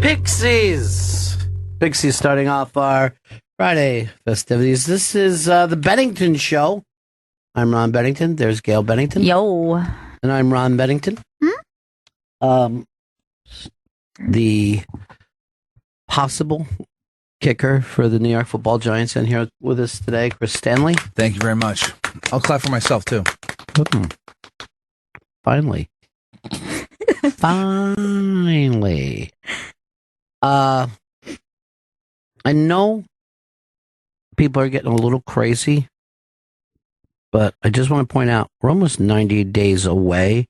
Pixies starting off our Friday festivities. This is the Bennington Show. I'm Ron Bennington. There's Gail Bennington. Yo. And I'm Ron Bennington. The possible kicker for the New York Football Giants, and here with us today, Chris Stanley. Thank you very much. I'll clap for myself, too. Finally. Finally. I know people are getting a little crazy, but I just want to point out we're almost 90 days away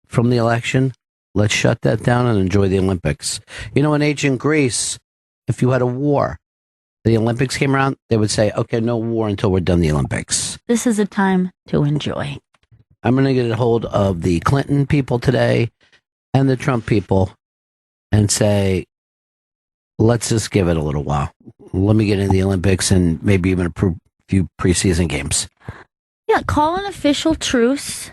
from the election. Let's shut that down and enjoy the Olympics. You know, in ancient Greece, if you had a war, the Olympics came around, they would say, okay, no war until we're done the Olympics. This is a time to enjoy. I'm going to get a hold of the Clinton people today and the Trump people and say, let's just give it a little while. Let me get into the Olympics and maybe even a few preseason games. Yeah, call an official truce,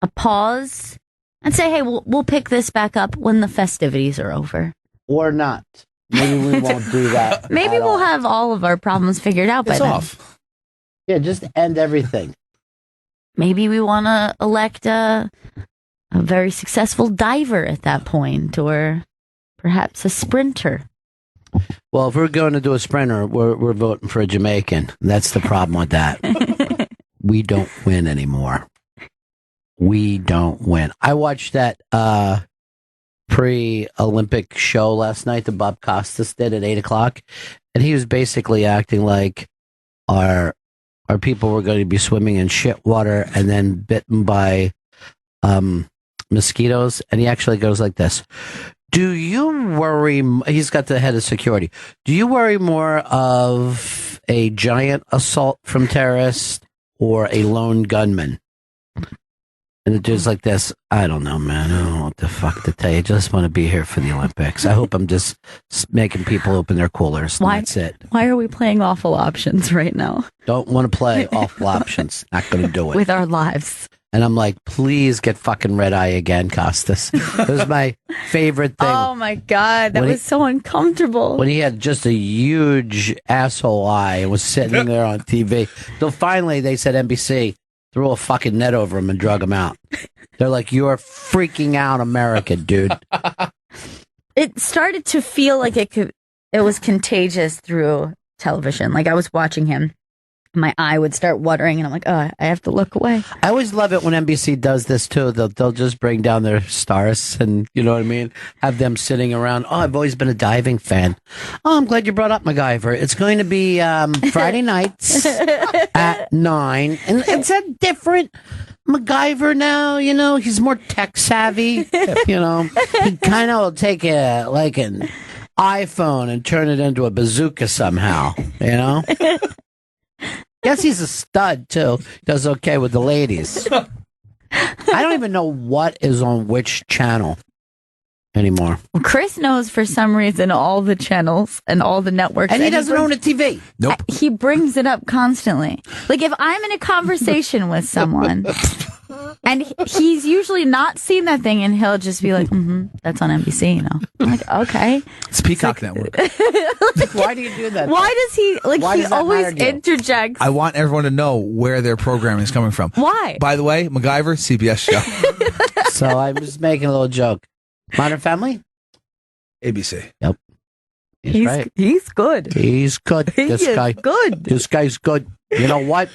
a pause, and say, hey, we'll pick this back up when the festivities are over. Or not. Maybe we won't do that. Maybe we'll have all of our problems figured out by then. Off. Yeah, just end everything. Maybe we want to elect a very successful diver at that point, or perhaps a sprinter. Well, if we're going to do a sprinter, we're voting for a Jamaican. That's the problem with that. We don't win anymore. We don't win. I watched that pre-Olympic show last night that Bob Costas did at 8 o'clock, and he was basically acting like our people were going to be swimming in shit water and then bitten by mosquitoes, and he actually goes like this. Do you worry, he's got the head of security, do you worry more of a giant assault from terrorists or a lone gunman? And it just like this, I don't know, man. I don't know what the fuck to tell you. I just want to be here for the Olympics. I hope I'm just making people open their coolers. Why? That's it. Why are we playing awful options right now? Don't want to play awful options. Not going to do it. With our lives. And I'm like, please get fucking red eye again, Costas. It was my favorite thing. Oh my God, that was so uncomfortable. When he had just a huge asshole eye and was sitting there on TV. So finally they said NBC threw a fucking net over him and drug him out. They're like, you're freaking out America, dude. It started to feel like it was contagious through television. Like I was watching him. My eye would start watering, and I'm like, oh, I have to look away. I always love it when NBC does this, too. They'll just bring down their stars and, you know what I mean, have them sitting around. Oh, I've always been a diving fan. Oh, I'm glad you brought up MacGyver. It's going to be Friday nights at 9. And it's a different MacGyver now, you know. He's more tech-savvy, you know. He kind of will take an iPhone and turn it into a bazooka somehow, you know. Guess he's a stud, too. Does okay with the ladies. I don't even know what is on which channel anymore. Well, Chris knows for some reason all the channels and all the networks. And he doesn't own a TV. Nope. He brings it up constantly. Like if I'm in a conversation with someone and he's usually not seen that thing and he'll just be like, that's on NBC, you know. I'm like, okay. It's Peacock Network. Why do you do that? Why does he, like, Why he does that always matter to you? interjects. I want everyone to know where their programming is coming from. Why? By the way, MacGyver, CBS show. So I'm just making a little joke. Modern Family? ABC. Yep. He's right. He's good. He's good. He is good. This guy's good. You know what?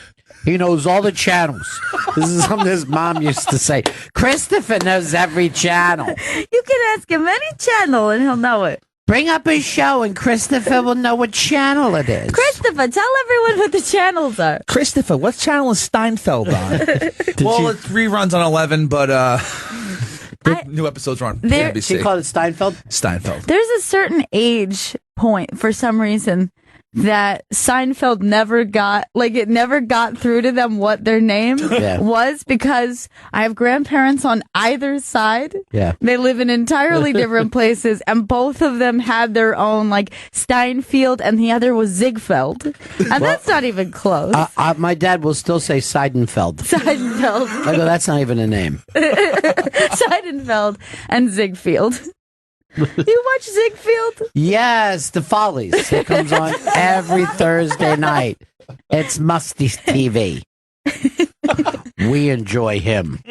He knows all the channels. This is something his mom used to say. Christopher knows every channel. You can ask him any channel and he'll know it. Bring up his show and Christopher will know what channel it is. Christopher, tell everyone what the channels are. Christopher, what channel is Seinfeld on? Well, it's reruns on 11, but new episodes are on ABC. She called it Steinfeld? Steinfeld. There's a certain age point for some reason that Seinfeld never got, like, it never got through to them what their name was, because I have grandparents on either side. Yeah. They live in entirely different places, and both of them had their own, like, Steinfeld, and the other was Ziegfeld. And that's not even close. My dad will still say Seidenfeld. Seidenfeld. I go, that's not even a name. Seidenfeld and Ziegfeld. You watch Ziegfeld? Yes, The Follies. It comes on every Thursday night. It's Musty's TV. We enjoy him.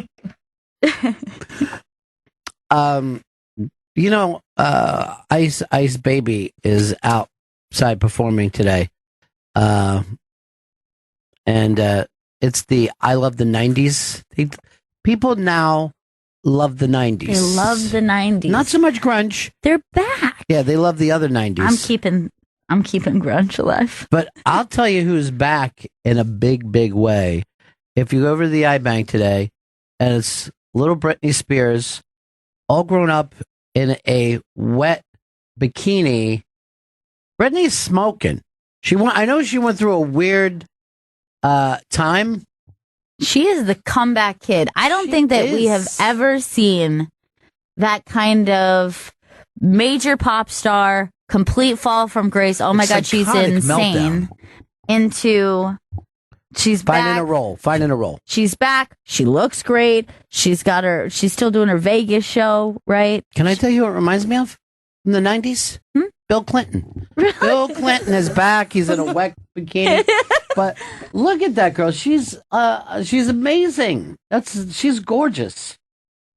Ice Baby is outside performing today. And it's the I Love the 90s. People now love the 90s. They love the 90s. Not so much grunge. They're back. Yeah, they love the other 90s. I'm keeping grunge alive. But I'll tell you who's back in a big, big way. If you go over to the iBank today, and it's little Britney Spears, all grown up in a wet bikini. Britney's smoking. I know she went through a weird time. She is the comeback kid. I don't think that we have ever seen that kind of major pop star, complete fall from grace. Oh my God, she's insane. Meltdown. She's finding back. a role. She's back. She looks great. She's still doing her Vegas show, right? Can I tell you what it reminds me of? From the 90s? Bill Clinton. Really? Bill Clinton is back. He's in a wet bikini. But look at that girl. She's amazing. She's gorgeous.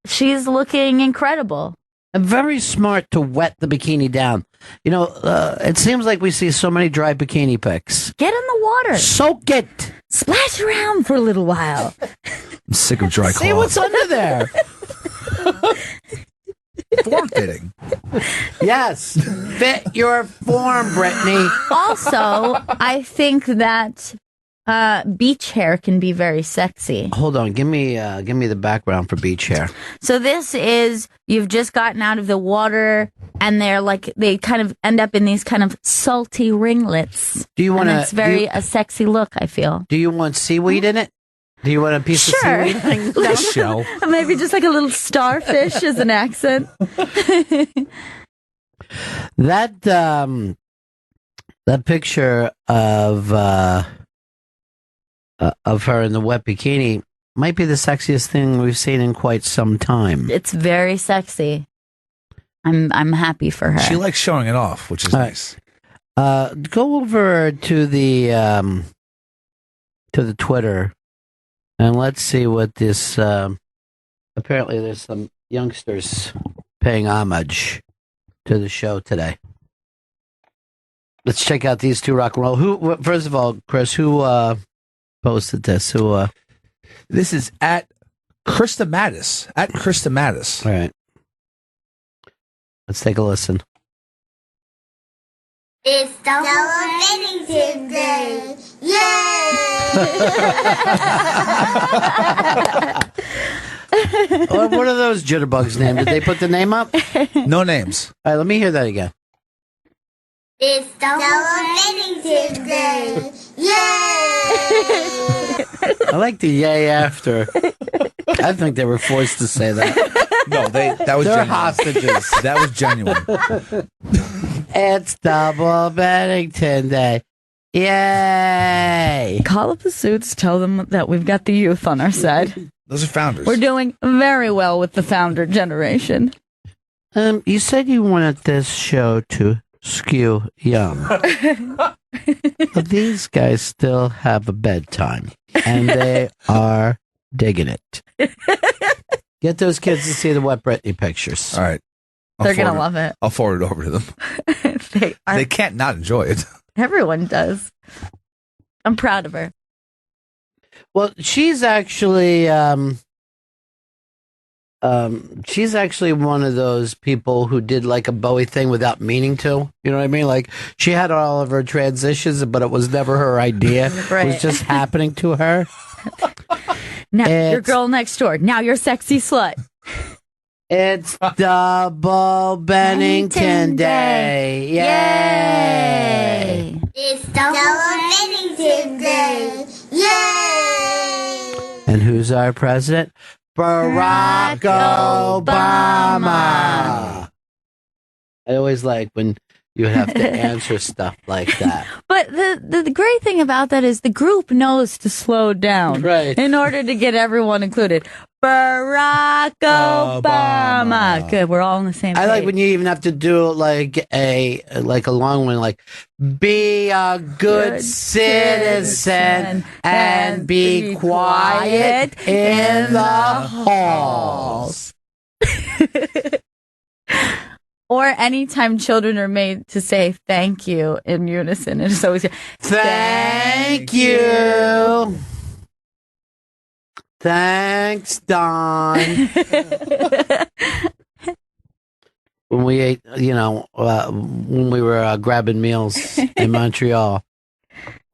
She's looking incredible. And very smart to wet the bikini down. It seems like we see so many dry bikini pics. Get in the water. Soak it. Splash around for a little while. I'm sick of dry cloth. See what's under there. Form fitting. Yes. Fit your form, Britney. Also, I think that beach hair can be very sexy. Hold on. Give me the background for beach hair. So this is, you've just gotten out of the water and they kind of end up in these kind of salty ringlets. Do you want It's a sexy look, I feel. Do you want seaweed in it? Do you want a piece of seaweed? Shell. Maybe just like a little starfish as an accent. That picture of her in the wet bikini might be the sexiest thing we've seen in quite some time. It's very sexy. I'm happy for her. She likes showing it off, which is nice. Go over to the Twitter. And let's see what this. Apparently, there's some youngsters paying homage to the show today. Let's check out these two rock and roll. First of all, Chris, who posted this? This is at Krista Mattis. At Krista Mattis. All right. Let's take a listen. It's the Bennington Day. Yay! What are those jitterbugs named? Did they put the name up? No names. All right, let me hear that again. It's the Bennington Day. Yay! I like the yay after. I think they were forced to say that. No, that was They're genuine. hostages. That was genuine. It's Double Bennington Day. Yay! Call up the suits, tell them that we've got the youth on our side. Those are founders. We're doing very well with the founder generation. You said you wanted this show to skew young. But these guys still have a bedtime, and they are digging it. Get those kids to see the Wet Britney pictures. All right. They're going to love it. I'll forward it over to them. They can't not enjoy it. Everyone does. I'm proud of her. Well, she's actually one of those people who did like a Bowie thing without meaning to. You know what I mean? Like she had all of her transitions, but it was never her idea. Right. It was just happening to her. Now your girl next door. Now you're sexy slut. It's Double Bennington Day. Yay! It's the Bennington Day. Yay! And who's our president? Barack Obama. I always like when you have to answer stuff like that. But But the great thing about that is the group knows to slow down in order to get everyone included. Barack Obama. Good, we're all on the same page. I like when you even have to do like a long one, like be a good citizen and be quiet in the halls. Or anytime children are made to say thank you in unison, it's always thank you. Thanks, Don. When we ate, when we were grabbing meals in Montreal,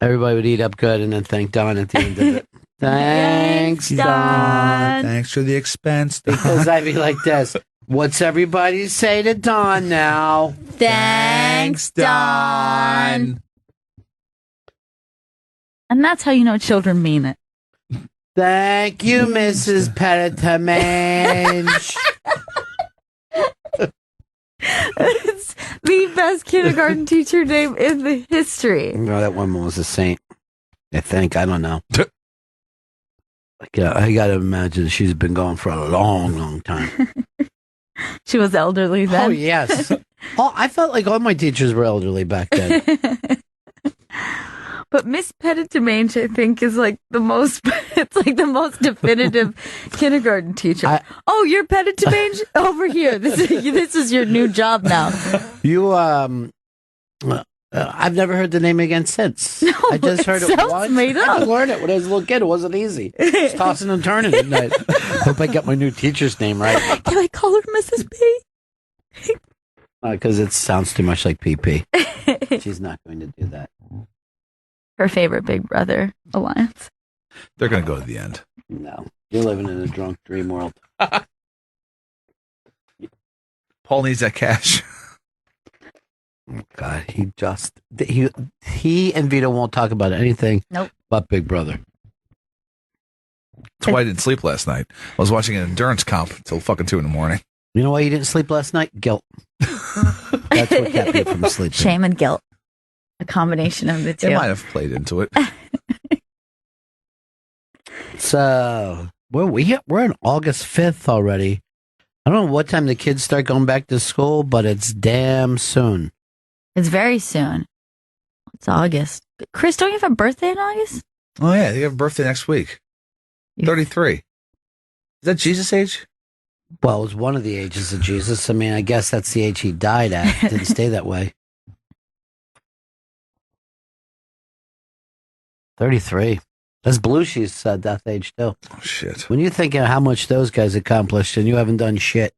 everybody would eat up good and then thank Don at the end of it. Thanks, Don. Thanks for the expense, Don. Because I'd be like this. What's everybody say to Don now? Thanks, Don. And that's how you know children mean it. Thank you, Mrs. Petitamange. It's the best kindergarten teacher name in the history. No, that woman was a saint. I think. I don't know. I got to imagine she's been going for a long, long time. She was elderly then. Oh, yes. I felt like all my teachers were elderly back then. But Miss Petitamange, I think, is like the most. It's like the most definitive kindergarten teacher. You're Petitamange over here. This is your new job now. You I've never heard the name again since. No, I just heard it once. Made up. I had to learn it when I was a little kid. It wasn't easy. Just tossing and turning at night. Hope I got my new teacher's name right. Can I call her Mrs. P? Because it sounds too much like PP. She's not going to do that. Her favorite Big Brother alliance. They're going to go to the end. No. You're living in a drunk dream world. Paul needs that cash. Oh, God, he and Vito won't talk about anything but Big Brother. That's why I didn't sleep last night. I was watching an endurance comp until fucking 2 a.m. You know why you didn't sleep last night? Guilt. That's what kept you from sleeping. Shame and guilt. A combination of the two. They might have played into it. So, we're on August 5th already. I don't know what time the kids start going back to school, but it's damn soon. It's very soon. It's August. Chris, don't you have a birthday in August? Oh, yeah. You have a birthday next week. 33. Is that Jesus' age? Well, it was one of the ages of Jesus. I mean, I guess that's the age he died at. It didn't stay that way. 33. That's Belushi's death age, too. Oh, shit. When you think of how much those guys accomplished and you haven't done shit.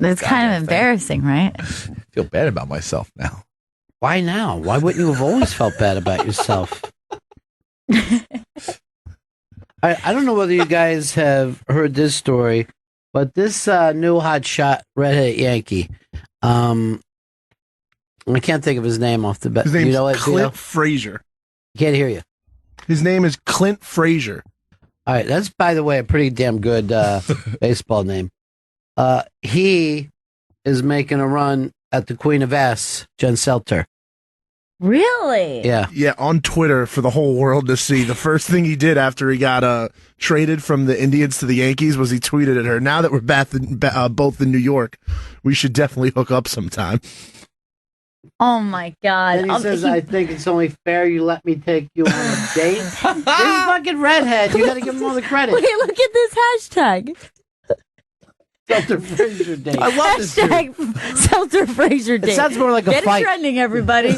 It's kind of embarrassing, right? I feel bad about myself now. Why now? Why wouldn't you have always felt bad about yourself? I don't know whether you guys have heard this story, but this new hotshot redhead Yankee, I can't think of his name off the bat. His name's Clint Clint Frazier. Can't hear you. His name is Clint Frazier. All right, that's, by the way, a pretty damn good baseball name. He is making a run at the Queen of S, Jen Selter. Really? Yeah. Yeah, on Twitter for the whole world to see. The first thing he did after he got traded from the Indians to the Yankees was he tweeted at her, "Now that we're both in New York, we should definitely hook up sometime." Oh, my God. And he says, I think it's only fair you let me take you on a date. This fucking redhead. You got to give him all the credit. Wait, look at this hashtag. Selter Frazier date. I love this dude. Hashtag Selter Frazier date. It sounds more like a Get fight. it trending, everybody.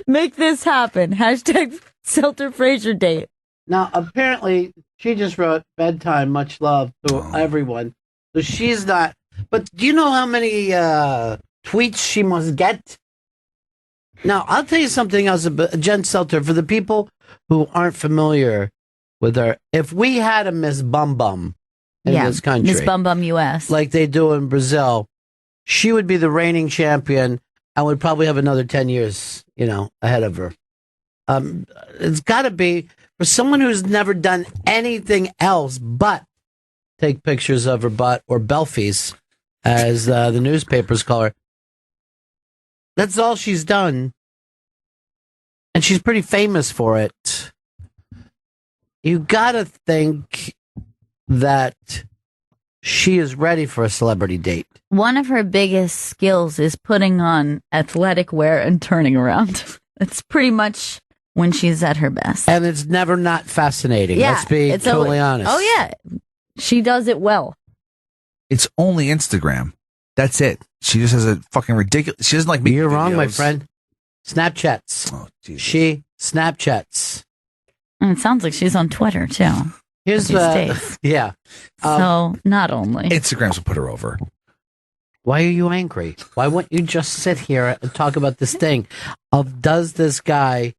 Make this happen. Hashtag Selter Frazier date. Now, apparently, she just wrote bedtime, much love to everyone. So she's not. But do you know how many tweets she must get? Now, I'll tell you something else about Jen Selter. For the people who aren't familiar with her, if we had a Miss Bum Bum in this country, Miss Bum Bum US, like they do in Brazil, she would be the reigning champion and would probably have another 10 years, ahead of her. It's got to be for someone who's never done anything else but take pictures of her butt, or belfies, as the newspapers call her. That's all she's done. And she's pretty famous for it. You gotta think that she is ready for a celebrity date. One of her biggest skills is putting on athletic wear and turning around. It's pretty much when she's at her best. And it's never not fascinating. Yeah, Let's be totally honest. Oh, yeah. She does it well. It's only Instagram. That's it. She just has a fucking ridiculous. She doesn't like making You're wrong, videos. my friend. Snapchats. Oh, Jesus. She Snapchats. And it sounds like she's on Twitter, too. Here's these days. Yeah. So, not only. Instagrams will put her over. Why are you angry? Why won't you just sit here and talk about this thing of does this guy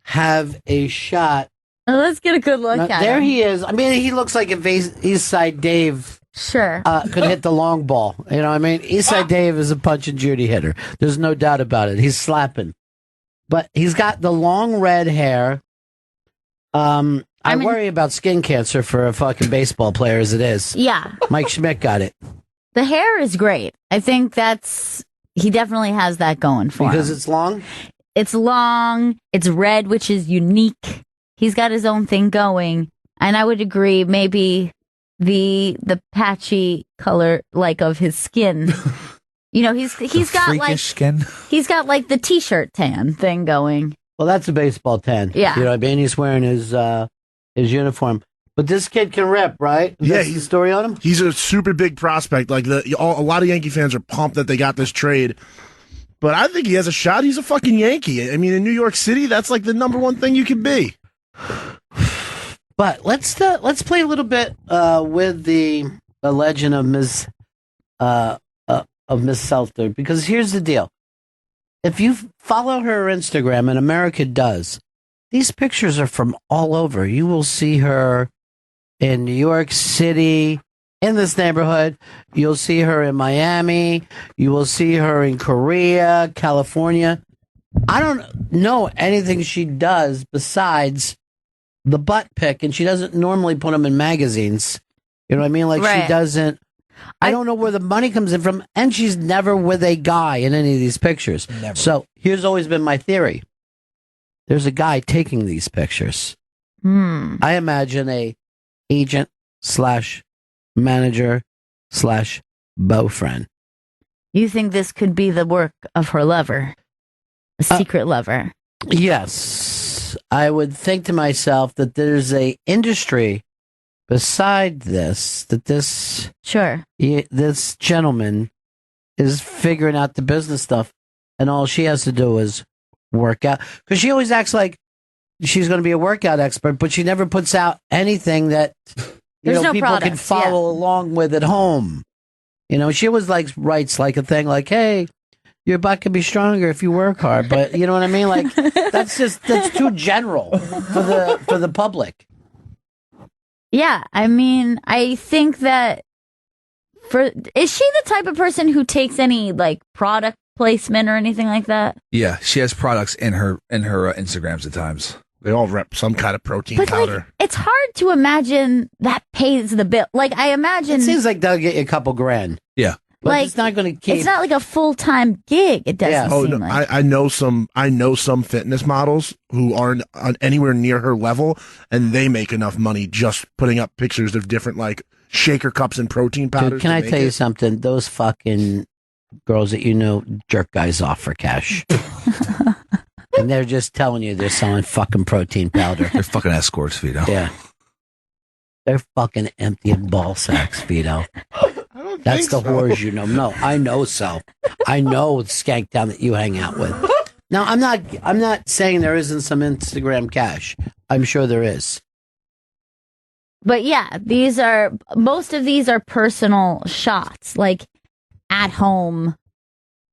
have a shot? Let's get a good look at There him. he is. I mean, he looks like if East Side Dave Sure. could hit the long ball. You know what I mean? East Side Dave is a Punch and Judy hitter. There's no doubt about it. He's slapping. But he's got the long red hair. I worry about skin cancer for a fucking baseball player as it is. Yeah. Mike Schmidt got it. The hair is great. I think he definitely has that going for him. Because it's long? It's long, it's red, which is unique. He's got his own thing going. And I would agree, maybe the patchy color, like, of his skin. You know, he's got like skin. He's got like the t-shirt tan thing going. Well, that's a baseball tan. Yeah. You know what I mean? He's wearing his uniform. But this kid can rip, right? That's the story on him? He's a super big prospect. Like a lot of Yankee fans are pumped that they got this trade. But I think he has a shot. He's a fucking Yankee. I mean, in New York City, that's like the number one thing you can be. But let's play a little bit with the legend of Miss Selter, because here's the deal. If you follow her Instagram, and America does, these pictures are from all over. You will see her in New York City, in this neighborhood. You'll see her in Miami. You will see her in Korea, California. I don't know anything she does besides the butt pic, and she doesn't normally put them in magazines. You know what I mean? Like, Right. she doesn't. I don't know where the money comes in from, and she's never with a guy in any of these pictures. Never. So here's always been my theory. There's a guy taking these pictures. I imagine a agent / manager / beaufriend. You think this could be the work of her lover? A secret lover? Yes. I would think to myself that there's a industry beside this, that this gentleman is figuring out the business stuff, and all she has to do is work out. Because she always acts like she's going to be a workout expert, but she never puts out anything that There's no people can products, follow along with at home. You know, she always writes like a thing like, "Hey, your butt can be stronger if you work hard," but you know what I mean? Like, that's too general for the public. Yeah, I mean, I think that is she the type of person who takes any like product placement or anything like that? Yeah, she has products in her Instagrams at times. They all rep some kind of protein powder. Like, it's hard to imagine that pays the bill. Like, I imagine It seems like they'll get you a couple grand. Yeah. But like, it's not going to keep. it's not like a full-time gig. It doesn't Oh seem no, like. I know some fitness models who aren't on anywhere near her level, and they make enough money just putting up pictures of different like shaker cups and protein powders. Dude, can I tell you something? Those fucking girls that you know jerk guys off for cash. And they're just telling you they're selling fucking protein powder. They're fucking escorts, Vito. Yeah. They're fucking emptying ball sacks, Vito. That's the whores you know. No, I know so. I know the skank town that you hang out with. Now, I'm not saying there isn't some Instagram cash. I'm sure there is. But yeah, most of these are personal shots, like at home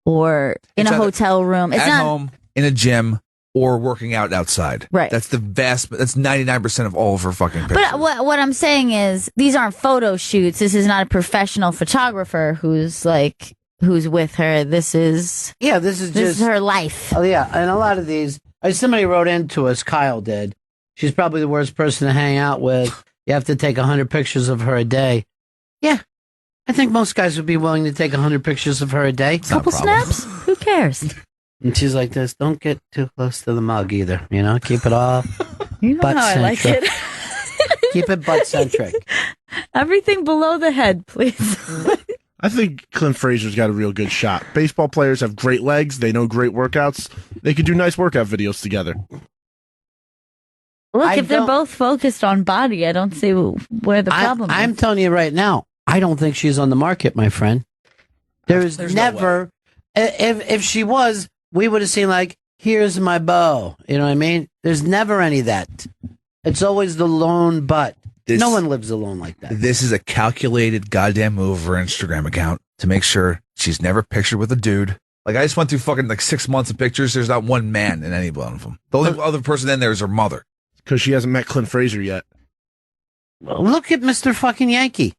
or in a hotel room. It's at not home, in a gym, or working out outside. Right. That's 99% of all of her fucking pictures. But what I'm saying is, these aren't photo shoots. This is not a professional photographer who's with her. This is her life. Oh yeah, and a lot of these. Somebody wrote into us. Kyle did. She's probably the worst person to hang out with. You have to take 100 pictures of her a day. Yeah, I think most guys would be willing to take 100 pictures of her a day. Couple snaps? Who cares? And she's like this, don't get too close to the mug either, you know? Keep it all You know how I like butt-centric. it. Keep it butt-centric. Everything below the head, please. I think Clint Frazier's got a real good shot. Baseball players have great legs. They know great workouts. They could do nice workout videos together. Look, I if they're don't- both focused on body, I don't see where the problem I'm is. telling you right now, I don't think she's on the market, my friend. There's no never, if she was, we would have seen like, here's my beau. You know what I mean? There's never any of that. It's always the lone butt. No one lives alone like that. This is a calculated goddamn move of her Instagram account to make sure she's never pictured with a dude. Like, I just went through fucking like 6 months of pictures. There's not one man in any one of them. The only other person in there is her mother. Because she hasn't met Clint Frazier yet. Look at Mr. fucking Yankee.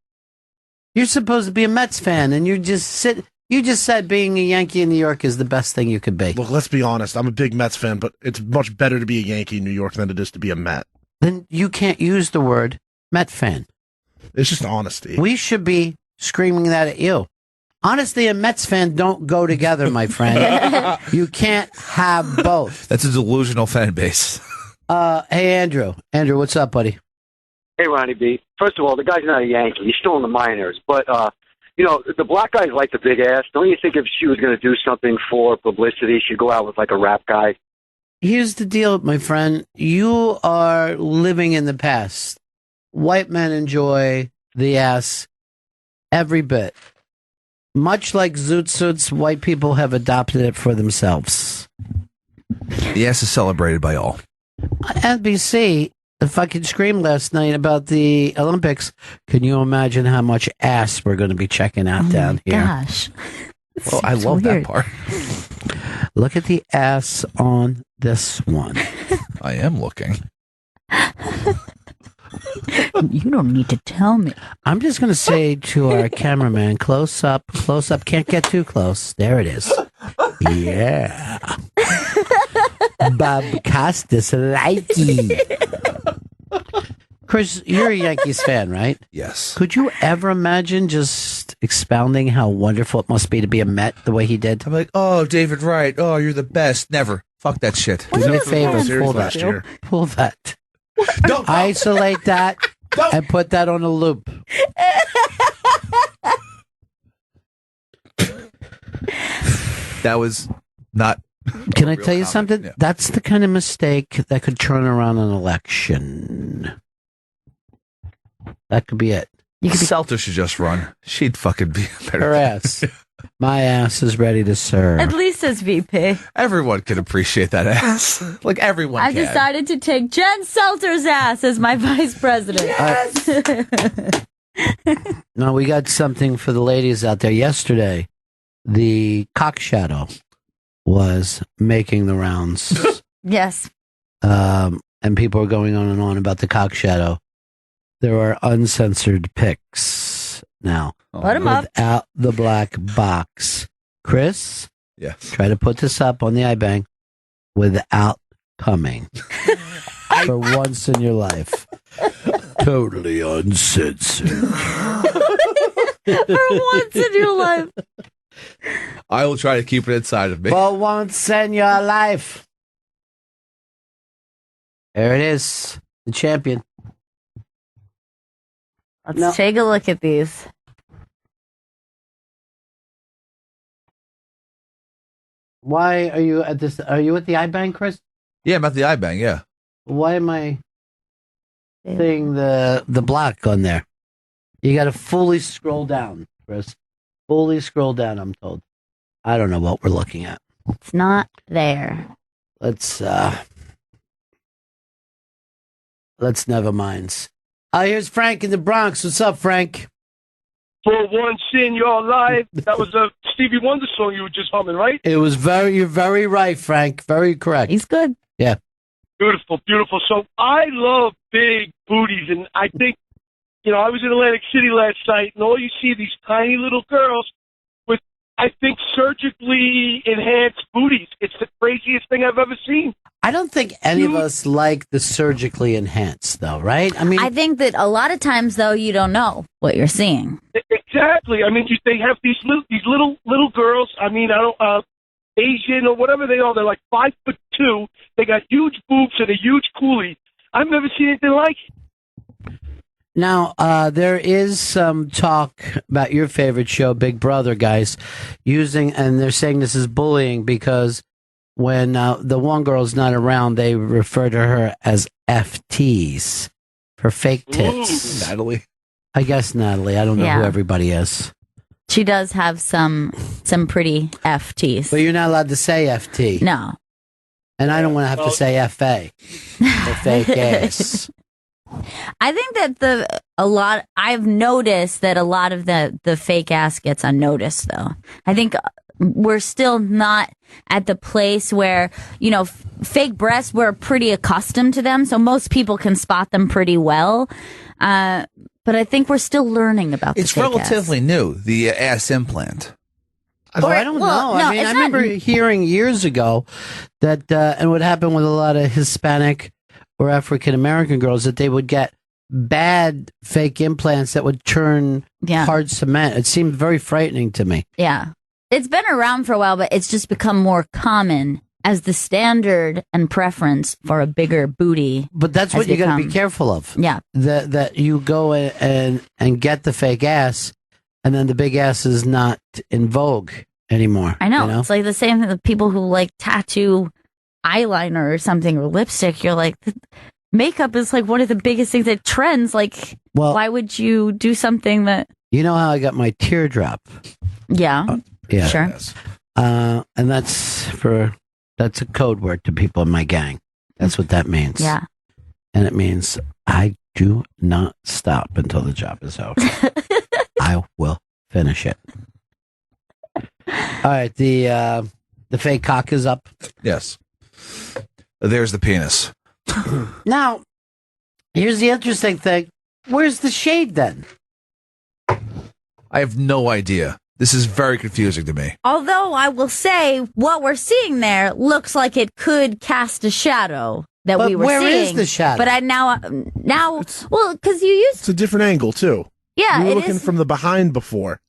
You're supposed to be a Mets fan, and you just said being a Yankee in New York is the best thing you could be. Look, let's be honest. I'm a big Mets fan, but it's much better to be a Yankee in New York than it is to be a Met. Then you can't use the word Met fan. It's just honesty. We should be screaming that at you. Honesty and Mets fan don't go together, my friend. You can't have both. That's a delusional fan base. Hey, Andrew. Andrew, what's up, buddy? Hey, Ronnie B. First of all, the guy's not a Yankee. He's still in the minors. But, you know, the black guys like the big ass. Don't you think if she was going to do something for publicity, she'd go out with, like, a rap guy? Here's the deal, my friend. You are living in the past. White men enjoy the ass every bit. Much like Zoot Suits, white people have adopted it for themselves. The ass is celebrated by all. NBC fucking screamed last night about the Olympics. Can you imagine how much ass we're going to be checking out down here? Gosh. Well, I Seems love weird. that part. Look at the ass on this one. I am looking. You don't need to tell me. I'm just going to say to our cameraman, close up, can't get too close. There it is. Yeah. Bob Costas likey. Chris, you're a Yankees fan, right? Yes. Could you ever imagine just expounding how wonderful it must be to be a Met the way he did? I'm like, oh, David Wright. Oh, you're the best. Never. Fuck that shit. Do me a favor, World Series pull that. last year. Pull that. Don't. Isolate that and put that on a loop. That was not. Can I real tell you comment, something? yeah. That's the kind of mistake that could turn around an election. That could be it. Selter should just run. She'd fucking be a better. Her ass. My ass is ready to serve. At least as VP. Everyone can appreciate that ass. Like everyone I can. decided to take Jen Selter's ass as my vice president. No, we got something for the ladies out there. Yesterday, the cock shadow was making the rounds. Yes. And people are going on and on about the cock shadow. There are uncensored pics now. Let him up. Without the black box. Chris, Yes. try to put this up on the iBang without coming. For once in your life. Totally uncensored. For once in your life. I will try to keep it inside of me. For once in your life. There it is. The champion. Let's take a look at these. Why are you at this? Are you at the iBank, Chris? Yeah, I'm at the iBang, yeah. Why am I seeing the black on there? You got to fully scroll down, Chris. Fully scroll down, I'm told. I don't know what we're looking at. It's not there. Let's never mind. Here's Frank in the Bronx. What's up, Frank? For once in your life. That was a Stevie Wonder song you were just humming, right? It was you're very right, Frank. Very correct. He's good. Yeah. Beautiful, beautiful. So I love big booties, and I think, you know, I was in Atlantic City last night, and all you see are these tiny little girls with, I think, surgically enhanced booties. It's the craziest thing I've ever seen. I don't think any of us like the surgically enhanced, though, right? I mean, I think that a lot of times, though, you don't know what you're seeing. Exactly. I mean, they have these little girls. I mean, I don't. Asian or whatever they are. They're like 5'2". They got huge boobs and a huge coolie. I've never seen anything like it. Now, there is some talk about your favorite show, Big Brother, guys, and they're saying this is bullying because when the one girl's not around, they refer to her as FTs for fake tits. Ooh, Natalie. I guess Natalie. I don't know who everybody is. She does have some pretty FTs. But you're not allowed to say FT. No. And I don't want to have to say FA. For fake ass. I think that I've noticed that a lot of the fake ass gets unnoticed, though. I think we're still not at the place where, fake breasts, we're pretty accustomed to them, so most people can spot them pretty well. But I think we're still learning about the It's fake relatively ass. new, the ass implant. I don't know. I mean, I remember hearing years ago that, and what happened with a lot of Hispanic or African American girls, that they would get bad fake implants that would turn hard cement. It seemed very frightening to me. Yeah. It's been around for a while, but it's just become more common as the standard and preference for a bigger booty. But that's what you got to be careful of. Yeah. That you go and get the fake ass, and then the big ass is not in vogue anymore. I know. It's like the same thing with people who like tattoo eyeliner or something or lipstick. You're like, makeup is like one of the biggest things that trends. Like, why would you do something that... You know how I got my teardrop? Yeah. Yeah. Sure. Yes. And that's a code word to people in my gang. That's what that means. Yeah. And it means I do not stop until the job is over. I will finish it. All right, the fake cock is up. Yes. There's the penis. Now, here's the interesting thing. Where's the shade then? I have no idea. This is very confusing to me. Although I will say what we're seeing there looks like it could cast a shadow that we were seeing. Where is the shadow? But because you used... It's a different angle, too. Yeah, you were looking from the behind before.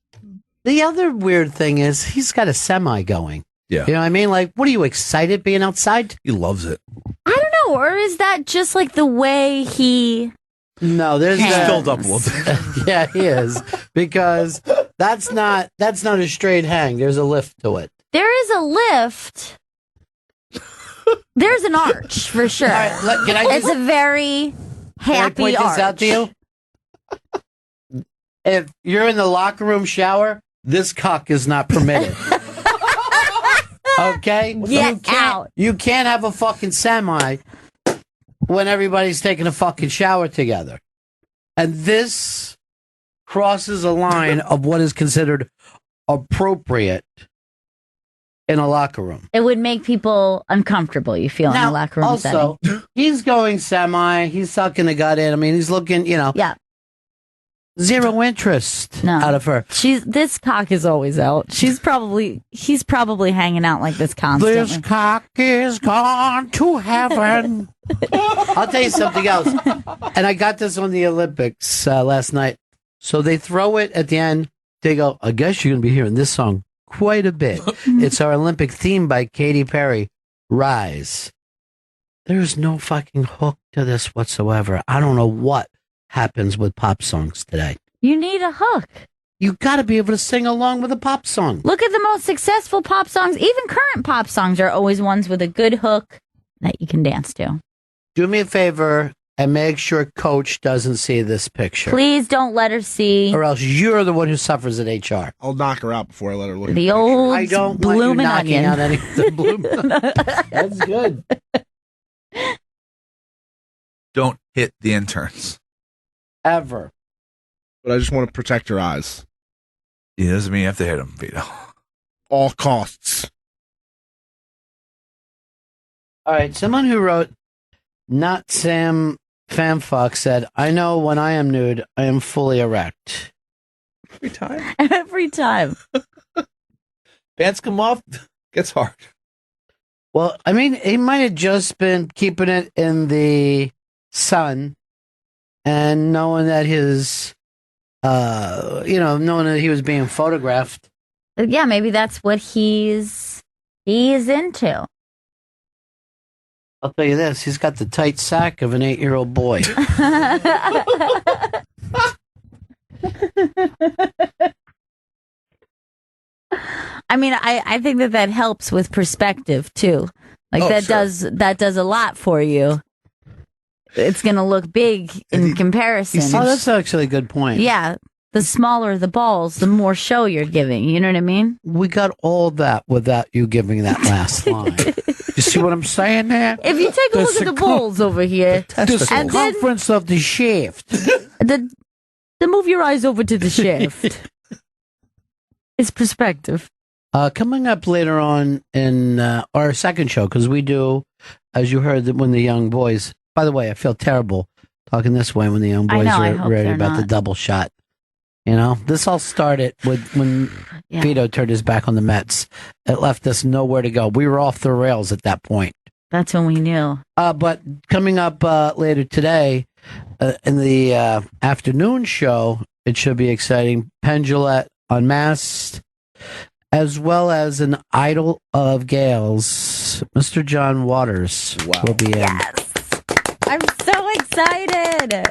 The other weird thing is he's got a semi going. Yeah. You know what I mean? Like, what are you, excited being outside? He loves it. I don't know. Or is that just like the way he... No, there's He's filled up a little bit. Yeah, he is. Because that's not a straight hang. There's a lift to it. There is a lift. There's an arch for sure. All right, it's a very happy point arch. this out to you? If you're in the locker room shower, this cock is not permitted. Okay? Get out. You can't have a fucking semi when everybody's taking a fucking shower together. And this crosses a line of what is considered appropriate in a locker room. It would make people uncomfortable, you feel, in a locker room also, setting. he's going semi, he's sucking the gut in. I mean, he's looking, Yeah. Zero interest out of her. This cock is always out. He's probably hanging out like this constantly. This cock is gone to heaven. I'll tell you something else. And I got this on the Olympics last night. So they throw it at the end. They go, I guess you're going to be hearing this song quite a bit. It's our Olympic theme by Katy Perry, Rise. There's no fucking hook to this whatsoever. I don't know what happens with pop songs today. You need a hook. You got to be able to sing along with a pop song. Look at the most successful pop songs. Even current pop songs are always ones with a good hook that you can dance to. Do me a favor and make sure Coach doesn't see this picture. Please don't let her see. Or else you're the one who suffers at HR. I'll knock her out before I let her look at The the old I don't bloomin' want you knocking onion. out any the bloomin' That's good. Don't hit the interns. Ever. But I just want to protect her eyes. It doesn't mean you have to hit them, Vito. All costs. All right. Someone who wrote Not Sam Fanfuck said, I know when I am nude, I am fully erect. Every time. Every time. Pants come off, gets hard. Well, I mean, he might have just been keeping it in the sun and knowing that knowing that he was being photographed. Yeah, maybe that's what he's he is into. I'll tell you this, he's got the tight sack of an 8-year-old boy. I mean, I think that helps with perspective too. Like that does a lot for you. It's going to look big in comparison. Oh, that's actually a good point. Yeah. The smaller the balls, the more show you're giving. You know what I mean? We got all that without you giving that last line. You see what I'm saying there? If you take a look at the balls over here, the circumference of the shaft. Then move your eyes over to the shaft. It's perspective. Coming up later on in our second show, because we do, as you heard, when the young boys. By the way, I feel terrible talking this way when the young boys are ready about the double shot. You know, this all started with when Vito turned his back on the Mets. It left us nowhere to go. We were off the rails at that point. That's when we knew. But coming up later today in the afternoon show, it should be exciting. Penn Jillette Unmasked, as well as an idol of Gail's, Mr. John Waters, will be in. Yes. I'm so excited.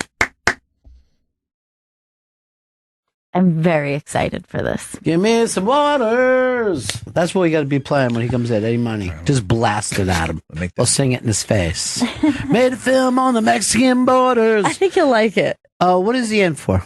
I'm very excited for this. Give me some waters. That's what we got to be playing when he comes in. Any money. Just blast it at him. We'll sing it in his face. Made a film on the Mexican borders. I think you'll like it. What is he in for?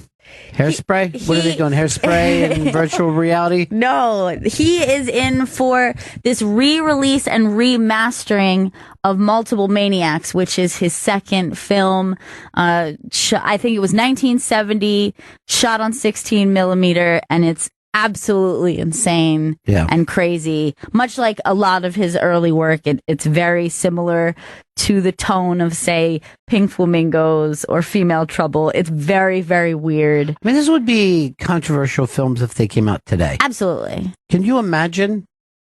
Hairspray? What are they doing? Hairspray and virtual reality? No, he is in for this re-release and remastering of Multiple Maniacs, which is his second film. I think it was 1970, shot on 16 millimeter, and it's absolutely insane and crazy. Much like a lot of his early work, it's very similar to the tone of, say, Pink Flamingos or Female Trouble. It's very, very weird. I mean, this would be controversial films if they came out today. Absolutely. Can you imagine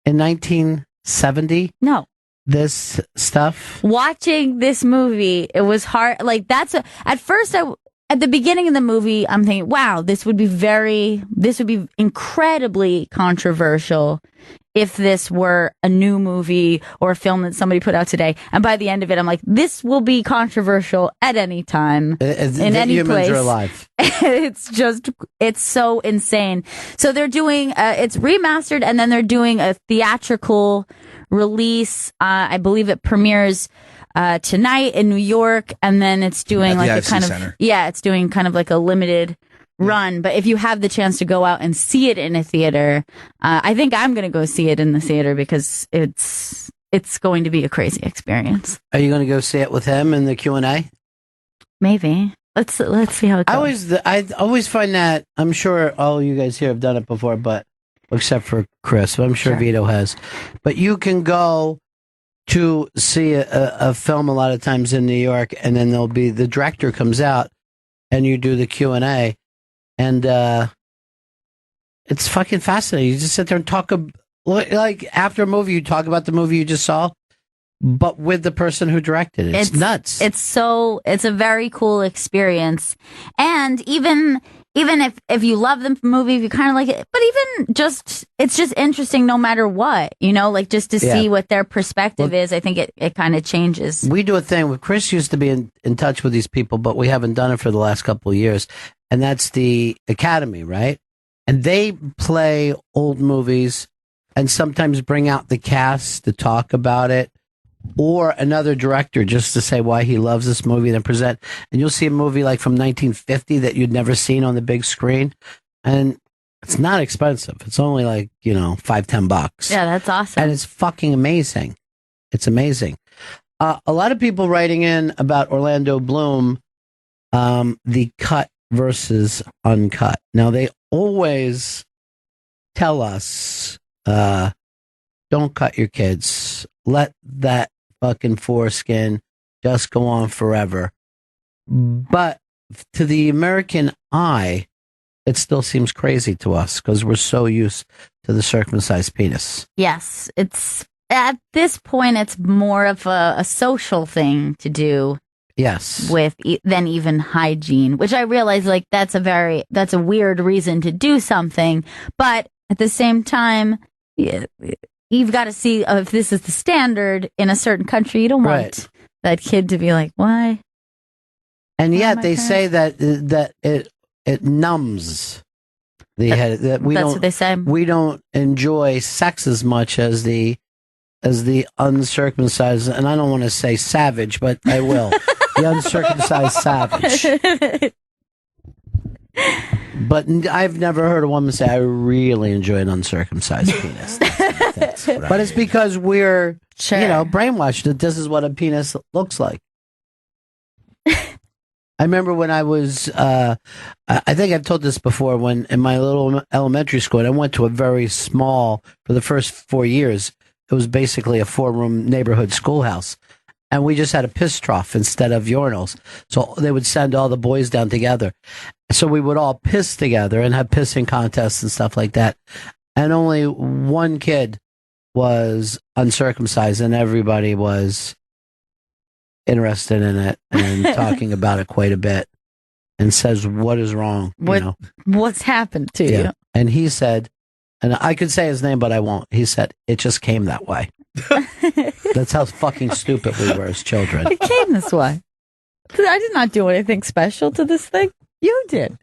in 1970? No. This stuff? Watching this movie, it was hard. Like, at first, at the beginning of the movie, I'm thinking, wow, this would be incredibly controversial if this were a new movie or a film that somebody put out today. And by the end of it, I'm like, this will be controversial at any time, in any humans place. Are alive. It's so insane. So they're doing, it's remastered, and then they're doing a theatrical release. I believe it premieres tonight in New York, and then it's doing like a kind of it's doing kind of like a limited run. But if you have the chance to go out and see it in a theater, I think I'm going to go see it in the theater because it's going to be a crazy experience. Are you going to go see it with him in the Q&A? Maybe. Let's see how it goes. I always find that, I'm sure all you guys here have done it before, but except for Chris, but I'm sure Vito has. But you can go to see a film a lot of times in New York, and then there'll be the director comes out and you do the Q&A, and it's fucking fascinating. You just sit there and talk like after a movie, you talk about the movie you just saw, but with the person who directed it. It's nuts. It's a very cool experience. And even if you love the movie, if you kind of like it, but even just, it's just interesting no matter what, like just to see what their perspective is. I think it kind of changes. We do a thing with Chris used to be in touch with these people, but we haven't done it for the last couple of years. And that's the Academy, right? And they play old movies and sometimes bring out the cast to talk about it, or another director just to say why he loves this movie and then present. And you'll see a movie like from 1950 that you'd never seen on the big screen. And it's not expensive. It's only like, $5-10. Yeah, that's awesome. And it's fucking amazing. It's amazing. A lot of people writing in about Orlando Bloom, the cut versus uncut. Now, they always tell us, don't cut your kids. Let that fucking foreskin just go on forever. But to the American eye, it still seems crazy to us because we're so used to the circumcised penis. Yes, it's at this point, it's more of a social thing to do. Yes, than even hygiene, which I realize like that's a weird reason to do something, but at the same time, you've got to see if this is the standard in a certain country. You don't want that kid to be like, why? And yet they say that it numbs the head. That That's what they say. We don't enjoy sex as much as the uncircumcised, and I don't want to say savage, but I will. The uncircumcised savage. But I've never heard a woman say, I really enjoy an uncircumcised penis. But it's because we're, brainwashed that this is what a penis looks like. I remember when I was, I think I've told this before, when in my little elementary school, I went to a very small, for the first 4 years, it was basically a 4-room neighborhood schoolhouse. And we just had a piss trough instead of urinals. So they would send all the boys down together. So we would all piss together and have pissing contests and stuff like that. And only one kid was uncircumcised, and everybody was interested in it and talking about it quite a bit, and says, what is wrong? What's happened to you? And he said, and I could say his name, but I won't. He said, it just came that way. That's how fucking stupid we were as children. It came this way. I did not do anything special to this thing. You did.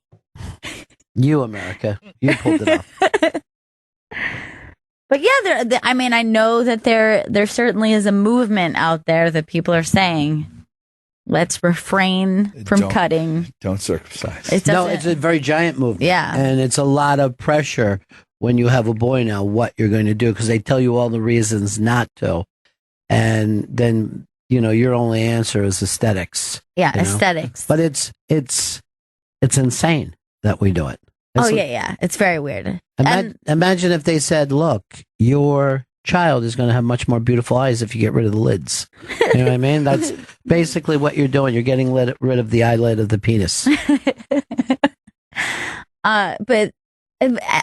You, America. You pulled it off. But yeah, I know that there certainly is a movement out there that people are saying, let's refrain from cutting. Don't circumcise. It's a very giant movement. Yeah. And it's a lot of pressure when you have a boy now, what you're going to do, because they tell you all the reasons not to. And then, your only answer is aesthetics. Yeah, aesthetics. But it's insane that we do it. It's very weird. Imagine if they said, look, your child is going to have much more beautiful eyes if you get rid of the lids. You know what I mean? That's basically what you're doing. You're getting rid of the eyelid of the penis. But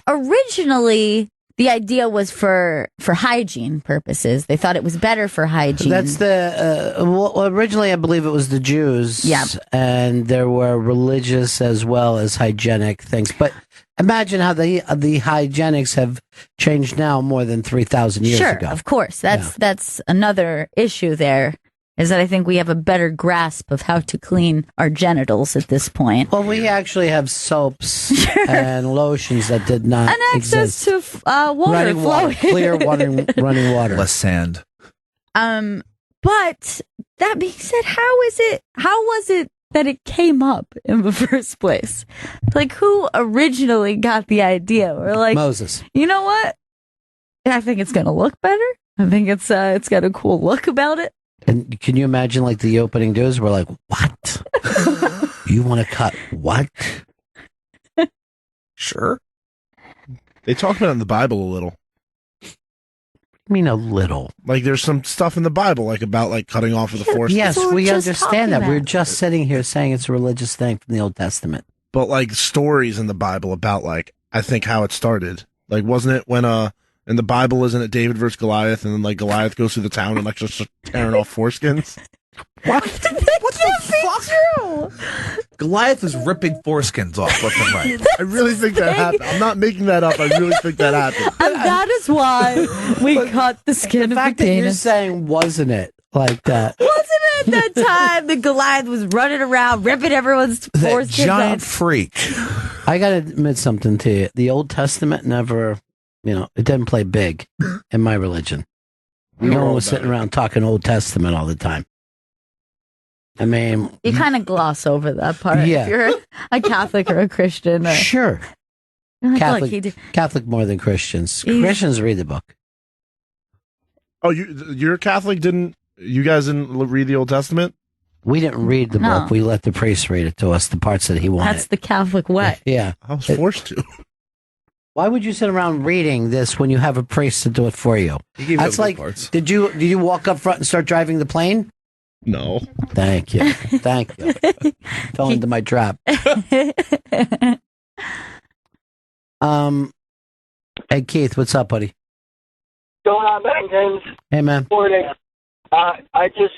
originally, the idea was for hygiene purposes. They thought it was better for hygiene. That's originally, I believe it was the Jews. Yeah. And there were religious as well as hygienic things. But imagine how the hygienics have changed now more than 3,000 years ago. Sure, of course. That's another issue there. Is that I think we have a better grasp of how to clean our genitals at this point. Well, we actually have soaps and lotions that did not exist. And access to water, clear running water. Less sand. But that being said, how was it that it came up in the first place? Like, who originally got the idea? We're like, Moses. You know what? I think it's going to look better. I think it's got a cool look about it. And can you imagine, like, the opening dudes were like, what? You want to cut what? Sure. They talk about it in the Bible a little. I mean, a little. Like, there's some stuff in the Bible, like, about, like, cutting off of the foreskin. Yes, we understand that. We're just sitting here saying it's a religious thing from the Old Testament. But, like, stories in the Bible about, like, I think how it started. Like, wasn't it when, in the Bible, isn't it David versus Goliath, and then, like, Goliath goes through the town and, like, just tearing off foreskins? What the fuck? True. Goliath is ripping foreskins off left and right. I really think that happened. I'm not making that up. I really think that happened. And that is why we cut the skin The of fact the that you're penis. saying, wasn't it like that? Wasn't it that time that Goliath was running around ripping everyone's That foreskins giant off? freak. I got to admit something to you. The Old Testament never, it didn't play big in my religion. No one was sitting around talking Old Testament all the time. I mean, You kind of gloss over that part. Yeah. If you're a Catholic or a Christian. sure. You're like, "Look, Catholic more than Christians. He's- Christians read the book. Oh, you're Catholic? You guys didn't read the Old Testament? We didn't read the No. book. We let the priest read it to us, the parts that he wanted. That's the Catholic way. Yeah. I was forced to. Why would you sit around reading this when you have a priest to do it for you? He gave That's you like, parts. did you walk up front and start driving the plane? No. Thank you. Thank you. Fell into my trap. Hey, Keith, what's up, buddy? Going on, Bennington? Hey, man. Morning. I just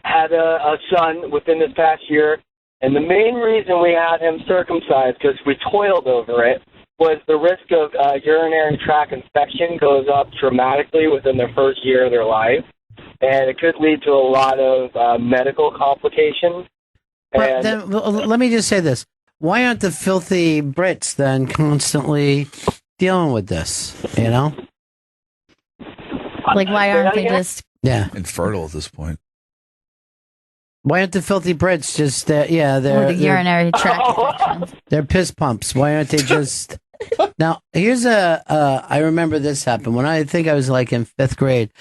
had a son within this past year, and the main reason we had him circumcised, because we toiled over it, was the risk of urinary tract infection goes up dramatically within the first year of their life, and it could lead to a lot of medical complications. But then, let me just say this. Why aren't the filthy Brits then constantly dealing with this, you know? Like, why aren't they just... Yeah. Infertile at this point. Why aren't the filthy Brits just, they're the urinary tract infections. They're piss pumps. Why aren't they just... Now, here's I remember this happened. When I think I was like in 5th grade,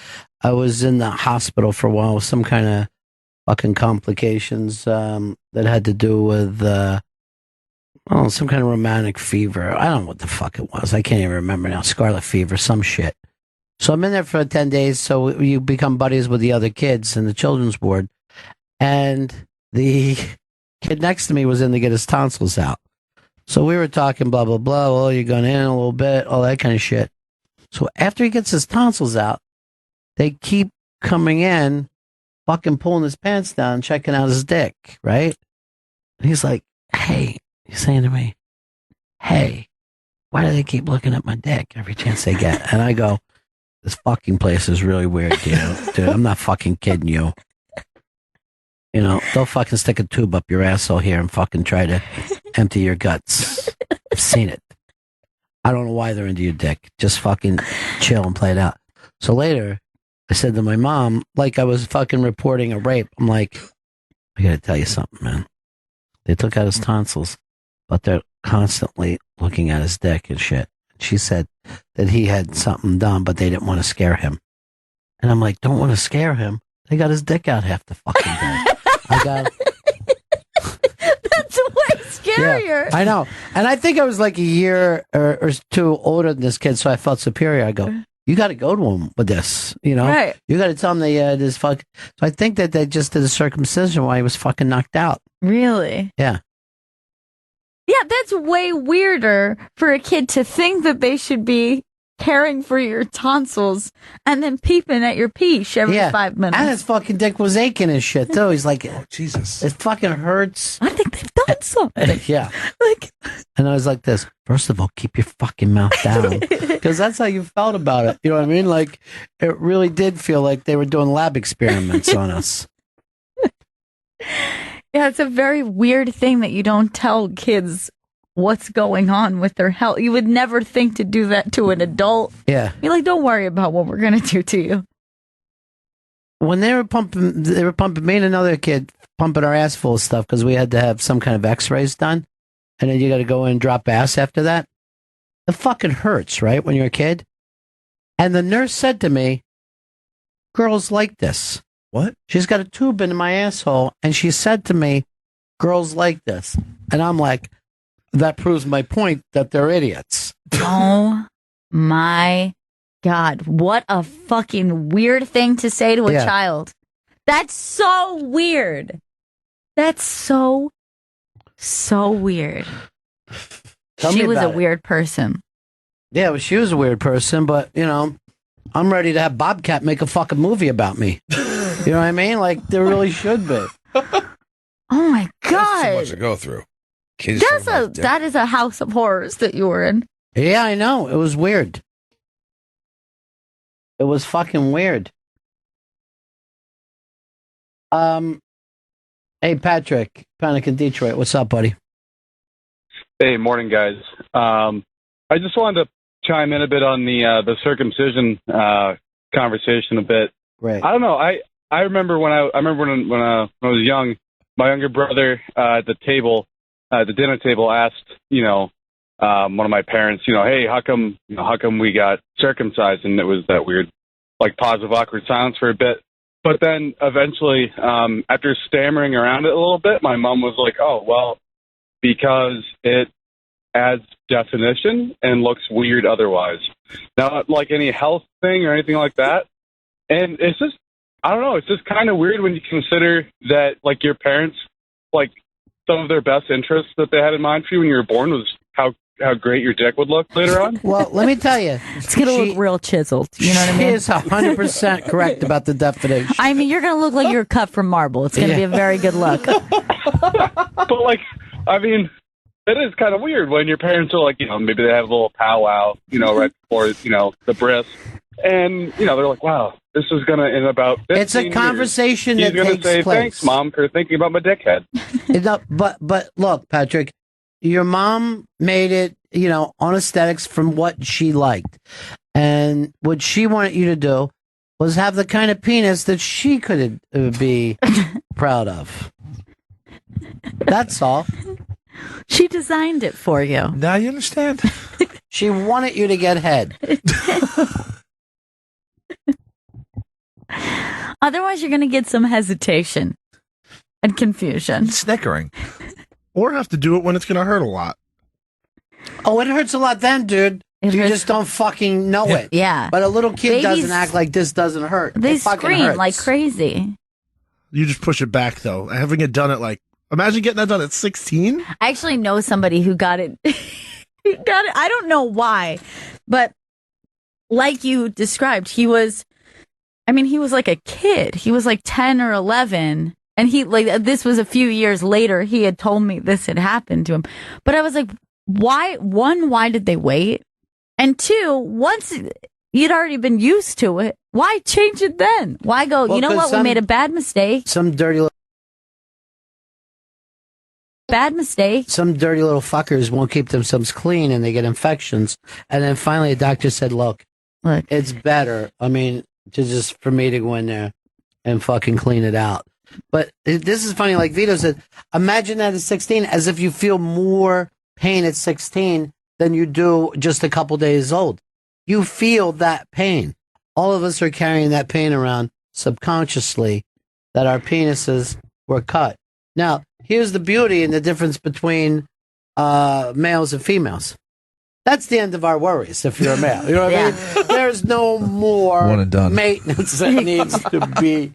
I was in the hospital for a while with some kind of fucking complications that had to do with, some kind of rheumatic fever. I don't know what the fuck it was. I can't even remember now. Scarlet fever, some shit. So I'm in there for 10 days, so you become buddies with the other kids in the children's ward. And the kid next to me was in to get his tonsils out. So we were talking, blah, blah, blah. Well, you're going in a little bit, all that kind of shit. So after he gets his tonsils out, they keep coming in, fucking pulling his pants down, checking out his dick, right? And he's like, hey, he's saying to me, hey, why do they keep looking at my dick every chance they get? And I go, this fucking place is really weird, dude. I'm not fucking kidding you. You know, they'll fucking stick a tube up your asshole here and fucking try to empty your guts. I've seen it. I don't know why they're into your dick. Just fucking chill and play it out. So later, I said to my mom, like I was fucking reporting a rape, I'm like, I gotta tell you something, man. They took out his tonsils, but they're constantly looking at his dick and shit. She said that he had something done, but they didn't want to scare him. And I'm like, don't want to scare him. They got his dick out half the fucking day. That's way scarier. Yeah, I know. And I think I was like a year or two older than this kid, so I felt superior. I go, you got to go to him with this, you know? Right. You got to tell him this fuck. So I think that they just did a circumcision while he was fucking knocked out. Really? Yeah. Yeah, that's way weirder for a kid to think that they should be caring for your tonsils and then peeping at your peesh every 5 minutes. And his fucking dick was aching and shit, too. He's like, oh, Jesus. It fucking hurts. I think they've done something. Yeah. Like, and I was like this, first of all, keep your fucking mouth down. Because that's how you felt about it. You know what I mean? Like, it really did feel like they were doing lab experiments on us. Yeah, it's a very weird thing that you don't tell kids what's going on with their health. You would never think to do that to an adult. Yeah. You're like, don't worry about what we're going to do to you. When they were pumping me and another kid pumping our ass full of stuff because we had to have some kind of x-rays done. And then you got to go in and drop ass after that. It fucking hurts, right? When you're a kid. And the nurse said to me, girls like this. What? She's got a tube in my asshole. And she said to me, girls like this. And I'm like, that proves my point that they're idiots. Oh my God. What a fucking weird thing to say to a child. That's so weird. That's so weird. She was a weird person. Yeah, well, she was a weird person, but, you know, I'm ready to have Bobcat make a fucking movie about me. You know what I mean? Like, there really should be. Oh my God. That's too much to go through. That is a house of horrors that you were in. Yeah, I know. It was weird. It was fucking weird. Hey, Patrick, Panic in Detroit. What's up, buddy? Hey, morning, guys. I just wanted to chime in a bit on the circumcision conversation a bit. Right. I don't know. I remember when I was young, my younger brother at the dinner table asked, one of my parents, hey, how come we got circumcised? And it was that weird, like, pause of awkward silence for a bit. But then eventually, after stammering around it a little bit, my mom was like, oh, well, because it adds definition and looks weird otherwise. Not like any health thing or anything like that. And it's just, I don't know, it's just kind of weird when you consider that, like, your parents, like, some of their best interests that they had in mind for you when you were born was how great your dick would look later on. Well, let me tell you. It's going to look real chiseled. You know what I mean? She is 100% correct about the definition. I mean, you're going to look like you're cut from marble. It's going to be a very good look. But, like, I mean, that is kind of weird when your parents are like, maybe they have a little powwow, right before, the bris. And, they're like, wow, this is going to end about 15 It's a conversation years. that takes He's going to say, place. thanks, Mom, for thinking about my dickhead. But look, Patrick, your mom made it, on aesthetics from what she liked. And what she wanted you to do was have the kind of penis that she could be proud of. That's all. She designed it for you. Now you understand. She wanted you to get head. Otherwise, you're going to get some hesitation and confusion. Snickering. Or have to do it when it's going to hurt a lot. Oh, it hurts a lot then, dude. You just don't fucking know it. Yeah. But a little kid Babies- doesn't act like this doesn't hurt. They It fucking scream hurts. like crazy. You just push it back, though. Having it done at imagine getting that done at 16. I actually know somebody who got it. He got it. I don't know why, but like you described, he was like a kid. He was like 10 or 11. And this was a few years later. He had told me this had happened to him. But I was like, why? One, why did they wait? And two, once you'd already been used to it, why change it then? Why go, Well, you know 'cause what? We made a bad mistake. Some dirty little fuckers won't keep themselves clean and they get infections. And then finally a doctor said, look, it's better. For me to go in there and fucking clean it out. But this is funny. Like Vito said, imagine that at 16, as if you feel more pain at 16 than you do just a couple days old. You feel that pain. All of us are carrying that pain around subconsciously that our penises were cut. Now, here's the beauty and the difference between males and females. That's the end of our worries if you're a male. You know what I mean? There's no more One and done. maintenance that needs to be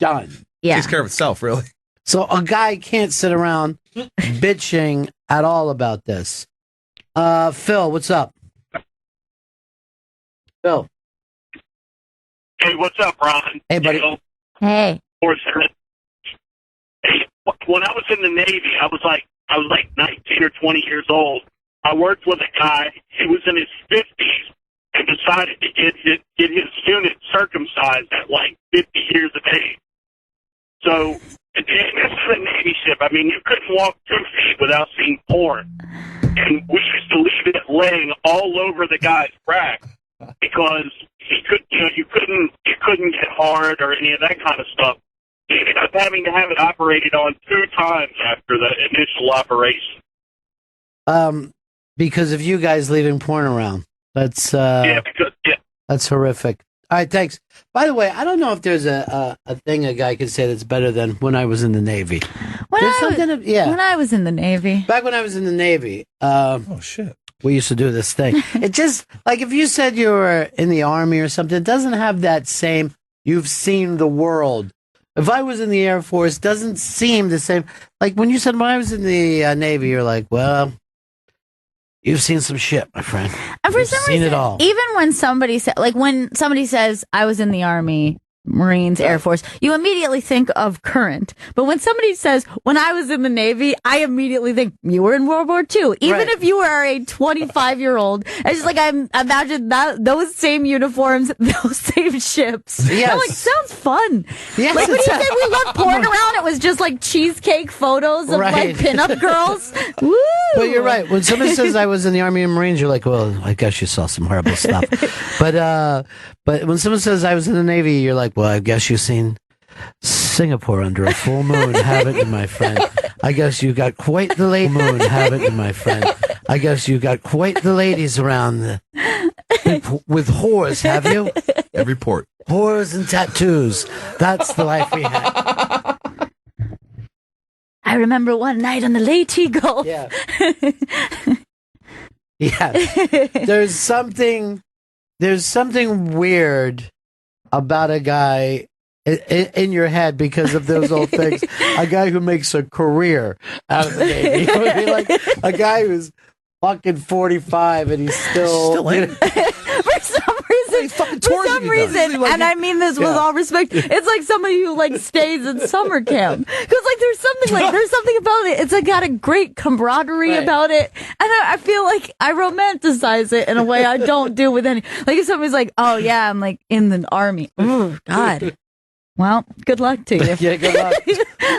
done. Yeah. Takes care of itself, really. So a guy can't sit around bitching at all about this. Phil, what's up? Phil. Hey, what's up, Ron? Hey, buddy. Hey. Hey, when I was in the Navy, I was like 19 or 20 years old. I worked with a guy. He was in his 50s and decided to get his unit circumcised at 50 years of age. So, this is a Navy ship. You couldn't walk 2 feet without seeing porn. And we used to leave it laying all over the guy's rack because you couldn't get hard or any of that kind of stuff. He ended up having to have it operated on 2 times after the initial operation. Because of you guys leaving porn around. That's that's horrific. All right, thanks. By the way, I don't know if there's a thing a guy could say that's better than when I was in the Navy. When I was in the Navy. Back when I was in the Navy. Oh, shit. We used to do this thing. It just, if you said you were in the Army or something, it doesn't have that same, you've seen the world. If I was in the Air Force, it doesn't seem the same. Like when you said when I was in the Navy, you're like, well, you've seen some shit, my friend. And for You've some seen reason, it all. even when somebody says, I was in the Army, Marines, Air Force, you immediately think of current. But when somebody says, when I was in the Navy, I immediately think you were in World War II. Even Right. if you are a 25-year-old, it's just I imagine those same uniforms, those same ships. Yes. I'm sounds fun. Yes, When you it's- said we loved porn around, it was just cheesecake photos of Right. pinup girls. Woo! But you're right. When somebody says I was in the Army and Marines, you're like, well, I guess you saw some horrible stuff. But when someone says I was in the Navy, you're like, well, I guess you've seen Singapore under a full moon, haven't you, my friend? I guess you got quite the late moon, haven't you, my friend? I guess you got quite the ladies around with whores, have you? Every port. Whores and tattoos. That's the life we had. I remember one night on the Late Eagle. Yeah. Yeah. There's something weird about a guy in your head because of those old things. A guy who makes a career out of the Navy. You know what I mean? Like a guy who's fucking 45 and he's still in. For some reason, He's fucking tours For some have you done? reason, and I mean this with all respect, it's like somebody who like stays in summer camp. Because like there's something about it. It's like got a great camaraderie about it. And I feel like I romanticize it in a way I don't do with any. Like if somebody's like, oh yeah, I'm like in the army. Oh, God. Well, good luck to you. Yeah, good luck.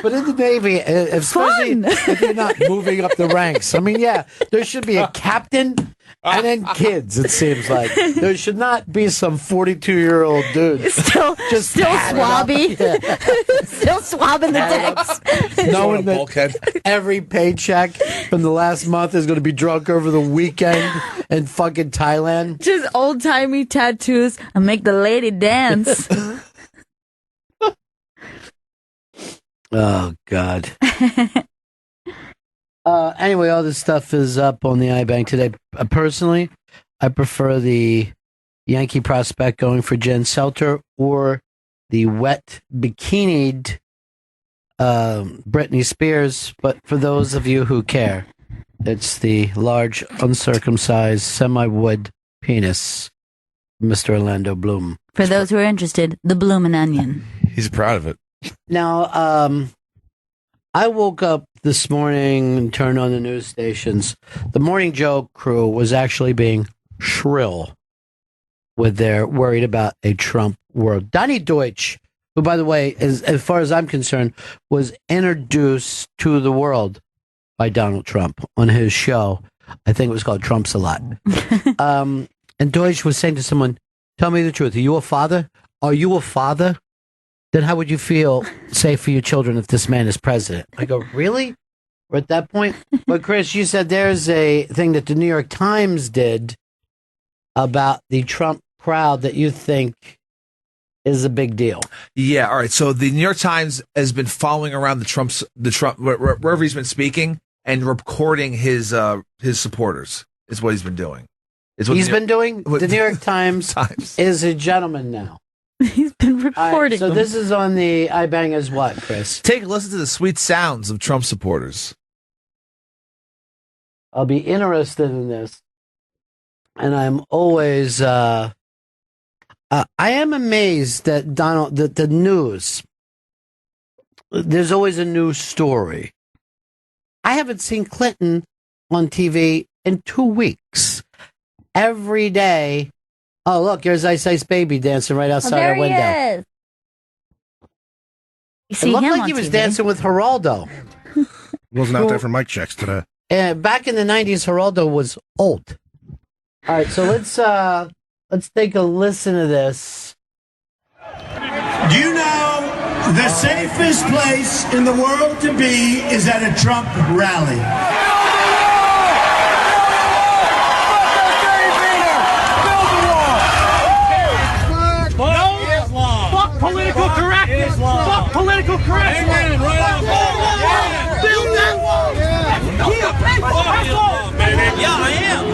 But in the Navy, especially if you're not moving up the ranks, I mean, yeah, there should be a captain and then kids, it seems like. There should not be some 42-year-old dude. Still swabby. Yeah. Still swabbing the decks. Knowing that every paycheck from the last month is going to be drunk over the weekend in fucking Thailand. Just old-timey tattoos and make the lady dance. Oh, God. Anyway, all this stuff is up on the iBank today. Personally, I prefer the Yankee prospect going for Jen Selter or the wet bikinied Britney Spears. But for those of you who care, it's the large, uncircumcised, semi-wood penis, Mr. Orlando Bloom. For those who are interested, the Bloomin' Onion. He's proud of it. Now, I woke up this morning and turned on the news stations. The Morning Joe crew was actually being shrill with their worried about a Trump world. Donnie Deutsch, who, by the way, as far as I'm concerned, was introduced to the world by Donald Trump on his show. I think it was called Trump's a Lot. And Deutsch was saying to someone, tell me the truth. Are you a father? Are you a father? Then how would you feel safe for your children if this man is president? I go, really? We're at that point? But Chris, you said there's a thing that the New York Times did about the Trump crowd that you think is a big deal. Yeah, all right. So the New York Times has been following around the Trump wherever he's been speaking and recording his supporters. Is what he's been doing. He's been doing. The New York Times is a gentleman now. He's been recording. So this is on the iBang as what, Chris? Take a listen to the sweet sounds of Trump supporters. I'll be interested in this. And I'm always, I am amazed that that the news, there's always a new story. I haven't seen Clinton on TV in 2 weeks. Every day. Oh, look, there's Ice Ice Baby dancing right outside our window. Is. It looked like he was dancing with Geraldo. Wasn't out there for mic checks today. Back in the 90s, Geraldo was old. All right, so let's take a listen to this. Do you know the safest place in the world to be is at a Trump rally? Political correctness. Fuck political correctness. Amen. Build that wall. Yeah, I am.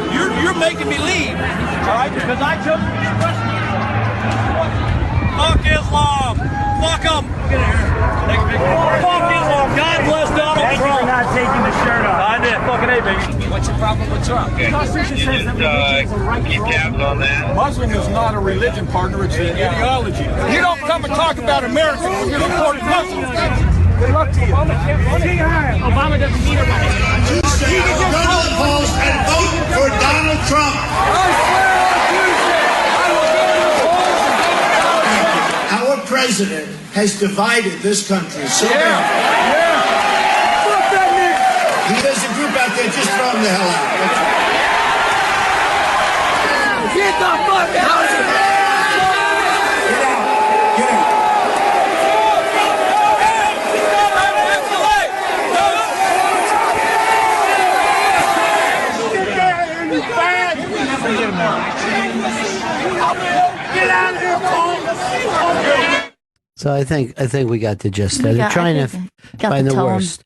You're making me leave. All right, because I chose to be president. Fuck Islam. Fuck them. Fuck Islam. God bless Donald Trump. Thank you for not taking the shirt off. I did. Fucking A, baby. What's your problem with Trump? The Constitution says that religion is a right keep tabs on that. Muslim is not a religion, partner. It's an ideology. You don't come and talk about America when you're supporting Muslims. Good luck to you. Obama doesn't need a right. You can just go to the polls and vote for Donald Trump. Our president has divided this country so bad. He has a group out there, just throw him the hell out. Get the fuck out of here! Get out. Get out. Get out of here, Paul! So I think we got the gist. They're trying to find the worst.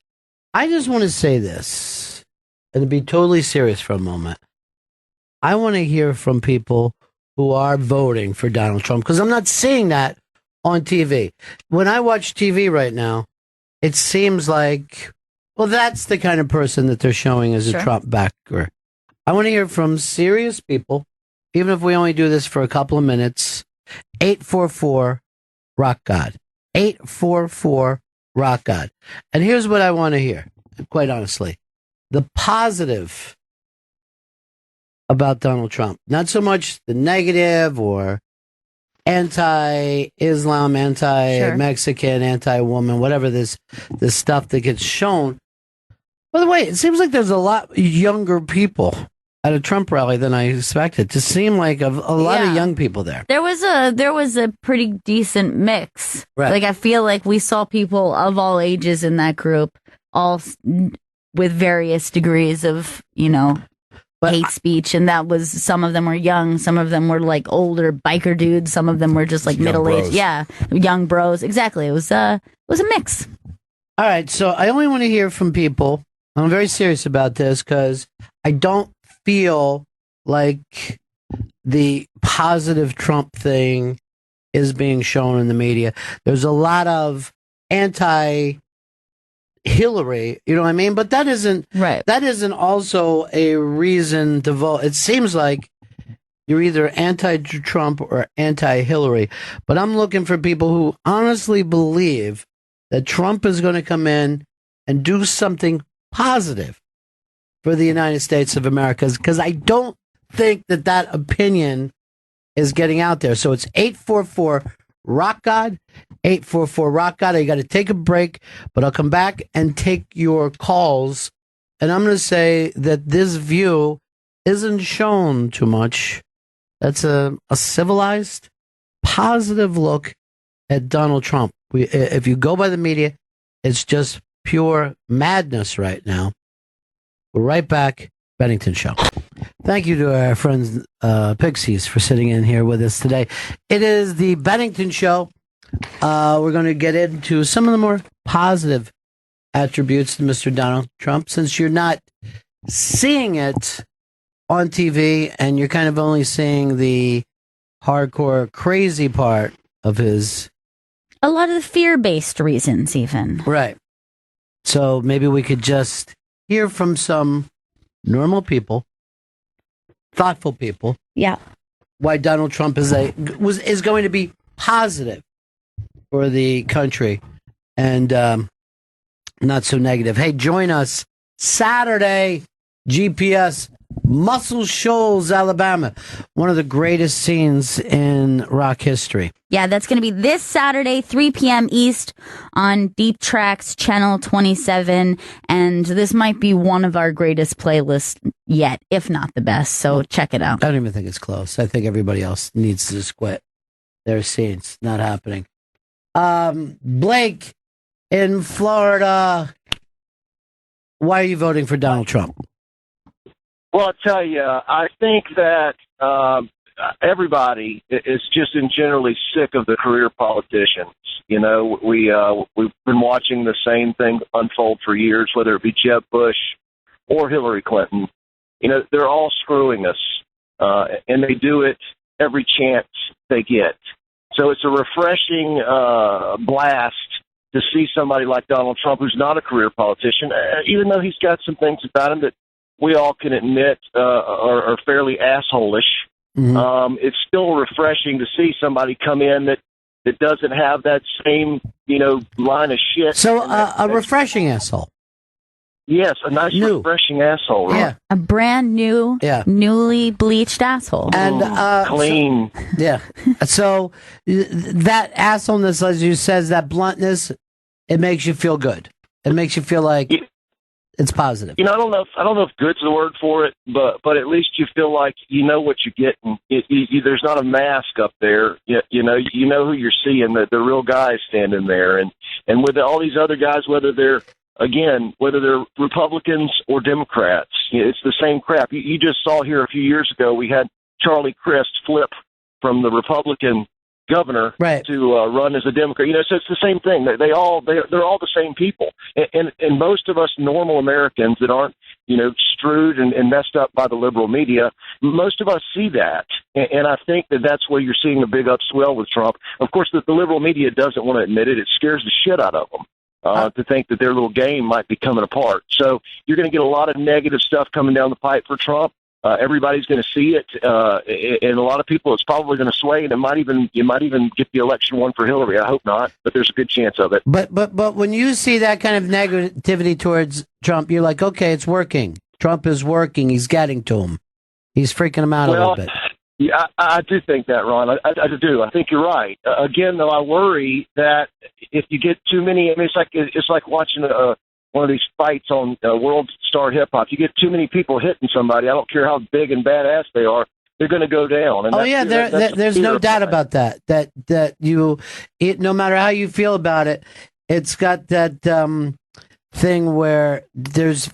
I just want to say this, and to be totally serious for a moment. I want to hear from people who are voting for Donald Trump, because I'm not seeing that on TV. When I watch TV right now, it seems like, well, that's the kind of person that they're showing as a Trump backer. I want to hear from serious people, even if we only do this for a couple of minutes. 844 Rock God. 844 Rock God. And here's what I want to hear, quite honestly. The positive about Donald Trump. Not so much the negative or anti-Islam, anti-Mexican, anti-woman, whatever this stuff that gets shown. By the way, it seems like there's a lot younger people at a Trump rally than I expected. To seem like a lot of young people there. There was a pretty decent mix. Right. Like I feel like we saw people of all ages in that group, all with various degrees of, hate speech, and that was, some of them were young, some of them were like older biker dudes, some of them were just like middle-aged, young bros. Exactly. It was a mix. All right, so I only want to hear from people. I'm very serious about this because I don't feel like the positive Trump thing is being shown in the media. There's a lot of anti-Hillary, you know what I mean? But that isn't right. That isn't also a reason to vote. It seems like you're either anti-Trump or anti-Hillary. But I'm looking for people who honestly believe that Trump is going to come in and do something positive for the United States of America, because I don't think that opinion is getting out there. So it's 844 Rock God, 844 Rock God. I got to take a break, but I'll come back and take your calls. And I'm going to say that this view isn't shown too much. That's a civilized, positive look at Donald Trump. If you go by the media, it's just pure madness right now. We're right back. Bennington Show. Thank you to our friends Pixies for sitting in here with us today. It is the Bennington Show. We're going to get into some of the more positive attributes to Mr. Donald Trump, since you're not seeing it on TV and you're kind of only seeing the hardcore crazy part of his... A lot of the fear-based reasons, even. Right. So maybe we could just hear from some normal people, thoughtful people. Yeah. Why Donald Trump is going to be positive for the country and not so negative. Hey, join us Saturday, GPS, Muscle Shoals, Alabama. One of the greatest scenes in rock history. Yeah, that's going to be this Saturday, 3 p.m. East on Deep Tracks Channel 27. And this might be one of our greatest playlists yet, if not the best. So check it out. I don't even think it's close. I think everybody else needs to just quit their scenes. Not happening. Blake in Florida. Why are you voting for Donald Trump? Well, I'll tell you, I think that everybody is just generally sick of the career politicians. You know, we've been watching the same thing unfold for years, whether it be Jeb Bush or Hillary Clinton. You know, they're all screwing us, and they do it every chance they get. So it's a refreshing blast to see somebody like Donald Trump, who's not a career politician, even though he's got some things about him that we all can admit are fairly assholish. Mm-hmm. It's still refreshing to see somebody come in that doesn't have that same, line of shit. So a refreshing asshole. Yes, a nice refreshing asshole. Right? Yeah. A brand new, newly bleached asshole. And clean. So that assholeness, as you says, that bluntness, it makes you feel good. It makes you feel like it's positive. I don't know if good's the word for it, but at least you feel like you know what you're getting. There's not a mask up there. You know who you're seeing. The real guy standing there, and with all these other guys, whether they're Republicans or Democrats, it's the same crap. You just saw here a few years ago, we had Charlie Crist flip from the Republican governor to run as a Democrat. So it's the same thing. They're all the same people. And most of us normal Americans that aren't, screwed and messed up by the liberal media, most of us see that. And I think that's where you're seeing a big upswell with Trump. Of course, the liberal media doesn't want to admit it. It scares the shit out of them. To think that their little game might be coming apart. So you're going to get a lot of negative stuff coming down the pipe for Trump. Everybody's going to see it, and a lot of people, it's probably going to sway, and you might even get the election won for Hillary. I hope not, but there's a good chance of it. But when you see that kind of negativity towards Trump, you're like, okay, it's working. Trump is working. He's getting to him. He's freaking him out a little bit. Yeah, I do think that, Ron. I do. I think you're right. Again, though, I worry that if you get too many, I mean, it's like watching one of these fights on World Star Hip Hop. You get too many people hitting somebody. I don't care how big and badass they are. They're going to go down. And there's no doubt about that. That no matter how you feel about it, it's got that thing where there's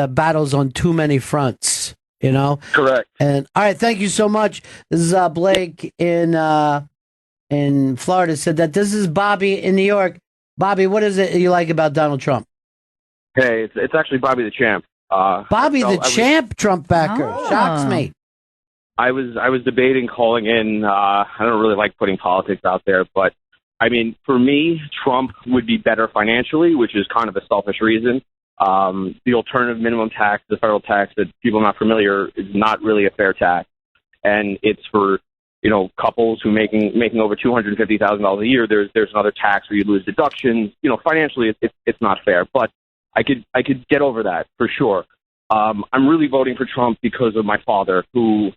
battles on too many fronts. You know? Correct. And all right, thank you so much. This is Blake in Florida said that. This is Bobby in New York. Bobby, what is it you like about Donald Trump? Hey, it's actually Bobby the Champ. Bobby the Champ, Trump backer. Shocks me. I was debating calling in. I don't really like putting politics out there, but I mean, for me, Trump would be better financially, which is kind of a selfish reason. The alternative minimum tax, the federal tax that people are not familiar, is not really a fair tax, and it's for couples who making over $250,000 a year. There's another tax where you lose deductions. Financially, it's not fair, but I could get over that for sure. I'm really voting for Trump because of my father, who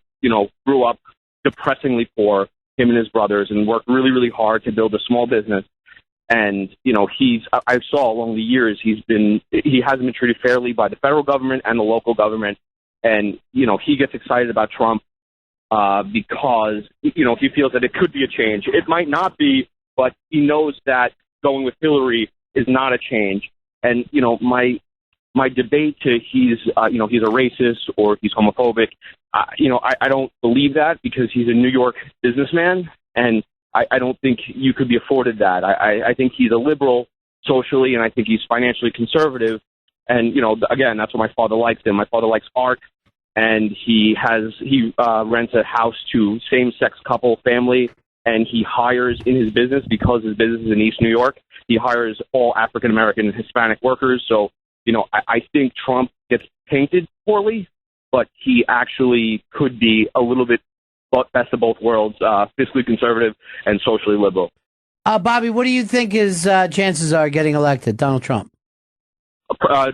grew up depressingly poor, him and his brothers, and worked really, really hard to build a small business. And, I saw along the years, he hasn't been treated fairly by the federal government and the local government. And, he gets excited about Trump because, he feels that it could be a change. It might not be, but he knows that going with Hillary is not a change. And, my debate to he's a racist or he's homophobic, I don't believe that because he's a New York businessman, and I don't think you could be afforded that. I think he's a liberal socially, and I think he's financially conservative. And, again, that's why my father likes him. My father likes art, and he rents a house to same-sex couple family, and he hires in his business, because his business is in East New York, he hires all African-American and Hispanic workers. So, I think Trump gets painted poorly, but he actually could be a little bit best of both worlds, fiscally conservative and socially liberal. Bobby, what do you think his chances are getting elected, Donald Trump?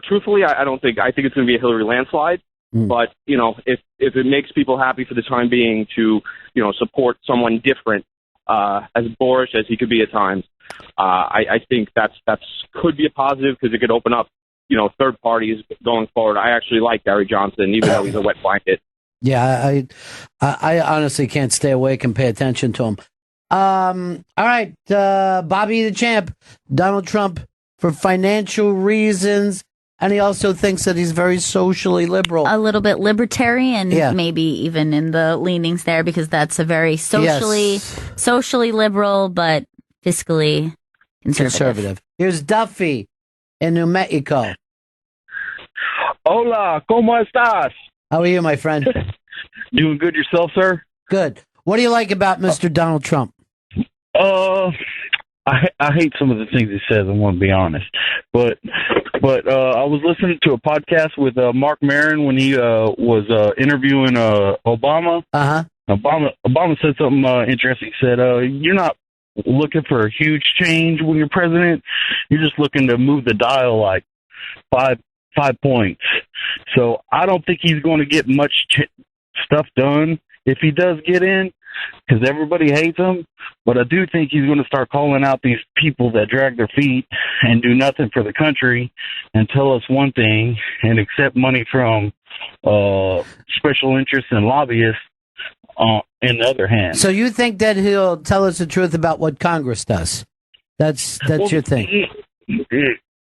Truthfully, I don't think. I think it's going to be a Hillary landslide. But if it makes people happy for the time being to support someone different, as boorish as he could be at times, I think that's could be a positive because it could open up third parties going forward. I actually like Gary Johnson, even though he's a wet blanket. Yeah, I honestly can't stay awake and pay attention to him. All right, Bobby the Champ, Donald Trump for financial reasons, and he also thinks that he's very socially liberal. A little bit libertarian, maybe even in the leanings there, because that's a very socially liberal, but fiscally conservative. Here's Duffy in New Mexico. Hola, ¿cómo estás? How are you, my friend? Doing good yourself, sir? Good. What do you like about Mr. Donald Trump? I hate some of the things he says, I want to be honest. But I was listening to a podcast with Mark Maron when he was interviewing Obama. Uh-huh. Obama said something interesting. He said, you're not looking for a huge change when you're president. You're just looking to move the dial like five points. So I don't think he's going to get much stuff done if he does get in, because everybody hates him. But I do think he's going to start calling out these people that drag their feet and do nothing for the country and tell us one thing and accept money from special interests and lobbyists in the other hand. So you think that he'll tell us the truth about what Congress does? That's your thing.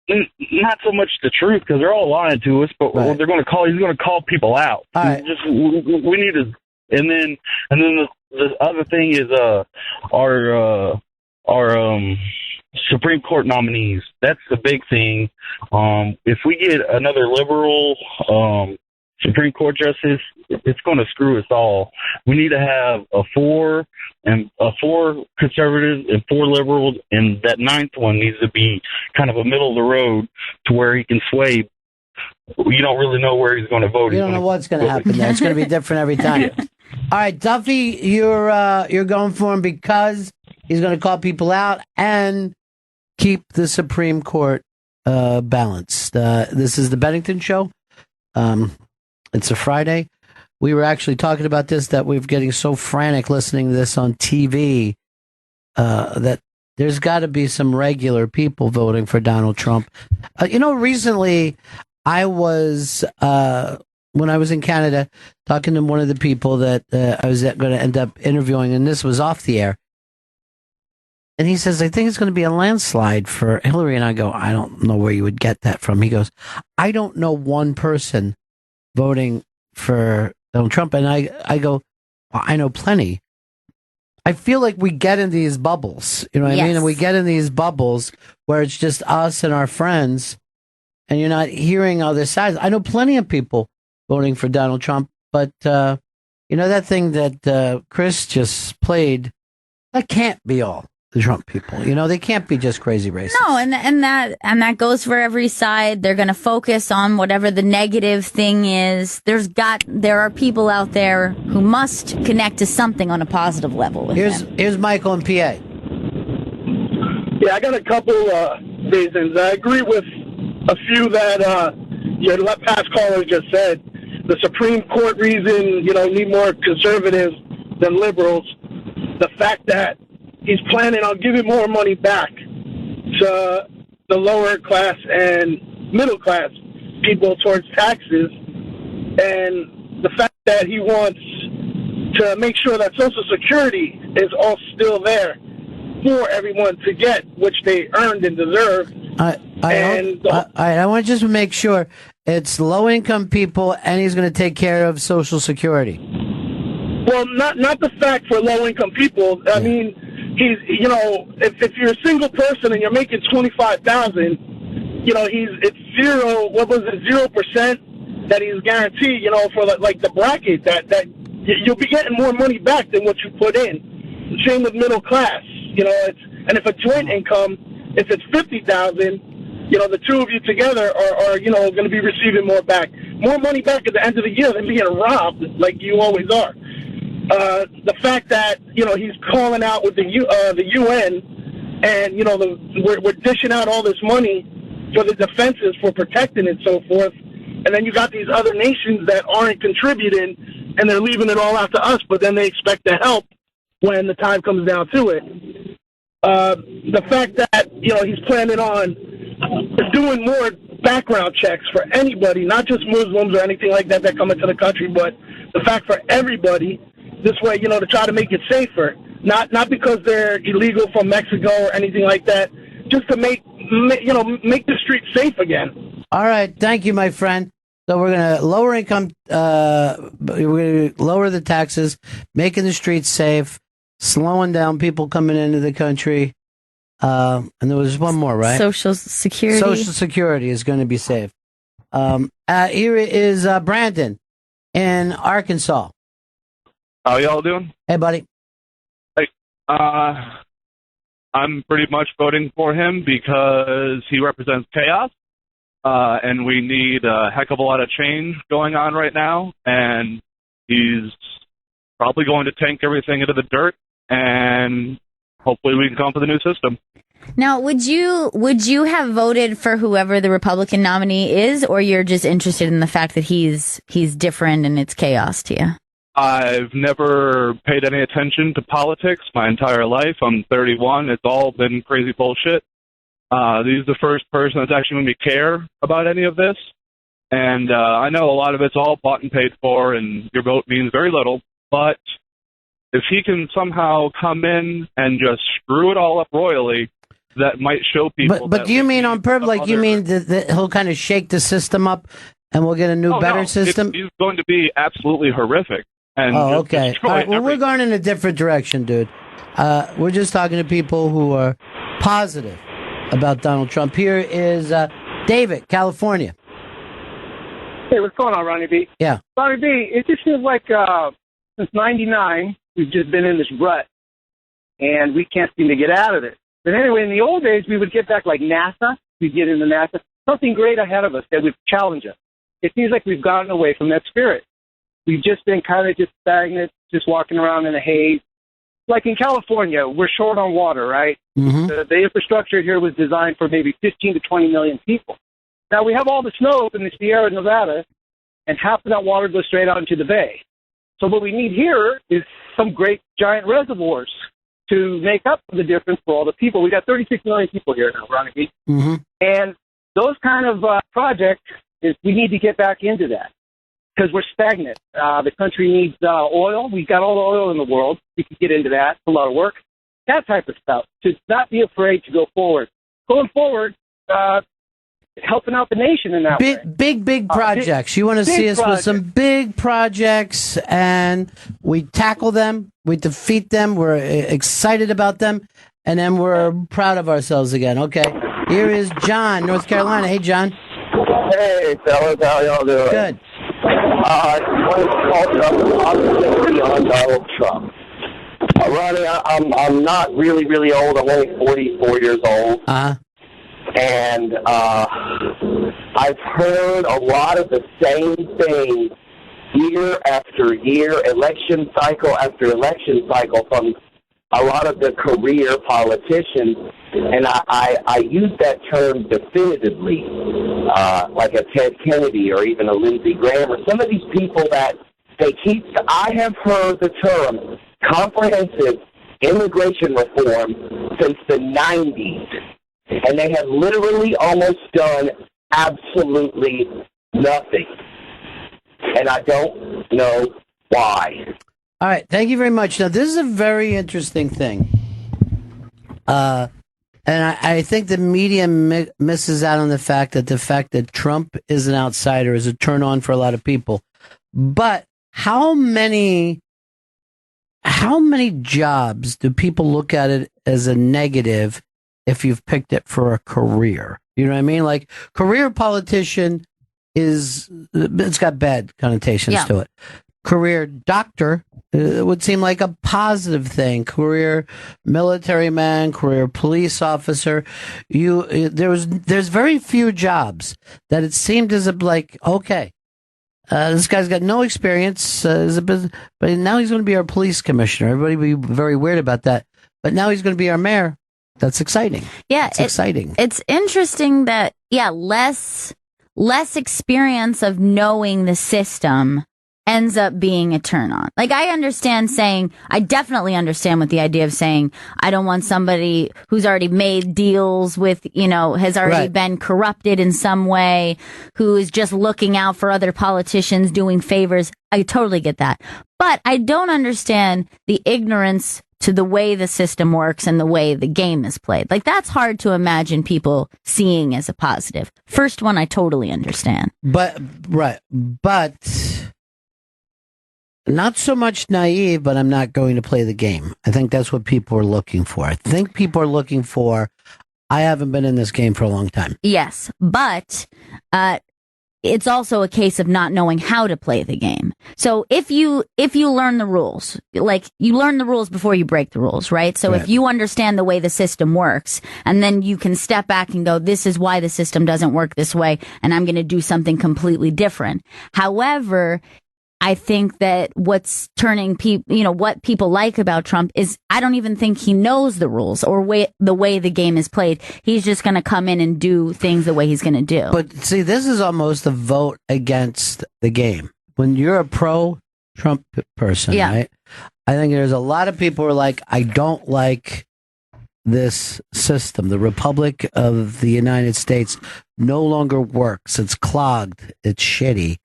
Not so much the truth, because they're all lying to us, but what they're going to call, he's going to call people out. All right. We need to, and then the other thing is our Supreme Court nominees. That's the big thing. If we get another liberal Supreme Court justice, it's going to screw us all. We need to have four conservatives and 4 liberals, and that 9th one needs to be kind of a middle of the road to where he can sway you don't really know where he's going to vote. You don't know what's going to happen there. It's going to be different every time. All right, Duffy, you're going for him because he's going to call people out and keep the Supreme Court balanced. This is the Bennington Show. It's a Friday. We were actually talking about this, that we're getting so frantic listening to this on TV that there's got to be some regular people voting for Donald Trump. Recently I was, when I was in Canada, talking to one of the people that I was going to end up interviewing, and this was off the air. And he says, I think it's going to be a landslide for Hillary. And I go, I don't know where you would get that from. He goes, I don't know one person voting for Donald Trump. And I go, well, I know plenty. I feel like we get in these bubbles, you know what I mean? And we get in these bubbles where it's just us and our friends, and you're not hearing other sides. I know plenty of people voting for Donald Trump, but, that thing that Chris just played, that can't be all the Trump people. They can't be just crazy racists. No, and that goes for every side. They're going to focus on whatever the negative thing is. There are people out there who must connect to something on a positive level. Here's Michael in PA. Yeah, I got a couple reasons. I agree with a few that your past caller just said. The Supreme Court reason, need more conservatives than liberals. The fact that he's planning on giving more money back to the lower class and middle class people towards taxes, and the fact that he wants to make sure that Social Security is all still there for everyone to get, which they earned and deserve. I want to just make sure it's low-income people, and he's going to take care of Social Security. Well, not the fact for low-income people. I mean, he's, if you're a single person and you're making $25,000, it's 0% that he's guaranteed, for like the bracket that you'll be getting more money back than what you put in. Same with middle class, and if a joint income, if it's $50,000, the two of you together are going to be receiving more money back at the end of the year than being robbed like you always are. The fact that he's calling out with the UN, and we're dishing out all this money for the defenses, for protecting and so forth, and then you got these other nations that aren't contributing, and they're leaving it all out to us, but then they expect to help when the time comes down to it. The fact that he's planning on doing more background checks for anybody, not just Muslims or anything like that come into the country, but the fact for everybody. This way, to try to make it safer, not because they're illegal from Mexico or anything like that, just to make the streets safe again. All right, thank you, my friend. So we're going to lower income, we're going to lower the taxes, making the streets safe, slowing down people coming into the country, and there was one more, right? Social Security. Social Security is going to be safe. Here is Brandon in Arkansas. How y'all doing? Hey, buddy. Hey, I'm pretty much voting for him because he represents chaos, and we need a heck of a lot of change going on right now, and he's probably going to tank everything into the dirt, and hopefully we can come up with a new system. Now, would you have voted for whoever the Republican nominee is, or you're just interested in the fact that he's different and it's chaos to you? I've never paid any attention to politics my entire life. I'm 31. It's all been crazy bullshit. He's the first person that's actually made me care about any of this. And I know a lot of it's all bought and paid for, and your vote means very little. But if he can somehow come in and just screw it all up royally, that might show people. But do you mean on purpose? Like you mean that he'll kind of shake the system up, and we'll get a new, better system? He's going to be absolutely horrific. And okay. All right. Well, we're going in a different direction, dude. We're just talking to people who are positive about Donald Trump. Here is David, California. Hey, what's going on, Ronnie B? Yeah. Ronnie B, it just feels like since '99, we've just been in this rut, and we can't seem to get out of it. But anyway, in the old days, we would get back like NASA. We'd get into NASA. Something great ahead of us that would challenge us. it seems like we've gotten away from that spirit. We've just been kind of just stagnant, just walking around in a haze. Like in California, we're short on water, right? Mm-hmm. The infrastructure here was designed for maybe 15 to 20 million people. Now we have all the snow up in the Sierra Nevada, and half of that water goes straight out into the bay. So what we need here is some great giant reservoirs to make up for the difference for all the people. We got 36 million people here now, Ron and Fez. Mm-hmm. And those kind of projects, we need to get back into that because we're stagnant. The country needs oil. We've got all the oil in the world. We can get into that. It's a lot of work. That type of stuff. To not be afraid to go forward. Going forward, helping out the nation in that way. Big projects. You want to see us with some big projects, and we tackle them, we defeat them, we're excited about them, and then we're proud of ourselves again. Okay, here is John, North Carolina. Hey, John. Hey, fellas, how y'all doing? Good. I want to talk about the positivity on Donald Trump. Ronnie, I'm not really old. I'm only 44 years old. Uh-huh. And I've heard a lot of the same things year after year, election cycle after election cycle from a lot of the career politicians. And I use that term definitively, like a Ted Kennedy or even a Lindsey Graham or some of these people that I have heard the term comprehensive immigration reform since the 90s. And they have literally almost done absolutely nothing. And I don't know why. All right. Thank you very much. Now, this is a very interesting thing. And I think the media misses out on the fact that Trump is an outsider is a turn on for a lot of people. But how many jobs do people look at it as a negative if you've picked it for a career? You know what I mean? Like, career politician it's got bad connotations to it. Career doctor would seem like a positive thing. Career military man, career police officer. There's very few jobs that it seemed as if, like, okay, this guy's got no experience, but now he's going to be our police commissioner. Everybody would be very weird about that. But now he's going to be our mayor. That's exciting. Yeah, it's exciting. It's interesting that, less experience of knowing the system ends up being a turn on. Like, I definitely understand with the idea of saying, I don't want somebody who's already made deals with, has already been corrupted in some way, who is just looking out for other politicians, doing favors. I totally get that. But I don't understand the ignorance to the way the system works and the way the game is played. Like, that's hard to imagine people seeing as a positive. First one, I totally understand. But not so much naive, but I'm not going to play the game. I think that's what people are looking for. I think people are looking for, I haven't been in this game for a long time. Yes, but it's also a case of not knowing how to play the game. So if you learn the rules, like, you learn the rules before you break the rules, right? So if you understand the way the system works, and then you can step back and go, this is why the system doesn't work this way, and I'm going to do something completely different. However, I think that what's turning people, what people like about Trump is, I don't even think he knows the rules or the way the game is played. He's just going to come in and do things the way he's going to do. But see, this is almost a vote against the game. When you're a pro-Trump person, right? I think there's a lot of people who are like, I don't like this system. The Republic of the United States no longer works. It's clogged. It's shitty.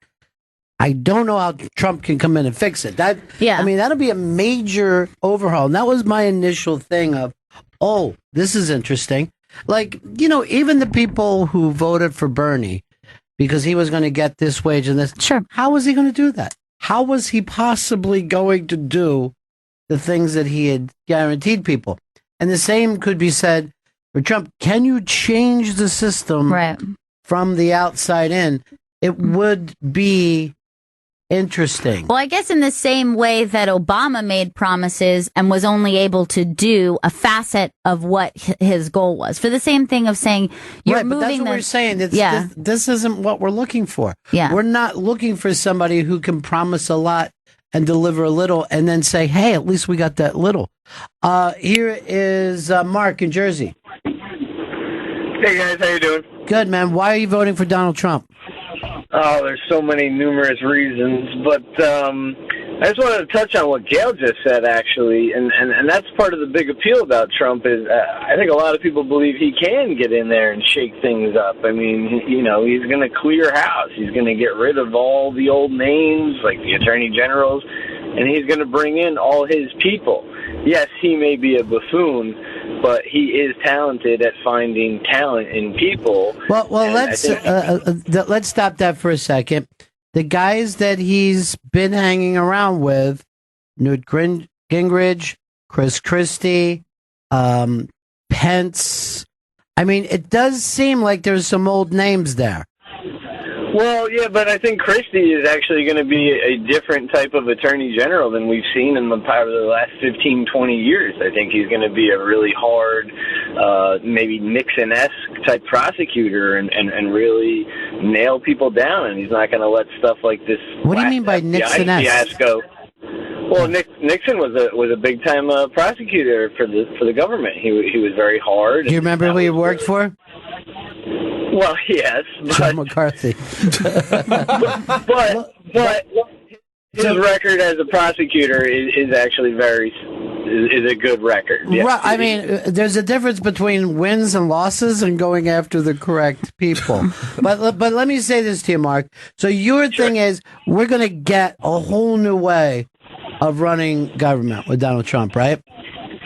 I don't know how Trump can come in and fix it. I mean, that'll be a major overhaul. And that was my initial thing of, oh, this is interesting. Like, even the people who voted for Bernie because he was going to get this wage and this. Sure. How was he going to do that? How was he possibly going to do the things that he had guaranteed people? And the same could be said for Trump. Can you change the system from the outside in? It would be Interesting. Well, I guess in the same way that Obama made promises and was only able to do a facet of what his goal was. For the same thing of saying you're right, but moving that's what we're saying. This isn't what we're looking for. Yeah. We're not looking for somebody who can promise a lot and deliver a little and then say, hey, at least we got that little. Here is Mark in Jersey. Hey, guys. How you doing? Good, man. Why are you voting for Donald Trump? Oh, there's so many numerous reasons, but I just wanted to touch on what Gail just said, actually, and that's part of the big appeal about Trump is I think a lot of people believe he can get in there and shake things up. I mean, he's going to clear house. He's going to get rid of all the old names, like the attorney generals, and he's going to bring in all his people. Yes, he may be a buffoon, but he is talented at finding talent in people. Well, let's stop that for a second. The guys that he's been hanging around with, Newt Gingrich, Chris Christie, Pence. I mean, it does seem like there's some old names there. Well, yeah, but I think Christie is actually going to be a different type of attorney general than we've seen in the last 15, 20 years. I think he's going to be a really hard, maybe Nixon-esque type prosecutor and really nail people down, and he's not going to let stuff like this. What do you mean by Nixon-esque? Fiasco. Well, Nixon was a big time prosecutor for the government. He was very hard. Do you remember who he worked for? Well, yes, John McCarthy. but his record as a prosecutor is actually is a good record. Yes. Right. I mean, there's a difference between wins and losses and going after the correct people. but let me say this to you, Mark. So your thing is we're going to get a whole new way of running government with Donald Trump, right?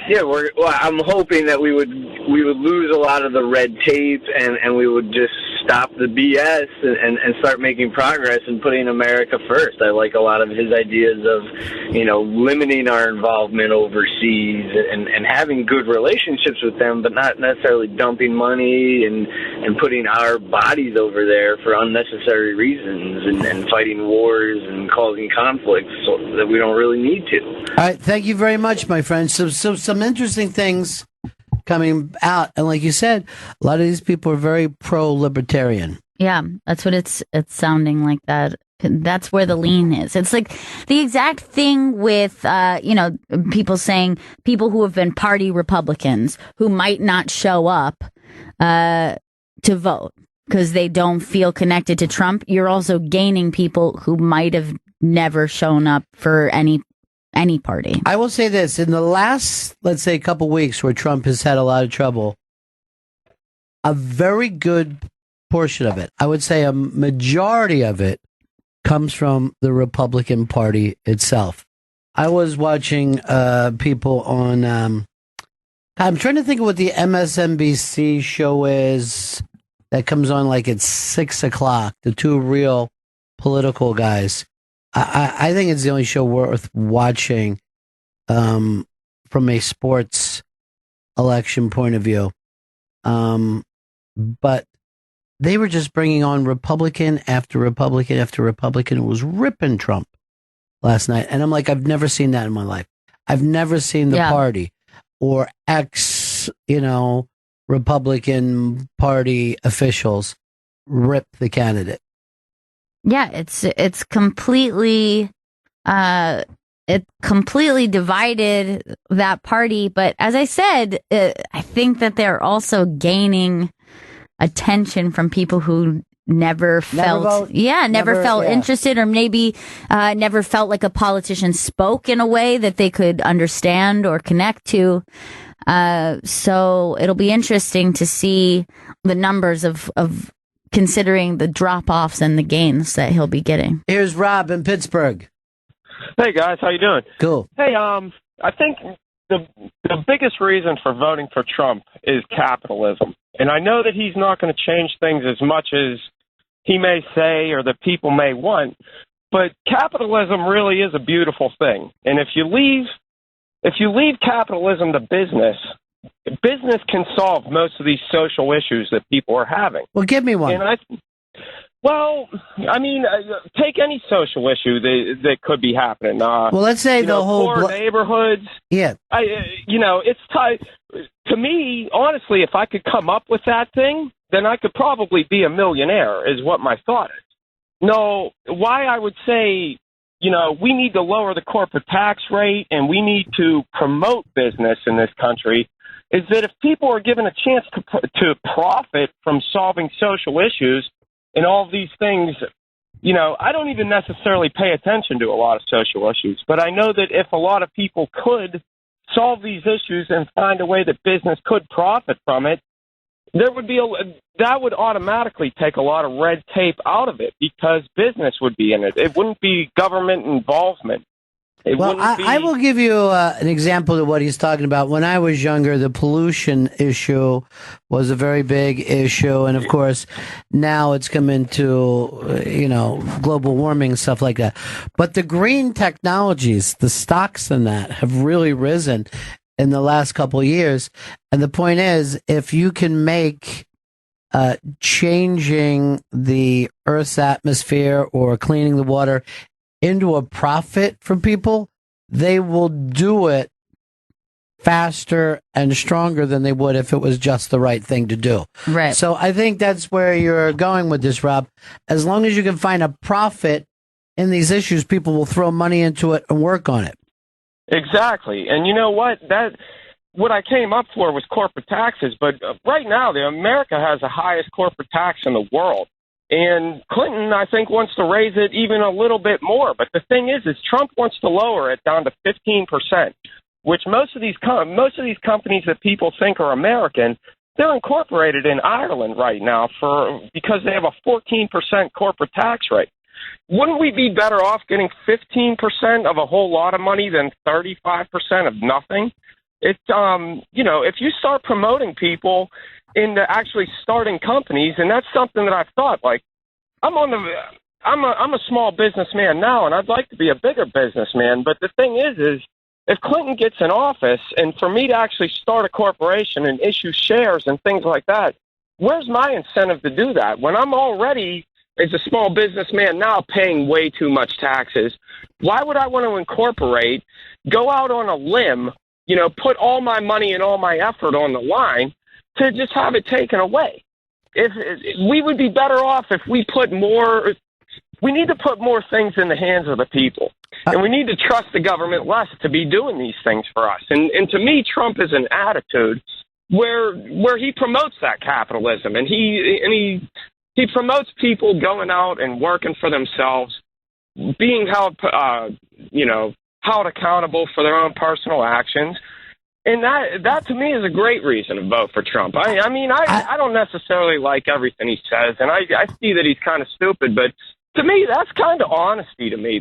Yeah, I'm hoping that we would lose a lot of the red tape and we would just stop the BS and start making progress and putting America first. I like a lot of his ideas of, limiting our involvement overseas and having good relationships with them, but not necessarily dumping money and putting our bodies over there for unnecessary reasons and fighting wars and causing conflicts that we don't really need to. All right, thank you very much, my friend. So some interesting things coming out, and like you said, a lot of these people are very pro-libertarian. Yeah, that's what it's sounding like. That's where the lean is. It's like the exact thing with people saying people who have been party Republicans who might not show up to vote because they don't feel connected to Trump. You're also gaining people who might have never shown up for any party. I will say this, in the last, let's say, couple weeks where Trump has had a lot of trouble, a very good portion of it, I would say a majority of it, comes from the Republican Party itself. I was watching people on, I'm trying to think of what the MSNBC show is that comes on like at 6 o'clock, the two real political guys. I think it's the only show worth watching from a sports election point of view. But they were just bringing on Republican after Republican after Republican. It was ripping Trump last night. And I'm like, I've never seen that in my life. I've never seen the party or Republican Party officials rip the candidate. Yeah, it's completely it completely divided that party. But as I said, I think that they're also gaining attention from people who never felt interested, or maybe never felt like a politician spoke in a way that they could understand or connect to. So it'll be interesting to see the numbers of considering the drop-offs and the gains that he'll be getting. Here's Rob in Pittsburgh. Hey, guys. How you doing? Cool. Hey, I think the biggest reason for voting for Trump is capitalism. And I know that he's not going to change things as much as he may say or the people may want, but capitalism really is a beautiful thing. And if you leave capitalism to business can solve most of these social issues that people are having. Well, give me one. And Well, I mean, take any social issue that could be happening. Well, let's say the whole poor neighborhoods. Yeah. It's tied. To me, honestly, if I could come up with that thing, then I could probably be a millionaire, is what my thought is. No, why I would say, we need to lower the corporate tax rate and we need to promote business in this country is that if people are given a chance to profit from solving social issues and all of these things, I don't even necessarily pay attention to a lot of social issues, but I know that if a lot of people could solve these issues and find a way that business could profit from it, that would automatically take a lot of red tape out of it because business would be in it. It wouldn't be government involvement. I will give you an example of what he's talking about. When I was younger, the pollution issue was a very big issue. And of course, now it's come into, global warming, stuff like that. But the green technologies, the stocks in that have really risen in the last couple of years. And the point is, if you can make changing the Earth's atmosphere or cleaning the water into a profit for people, they will do it faster and stronger than they would if it was just the right thing to do. Right. So I think that's where you're going with this, Rob. As long as you can find a profit in these issues, people will throw money into it and work on it. Exactly. And you know what? What I came up for was corporate taxes, but right now, America has the highest corporate tax in the world. And Clinton, I think, wants to raise it even a little bit more. But the thing is Trump wants to lower it down to 15%, which most of these companies that people think are American, they're incorporated in Ireland right now because they have a 14% corporate tax rate. Wouldn't we be better off getting 15% of a whole lot of money than 35% of nothing? If you start promoting people into actually starting companies, and that's something that I've thought, like, I'm a small businessman now, and I'd like to be a bigger businessman, but the thing is if Clinton gets in office, and for me to actually start a corporation and issue shares and things like that, where's my incentive to do that? When I'm already, as a small businessman now, paying way too much taxes, why would I want to incorporate, go out on a limb, put all my money and all my effort on the line to just have it taken away? If we would be better off if we need to put more things in the hands of the people. And we need to trust the government less to be doing these things for us. And to me, Trump is an attitude where he promotes that capitalism, and he promotes people going out and working for themselves, being held accountable for their own personal actions. And that to me is a great reason to vote for Trump. I don't necessarily like everything he says, and I see that he's kind of stupid, but to me, that's kind of honesty to me.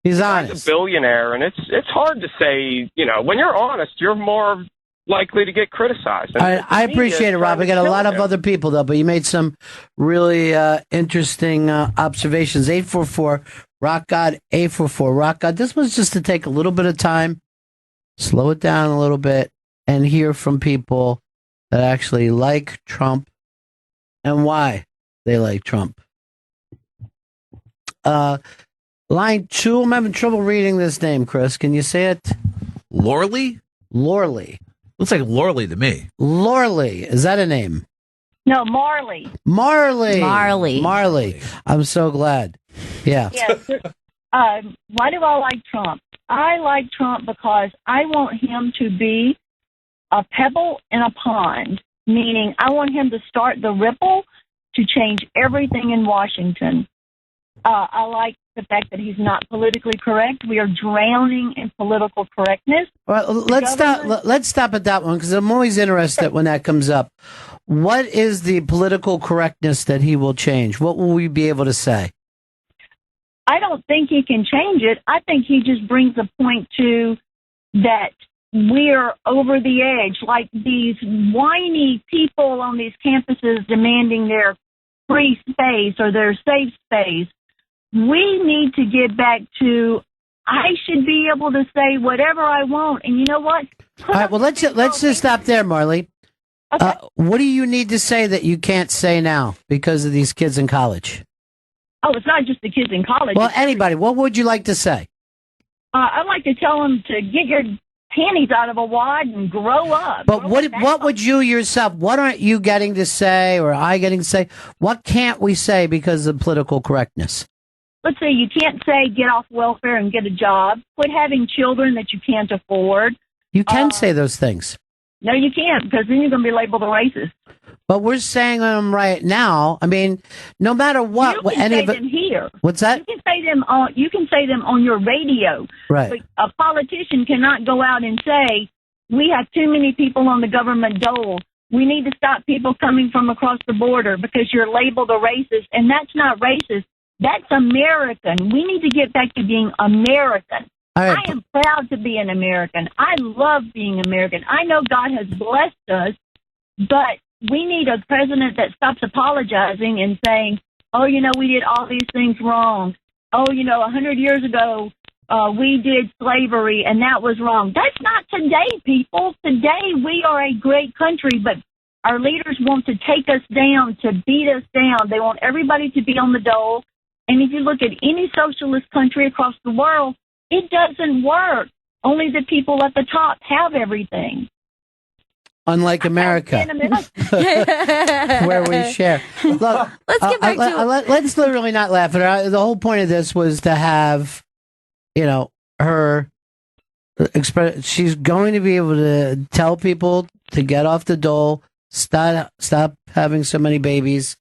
He's honest. A billionaire, and it's hard to say, when you're honest, you're more likely to get criticized. I appreciate it, Rob. We got a lot of other people, though, but you made some really interesting observations. 844 Rock God, 844 Rock God. This was just to take a little bit of time, slow it down a little bit, and hear from people that actually like Trump and why they like Trump. Line 2, I'm having trouble reading this name, Chris. Can you say it? Lorley? Lorley. Looks like Lorley to me. Lorley. Is that a name? No, Marley. Marley. I'm so glad. Yeah. Yes. Why do I like Trump? I like Trump because I want him to be a pebble in a pond, meaning I want him to start the ripple to change everything in Washington. I like the fact that he's not politically correct. We are drowning in political correctness. Well, let's stop at that one, because I'm always interested when that comes up. What is the political correctness that he will change? What will we be able to say? I don't think he can change it. I think he just brings a point to that we're over the edge, like these whiny people on these campuses demanding their free space or their safe space. We need to get back to, I should be able to say whatever I want. And you know what? All right, well, let's just stop there, Marley. What do you need to say that you can't say now because of these kids in college? Oh, it's not just the kids in college. Well, anybody. What would you like to say? I'd like to tell them to get your panties out of a wad and grow up. But what would you yourself, what aren't you getting to say or I getting to say? What can't we say because of political correctness? Let's see, you can't say get off welfare and get a job. Quit having children that you can't afford. You can say those things. No, you can't, because then you're going to be labeled a racist. But we're saying them right now. I mean, no matter what, You can say them here. What's that? You can say them on your radio. Right. But a politician cannot go out and say, we have too many people on the government dole. We need to stop people coming from across the border because you're labeled a racist. And that's not racist. That's American. We need to get back to being American. Right. I am proud to be an American. I love being American. I know God has blessed us, but we need a president that stops apologizing and saying, oh, we did all these things wrong. Oh, 100 years ago, we did slavery and that was wrong. That's not today, people. Today, we are a great country, but our leaders want to take us down, to beat us down. They want everybody to be on the dole. And if you look at any socialist country across the world, it doesn't work. Only the people at the top have everything. Unlike America, where we share. Look, let's get back to let's literally not laugh at her. The whole point of this was to have, her express. She's going to be able to tell people to get off the dole, stop having so many babies,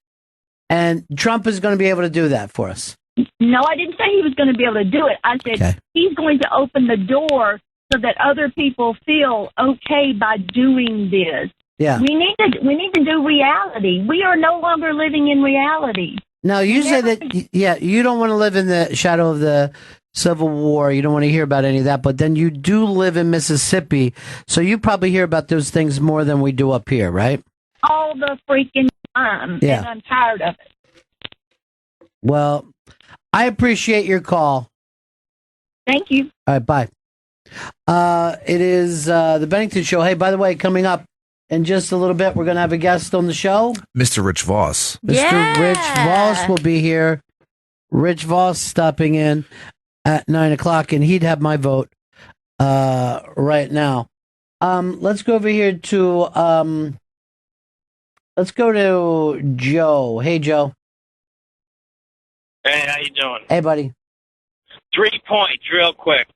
and Trump is going to be able to do that for us. No, I didn't say he was going to be able to do it. I said he's going to open the door so that other people feel okay by doing this. Yeah. We need to do reality. We are no longer living in reality. Now, you say that, you don't want to live in the shadow of the Civil War. You don't want to hear about any of that, but then you do live in Mississippi, so you probably hear about those things more than we do up here, right? All the freaking time, Yeah. and I'm tired of it. Well, I appreciate your call. Thank you. All right, bye. It is the Bennington Show. Hey, by the way, coming up in just a little bit, we're going to have a guest on the show. Mr. Rich Voss. Mr. Rich Voss will be here. Rich Voss stopping in at 9 o'clock, and he'd have my vote right now. Let's go over here to let's go to Joe. Hey, Joe. Hey, how you doing? Hey, buddy. 3 points, real quick.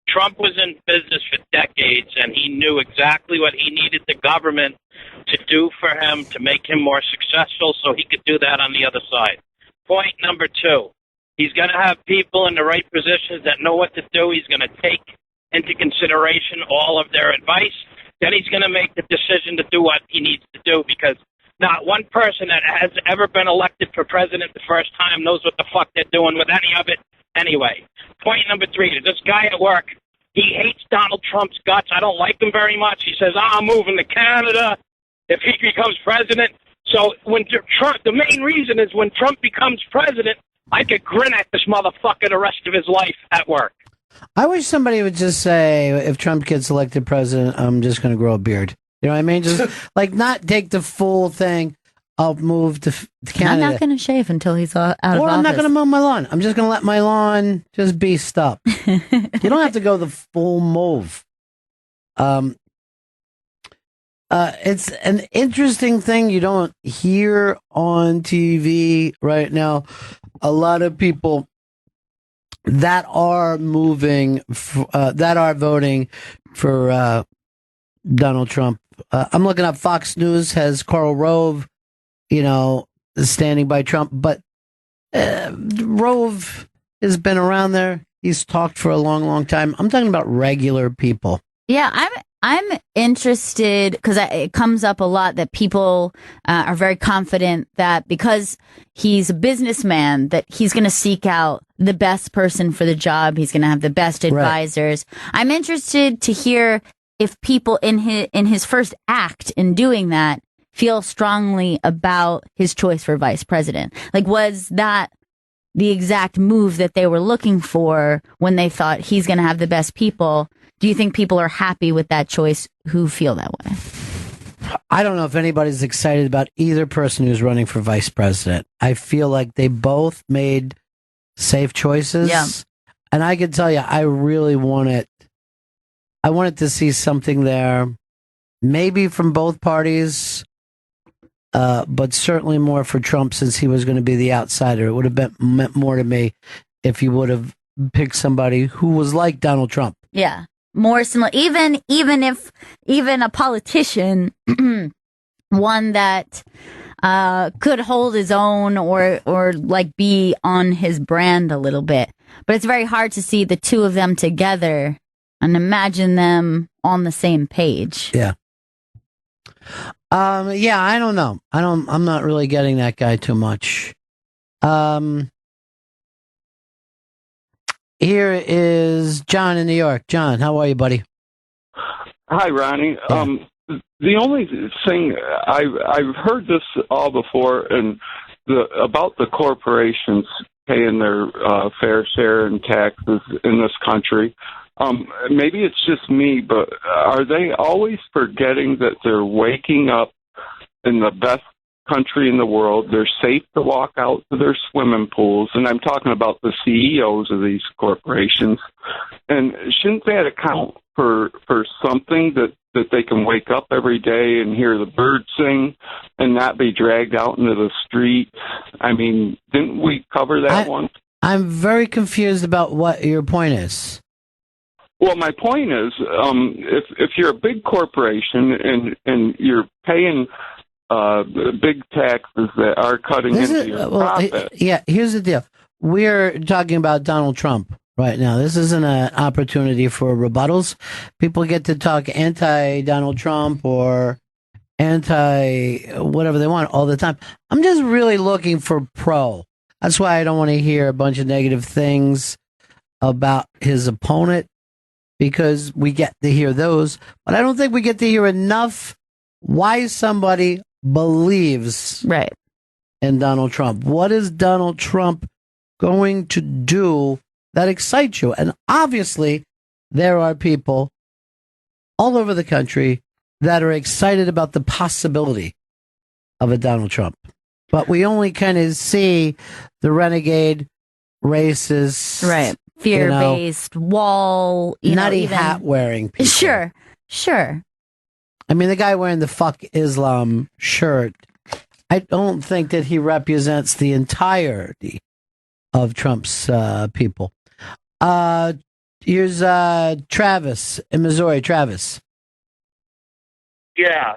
Trump was in business for decades, and he knew exactly what he needed the government to do for him to make him more successful so he could do that on the other side. Point number 2, he's going to have people in the right positions that know what to do. He's going to take into consideration all of their advice. Then he's going to make the decision to do what he needs to do, because not one person that has ever been elected for president the first time knows what the fuck they're doing with any of it anyway. Point number 3, this guy at work, he hates Donald Trump's guts. I don't like him very much. He says, I'm moving to Canada if he becomes president. So when Trump, the main reason is when Trump becomes president, I could grin at this motherfucker the rest of his life at work. I wish somebody would just say, if Trump gets elected president, I'm just going to grow a beard. You know what I mean? Just not take the full thing. I'll move to Canada. I'm not going to shave until he's out of office. Or I'm not going to mow my lawn. I'm just going to let my lawn just be stuff. You don't have to go the full move. It's an interesting thing you don't hear on TV right now. A lot of people that are moving, that are voting for Donald Trump. I'm looking up. Fox News has Karl Rove, standing by Trump, but Rove has been around there. He's talked for a long, long time. I'm talking about regular people. Yeah, I'm interested because it comes up a lot that people are very confident that because he's a businessman, that he's going to seek out the best person for the job. He's going to have the best advisors. Right. I'm interested to hear if people in his first act in doing that feel strongly about his choice for vice president. Like, was that the exact move that they were looking for when they thought he's going to have the best people? Do you think people are happy with that choice who feel that way? I don't know if anybody's excited about either person who's running for vice president. I feel like they both made safe choices. Yeah. And I can tell you, I really wanted to see something there, maybe from both parties, but certainly more for Trump since he was going to be the outsider. It would have meant more to me if he would have picked somebody who was like Donald Trump. Yeah. More similar, even a politician, one that could hold his own or like be on his brand a little bit. But it's very hard to see the two of them together and imagine them on the same page. Yeah. Yeah, I don't know. I'm not really getting that guy too much. Here is John in New York. John, how are you, buddy? Hi, Ronnie. The only thing I've heard this all before, and about the corporations paying their fair share in taxes in this country. Maybe it's just me, but are they always forgetting that they're waking up in the best country in the world? They're safe to walk out to their swimming pools, and I'm talking about the CEOs of these corporations. And shouldn't that account for something that they can wake up every day and hear the birds sing and not be dragged out into the street? I mean, didn't we cover that once? I'm very confused about what your point is. Well, my point is, if you're a big corporation and you're paying big taxes that are cutting into your profit. Yeah, here's the deal. We're talking about Donald Trump right now. This isn't an opportunity for rebuttals. People get to talk anti-Donald Trump or anti-whatever they want all the time. I'm just really looking for pro. That's why I don't want to hear a bunch of negative things about his opponent, because we get to hear those. But I don't think we get to hear enough why somebody believes in Donald Trump. What is Donald Trump going to do that excites you? And obviously, there are people all over the country that are excited about the possibility of a Donald Trump. But we only kind of see the renegade, racist, fear-based, wall, nutty hat-wearing people. Sure. I mean, the guy wearing the "fuck Islam" shirt, I don't think that he represents the entirety of Trump's people. Here's Travis in Missouri. Travis. Yeah,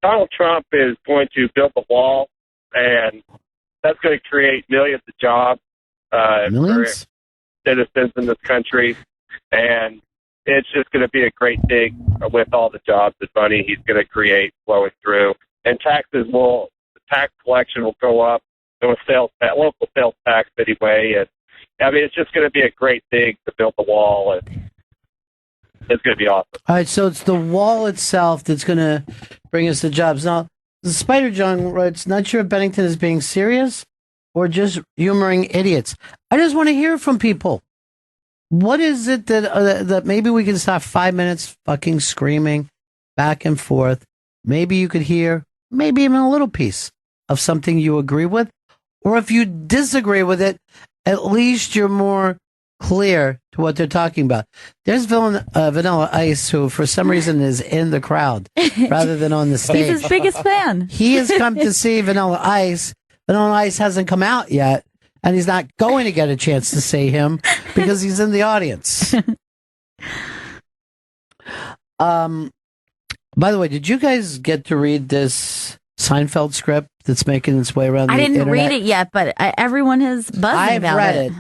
Donald Trump is going to build the wall, and that's going to create millions of jobs for citizens in this country, and it's just going to be a great thing with all the jobs and money he's going to create flowing through. And the tax collection will go up, local sales tax anyway, and I mean, it's just going to be a great thing to build the wall, and it's going to be awesome. All right, so it's the wall itself that's going to bring us the jobs. Now, Spider John writes, not sure if Bennington is being serious or just humoring idiots. I just want to hear from people. What is it that maybe we can stop 5 minutes fucking screaming back and forth? Maybe you could hear maybe even a little piece of something you agree with. Or if you disagree with it, at least you're more clear to what they're talking about. There's Vanilla Ice, who for some reason is in the crowd rather than on the stage. He's his biggest fan. He has come to see Vanilla Ice. Vanilla Ice hasn't come out yet, and he's not going to get a chance to see him because he's in the audience. By the way, did you guys get to read this Seinfeld script that's making its way around the internet? I didn't read it yet, but everyone has buzzing about it. I've read it.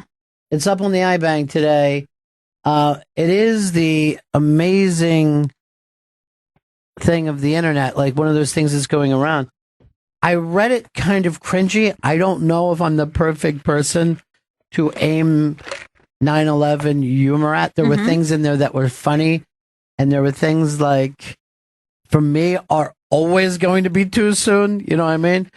It's up on the iBang today. It is the amazing thing of the internet, like one of those things that's going around. I read it kind of cringy. I don't know if I'm the perfect person to aim 9/11 humor at. There were things in there that were funny, and there were things like, for me, are always going to be too soon. You know what I mean?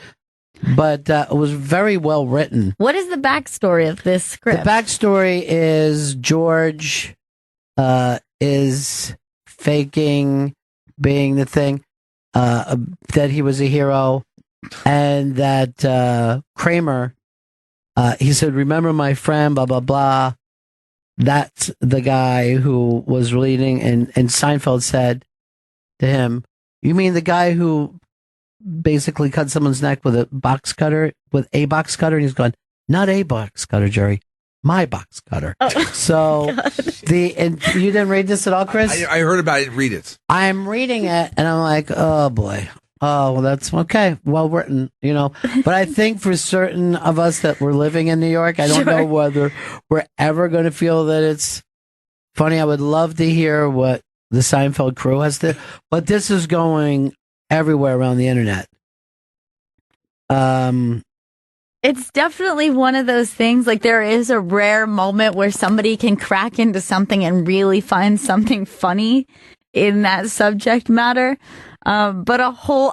But it was very well written. What is the backstory of this script? The backstory is George is faking being the thing. that he was a hero, and that Kramer, he said, remember my friend, blah, blah, blah. That's the guy who was leading, and Seinfeld said to him, you mean the guy who basically cut someone's neck with a box cutter? And he's going, not a box cutter, Jerry, my box cutter. So and you didn't read this at all, Chris? I heard about it. Read it. I'm reading it, and I'm like, oh boy. Oh, well, that's okay. Well written, But I think for certain of us that were living in New York, I don't know whether we're ever going to feel that it's funny. I would love to hear what the Seinfeld crew has to, but this is going everywhere around the internet. It's definitely one of those things, like there is a rare moment where somebody can crack into something and really find something funny in that subject matter. But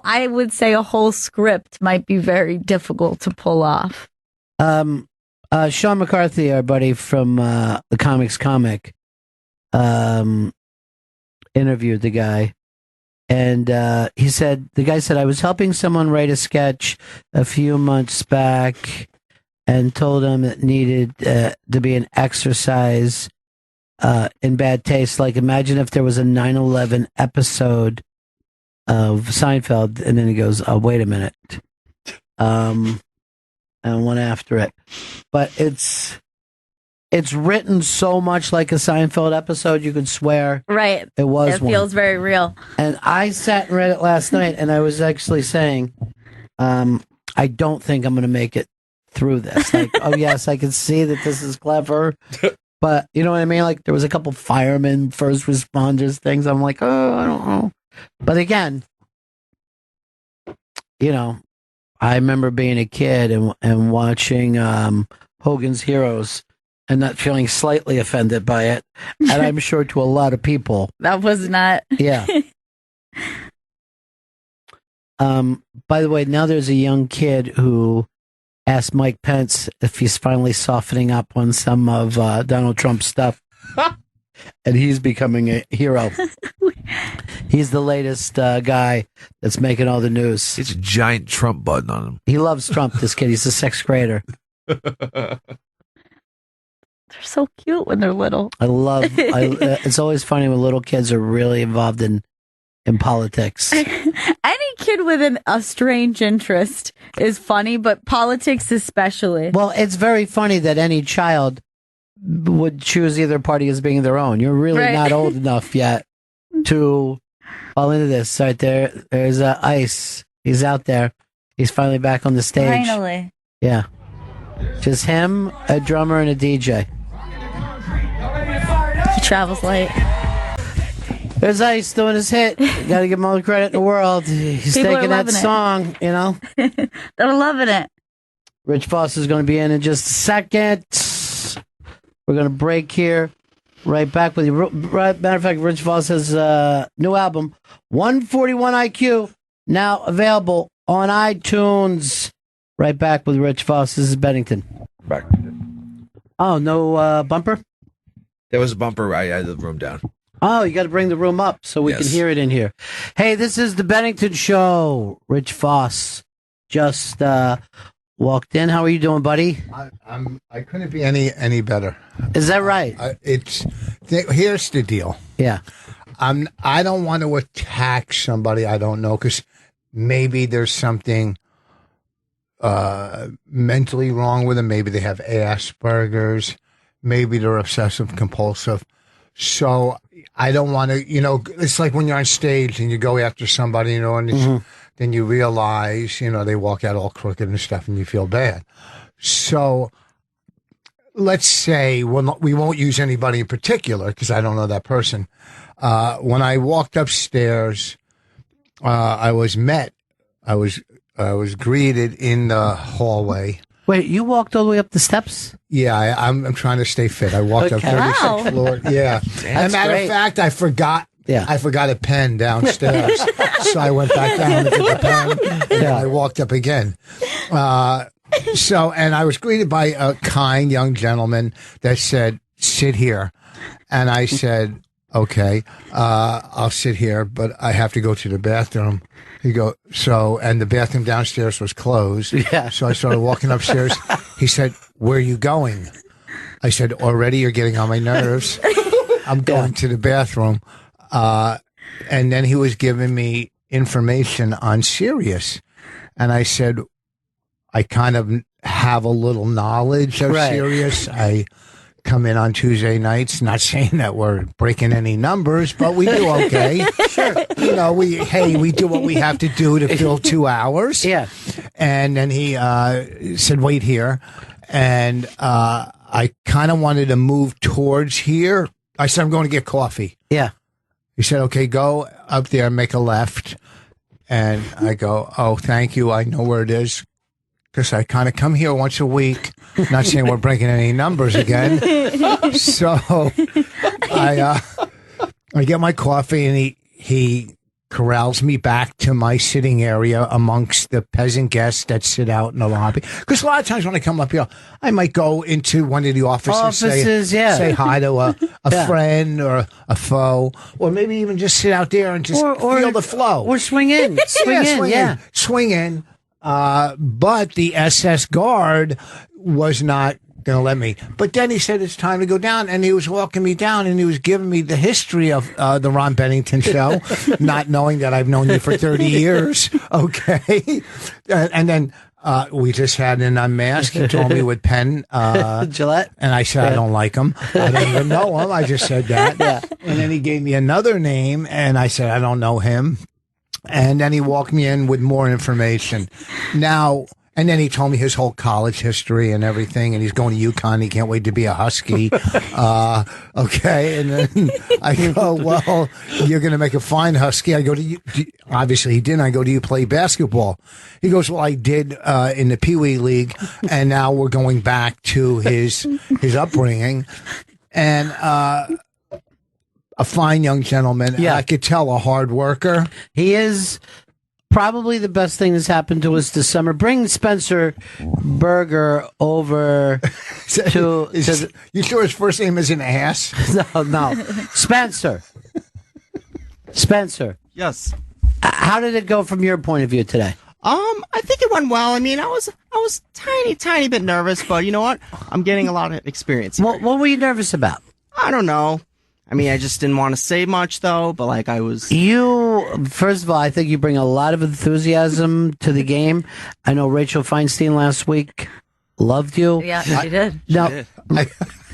I would say a whole script might be very difficult to pull off. Sean McCarthy, our buddy from the Comics Comic, interviewed the guy. And the guy said, I was helping someone write a sketch a few months back and told him it needed to be an exercise in bad taste. Like, imagine if there was a 9/11 episode of Seinfeld, and then he goes, oh, wait a minute. And one after it. But it's written so much like a Seinfeld episode, you could swear right. It was It feels very real. And I sat and read it last night, and I was actually saying, I don't think I'm going to make it through this. Like, oh, yes, I can see that this is clever. But, you know what I mean? Like, there was a couple firemen, first responders things. I'm like, oh, I don't know. But again, I remember being a kid and watching Hogan's Heroes and not feeling slightly offended by it. And I'm sure to a lot of people. That was not. Yeah. By the way, now there's a young kid who asked Mike Pence if he's finally softening up on some of Donald Trump's stuff. And he's becoming a hero. He's the latest guy that's making all the news. It's a giant Trump button on him. He loves Trump, this kid. He's a sixth grader. They're so cute when they're little. It's always funny when little kids are really involved in politics. Any kid with a strange interest is funny, but politics especially. Well, it's very funny that any child would choose either party as being their own. You're really not old enough yet to fall into this. Right there, there's Ice. He's out there. He's finally back on the stage. Finally. Yeah. Just him, a drummer, and a DJ. He travels light. There's Ice doing his hit. Got to give him all the credit in the world. He's taking that song, They're loving it. Rich Voss is going to be in just a second. We're going to break here. Right back with you. Matter of fact, Rich Voss has a new album, 141 IQ, now available on iTunes. Right back with Rich Voss. This is Bennington. Back. Oh, no bumper? There was a bumper. I had the room down. Oh, you got to bring the room up so we can hear it in here. Hey, this is the Bennington Show. Rich Voss just walked in. How are you doing, buddy? I couldn't be any better. Is that right? Here's the deal. Yeah. I don't want to attack somebody I don't know because maybe there's something mentally wrong with them. Maybe they have Asperger's. Maybe they're obsessive compulsive. So I don't want to, it's like when you're on stage and you go after somebody, and then you realize, they walk out all crooked and stuff and you feel bad. So let's say we won't use anybody in particular because I don't know that person. When I walked upstairs, I was greeted in the hallway. Wait, you walked all the way up the steps? Yeah, I'm trying to stay fit. I walked up 36th floor. Yeah. As a matter of fact, I forgot a pen downstairs. So I went back down to get the pen, and I walked up again. And I was greeted by a kind young gentleman that said, sit here. And I said, okay, I'll sit here, but I have to go to the bathroom. And the bathroom downstairs was closed. Yeah. So I started walking upstairs. He said, "Where are you going?" I said, "Already you're getting on my nerves. I'm going to the bathroom." And then he was giving me information on Sirius. And I said, I kind of have a little knowledge of Sirius. I come in on Tuesday nights, not saying that we're breaking any numbers, but we do okay. Sure. We do what we have to do to fill 2 hours. Yeah. And then he said, "Wait here." And I kind of wanted to move towards here. I said, "I'm going to get coffee." Yeah. He said, "Okay, go up there and make a left." And I go, "Oh, thank you. I know where it is." Because I kind of come here once a week. Not saying we're breaking any numbers again. So I get my coffee, and he corrals me back to my sitting area amongst the peasant guests that sit out in the lobby. Because a lot of times when I come up here, I might go into one of the offices, say hi to a friend or a foe, or maybe even just sit out there and just feel the flow. Or swing in. Swing in. But the SS guard was not going to let me. But then he said it's time to go down, and he was walking me down, and he was giving me the history of the Ron Bennington show, not knowing that I've known you for 30 years. Okay. And then we just had an unmasked. He told me with Penn Jillette. And I said, I don't like him. I don't even know him. I just said that. Yeah. And then he gave me another name, and I said, I don't know him. And then he walked me in with more information. And then he told me his whole college history and everything, and he's going to UConn. He can't wait to be a Husky. Okay. And then I go, "Well, you're going to make a fine Husky." I go, obviously he didn't. I go, "Do you play basketball?" He goes, "Well, I did in the Pee Wee League, and now we're going back to his upbringing." And a fine young gentleman. Yeah. I could tell a hard worker. He is probably the best thing that's happened to us this summer. Bring Spencer Berger over to you sure his first name isn't Ass? No. Spencer. Yes. How did it go from your point of view today? I think it went well. I mean, I was tiny bit nervous, but you know what? I'm getting a lot of experience. What were you nervous about? I don't know. I mean, I just didn't want to say much, though, but like I was... First of all, I think you bring a lot of enthusiasm to the game. I know Rachel Feinstein last week loved you. Yeah, she did.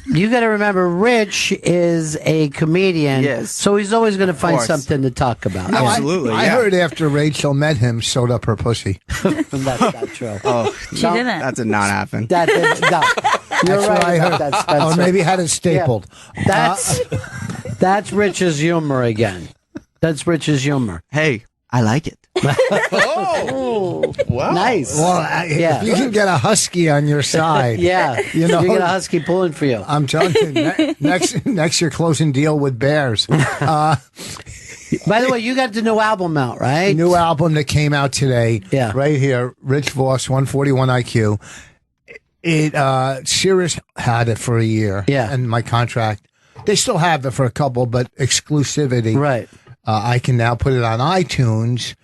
You got to remember, Rich is a comedian, yes. So he's always going to find something to talk about. No, absolutely. I heard after Rachel met him, sewed up her pussy. That's not true. Oh, she didn't. That did not happen. No. You're That's right what I heard. about that, Spencer. Or maybe had it stapled. Yeah. That's Rich's humor again. That's Rich's humor. Hey, I like it. Oh, wow. Nice. Well, if you can get a Husky on your side. Yeah. You know, you get a Husky pulling for you. I'm telling you, next you're closing deal with Bears. By the way, you got the new album out, right? New album that came out today. Yeah. Right here, Rich Voss, 141 IQ. Sirius had it for a year. Yeah. And my contract, they still have it for a couple, but exclusivity. Right. I can now put it on iTunes.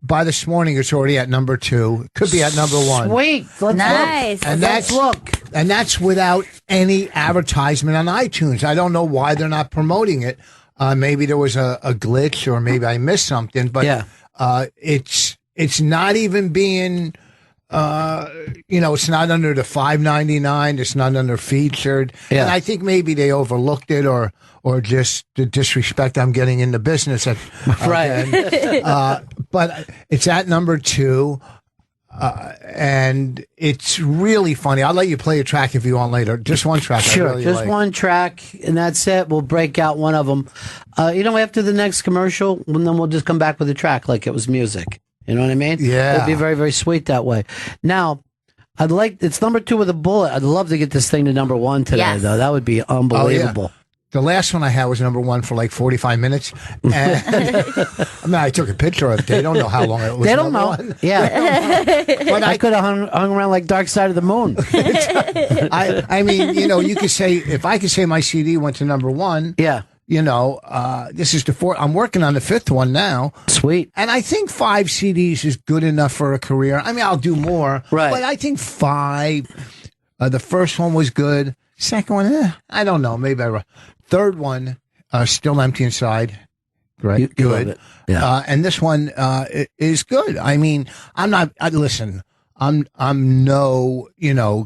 By this morning, it's already at number 2. Could be at number 1. Sweet. Nice. Let's look. And that's without any advertisement on iTunes. I don't know why they're not promoting it. Maybe there was a glitch, or maybe I missed something. But it's not even being. It's not under the $5.99. It's not under featured. Yeah. And I think maybe they overlooked it, or just the disrespect I'm getting in the business. Right. But it's at number 2. And it's really funny. I'll let you play a track if you want later. Just one track. Sure, really just one track, and that's it. We'll break out one of them. After the next commercial, and then we'll just come back with a track like it was music. You know what I mean? Yeah. It'd be very, very sweet that way. Now, it's number 2 with a bullet. I'd love to get this thing to number 1 today, though. That would be unbelievable. Oh, yeah. The last one I had was number 1 for like 45 minutes. And, I took a picture of it. They don't know how long it was. They don't know. 1. Yeah. But I could have hung around like Dark Side of the Moon. I mean, you could say, if I could say my CD went to number 1. Yeah. This is the fourth. I'm working on the fifth one now. Sweet. And I think 5 CDs is good enough for a career. I mean, I'll do more. Right. But I think 5. The first one was good. Second one, I don't know. Maybe third one, still empty inside. Right. You love it. Yeah. And this one is good. I mean, listen, I'm no,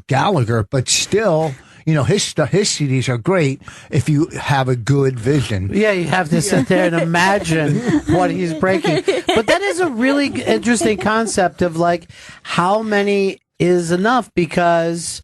Gallagher, but still, his CDs are great if you have a good vision. Yeah, you have to sit there and imagine what he's breaking. But that is a really interesting concept of like how many is enough because,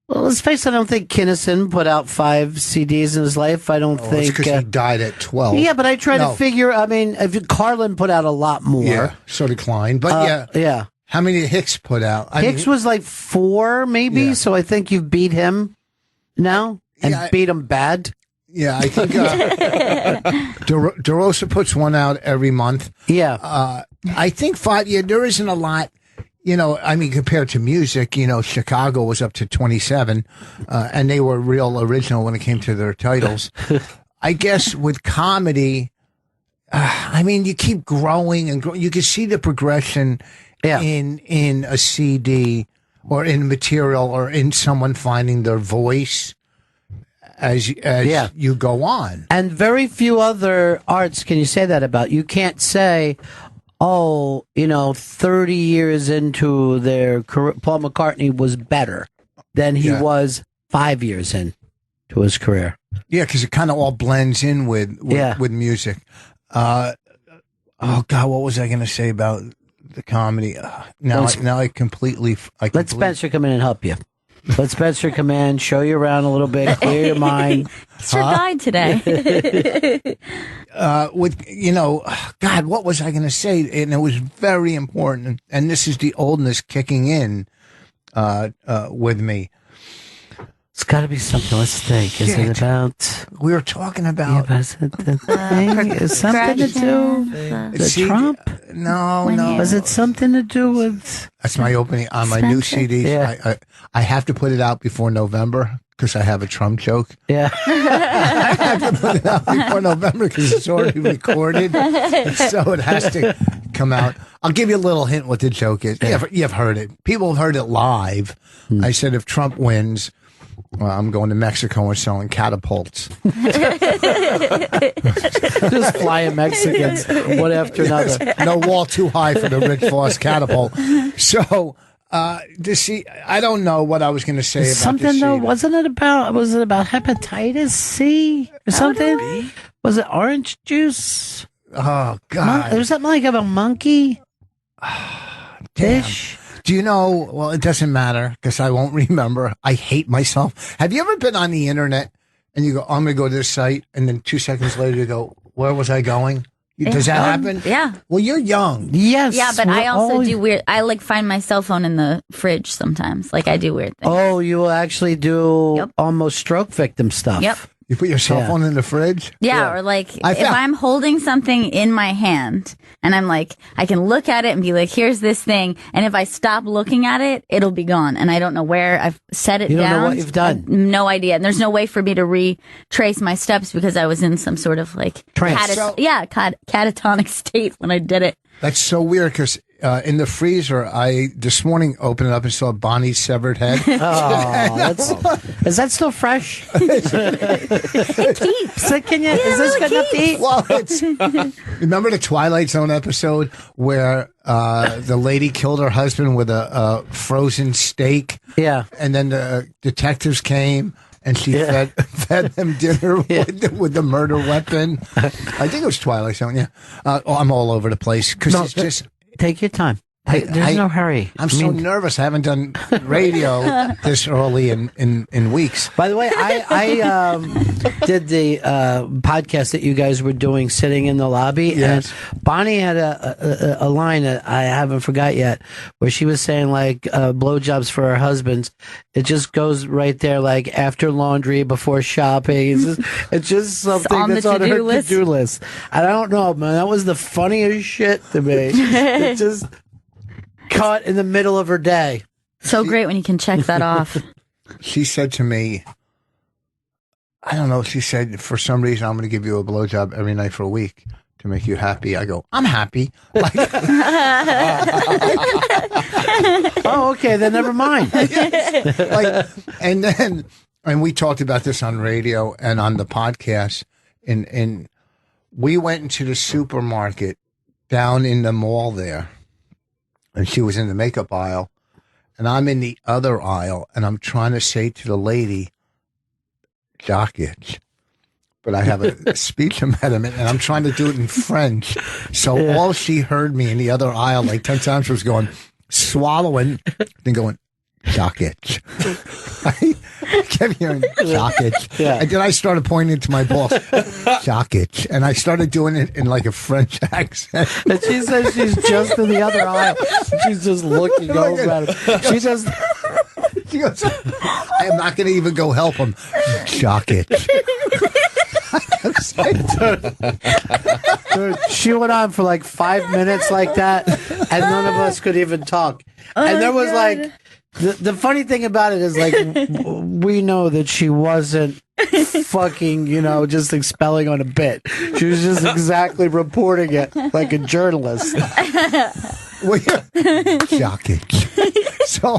well, let's face it, I don't think Kinnison put out 5 CDs in his life. I don't think. It's because he died at 12. Yeah, but I try to figure, I mean, if Carlin put out a lot more. Yeah, so did Klein. But yeah. How many did Hicks put out? Hicks was like 4, maybe. Yeah. So I think you've beat him now and beat him bad. Yeah, I think DeRosa puts one out every month. Yeah. I think 5, there isn't a lot, compared to music, Chicago was up to 27, and they were real original when it came to their titles. I guess with comedy, you keep growing and growing. You can see the progression in a CD or in material or in someone finding their voice as you go on. And very few other arts can you say that about. You can't say, 30 years into their career, Paul McCartney was better than he was 5 years into his career. Yeah, because it kind of all blends in with music. Oh God, what was I going to say about the comedy? Now I completely. Let Spencer come in and help you. Let Spencer come in, show you around a little bit, clear your mind. It's your guide today. God, what was I going to say? And it was very important. And this is the oldness kicking in with me. It's got to be something. Let's think. Is it about? We were talking about. Yeah, is it the thing? Is something to do with Trump? No. Was it something to do with? That's my opening on my new CD. Yeah. I have to put it out before November because I have a Trump joke. Yeah. I have to put it out before November because it's already recorded, so it has to come out. I'll give you a little hint what the joke is. Yeah. You've heard it. People have heard it live. I said if Trump wins. Well, I'm going to Mexico and selling catapults. Just flying Mexicans one after another. No wall too high for the Rich Voss catapult. So, I don't know what I was going to say about something though. Was it about hepatitis C or something? Was it orange juice? Oh God! Was something like about monkey? Dish. Do you know, well, it doesn't matter because I won't remember. I hate myself. Have you ever been on the internet and you go, I'm going to go to this site, and then 2 seconds later you go, where was I going? Does that happen? Yeah. Well, you're young. Yes. Yeah, but I also do weird. I find my cell phone in the fridge sometimes. I do weird things. Oh, you will actually do almost stroke victim stuff. Yep. You put your cell phone in the fridge? Yeah, or if I'm holding something in my hand and I'm I can look at it and be like, here's this thing. And if I stop looking at it, it'll be gone. And I don't know where I've set it down. You don't know what you've done. No idea. And there's no way for me to retrace my steps because I was in some sort of trance. Catatonic state when I did it. That's so weird because in the freezer, I this morning opened it up and saw Bonnie's severed head. Is that still fresh? It keeps. Is this good enough to eat? Well, remember the Twilight Zone episode where the lady killed her husband with a frozen steak? Yeah. And then the detectives came. And she fed them dinner with the murder weapon. I think it was Twilight Zone, yeah. I'm all over the place because it's just... Take your time. There's no hurry. I'm so nervous. I haven't done radio this early in weeks. By the way, I did the podcast that you guys were doing sitting in the lobby. Yes. And Bonnie had a line that I haven't forgot yet where she was saying blowjobs for her husbands. It just goes right there after laundry, before shopping. It's just something that's on her to-do list. I don't know, man. That was the funniest shit to me. It just... caught in the middle of her day. So great when you can check that off. She said to me, I don't know. She said, for some reason, I'm going to give you a blowjob every night for a week to make you happy. I go, I'm happy. Like, oh, okay, then never mind. like, and we talked about this on radio and on the podcast. And we went into the supermarket down in the mall there, and she was in the makeup aisle, and I'm in the other aisle, and I'm trying to say to the lady, jock itch. But I have a speech impediment, and I'm trying to do it in French. So all she heard me in the other aisle like 10 times was going, swallowing, then going, jock itch. I kept hearing jock itch. Yeah. And then I started pointing to my boss, jock itch. And I started doing it in like a French accent. And she says she's just in the other aisle. She's just looking over at him. She goes, I am not going to even go help him. Jock itch. Dude, she went on for like 5 minutes like that, and none of us could even talk. And there was like, the funny thing about it is like, we know that she wasn't fucking, just expelling on a bit. She was just exactly reporting it like a journalist. Jock itch. So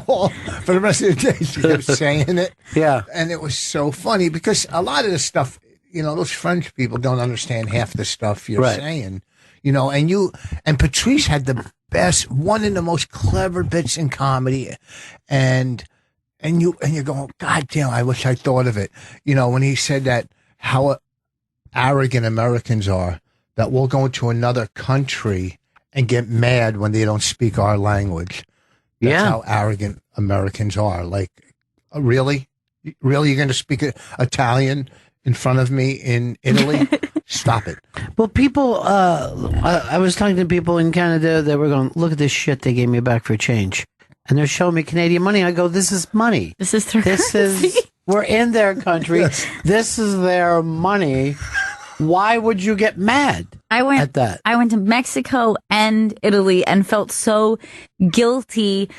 for the rest of the day, she kept saying it. Yeah. And it was so funny because a lot of the stuff, those French people don't understand half the stuff you're saying, and Patrice had the best, one of the most clever bits in comedy. And you're going, God damn, I wish I thought of it. When he said that, how arrogant Americans are, that we'll go into another country and get mad when they don't speak our language. That's how arrogant Americans are. Like, really? Really? You're going to speak Italian in front of me in Italy? Stop it. Well, people, I was talking to people in Canada, they were going, look at this shit they gave me back for change. And they're showing me Canadian money. I go, this is money. This is their currency. We're in their country. Yes. This is their money. Why would you get mad at that? I went to Mexico and Italy and felt so guilty,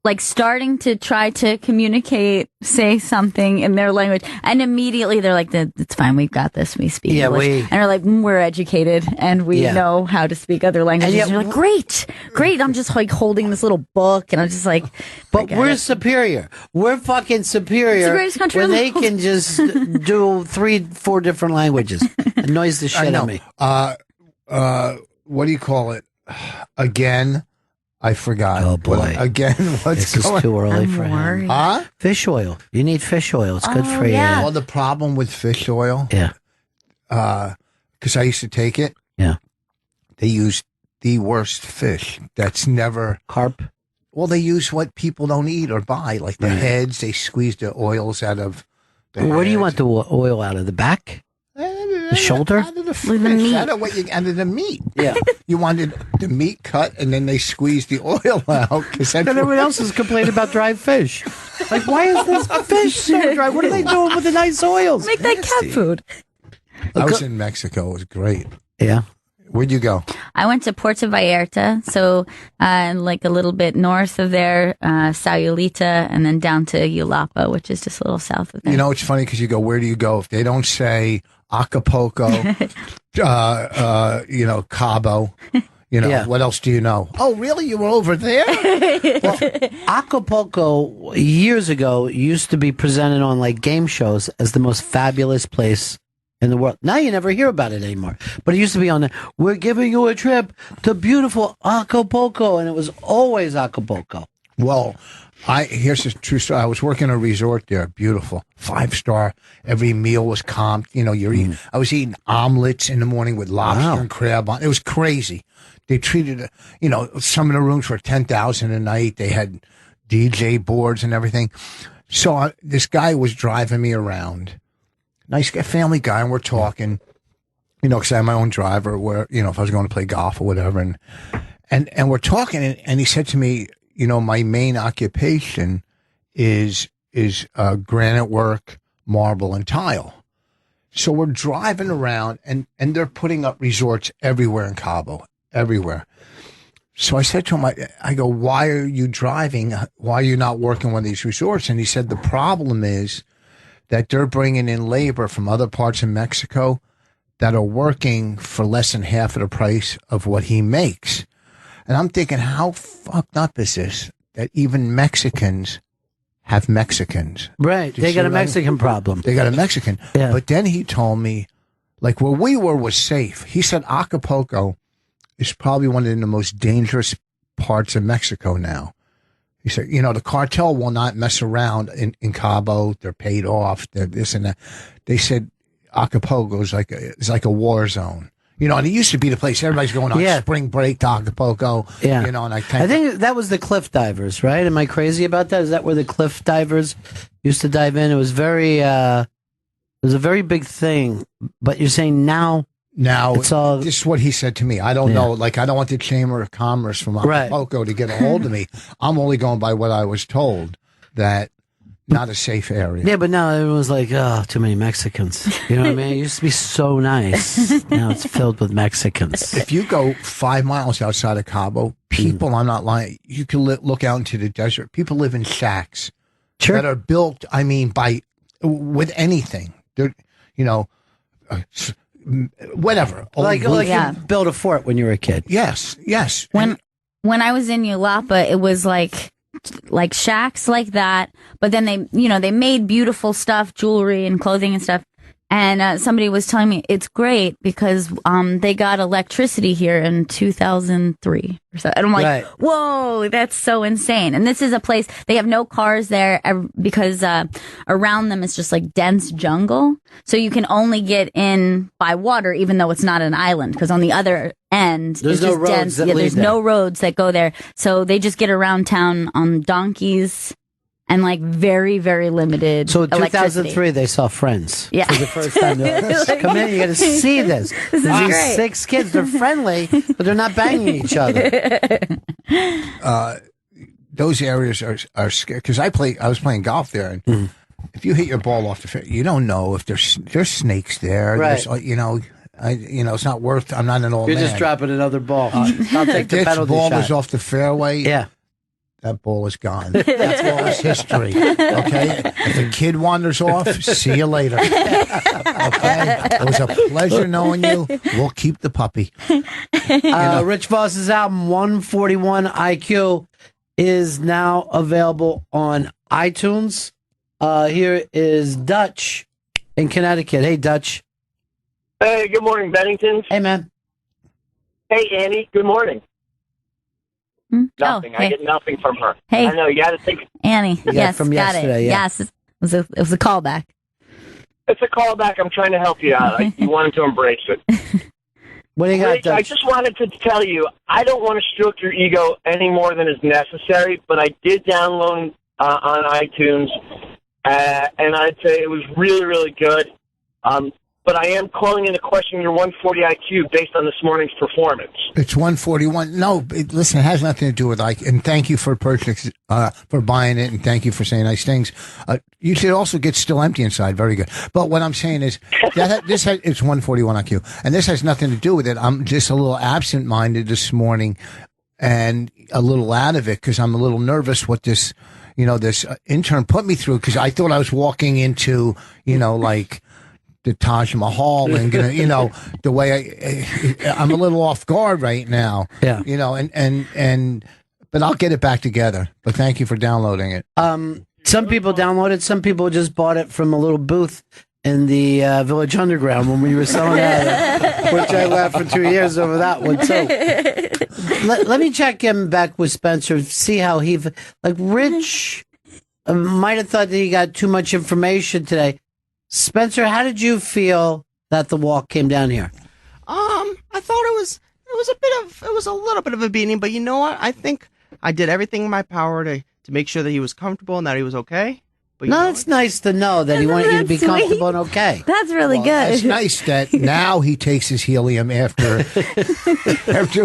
like starting to try to communicate, say something in their language. And immediately they're like, it's fine, we've got this, we speak English. And they're like, we're educated and we know how to speak other languages. And you're like, great. I'm just like holding this little book and I'm just like, but we're superior. We're fucking superior. It's the greatest country when in the they world. can just do 3-4 different languages. It annoys the shit out of me. What do you call it? Again, I forgot. Oh boy! Again, this is too early for him. Huh? Fish oil. You need fish oil. It's good for you. Well, the problem with fish oil, because I used to take it. Yeah. They use the worst fish. That's never carp. Well, they use what people don't eat or buy, like the heads. They squeeze the oils out of. Where do you want the oil out of? The back? The shoulder? Out of the fish. Out of the meat. Yeah. You wanted the meat cut, and then they squeeze the oil out. And everyone else is complaining about dry fish. Like, why is this fish so dry? What are they doing with the nice oils? Make that cat food. I was in Mexico. It was great. Yeah. Where'd you go? I went to Puerto Vallarta, so like a little bit north of there, Sayulita, and then down to Yulapa, which is just a little south of there. It's funny because you go, where do you go? If they don't say Acapulco, Cabo, what else do you know? Oh, really? You were over there? Well, Acapulco, years ago, used to be presented on like game shows as the most fabulous place in the world. Now you never hear about it anymore. But it used to be on we're giving you a trip to beautiful Acapulco, and it was always Acapulco. Well, here's a true story. I was working a resort there, beautiful, 5-star. Every meal was comped. You're eating. I was eating omelets in the morning with lobster and crab on. It was crazy. They treated some of the rooms were $10,000 a night. They had DJ boards and everything. So this guy was driving me around. Nice guy, family guy, and we're talking, because I have my own driver where, if I was going to play golf or whatever. And we're talking, and he said to me, my main occupation is granite work, marble, and tile. So we're driving around, and they're putting up resorts everywhere in Cabo, everywhere. So I said to him, I go, why are you driving? Why are you not working one of these resorts? And he said, the problem is that they're bringing in labor from other parts of Mexico that are working for less than half of the price of what he makes. And I'm thinking, how fucked up is this that even Mexicans have Mexicans? Right. They got a Mexican problem. They got a Mexican. Yeah. But then he told me, like, where we were was safe. He said Acapulco is probably one of the most dangerous parts of Mexico now. He said, you know, the cartel will not mess around in Cabo. They're paid off. They're this and that. They said Acapulco is like a war zone. You know, and it used to be the place everybody's going on spring break to Acapulco. Yeah. You know, and I think that was the cliff divers, right? Am I crazy about that? Is that where the cliff divers used to dive in? It was a very big thing. But you're saying now it's all. This is what he said to me. I don't know. Like, I don't want the Chamber of Commerce from Acapulco to get a hold of me. I'm only going by what I was told, that not a safe area. Yeah, but now everyone's like, oh, too many Mexicans. You know what I mean? It used to be so nice. Now it's filled with Mexicans. If you go 5 miles outside of Cabo, people, I'm not lying, you can look out into the desert. People live in shacks that are built, I mean, with anything. They're, you know, whatever. Like you built a fort when you were a kid. Yes. When I was in Yulapa, it was like shacks like that, but then they made beautiful stuff, jewelry and clothing and stuff. And somebody was telling me it's great because they got electricity here in 2003 or so. And I'm like, whoa, that's so insane. And this is a place, they have no cars there because around them is just like dense jungle. So you can only get in by water, even though it's not an island, because on the other end, there's it's no just roads dense. There's no roads that go there. So they just get around town on donkeys. And like very, very limited. So in 2003, they saw Friends. Yeah. For the first time. Come in, you got to see this. This is These great. 6 kids, they're friendly, but they're not banging each other. Those areas are scary because I was playing golf there, and if you hit your ball off the fairway, you don't know if there's snakes there. Right. There's, it's not worth. I'm not an old You're man. just dropping another ball. I'll take the This penalty ball shot. is off the fairway. Yeah. That ball is gone. That ball is history. Okay? If a kid wanders off, see you later. Okay? It was a pleasure knowing you. We'll keep the puppy. Rich Voss's album 141 IQ is now available on iTunes. Here is Dutch in Connecticut. Hey, Dutch. Hey, good morning, Bennington. Hey, man. Hey, Annie. Good morning. Nothing. Oh, hey. I get nothing from her. Hey. I know. You got to think. Annie, yes, from got yesterday, it. yeah. Yes, it was a callback. It's a callback. I'm trying to help you out. You wanted to embrace it. What do you got, Rich, I Dutch? just wanted to tell you, I don't want to stroke your ego any more than is necessary, but I did download on iTunes, and I'd say it was really, really good. But I am calling into question your 140 IQ based on this morning's performance. It's 141. No, listen, it has nothing to do with IQ. And thank you for purchase, for buying it, and thank you for saying nice things. You should also get Still Empty Inside. Very good. But what I'm saying is it's 141 IQ, and this has nothing to do with it. I'm just a little absent-minded this morning, and a little out of it because I'm a little nervous what this intern put me through, because I thought I was walking into like the Taj Mahal and the way I'm a little off guard right now. Yeah. But I'll get it back together. But thank you for downloading it. Some people downloaded, some people just bought it from a little booth in the Village Underground when we were selling that, which I laughed for 2 years over that one too. Let me check him back with Spencer, see how Rich might have thought that he got too much information today. Spencer, how did you feel that the walk came down here? I thought it was a little bit of a beating, but you know what? I think I did everything in my power to make sure that he was comfortable and that he was okay. But it's nice to know that he wanted you to be comfortable and okay. That's really good. It's nice that now he takes his helium after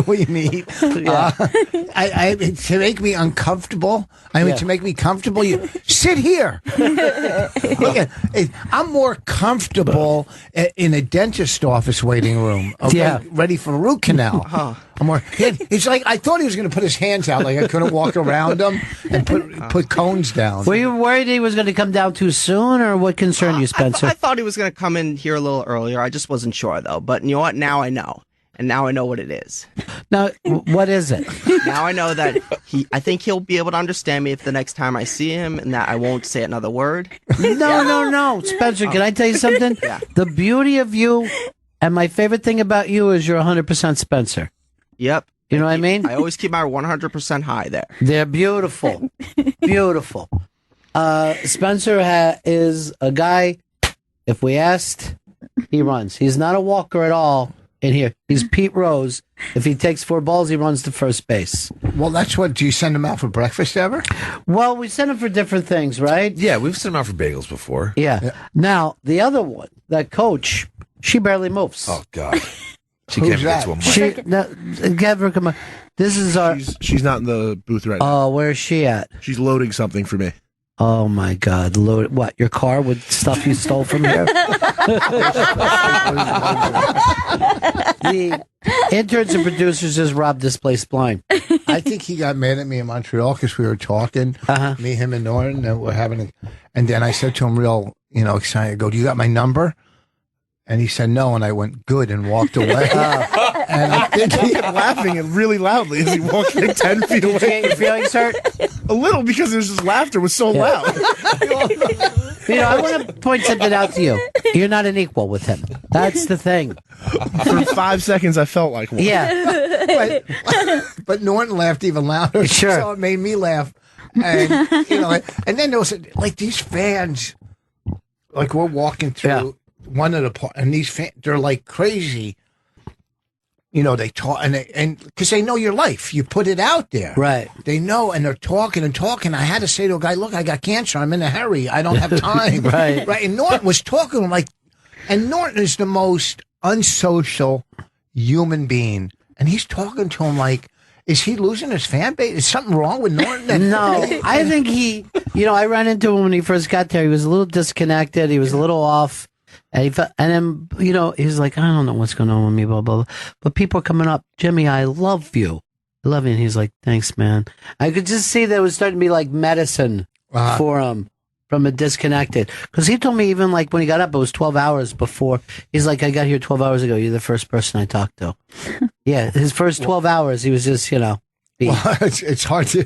we meet. Yeah. To make me uncomfortable. To make me comfortable, you sit here. Look, I'm more comfortable in a dentist office waiting room. Okay, ready for a root canal. It's like I thought he was going to put his hands out, like I couldn't walk around him and put cones down. Were you worried he was going to come down too soon, or what concerned you, Spencer? I thought he was going to come in here a little earlier. I just wasn't sure, though. But you know what? Now I know. And now I know what it is. Now, what is it? Now I know that I think he'll be able to understand me if the next time I see him, and that I won't say another word. No. Spencer, can I tell you something? Yeah. The beauty of you, and my favorite thing about you is you're 100% Spencer. Yep. You know what I mean? I always keep my 100% high there. They're beautiful. Beautiful. Spencer is a guy, if we asked, he runs. He's not a walker at all. In here, he's Pete Rose. If he takes 4 balls, he runs to first base. Well, that's what. Do you send him out for breakfast ever? Well, we send him for different things, right? Yeah, we've sent him out for bagels before. Yeah. Now, the other one, that coach, she barely moves. Oh, God. She Who's can't get that? to a mic. Have her come on. This is our. She's not in the booth right now. Oh, where's she at? She's loading something for me. Oh my God! What? Your car with stuff you stole from here? The interns and producers just robbed this place blind. I think he got mad at me in Montreal because we were talking, me, him, and Norton, and we're having. And then I said to him, real, excited, I go, "Do you got my number?" And he said no, and I went good and walked away. And I think he kept laughing and really loudly as he walked like 10 feet away. Did you get your feelings hurt? A little, because his laughter was so loud. I want to point something out to you. You're not an equal with him. That's the thing. For 5 seconds, I felt like one. Yeah. But Norton laughed even louder. Sure. So it made me laugh. And, and then there was, like, these fans, like, we're walking through one of the, and these fans, they're like crazy. They talk, and because they know your life, you put it out there, right? They know, and they're talking and talking. I had to say to a guy, "Look, I got cancer. I'm in a hurry. I don't have time." Right. And Norton was talking and Norton is the most unsocial human being, and he's talking to him like, is he losing his fan base? Is something wrong with Norton? No, I think he. I ran into him when he first got there. He was a little disconnected. He was a little off. And then, he's like, I don't know what's going on with me, blah, blah, blah. But people are coming up, Jimmy, I love you. I love you. And he's like, thanks, man. I could just see that it was starting to be like medicine for him from a disconnected. Because he told me even like when he got up, it was 12 hours before. He's like, I got here 12 hours ago. You're the first person I talked to. Yeah, his first 12 hours, he was just, Well, it's hard to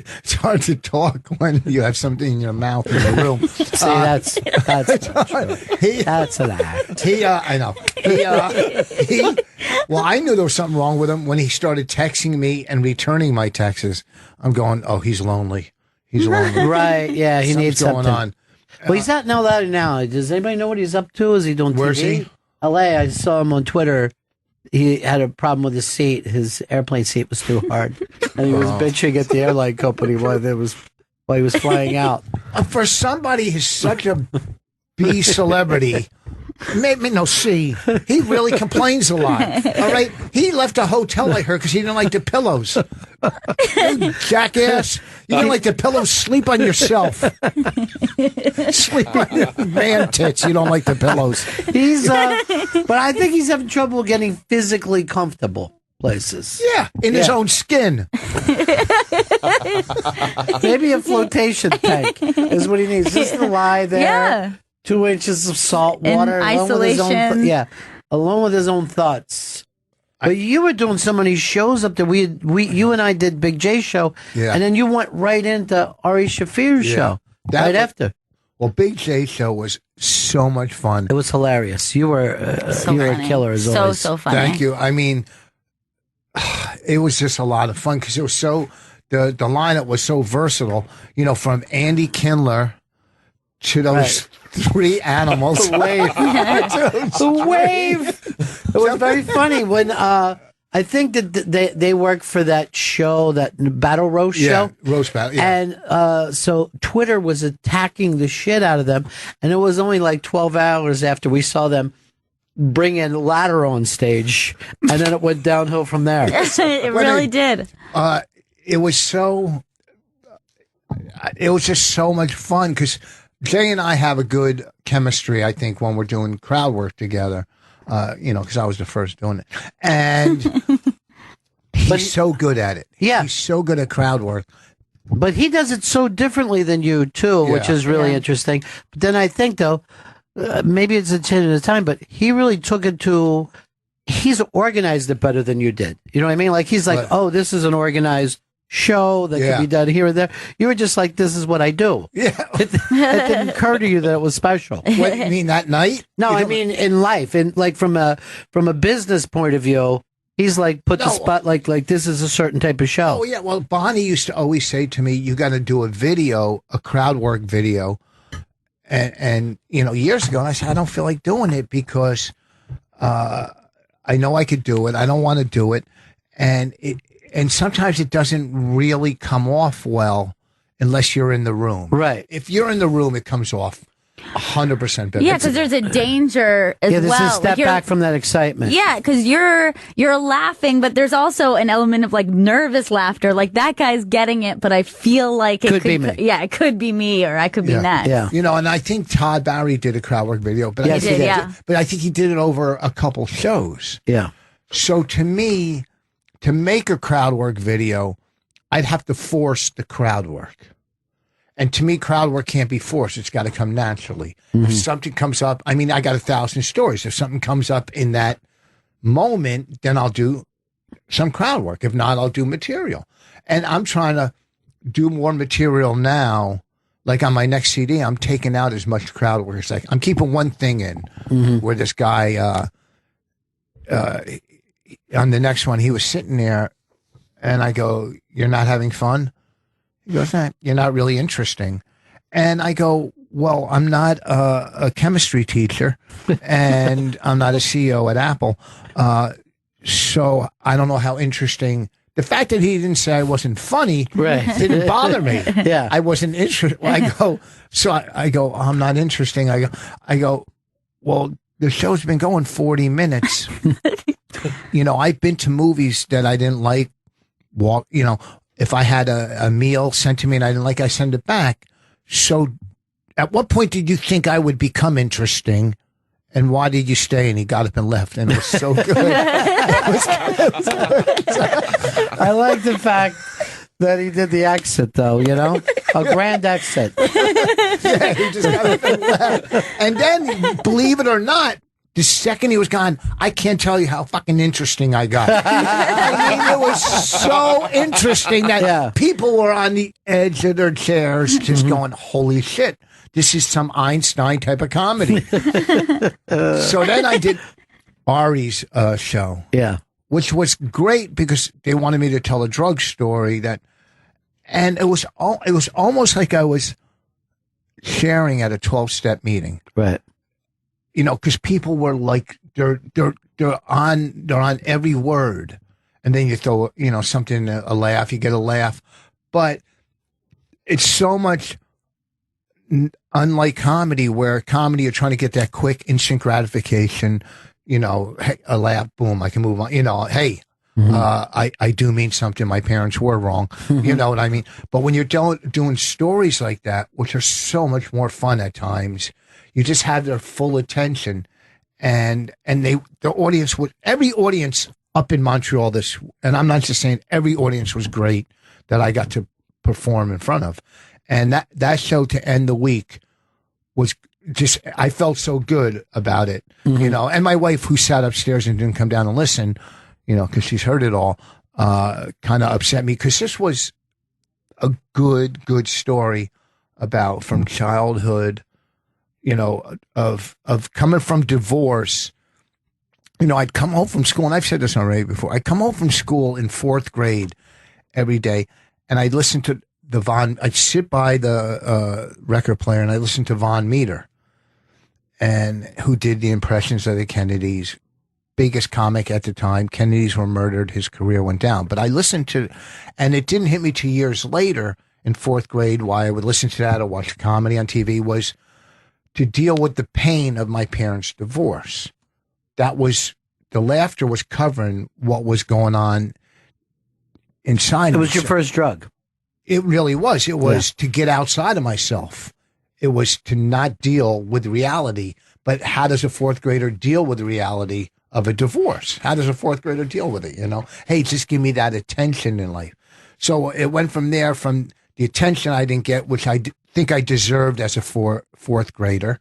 talk when you have something in your mouth in the room. See, that's an act. I know. Well, I knew there was something wrong with him when he started texting me and returning my texts. I'm going, oh, he's lonely. He's lonely. Right? Yeah, he needs going something. on. Well, he's not in LA now. Does anybody know what he's up to? Is he doing TV? Where's he? LA. I saw him on Twitter. He had a problem with his seat. His airplane seat was too hard, and he was bitching at the airline company while he was flying out. For somebody who's such a B celebrity, C, he really complains a lot. All right, he left a hotel I heard because he didn't like the pillows. You jackass! You didn't like the pillows. Sleep on yourself. Sleep on your man tits. You don't like the pillows. He's, but I think he's having trouble getting physically comfortable places. Yeah, in his own skin. Maybe a flotation tank is what he needs. Just to lie there. Yeah. 2 inches of salt water. In alone with his own isolation. alone with his own thoughts. But you were doing so many shows up there. You and I did Big J show, and then you went right into Ari Shaffir's show after. Well, Big J show was so much fun. It was hilarious. You were a killer as always. So funny. Thank you. I mean, it was just a lot of fun because it was so the lineup was so versatile. From Andy Kindler to those 3 animals. The wave. The wave. It was very funny when I think that they work for that show, that Battle Roast show. Roast Battle, yeah. And so Twitter was attacking the shit out of them. And it was only like 12 hours after we saw them bring in Ladder on stage. And then it went downhill from there. It really did. It was just so much fun because Jay and I have a good chemistry, I think, when we're doing crowd work together, because I was the first doing it. And He's so good at it. Yeah. He's so good at crowd work. But he does it so differently than you, too, which is really interesting. But then I think, though, maybe it's a 10 at a time, but he really took it to, he's organized it better than you did. You know what I mean? Like, he's like, oh, this is an organized show that can be done here or there. You were just like, this is what I do. Yeah. It didn't occur to you that it was special. What, you mean that night? No, I mean in life. And like from a business point of view, he's like put the spot like this is a certain type of show. Oh, yeah. Well, Bonnie used to always say to me, you got to do a video, a crowd work video. And years ago, I said, I don't feel like doing it because I know I could do it. I don't want to do it. And sometimes it doesn't really come off well unless you're in the room. Right. If you're in the room, it comes off 100% better. Yeah, because there's a danger as well. Yeah, there's a step back from that excitement. Yeah, because you're laughing, but there's also an element of like nervous laughter. Like that guy's getting it, but I feel like it could be me. Yeah, it could be me, or I could be next. Yeah. And I think Todd Barry did a crowd work video, but Yes, he did. Yeah. But I think he did it over a couple shows. Yeah. So to me, to make a crowd work video, I'd have to force the crowd work. And to me, crowd work can't be forced. It's got to come naturally. If something comes up, I mean, I got 1,000 stories. If something comes up in that moment, then I'll do some crowd work. If not, I'll do material. And I'm trying to do more material now. Like on my next CD, I'm taking out as much crowd work as I'm keeping one thing in where this guy, on the next one, he was sitting there and I go, "You're not having fun?" He goes, "Nah, you're not really interesting." And I go, "Well, I'm not a chemistry teacher and I'm not a CEO at Apple. So I don't know how interesting." The fact that he didn't say I wasn't funny didn't bother me. Yeah. I wasn't interested. I go, "I'm not interesting." I go, "Well, the show's been going 40 minutes. I've been to movies that I didn't like. If I had a meal sent to me and I didn't like, I send it back. So at what point did you think I would become interesting? And why did you stay?" And he got up and left. And it was so good. It was good. I like the fact that he did the exit, though, a grand exit. Yeah, he just got up and left. And then, believe it or not, the second he was gone, I can't tell you how fucking interesting I got. I mean, it was so interesting that people were on the edge of their chairs just going, "Holy shit, this is some Einstein type of comedy." So then I did Ari's show. Yeah. Which was great because they wanted me to tell a drug story and it was almost like I was sharing at a 12-step meeting. Right. Because people were like, they're on every word, and then you throw, something, a laugh, you get a laugh, but it's so much unlike comedy, where comedy you're trying to get that quick instant gratification, hey, a laugh, boom, I can move on, hey. I do mean something. My parents were wrong. You know what I mean? But when you're doing stories like that, which are so much more fun at times, you just have their full attention, and the audience every audience up in Montreal and I'm not just saying every audience was great that I got to perform in front of, and that show to end the week was just, I felt so good about it, and my wife, who sat upstairs and didn't come down and listen, because she's heard it all, kind of upset me, because this was a good story about from childhood, of coming from divorce. I'd come home from school, and I've said this already before. I'd come home from school in 4th grade every day, and I'd listen to I'd sit by the record player, and I listened to Von Meter, and who did the impressions of the Kennedys. Biggest comic at the time. Kennedys were murdered. His career went down. But I listened to, and it didn't hit me 2 years later in 4th grade why I would listen to that or watch comedy on TV, was to deal with the pain of my parents' divorce. That was, the laughter was covering what was going on inside. It was your first drug. It really was. It was to get outside of myself. It was to not deal with reality. But how does a 4th grader deal with the reality of a divorce. How does a fourth grader deal with it? Hey, just give me that attention in life. So it went from there, from the attention I didn't get, which I think I deserved as a fourth grader,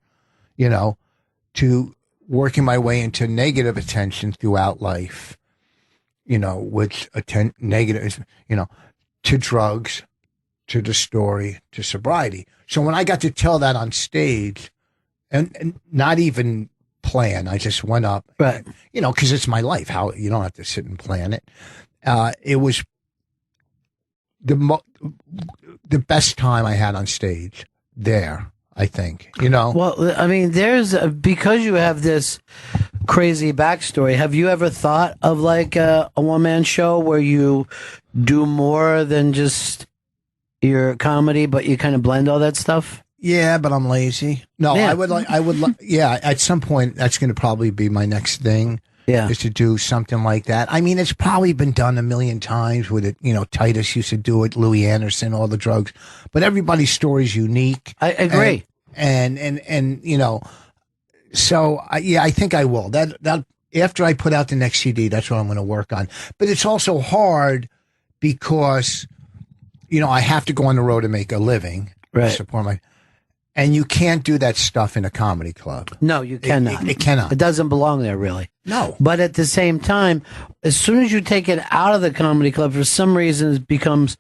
to working my way into negative attention throughout life, which negative is, to drugs, to the story, to sobriety. So when I got to tell that on stage, and not even plan, I just went up, right? Because it's my life. How you don't have to sit and plan it. It was the best time I had on stage there. I think, Well, I mean, because you have this crazy backstory. Have you ever thought of like a one-man show where you do more than just your comedy, but you kind of blend all that stuff? Yeah, but I'm lazy. No, Yeah. Yeah, at some point, that's going to probably be my next thing. Yeah. Is to do something like that. I mean, it's probably been done a million times with it. Titus used to do it, Louis Anderson, all the drugs. But everybody's story is unique. I agree. And so I think I will. That after I put out the next CD, that's what I'm going to work on. But it's also hard because, I have to go on the road to make a living. Right. Support my. And you can't do that stuff in a comedy club. No, you cannot. It cannot. It doesn't belong there, really. No. But at the same time, as soon as you take it out of the comedy club, for some reason, it becomes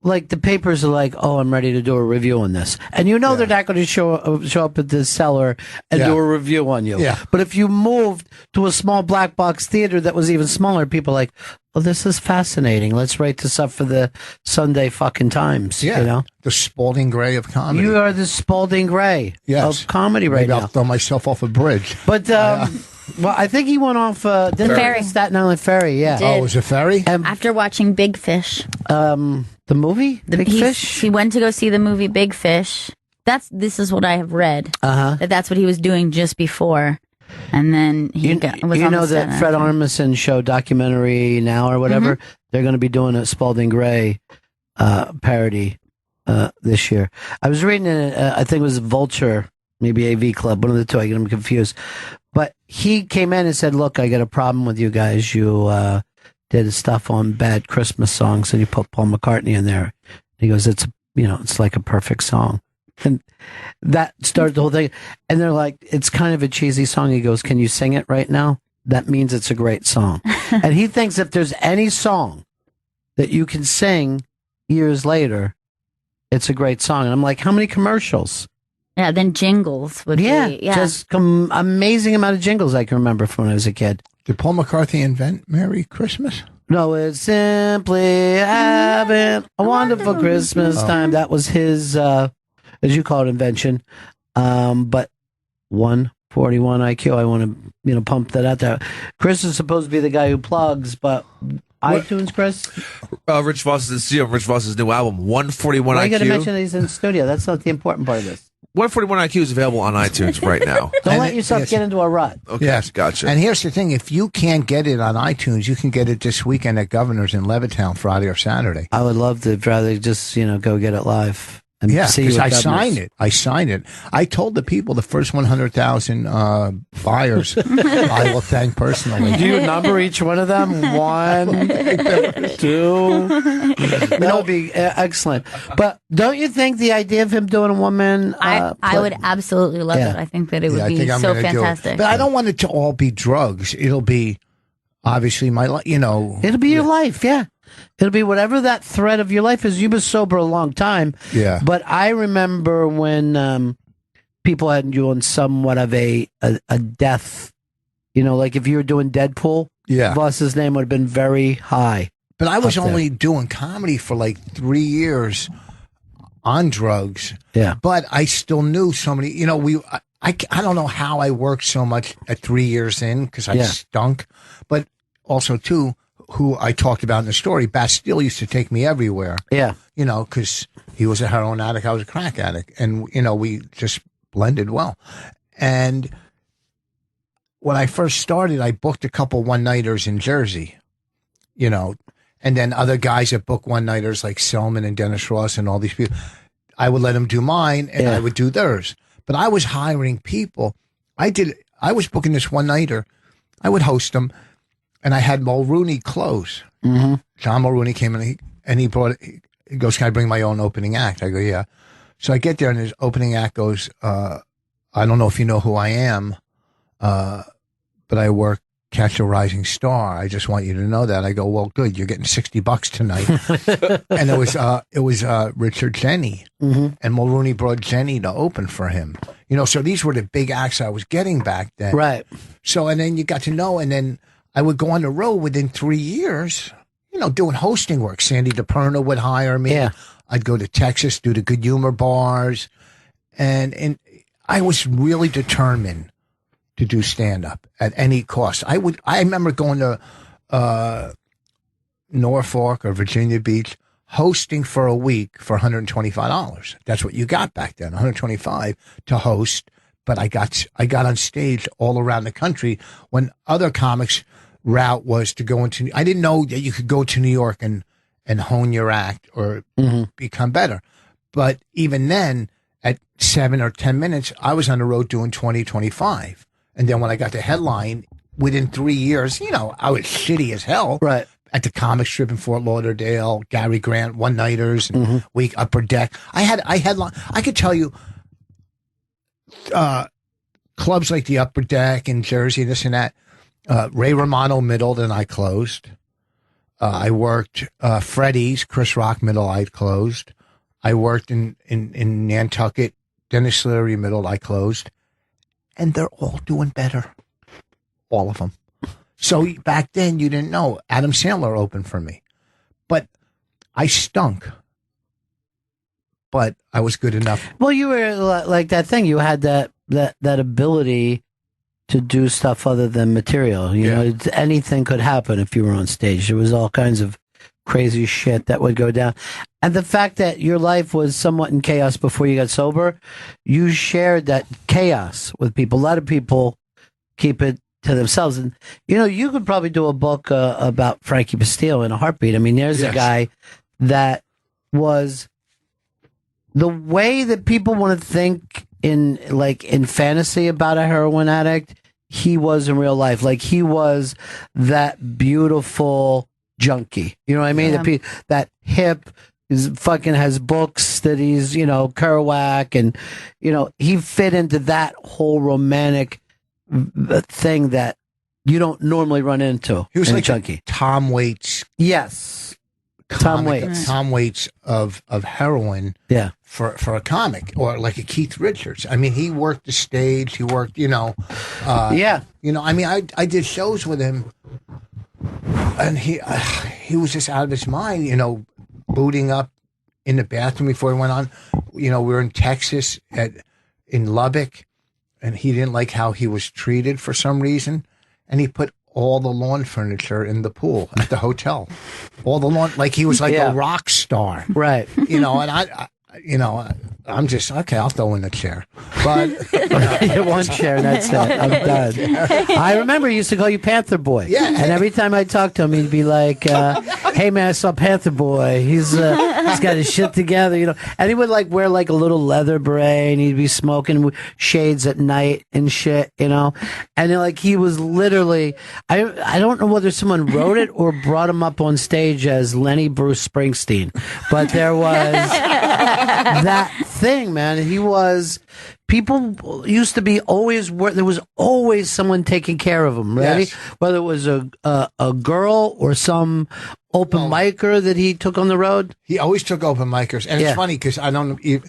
like the papers are like, "Oh, I'm ready to do a review on this," and they're not going to show up at the cellar and do a review on you. Yeah. But if you moved to a small black box theater that was even smaller, people are like, "Oh, this is fascinating. Let's write this up for the Sunday fucking Times." Yeah. The Spalding Gray of comedy. You are the Spalding Gray of comedy right Maybe now. I'll throw myself off a bridge. But well, I think he went off the ferry. Staten Island ferry. Yeah. Did. Oh, it was a ferry? After watching Big Fish. The movie? Big Fish? He went to go see the movie Big Fish. This is what I have read. That's what he was doing just before. And then was on the that set. Fred Armisen show, Documentary Now or whatever, they're going to be doing a Spalding Gray parody this year. I was reading I think it was Vulture, maybe AV Club, one of the two, I get them confused. But he came in and said, "Look, I got a problem with you guys. You did stuff on bad Christmas songs and you put Paul McCartney in there." He goes, "It's like a perfect song." And that started the whole thing. And they're like, "It's kind of a cheesy song." He goes, "Can you sing it right now?" That means it's a great song. And he thinks if there's any song that you can sing years later, it's a great song. And I'm like, how many commercials? Yeah, then jingles would be. Yeah. Just amazing amount of jingles I can remember from when I was a kid. Did Paul McCartney invent Merry Christmas? No, it's simply having a wonderful Christmas time. That was his, as you call it, invention. But 141 IQ, I want to, pump that out there. Chris is supposed to be the guy who plugs, but iTunes, Chris? Rich Voss's new album, 141 IQ. You got to mention that he's in the studio. That's not the important part of this. 141 IQ is available on iTunes right now. Don't let yourself get into a rut. Okay, yes, gotcha. And here's the thing: if you can't get it on iTunes, you can get it this weekend at Governor's in Levittown, Friday or Saturday. I would love to rather just go get it live. And Yeah, see because you at I Governor's. signed it. I told the people, the first 100,000 buyers, I will thank personally. Do you number each one of them? 1, 2. That would be excellent. But don't you think the idea of him doing a woman? I would absolutely love it. I think that it would I be think I'm so gonna do it. fantastic. But I don't want it to all be drugs. It'll be obviously my life. It'll be your life. Yeah. It'll be whatever that thread of your life is. You were sober a long time. Yeah. But I remember when people had you on somewhat of a death, like if you were doing Deadpool, Voss's name would have been very high. But I was up there. only doing comedy for like 3 years on drugs. Yeah. But I still knew so many, I don't know how I worked so much at 3 years in because I stunk. But also, too, who I talked about in the story, Bastille used to take me everywhere. Yeah. Because he was a heroin addict, I was a crack addict. And, we just blended well. And when I first started, I booked a couple one-nighters in Jersey, and then other guys that book one-nighters like Selman and Dennis Ross and all these people, I would let them do mine and I would do theirs. But I was hiring people. I was booking this one-nighter I would host them, and I had Mulrooney close. Mm-hmm. John Mulrooney came in, and he brought it. He goes, "Can I bring my own opening act?" I go, "Yeah." So I get there, and his opening act goes, "I don't know if you know who I am, but I work Catch a Rising Star. I just want you to know that." I go, "Well, good. You're getting $60 tonight." And it was Richard Jenny, Mm-hmm. and Mulrooney brought Jenny to open for him. You know, so these were the big acts I was getting back then. Right. So, and then you got to know, and then I would go on the road within 3 years, you know, doing hosting work. Sandy DePerno would hire me. Yeah. I'd go to Texas, do the Good Humor bars. And I was really determined to do stand-up at any cost. I remember going to Norfolk or Virginia Beach, hosting for a week for $125. That's what you got back then, $125 to host. But I got on stage all around the country when other comics' route was to go into. I didn't know that you could go to New York and hone your act or become better. But even then, at 7 or 10 minutes, I was on the road doing 20, 25. And then when I got to headline, within 3 years, you know, I was shitty as hell. Right. At the comic strip in Fort Lauderdale, Gary Grant, One Nighters, and Week Upper Deck. I headline. I could tell you, clubs like the Upper Deck in Jersey, this and that. Ray Romano Middle, I closed. I worked Freddie's, Chris Rock Middle, I closed. I worked in Nantucket, Dennis Leary Middle, I closed. And they're all doing better. All of them. So back then, you didn't know. Adam Sandler opened for me. But I stunk. But I was good enough. Well, you were like that thing. You had that ability to do stuff other than material. You know, anything could happen if you were on stage. There was all kinds of crazy shit that would go down. And the fact that your life was somewhat in chaos before you got sober, you shared that chaos with people. A lot of people keep it to themselves. And, you know, you could probably do a book about Frankie Bastille in a heartbeat. I mean, there's a guy that was the way that people want to think in fantasy about a heroin addict, he was in real life. Like, he was that beautiful junkie. You know what I mean? Yeah. That hip is fucking has books that he's, you know, Kerouac, and, you know, he fit into that whole romantic thing that you don't normally run into. He was like junkie. Tom Waits. Yes. Tom Waits. Tom Waits of heroin. Yeah. For a comic, or like a Keith Richards. I mean, he worked the stage. He worked, you know. Yeah. You know, I mean, I did shows with him, and he was just out of his mind, you know, booting up in the bathroom before he went on. You know, we were in Texas in Lubbock, and he didn't like how he was treated for some reason, and he put all the lawn furniture in the pool at the hotel. All the lawn, like he was like a rock star. Right. You know, and I'm just, okay, I'll throw in the chair. But one chair, and that's it. I'm done. I remember he used to call you Panther Boy. Yeah. And every time I talked to him, he'd be like, hey man, I saw Panther Boy. He's got his shit together, you know. And he would like wear like a little leather beret, and he'd be smoking shades at night and shit, you know. And like he was literally, I don't know whether someone wrote it or brought him up on stage as Lenny Bruce Springsteen, but there was that thing, man. He was. People used to be always. There was always someone taking care of him, right? Yes. Whether it was a girl or some open micer that he took on the road. He always took open micers, and it's funny because I don't know.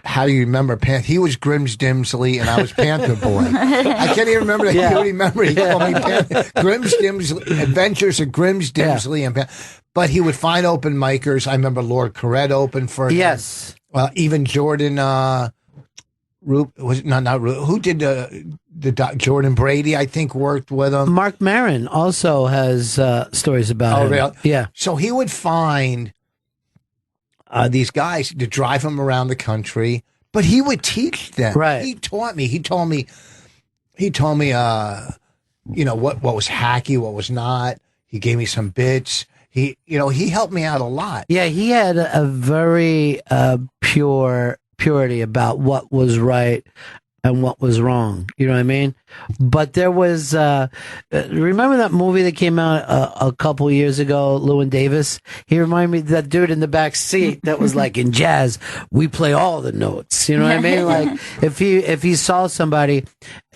How do you remember He was Grimm's Dimsley, and I was Panther Boy. I can't even remember that. You remember he called me Panther. Grimm's Dimsley, Adventures of Grimm's Dimsley, and but he would find open micers. I remember Lord Corrette opened for him. Yes. Even Jordan. Who did the Jordan Brady? I think worked with him. Mark Maron also has stories about him. Really? Yeah. So he would find these guys to drive him around the country, but he would teach them. Right. He taught me. He told me. You know what was hacky, what was not. He gave me some bits. He helped me out a lot. Yeah, he had a very purity about what was right and what was wrong. You know what I mean? But there was, remember that movie that came out a couple years ago, Llewyn Davis? He reminded me of that dude in the back seat that was like, in jazz, we play all the notes. You know what I mean? Like, if he saw somebody,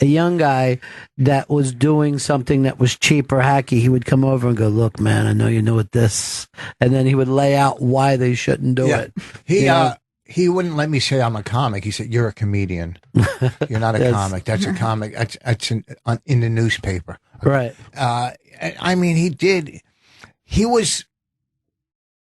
a young guy that was doing something that was cheap or hacky, he would come over and go, look, man, I know you know what this, and then he would lay out why they shouldn't do it. He wouldn't let me say I'm a comic. He said, "You're a comedian. You're not a comic. That's a comic. That's in the newspaper." Right. I mean, he did. He was,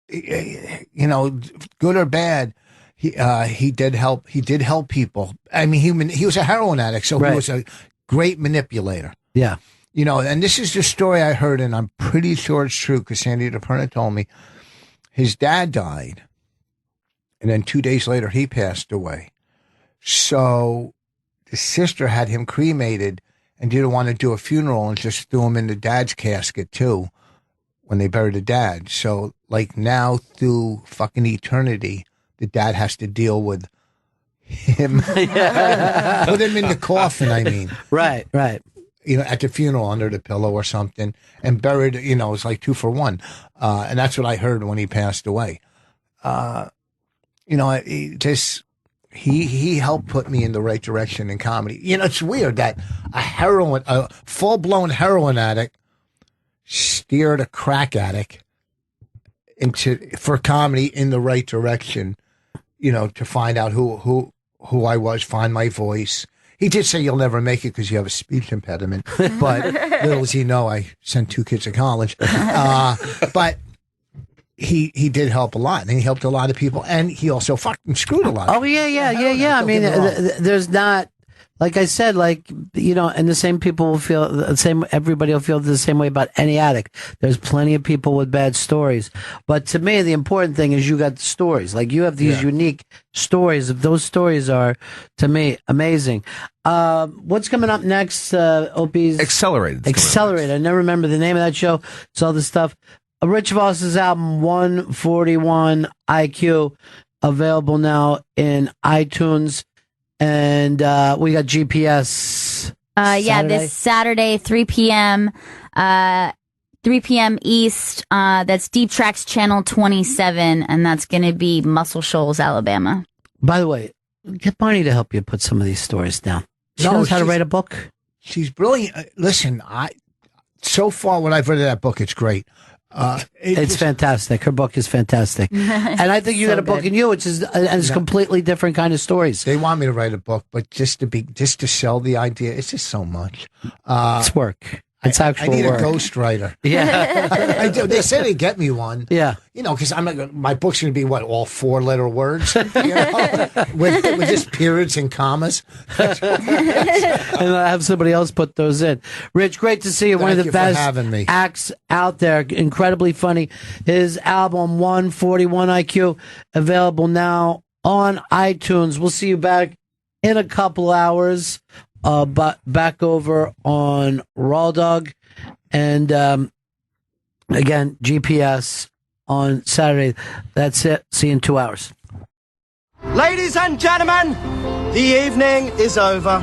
you know, good or bad. He did help. He did help people. I mean, he was a heroin addict, so he was a great manipulator. Yeah. You know, and this is the story I heard, and I'm pretty sure it's true because Sandy DePerna told me. His dad died. And then 2 days later, he passed away. So the sister had him cremated and didn't want to do a funeral and just threw him in the dad's casket, too, when they buried the dad. So, like, now through fucking eternity, the dad has to deal with him. Put him in the coffin, I mean. Right. You know, at the funeral under the pillow or something and buried, you know, it's like 2 for 1. And that's what I heard when he passed away. You know, he helped put me in the right direction in comedy. You know, it's weird that a full-blown heroin addict steered a crack addict for comedy in the right direction, you know, to find out who I was, find my voice. He did say you'll never make it because you have a speech impediment, but little as he know, I sent 2 kids to college. But he did help a lot, and he helped a lot of people, and he also fucking screwed a lot of people. Yeah. I mean, there's not, like I said, like, you know, and the same people will feel the same, everybody will feel the same way about any addict. There's plenty of people with bad stories. But to me, the important thing is you got the stories. Like, you have these unique stories. Those stories are, to me, amazing. What's coming up next, Opie's? Accelerated. I never remember the name of that show. It's all this stuff. Rich Voss's album 141 IQ, available now in iTunes, and we got GPS. This Saturday, 3 p.m. 3 p.m. East. That's Deep Tracks Channel 27, and that's going to be Muscle Shoals, Alabama. By the way, get Barney to help you put some of these stories down. She knows how to write a book. She's brilliant. Listen, so far what I've read of that book, it's great. It's fantastic. Her book is fantastic, and I think you got a book in you, which is completely different kind of stories. They want me to write a book, but just to sell the idea, it's just so much. It's work. It's actual I need work. a ghostwriter. Yeah, I do. They say they get me one. Yeah, you know, because my book's going to be all 4-letter words, you know, with just periods and commas. And I'll have somebody else put those in. Rich, great to see you. One of the best acts out there. Incredibly funny. His album 141 IQ, available now on iTunes. We'll see you back in a couple hours. But back over on Raw Dog, and again, GPS on Saturday. That's it. See you in 2 hours. Ladies and gentlemen, the evening is over.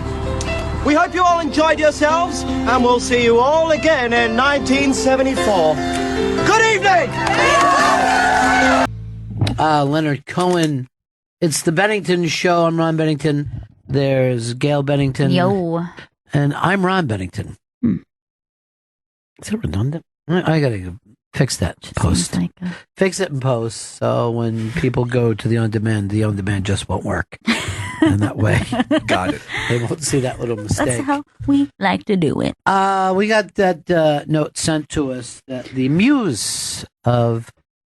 We hope you all enjoyed yourselves, and we'll see you all again in 1974. Good evening! Leonard Cohen. It's the Bennington Show. I'm Ron Bennington. There's Gail Bennington. Yo. And I'm Ron Bennington. Is it redundant? I gotta fix that post. Fix it in post, so when people go to the on-demand just won't work. And that way, got it. They won't see that little mistake. That's how we like to do it. We got that note sent to us that the muse of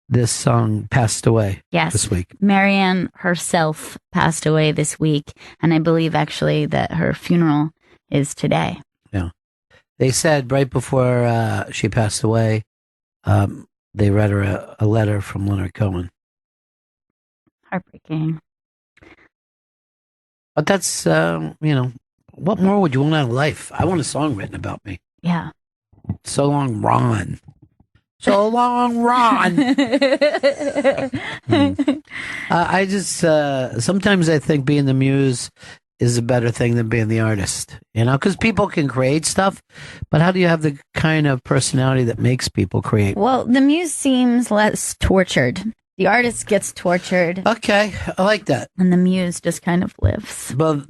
this song passed away this week. Marianne herself passed away this week, and I believe actually that her funeral is today. Yeah. They said right before she passed away, they read her a letter from Leonard Cohen. Heartbreaking. But that's, what more would you want out of life? I want a song written about me. Yeah. So long, Ron. So long, Ron. I just, sometimes I think being the muse is a better thing than being the artist, you know, because people can create stuff, but how do you have the kind of personality that makes people create? Well, the muse seems less tortured. The artist gets tortured. Okay, I like that. And the muse just kind of lives. Well,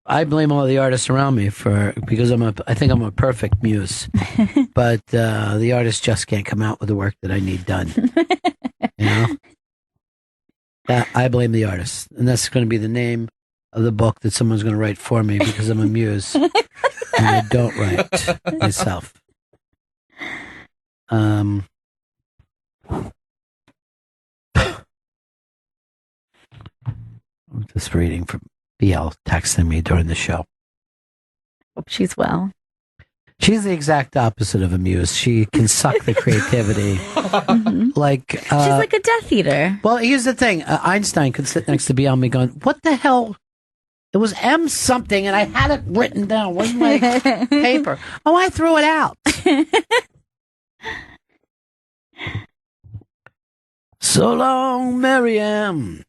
I blame all the artists around me because I think I'm a perfect muse, but the artist just can't come out with the work that I need done. You know, I blame the artist, and that's going to be the name of the book that someone's going to write for me because I'm a muse and I don't write myself. I'm just reading from BL texting me during the show. Hope she's well. She's the exact opposite of a muse. She can suck the creativity. Like She's like a Death Eater. Well, here's the thing. Einstein could sit next to BL and be going, what the hell? It was M something, and I had it written down. Where's my paper? Oh, I threw it out. So long, Marianne.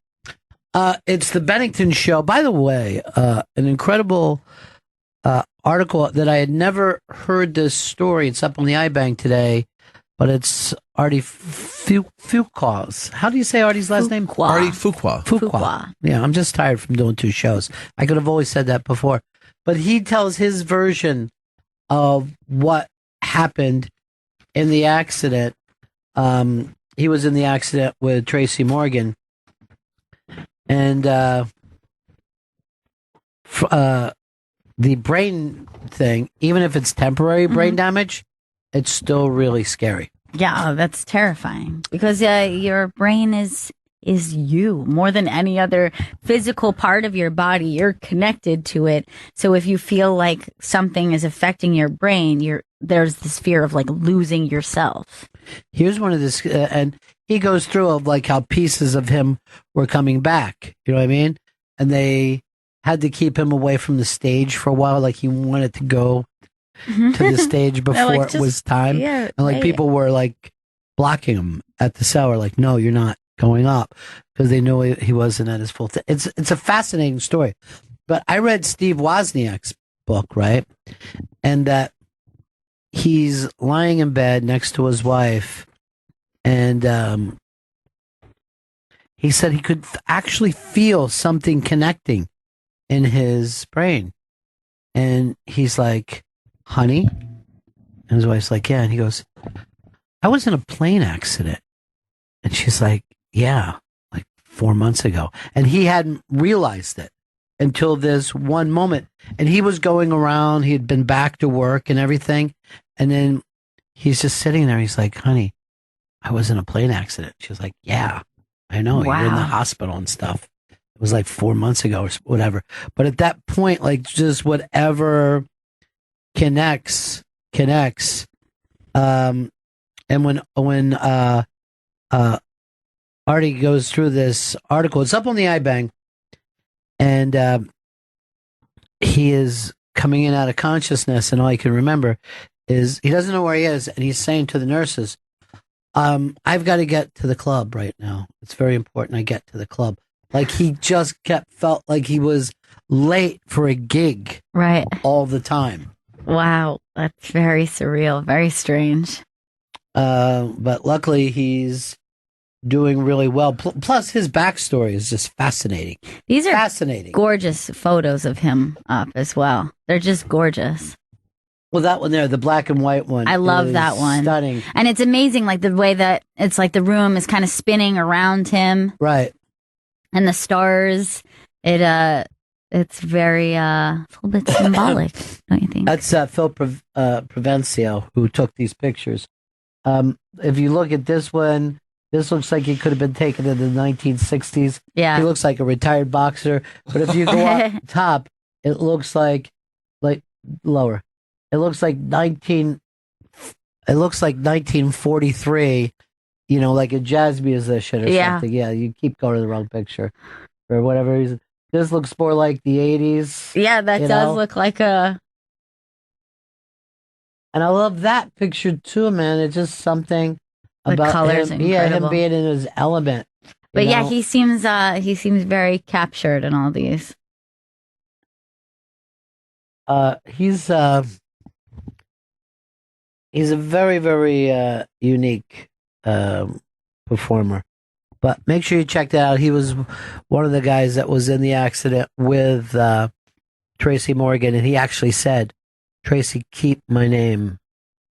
It's the Bennington Show. By the way, an incredible article that I had never heard this story. It's up on the iBank today, but it's Artie Fuqua. How do you say Artie's last name? Artie Fuqua. Fuqua. Yeah, I'm just tired from doing 2 shows. I could have always said that before. But he tells his version of what happened in the accident. He was in the accident with Tracy Morgan. And the brain thing, even if it's temporary brain damage, it's still really scary. Yeah, that's terrifying because your brain is you more than any other physical part of your body. You're connected to it. So if you feel like something is affecting your brain, there's this fear of like losing yourself. Here's one of this, and he goes through of like how pieces of him were coming back. You know what I mean? And they had to keep him away from the stage for a while. Like he wanted to go to the stage before like, it was time. Yeah, and like people were like blocking him at the cell. Or like, no, you're not going up, because they knew he wasn't at his full. It's a fascinating story. But I read Steve Wozniak's book, right? And that he's lying in bed next to his wife, and he said he could actually feel something connecting in his brain. And he's like, honey? And his wife's like, yeah. And he goes, I was in a plane accident. And she's like, yeah, like 4 months ago. And he hadn't realized it until this one moment. And he was going around, he had been back to work and everything. And then he's just sitting there. He's like, honey, I was in a plane accident. She was like, yeah, I know. Wow. You're in the hospital and stuff. It was like 4 months ago or whatever. But at that point, like just whatever connects. And when Artie goes through this article, it's up on the iBank, and he is coming in out of consciousness, and all he can remember is he doesn't know where he is, and he's saying to the nurses, I've got to get to the club right now. It's very important I get to the club. Like he just felt like he was late for a gig. Right. All the time. Wow. That's very surreal. Very strange. But luckily he's doing really well. Plus his backstory is just fascinating. These are fascinating. Gorgeous photos of him up as well. They're just gorgeous. Well, that one there, the black and white one. I love that one. Stunning. And it's amazing, like the way that it's like the room is kind of spinning around him. Right. And the stars, it's very, a little bit symbolic, don't you think? That's Phil Provencio who took these pictures. If you look at this one, this looks like it could have been taken in the 1960s. Yeah. He looks like a retired boxer. But if you go up top, it looks like lower. It looks like 1943, you know, like a jazz musician or something. Yeah, you keep going to the wrong picture for whatever reason. This looks more like the 80s. Yeah, that does look like a... And I love that picture too, man. It's just something about colors him. incredible. Yeah, him being in his element. But yeah, he seems very captured in all these. He's a very, very unique performer. But make sure you check that out. He was one of the guys that was in the accident with Tracy Morgan, and he actually said, "Tracy, keep my name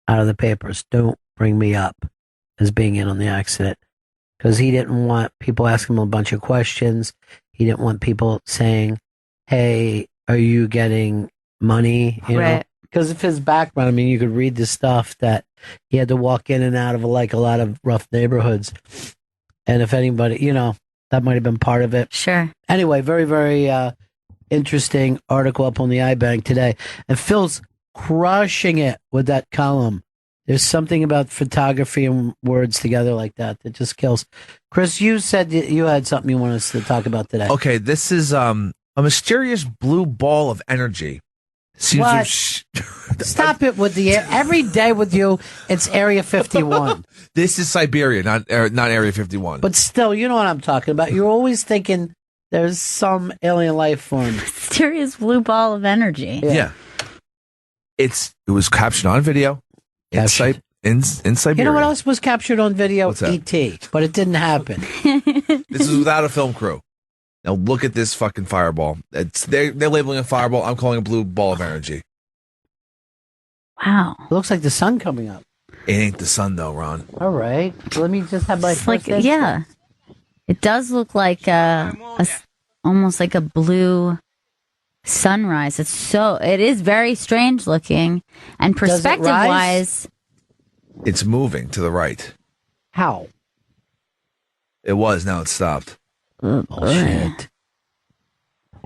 out of the papers. Don't bring me up as being in on the accident," because he didn't want people asking him a bunch of questions. He didn't want people saying, "Hey, are you getting money?" You know, because of his background. I mean, you could read the stuff that he had to walk in and out of like a lot of rough neighborhoods. And if anybody, you know, that might have been part of it. Sure. Anyway, very, very interesting article up on the iBank today. And Phil's crushing it with that column. There's something about photography and words together like that that just kills. Chris, you said you had something you want us to talk about today. Okay, this is a mysterious blue ball of energy. Seems What? to Stop it with the every day with you. It's Area 51. This is Siberia, not Area 51. But still, you know what I'm talking about. You're always thinking there's some alien life form. Mysterious blue ball of energy. Yeah. It was captured on video in Siberia. You know what else was captured on video? What's that? E.T., but it didn't happen. This is without a film crew. Now look at this fucking fireball. They're labeling a fireball. I'm calling it a blue ball of energy. Wow. It looks like the sun coming up. It ain't the sun though, Ron. All right. Let me just have my It's like, first instinct. yeah. It does look like almost like a blue sunrise. It is very strange looking. And Does it perspective rise? wise, It's moving to the right. How? It was. Now it stopped. Bullshit.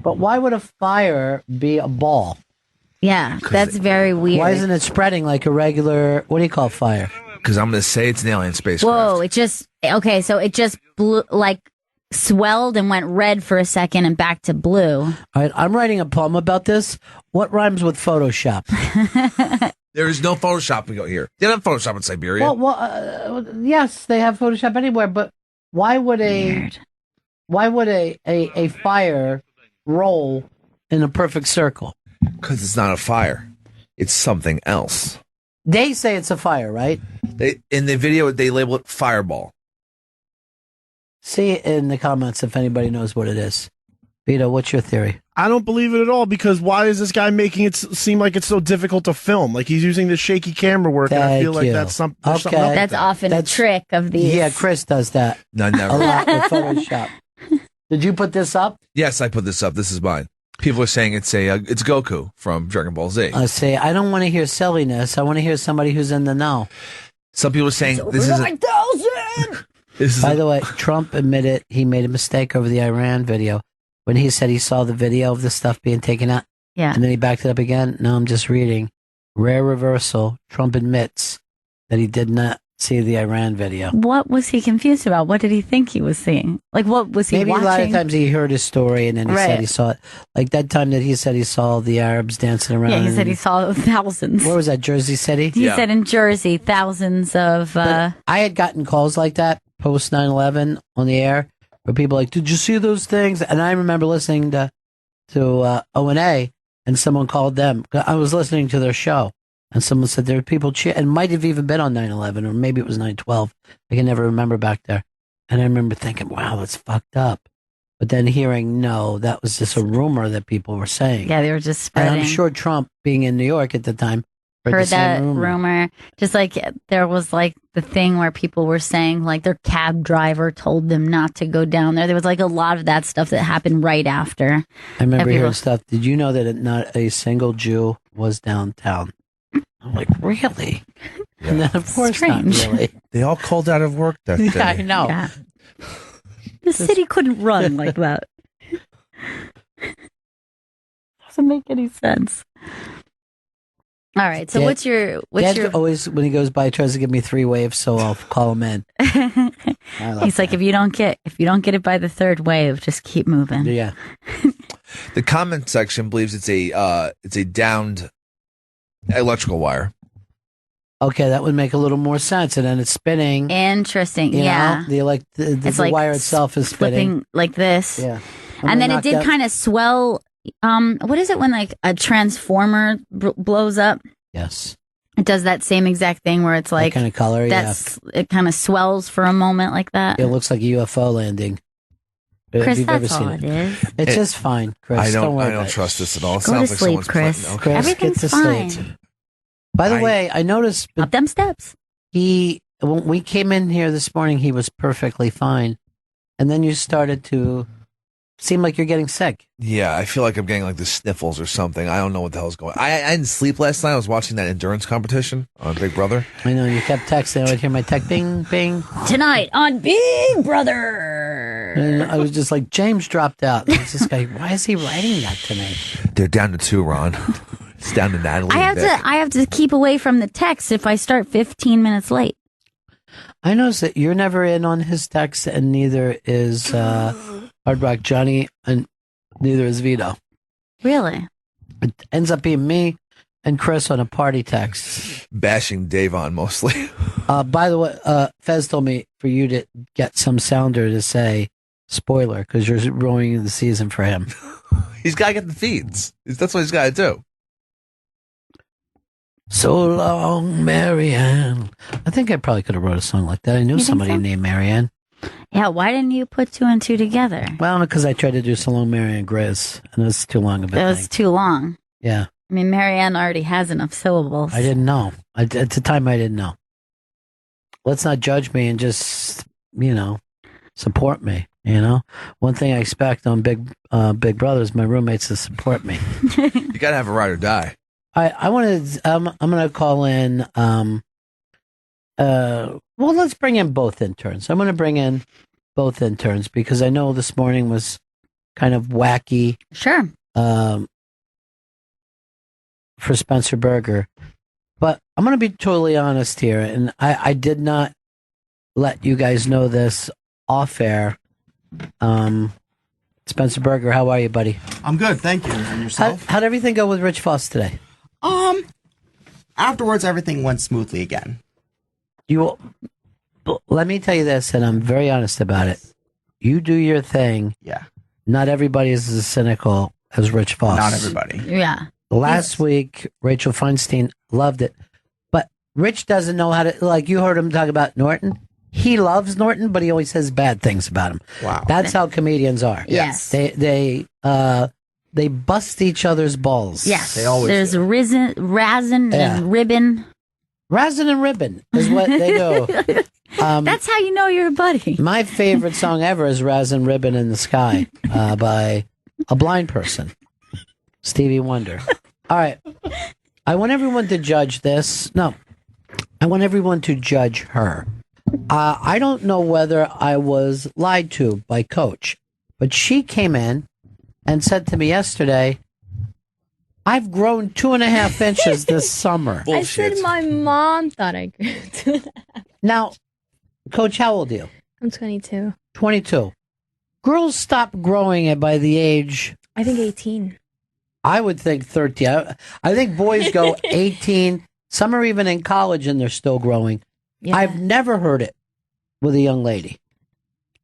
But why would a fire be a ball? yeah, that's very weird. Why isn't it spreading like a regular, what do you call fire? Because I'm going to say it's an alien spacecraft. Whoa, so it just blew, like swelled and went red for a second and back to blue. All right, I'm writing a poem about this. What rhymes with Photoshop? There is no Photoshopping here. They don't have Photoshop in Siberia. Well, yes, they have Photoshop anywhere, but why would a fire roll in a perfect circle? Because it's not a fire. It's something else. They say it's a fire, right? In the video, they label it fireball. See it in the comments if anybody knows what it is. Vito, what's your theory? I don't believe it at all because why is this guy making it seem like it's so difficult to film? Like he's using this shaky camera work, and I feel like that's something. There's something up with That's that. often a trick of these. Yeah, Chris does that No, never. a lot with Photoshop. Did you put this up? Yes, I put this up. This is mine. People are saying it's Goku from Dragon Ball Z. I say I don't want to hear silliness. I want to hear somebody who's in the know. Some people are saying this isn't. By the way, Trump admitted he made a mistake over the Iran video when he said he saw the video of the stuff being taken out. Yeah. And then he backed it up again. No, I'm just reading. Rare reversal. Trump admits that he did not see the Iran video. What was he confused about? What did he think he was seeing? Like, what was he Maybe watching? a lot of times he heard his story and then he said he saw it. Like that time that he said he saw the Arabs dancing around. Yeah, he said he saw thousands. Where was that, Jersey City? He said in Jersey, thousands of... But I had gotten calls like that post 9/11 on the air where people like, did you see those things? And I remember listening to O&A and someone called them. I was listening to their show and someone said there were people and might have even been on 9/11 or maybe it was 9/12. I can never remember back there. And I remember thinking, wow, that's fucked up. But then hearing, no, that was just a rumor that people were saying. Yeah, they were just And spreading. I'm sure Trump, being in New York at the time, heard the that same rumor. Just like there was like the thing where people were saying like their cab driver told them not to go down there. There was like a lot of that stuff that happened right after. I remember People- hearing stuff. Did you know that not a single Jew was downtown? I'm like, really? And then, of course, Strange. not really. They all called out of work that day. Yeah, I know. Yeah. The city couldn't run like that. Doesn't make any sense. All right. So Dad- what's your Dad always, when he goes by, tries to give me 3 waves, so I'll call him in. He's like, if you don't get it by the third wave, just keep moving. Yeah. The comment section believes it's a downed electrical wire. Okay, that would make a little more sense. And then it's spinning. Interesting. You Yeah. know, the It's like wire itself is spinning. Flipping like this. Yeah. And then it knocked did out- kind of swell what is it when like a transformer blows up? Yes. It does that same exact thing where it's like kind of color. it kind of swells for a moment like that. It looks like a UFO landing. Chris, If you've ever that's seen all it is. It's just fine, Chris. I don't worry about it. trust this at all. It Go to sounds like sleep, someone's Chris. putting- Chris, Everything's get to fine. sleep. By the way, I noticed Up them steps. when we came in here this morning, he was perfectly fine, and then you started to seem like you're getting sick. Yeah, I feel like I'm getting like the sniffles or something. I don't know what the hell's going on. I didn't sleep last night. I was watching that endurance competition on Big Brother. I know, you kept texting. I would hear my text, bing, bing. Tonight on Big Brother. And I was just like, James dropped out. There's this guy, why is he writing that to me? They're down to 2, Ron. It's down to Natalie. I have to keep away from the text if I start 15 minutes late. I noticed that you're never in on his text, and neither is Hard Rock Johnny, and neither is Vito. Really? It ends up being me and Chris on a party text. Bashing Davon mostly. By the way, Fez told me for you to get some sounder to say spoiler, because you're ruining the season for him. He's got to get the feeds. That's what he's got to do. So long, Marianne. I think I probably could have wrote a song like that. I knew You think somebody so? named Marianne. Yeah, why didn't you put 2 and 2 together? Well, because I tried to do So Long, Marianne Grizz, and it was too long of a That thing. was too long. Yeah, I mean, Marianne already has enough syllables. I didn't know. At the time, I didn't know. Let's not judge me and just, support me. One thing I expect on Big Brother is my roommates to support me. You got to have a ride or die. I want to. I'm going to call in. Well, let's bring in both interns. I'm going to bring in both interns because I know this morning was kind of wacky. Sure. For Spencer Berger, but I'm going to be totally honest here, and I did not let you guys know this off air. Spencer Berger, how are you, buddy? I'm good, thank you. And yourself? How'd everything go with Rich Voss today? Afterwards, everything went smoothly again. Let me tell you this, and I'm very honest about it. You do your thing. Yeah. Not everybody is as cynical as Rich Voss. Not everybody. Yeah. Last week, Rachel Feinstein loved it, but Rich doesn't know how to. Like you heard him talk about Norton. He loves Norton, but he always says bad things about him. Wow. That's how comedians are. Yes. They bust each other's balls. Yes. They always There's do. Razzin and Ribbon. Razzin and Ribbon is what they do. That's how you know you're a buddy. My favorite song ever is Razzin' Ribbon in the Sky by a blind person, Stevie Wonder. All right. I want everyone to judge this. No. I want everyone to judge her. I don't know whether I was lied to by Coach, but she came in and said to me yesterday, I've grown 2.5 inches this summer. I said my mom thought I grew 2.5. Now, Coach, how old are you? I'm 22. 22. Girls stop growing it by the age, I think 18. I would think 13. I think boys go 18. Some are even in college and they're still growing. Yeah. I've never heard it with a young lady.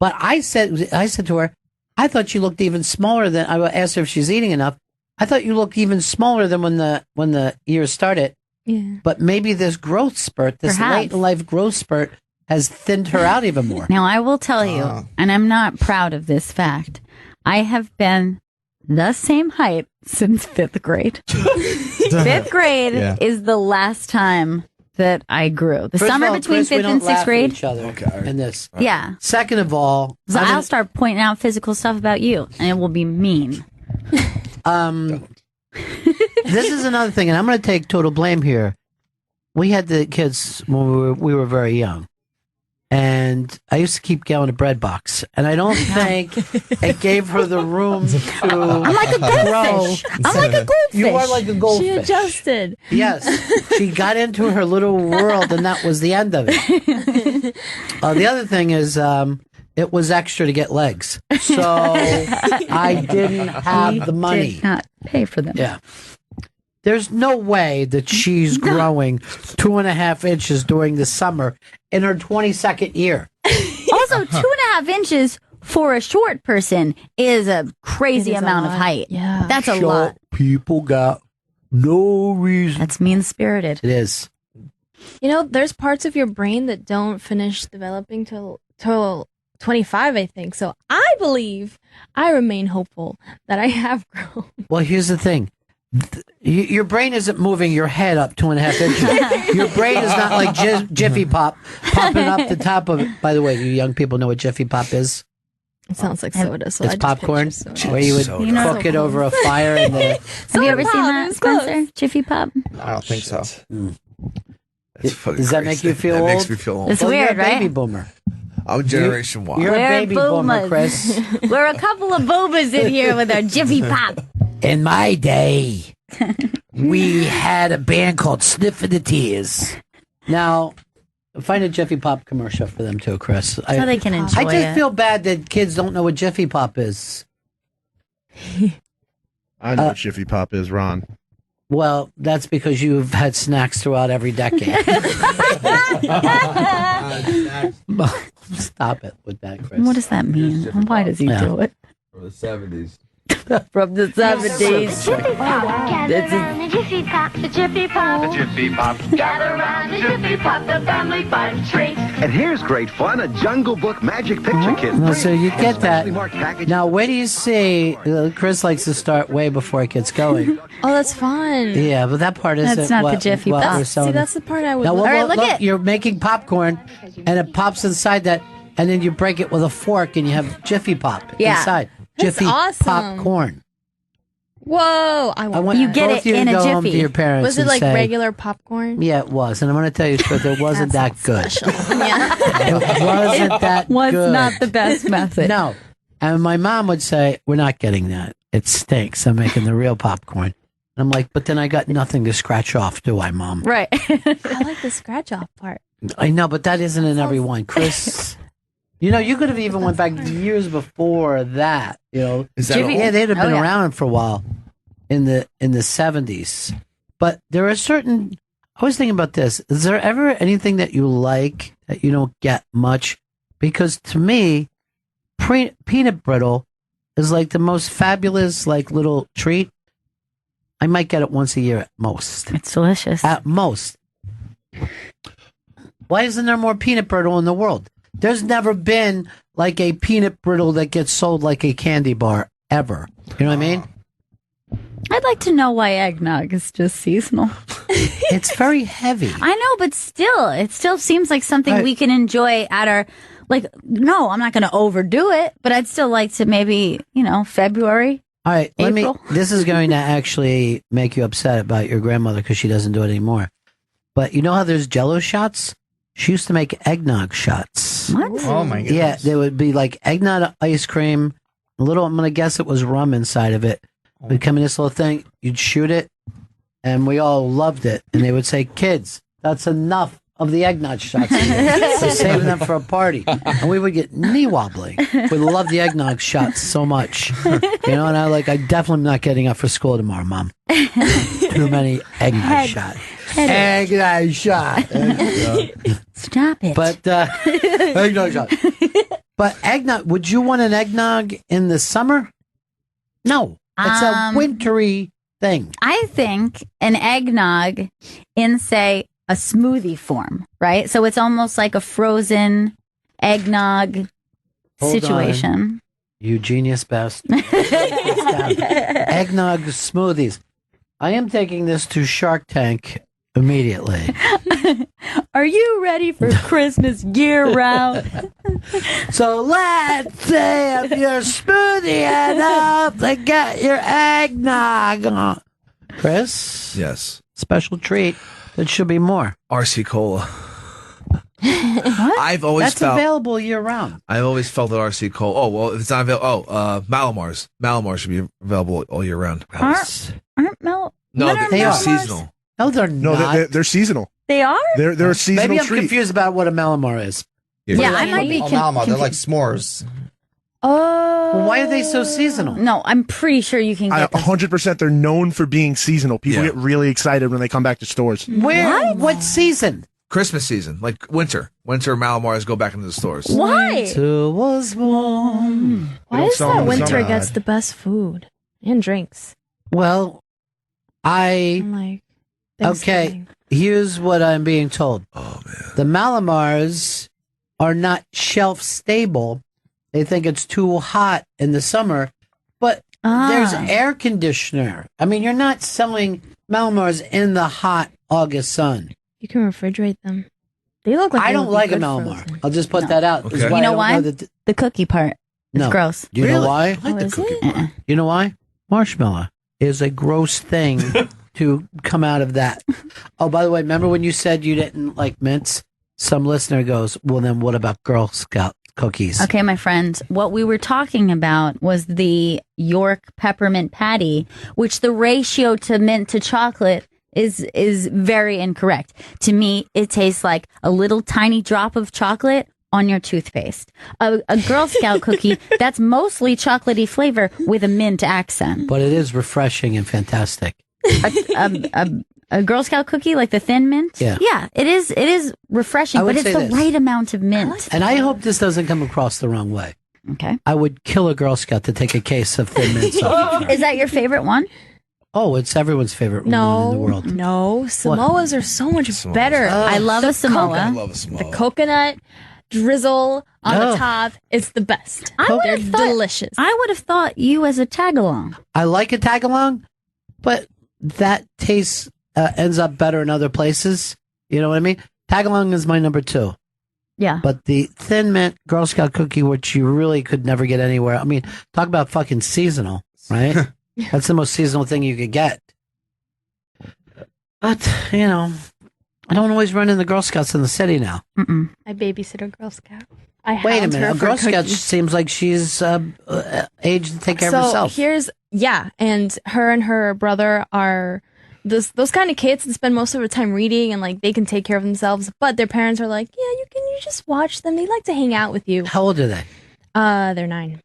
But I said to her, I thought you looked even smaller than, I asked her if she's eating enough. I thought you looked even smaller than when the year started. Yeah. But maybe this growth spurt, this Perhaps. late in life growth spurt has thinned her out even more. Now, I will tell you, and I'm not proud of this fact, I have been the same height since 5th grade. 5th grade Yeah. is the last time that I grew. The First of summer all, between Chris, we 5th don't and 6th laugh at grade. each other in this. Yeah. Second of all, So I'll start pointing out physical stuff about you, and it will be mean. This is another thing, and I'm going to take total blame here. We had the kids when we were very young, and I used to keep Gail in a bread box, and I don't think it gave her the room to I'm like a goldfish. grow. I'm like a goldfish. You are like a goldfish. She adjusted. Yes, she got into her little world, and that was the end of it. The other thing is, it was extra to get legs, so I didn't have the money. Did not pay for them. Yeah. There's no way that she's growing 2.5 inches during the summer in her 22nd year. Also, 2.5 inches for a short person is a crazy It is a amount of lot. height. Yeah. That's a Short lot. people got no reason. That's mean-spirited. It is. You know, there's parts of your brain that don't finish developing till 25, I think. So I believe, I remain hopeful that I have grown. Well, here's the thing. Your brain isn't moving your head up 2.5 inches. Your brain is not like Jiffy Pop popping up the top of it. By the way, do you young people know what Jiffy Pop is? It sounds like soda. So It's I just popcorn, picture soda. where you would You know- cook it over a fire. And Have you ever seen that, it's close. Spencer? Jiffy Pop? I don't think so. Does that make you feel That old? makes me feel old. It's Well, weird, you're a baby right? boomer. I'm Generation Y. You're a We're baby boomer, boomers. Chris. We're a couple of boomers in here with our Jiffy Pop. In my day, we had a band called Sniffin' the Tears. Now, find a Jiffy Pop commercial for them too, Chris. So they can enjoy I just it. feel bad that kids don't know what Jiffy Pop is. I know what Jiffy Pop is, Ron. Well, that's because you've had snacks throughout every decade. Stop it with that, Chris. What does that mean? Why does he do it? From the 70s. From the 70s. Gather round the Jiffy Pop, the Jiffy Pop. The Jiffy Pop. Gather round the Jiffy Pop, the family fun treat. And here's great fun, a Jungle Book Magic Picture Kit. No, so you get that. Specially marked package. Now, where do you see? Chris likes to start way before it gets going. Oh, that's fun. Yeah, but that part isn't. That's not the Jiffy what Pop. we're selling. See, that's the part I would Now, love. well, All right, look look, at- you're making popcorn, and it pops inside that, and then you break it with a fork, and you have Jiffy Pop Yeah. inside. That's Jiffy awesome. popcorn. Whoa, I I want want You get both it you to in a go home to Jiffy. your parents. Was it and like say, regular popcorn? Yeah, it was, and I'm going to tell you the truth. It wasn't that good. Yeah. It wasn't that Was good. not the best method. No, and my mom would say, "We're not getting that. It stinks. I'm making the real popcorn." And I'm like, "But then I got nothing to scratch off, do I, Mom?" Right. I like the scratch off part. I know, but that isn't in every one, Chris. You know, you could have even went back years before that. You know, Is that yeah, old? they'd have been Oh, yeah. around for a while in the 70s. But there are certain. I was thinking about this. Is there ever anything that you like that you don't get much? Because to me, peanut brittle is like the most fabulous, like little treat. I might get it once a year at most. It's delicious. At most. Why isn't there more peanut brittle in the world? There's never been like a peanut brittle that gets sold like a candy bar ever. You know what I mean? I'd like to know why eggnog is just seasonal. It's very heavy. I know, but still, it still seems like something we can enjoy at our, like, no, I'm not going to overdo it, but I'd still like to maybe, February. All right, April. this is going to actually make you upset about your grandmother because she doesn't do it anymore. But you know how there's Jello shots? She used to make eggnog shots. What? Oh my goodness. Yeah, there would be like eggnog ice cream. I'm going to guess it was rum inside of it. It would come in this little thing. You'd shoot it, and we all loved it. And they would say, "Kids, that's enough of the eggnog shots. We're saving them for a party." And we would get knee wobbling. We love the eggnog shots so much. And I definitely am not getting up for school tomorrow, Mom. Too many eggnog shots. Eggnog shot. Stop it. But eggnog shot. But eggnog, would you want an eggnog in the summer? No. It's a wintry thing. I think an eggnog in, say, a smoothie form, right? So it's almost like a frozen eggnog Hold situation. on. You genius best. Eggnog smoothies. I am taking this to Shark Tank immediately. Are you ready for Christmas year round? So let's say if you're smoothie enough to get your eggnog on. Chris? Yes. Special treat. There should be more. RC Cola. What? I've always That's felt available year round. I've always felt that RC Cola. Oh well, if it's not available. Malamars. Malamars should be available all year round. Aren't Mel? No, when are they're Malamars? seasonal. No, they're No, not. they're seasonal. They are? They're a seasonal Maybe I'm treat. confused about what a Malamar is. Yeah, I might be. Malma, they're like s'mores. Oh. Well, why are they so seasonal? No, I'm pretty sure you can get them. 100%. They're known for being seasonal. People get really excited when they come back to stores. Where? What season? Christmas season, like winter. Winter Malamars go back into the stores. Why? Winter was warm. Why is that winter gets the best food and drinks? Well, I'm like, okay, here's what I'm being told. Oh, man. The Malamars are not shelf stable. They think it's too hot in the summer, but there's air conditioner. I mean, you're not selling Malamars in the hot August sun. You can refrigerate them. They look like I they don't would be like a good Malamar. frozen. I'll just put that out. Okay. Is You I know don't why? that The cookie part. It's No. gross. Do you know why? I like the cookie part. You know why? Marshmallow is a gross thing to come out of that. Oh, by the way, remember when you said you didn't like mints? Some listener goes, well, then what about Girl Scout cookies? Okay, my friends, what we were talking about was the York peppermint patty, which the ratio to mint to chocolate is very incorrect. To me, it tastes like a little tiny drop of chocolate on your toothpaste. A Girl Scout cookie that's mostly chocolatey flavor with a mint accent. But it is refreshing and fantastic. A Girl Scout cookie, like the thin mint? Yeah. It is refreshing, I would but it's say the this. right amount of mint. And I hope this doesn't come across the wrong way. Okay. I would kill a Girl Scout to take a case of Thin Mints off. Is that your favorite one? Oh, it's everyone's favorite one in the world. No, Samoas are so much better. I love a Samoa. I love a Samoa. The coconut drizzle on Oh. the top. It's the best. I would They're have thought, delicious. I would have thought you as a tag-along. I like a tag along, but that taste ends up better in other places. You know what I mean? Tag along is my number 2. Yeah. But the Thin Mint Girl Scout cookie, which you really could never get anywhere. I mean, talk about fucking seasonal, right? That's the most seasonal thing you could get. But, you know, I don't always run into Girl Scouts in the city now. Mm-mm. I babysit a Girl Scout. I Wait a hound minute. her A for Girl Scout cookies. seems like she's aged to take care of herself. And her and her brother are those kind of kids that spend most of their time reading and like they can take care of themselves, but their parents are like, yeah, you just watch them. They like to hang out with you. How old are they? They're 9.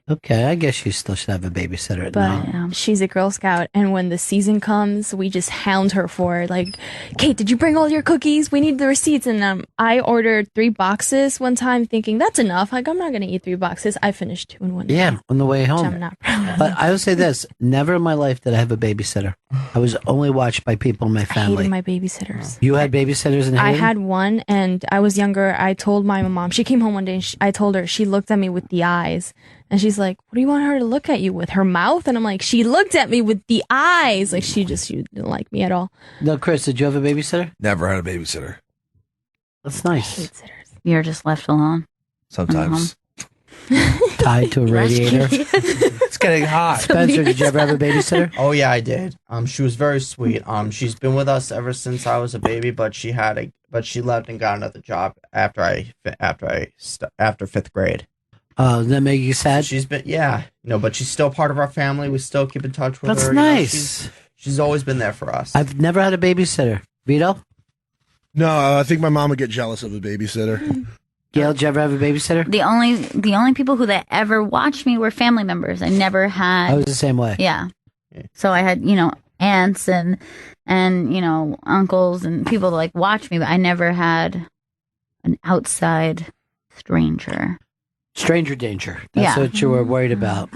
Okay, I guess you still should have a babysitter at But 9. she's a Girl Scout, and when the season comes, we just hound her for it. Like, Kate, did you bring all your cookies? We need the receipts. And I ordered 3 boxes one time, thinking that's enough. Like, I'm not going to eat 3 boxes. I finished 2 in one day. Yeah, on the way which home. I'm not proud of. But I will say this: never in my life did I have a babysitter. I was only watched by people in my I family. hated my babysitters. You had babysitters and I had one, and I was younger. I told my mom. She came home one day, and I told her. She looked at me with the eyes, and she's like, "What do you want her to look at you with? Her mouth?" And I'm like, "She looked at me with the eyes. Like she didn't like me at all." No, Chris, did you have a babysitter? Never had a babysitter. That's nice. You're just left alone. Sometimes. Tied to a radiator. It's getting hot. Spencer, did you ever have a babysitter? Oh yeah, I did. She was very sweet. She's been with us ever since I was a baby, but she left and got another job after 5th grade. Does that make you sad? She's been, but she's still part of our family. We still keep in touch with That's her. nice. She's always been there for us. I've never had a babysitter. Vito? No, I think my mom would get jealous of a babysitter. Gail, did you ever have a babysitter? The only people who that ever watched me were family members. I never had. I was the same way. Yeah. So I had, aunts and uncles and people to like watch me, but I never had an outside stranger. Stranger danger. That's Yeah. what you were worried about.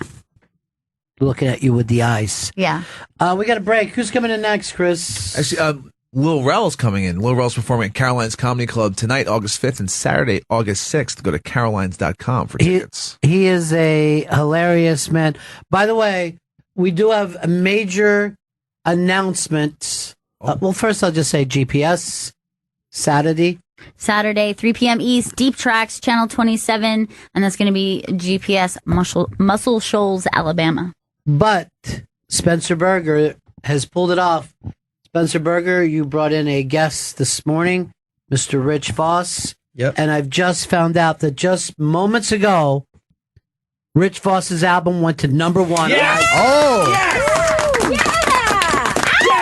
Looking at you with the eyes. Yeah. We got a break. Who's coming in next, Chris? Actually, Lil Rel's coming in. Lil Rel's performing at Caroline's Comedy Club tonight, August 5th, and Saturday, August 6th. Go to carolines.com for tickets. He is a hilarious man. By the way, we do have a major announcement. Well, first I'll just say GPS, Saturday, 3 p.m. East, Deep Tracks, Channel 27, and that's going to be GPS Muscle Shoals, Alabama. But Spencer Berger has pulled it off. Spencer Berger, you brought in a guest this morning, Mr. Rich Voss. Yep. And I've just found out that just moments ago, Rich Voss's album went to number 1. Yes! Oh! Yeah!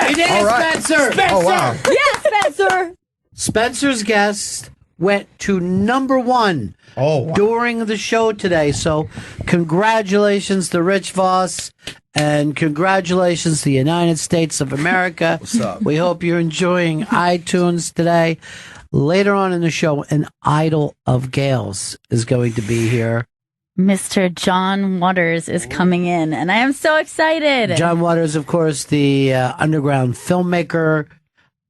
He did it, All right. Spencer! Oh, wow. Yes, Spencer! Spencer's guest went to number 1 during the show today. So congratulations to Rich Voss and congratulations to the United States of America. What's up? We hope you're enjoying iTunes today. Later on in the show, an idol of Gail's is going to be here. Mr. John Waters is coming in, and I am so excited. John Waters, of course, the underground filmmaker,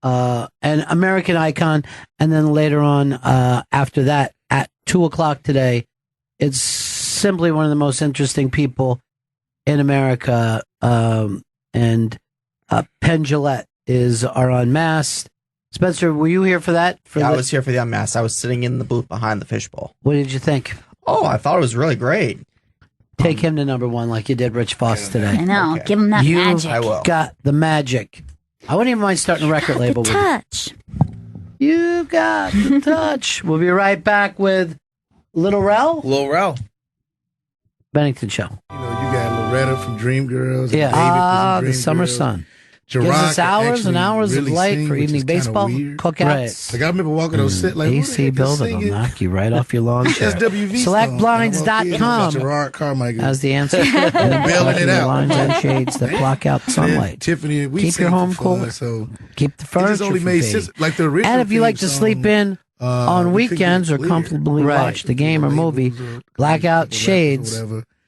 an American icon. And then later on, after that, at 2:00 today, it's simply one of the most interesting people in America. And Penn Jillette is our Unmasked. Spencer, were you here for that? I was here for the Unmasked. I was sitting in the booth behind the fishbowl. What did you think? Oh, I thought it was really great. Take him to number one like you did Rich Voss today. I know. Give him that magic. I will. Got the magic. I wouldn't even mind starting a record label with touch. You got the touch. We'll be right back with Little Rel. Lil Rel. Bennington Show. You got Loretta from Dreamgirls. Yeah. David from The Summer Dreamgirls. Sun. Gerard Gives us hours and actually hours of really light sing, for which evening is kinda baseball weird. cookouts. Like I remember walking those set like AC building will knock you right off your lawn chair. SWV SelectBlinds.com Gerard Carmichael as the answer. bailing it out. Blinds and shades that block out sunlight. Tiffany, we Keep your sang home for cool. fun, so Keep the it furniture just only from made fading. sense. Like the original And if you like theme to sleep song, in on we couldn't weekends get or clear. comfortably watch the game or movie, blackout shades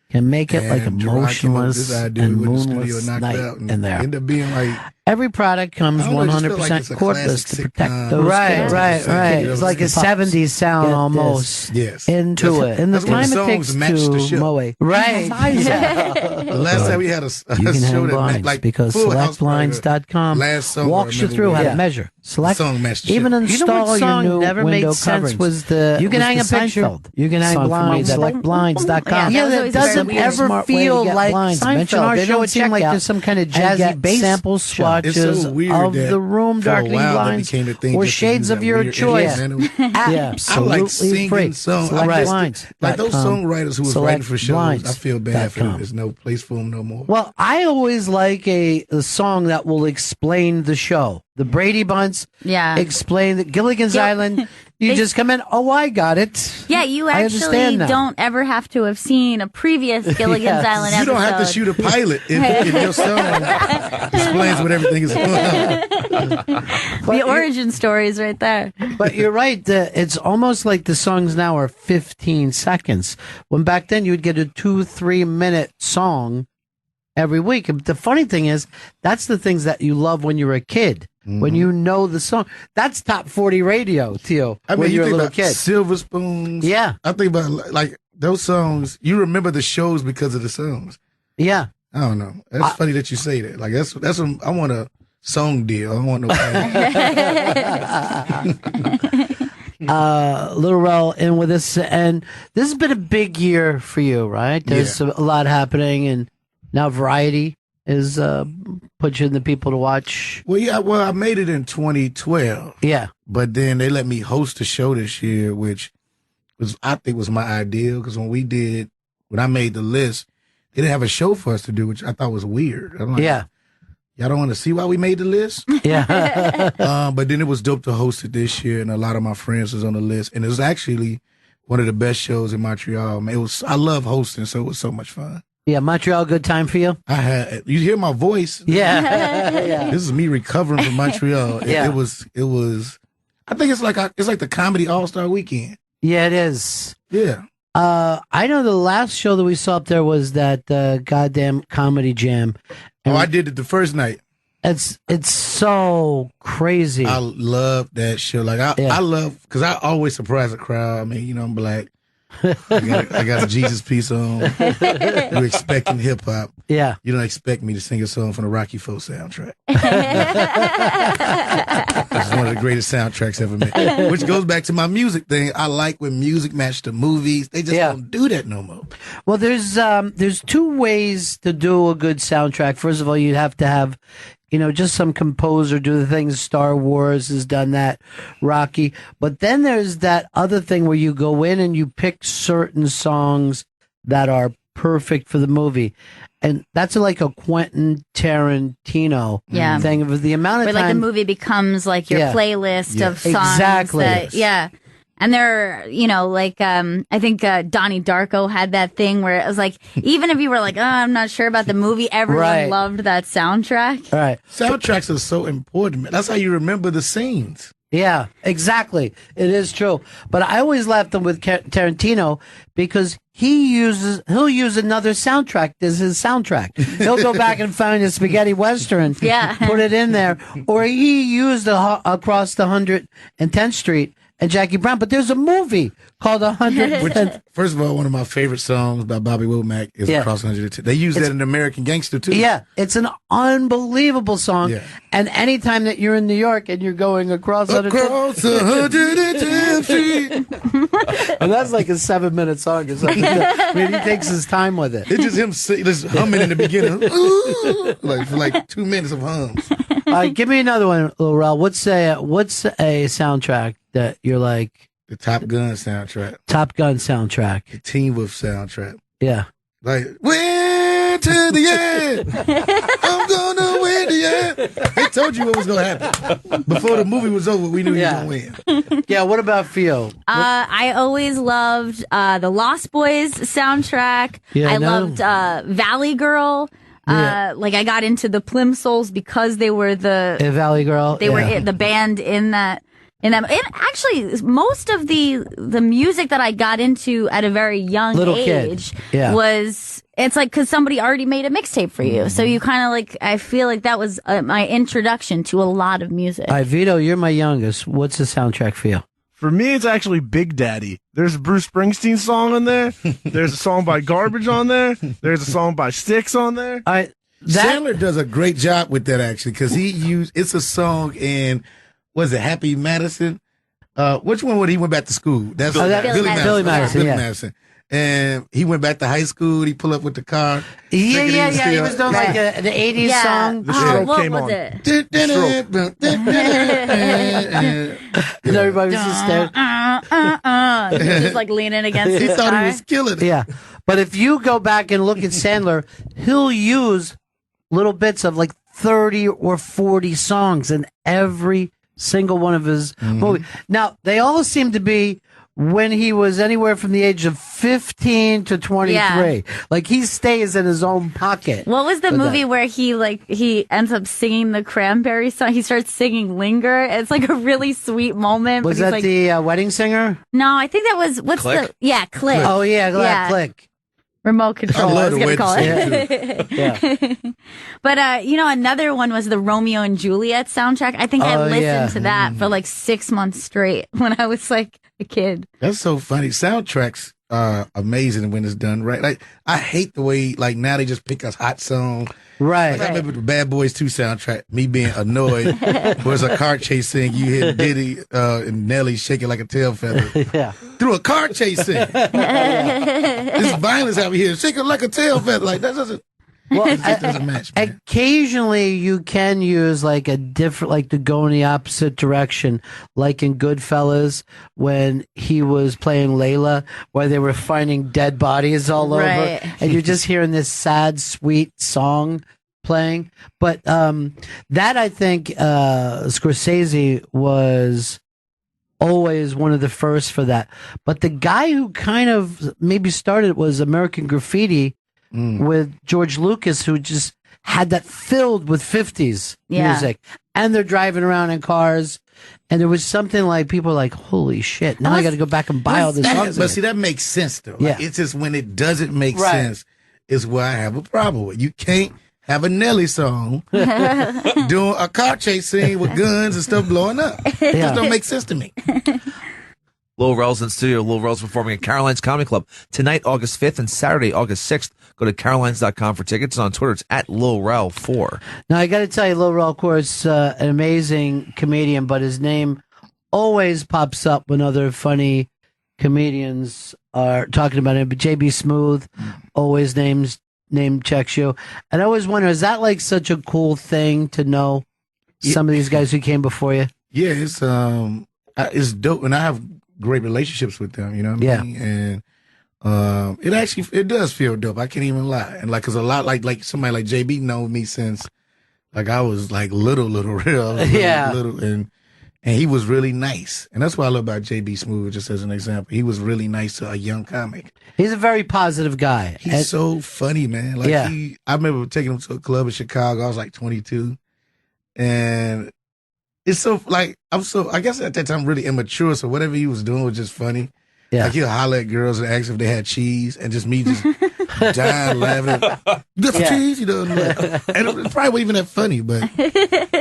can make it like a And Gerard came up with motionless this idea and with the studio moonless knocked night out and in there. ended up being like Every product comes I don't know, it just felt like 100% it's a cordless classic to protect sitcom. those Right, kids. right. It's like a 70s sound almost into it. And the time it takes to mow a Right. size out. The last time we had a You can show hang that blinds like because Full House Party, SelectBlinds.com last song I walks you remember through how was- to measure. Select, song matched the even shit. install what your song new never window made sense coverings. was the- you can was hang the a picture. Seinfeld You can hang song from blinds at me. SelectBlinds.com. Yeah, that doesn't ever feel like Seinfeld. They don't seem like there's some kind of jazzy bass sample swatches It's so weird of that the room for a darkening while that blinds became a thing or just to shades do of that your weird choice. instrumental. Absolutely I like singing free. songs. Like those songwriters who was writing for shows, I feel bad for them. There's no place for them no more. Well, I always like a song that will explain the show. The Brady Bunch explain that Gilligan's Island. You just come in. Oh, I got it. Yeah, you I actually understand now. don't ever have to have seen a previous Gilligan's Yes. Island You episode. don't have to shoot a pilot if your song explains what everything is going on. The origin story is right there. But you're right. It's almost like the songs now are 15 seconds. When back then you would get a 2-3 minute song every week. And the funny thing is, that's the things that you love when you're a kid. When you know the song. That's top 40 radio, Tio, I mean, when you you're a think little about kid. Silver Spoons. Yeah. I think about like those songs. You remember the shows because of the songs. Yeah. I don't know. That's funny that you say that. Like that's what I want a song deal. I don't want no. Little Rel in with us, and this has been a big year for you, right? There's a lot happening, and now Variety is pushing the people to watch. Well, yeah. Well, I made it in 2012. Yeah, but then they let me host a show this year, which I think was my ideal because when I made the list, they didn't have a show for us to do, which I thought was weird. I'm like, yeah. Y'all don't want to see why we made the list? Yeah. But then it was dope to host it this year, and a lot of my friends was on the list, and it was actually one of the best shows in Montreal. Man, I love hosting, so it was so much fun. Yeah, Montreal, good time for you? You hear my voice? Yeah. Yeah. This is me recovering from Montreal. Yeah. It was, I think it's like the Comedy All-Star Weekend. Yeah, it is. Yeah. I know the last show that we saw up there was that goddamn Comedy Jam. I did it the first night. It's so crazy. I love that show. Like I love, because I always surprise the crowd. I mean, I'm black. I got a Jesus piece on. You're expecting hip hop. Yeah. You don't expect me to sing a song from the Rocky IV soundtrack. It's one of the greatest soundtracks ever made. Which goes back to my music thing. I like when music match the movies. They just don't do that no more. Well, there's two ways to do a good soundtrack. First of all, you'd have to have, just some composer do the things. Star Wars has done that, Rocky. But then there's that other thing where you go in and you pick certain songs that are perfect for the movie. And that's like a Quentin Tarantino thing of the amount of Where time. like the movie becomes like your playlist of songs. Exactly. That, And they're, like, I think Donnie Darko had that thing where it was like, even if you were like, I'm not sure about the movie, everyone loved that soundtrack. Right. Soundtracks are so important, man. That's how you remember the scenes. Yeah, exactly. It is true. But I always laughed with Tarantino because he'll use another soundtrack as his soundtrack. He'll go back and find a spaghetti western, put it in there, or he used Across the 110th Street and Jackie Brown. But there's a movie called 110th. First of all, one of my favorite songs by Bobby Womack is Across 110th. They use that in American Gangster too. Yeah, it's an unbelievable song. Yeah. And anytime that you're in New York and you're going across 110th Street, and that's like a 7-minute song or something. I mean, he takes his time with it. It's just him just humming in the beginning, for like 2 minutes of hums. All right, give me another one, Lil Rel. What's a soundtrack that you're like? The Top Gun soundtrack. Top Gun soundtrack. The Teen Wolf soundtrack. Yeah. Like, win to the end. I'm gonna win the end. They told you what was gonna happen. Before the movie was over, we knew he was gonna win. Yeah, what about Theo? I always loved the Lost Boys soundtrack. Yeah, I loved Valley Girl. Like I got into the Plimsolls because they were the Valley Girl. They were the band in that. And actually, most of the music that I got into at a very young age was, it's like, because somebody already made a mixtape for you. So you kind of like, I feel like that was my introduction to a lot of music. All right, Vito, you're my youngest. What's the soundtrack for you? For me, it's actually Big Daddy. There's a Bruce Springsteen song on there. There's a song by Garbage on there. There's a song by Styx on there. Sandler does a great job with that, actually, because it's a song in... Was it Happy Madison? Which one would he went back to school? That's Billy Madison. Billy Madison. Billy Madison. And he went back to high school. He pulled up with the car. Yeah. He was doing like the 80s song. The stroke what came was on. it? And everybody was just there. Just like leaning against He his thought car. he was killing it. Yeah. But if you go back and look at Sandler, he'll use little bits of like 30 or 40 songs in every single one of his movies. Now, they all seem to be when he was anywhere from the age of 15 to 23. Yeah. Like, he stays in his own pocket. What was the movie where he ends up singing the Cranberry song? He starts singing "Linger." It's like a really sweet moment. Was that the Wedding Singer? No, I think that was Click? Click. Oh, yeah, Click. Remote control. I was going to call it. Yeah. But another one was the Romeo and Juliet soundtrack. I think I listened to that for like 6 months straight when I was like a kid. That's so funny. Soundtracks are amazing when it's done right. Like, I hate the way like now they just pick a hot song. Right. Like, I remember the Bad Boys 2 soundtrack, me being annoyed. Was a car chase scene. You hear Diddy and Nelly shaking like a tail feather. Yeah. Through a car chase scene. This violence out here, shaking like a tail feather. Like, that doesn't. Well, it just doesn't match, man. Occasionally you can use like a different, like to go in the opposite direction, like in Goodfellas when he was playing Layla, where they were finding dead bodies all over, and you're just hearing this sad, sweet song playing. But that I think Scorsese was always one of the first for that. But the guy who kind of maybe started was American Graffiti. With George Lucas, who just had that filled with 50s music. And they're driving around in cars. And there was something like, people were like, holy shit, now I got to go back and buy all this songs. But see, that makes sense, though. Like, it's just when it doesn't make sense is where I have a problem with. You can't have a Nelly song doing a car chase scene with guns and stuff blowing up. It just don't make sense to me. Lil Rel's in studio. Lil Rel's performing at Caroline's Comedy Club tonight, August 5th, and Saturday, August 6th. Go to carolines.com for tickets. On Twitter, it's at Lil Rel 4. Now, I got to tell you, Lil Rel, of course, an amazing comedian, but his name always pops up when other funny comedians are talking about him. But JB Smooth always name checks you. And I always wonder, is that like such a cool thing to know some of these guys who came before you? Yeah, it's dope. And I have great relationships with them, you know what I mean? And it does feel dope. I can't even lie. And like, cause a lot like somebody like JB know me since like I was like little real, little, and And he was really nice. And that's what I love about J.B. Smoove, just as an example. He was really nice to a young comic. He's a very positive guy. He's so funny, man. Like I remember taking him to a club in Chicago. I was like 22. And it's so, like, I guess at that time, really immature. So whatever he was doing was just funny. Yeah. Like he'll holler at girls and ask if they had cheese, and just me just dying laughing. You got some cheese? You know, and it probably wasn't even that funny, but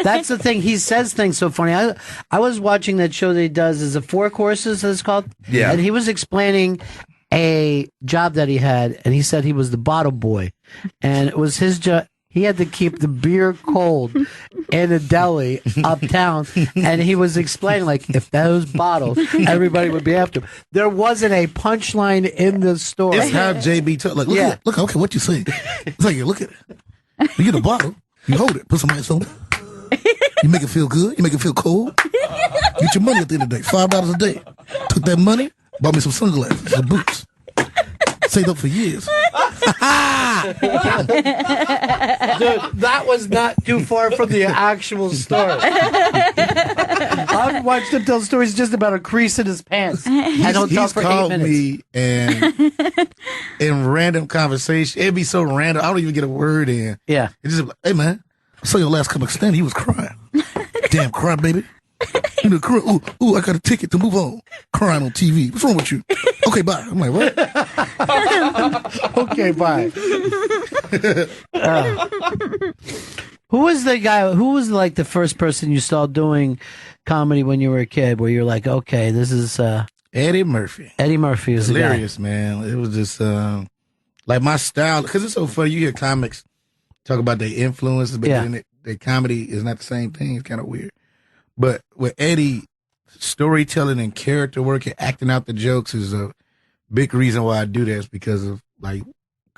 that's the thing. He says things so funny. I was watching that show that he does. Is it Four Courses? It's called. Yeah. And he was explaining a job that he had, and he said he was the bottle boy, and it was his job. He had to keep the beer cold in a deli uptown, and he was explaining, like, if those bottles, everybody would be after him. There wasn't a punchline in the store. It's how JB talk. Like, look, okay, what you say? It's like, look at it. You get a bottle, you hold it, put some ice on it. You make it feel good. You make it feel cold. Get your money at the end of the day. $5 a day. Took that money, bought me some sunglasses, some boots. Saved up for years. Dude, that was not too far from the actual story. I've watched him tell stories just about a crease in his pants. I don't talk for 8 minutes. Me and in random conversation, it'd be so random. I don't even get a word in. Yeah. It's just like, hey man, I saw your last comic stand. He was crying. Damn, cry baby. You know, cry. Ooh, I got a ticket to move on. Crying on TV. What's wrong with you? Okay, bye. I'm like, what? Okay, bye. Who was the guy? Who was like the first person you saw doing comedy when you were a kid? Where you're like, okay, this is Eddie Murphy. Eddie Murphy was hilarious, the guy. Man. It was just like my style, because it's so funny. You hear comics talk about their influences, but then their comedy is not the same thing. It's kind of weird. But with Eddie, storytelling and character work and acting out the jokes is a big reason why I do this, because of like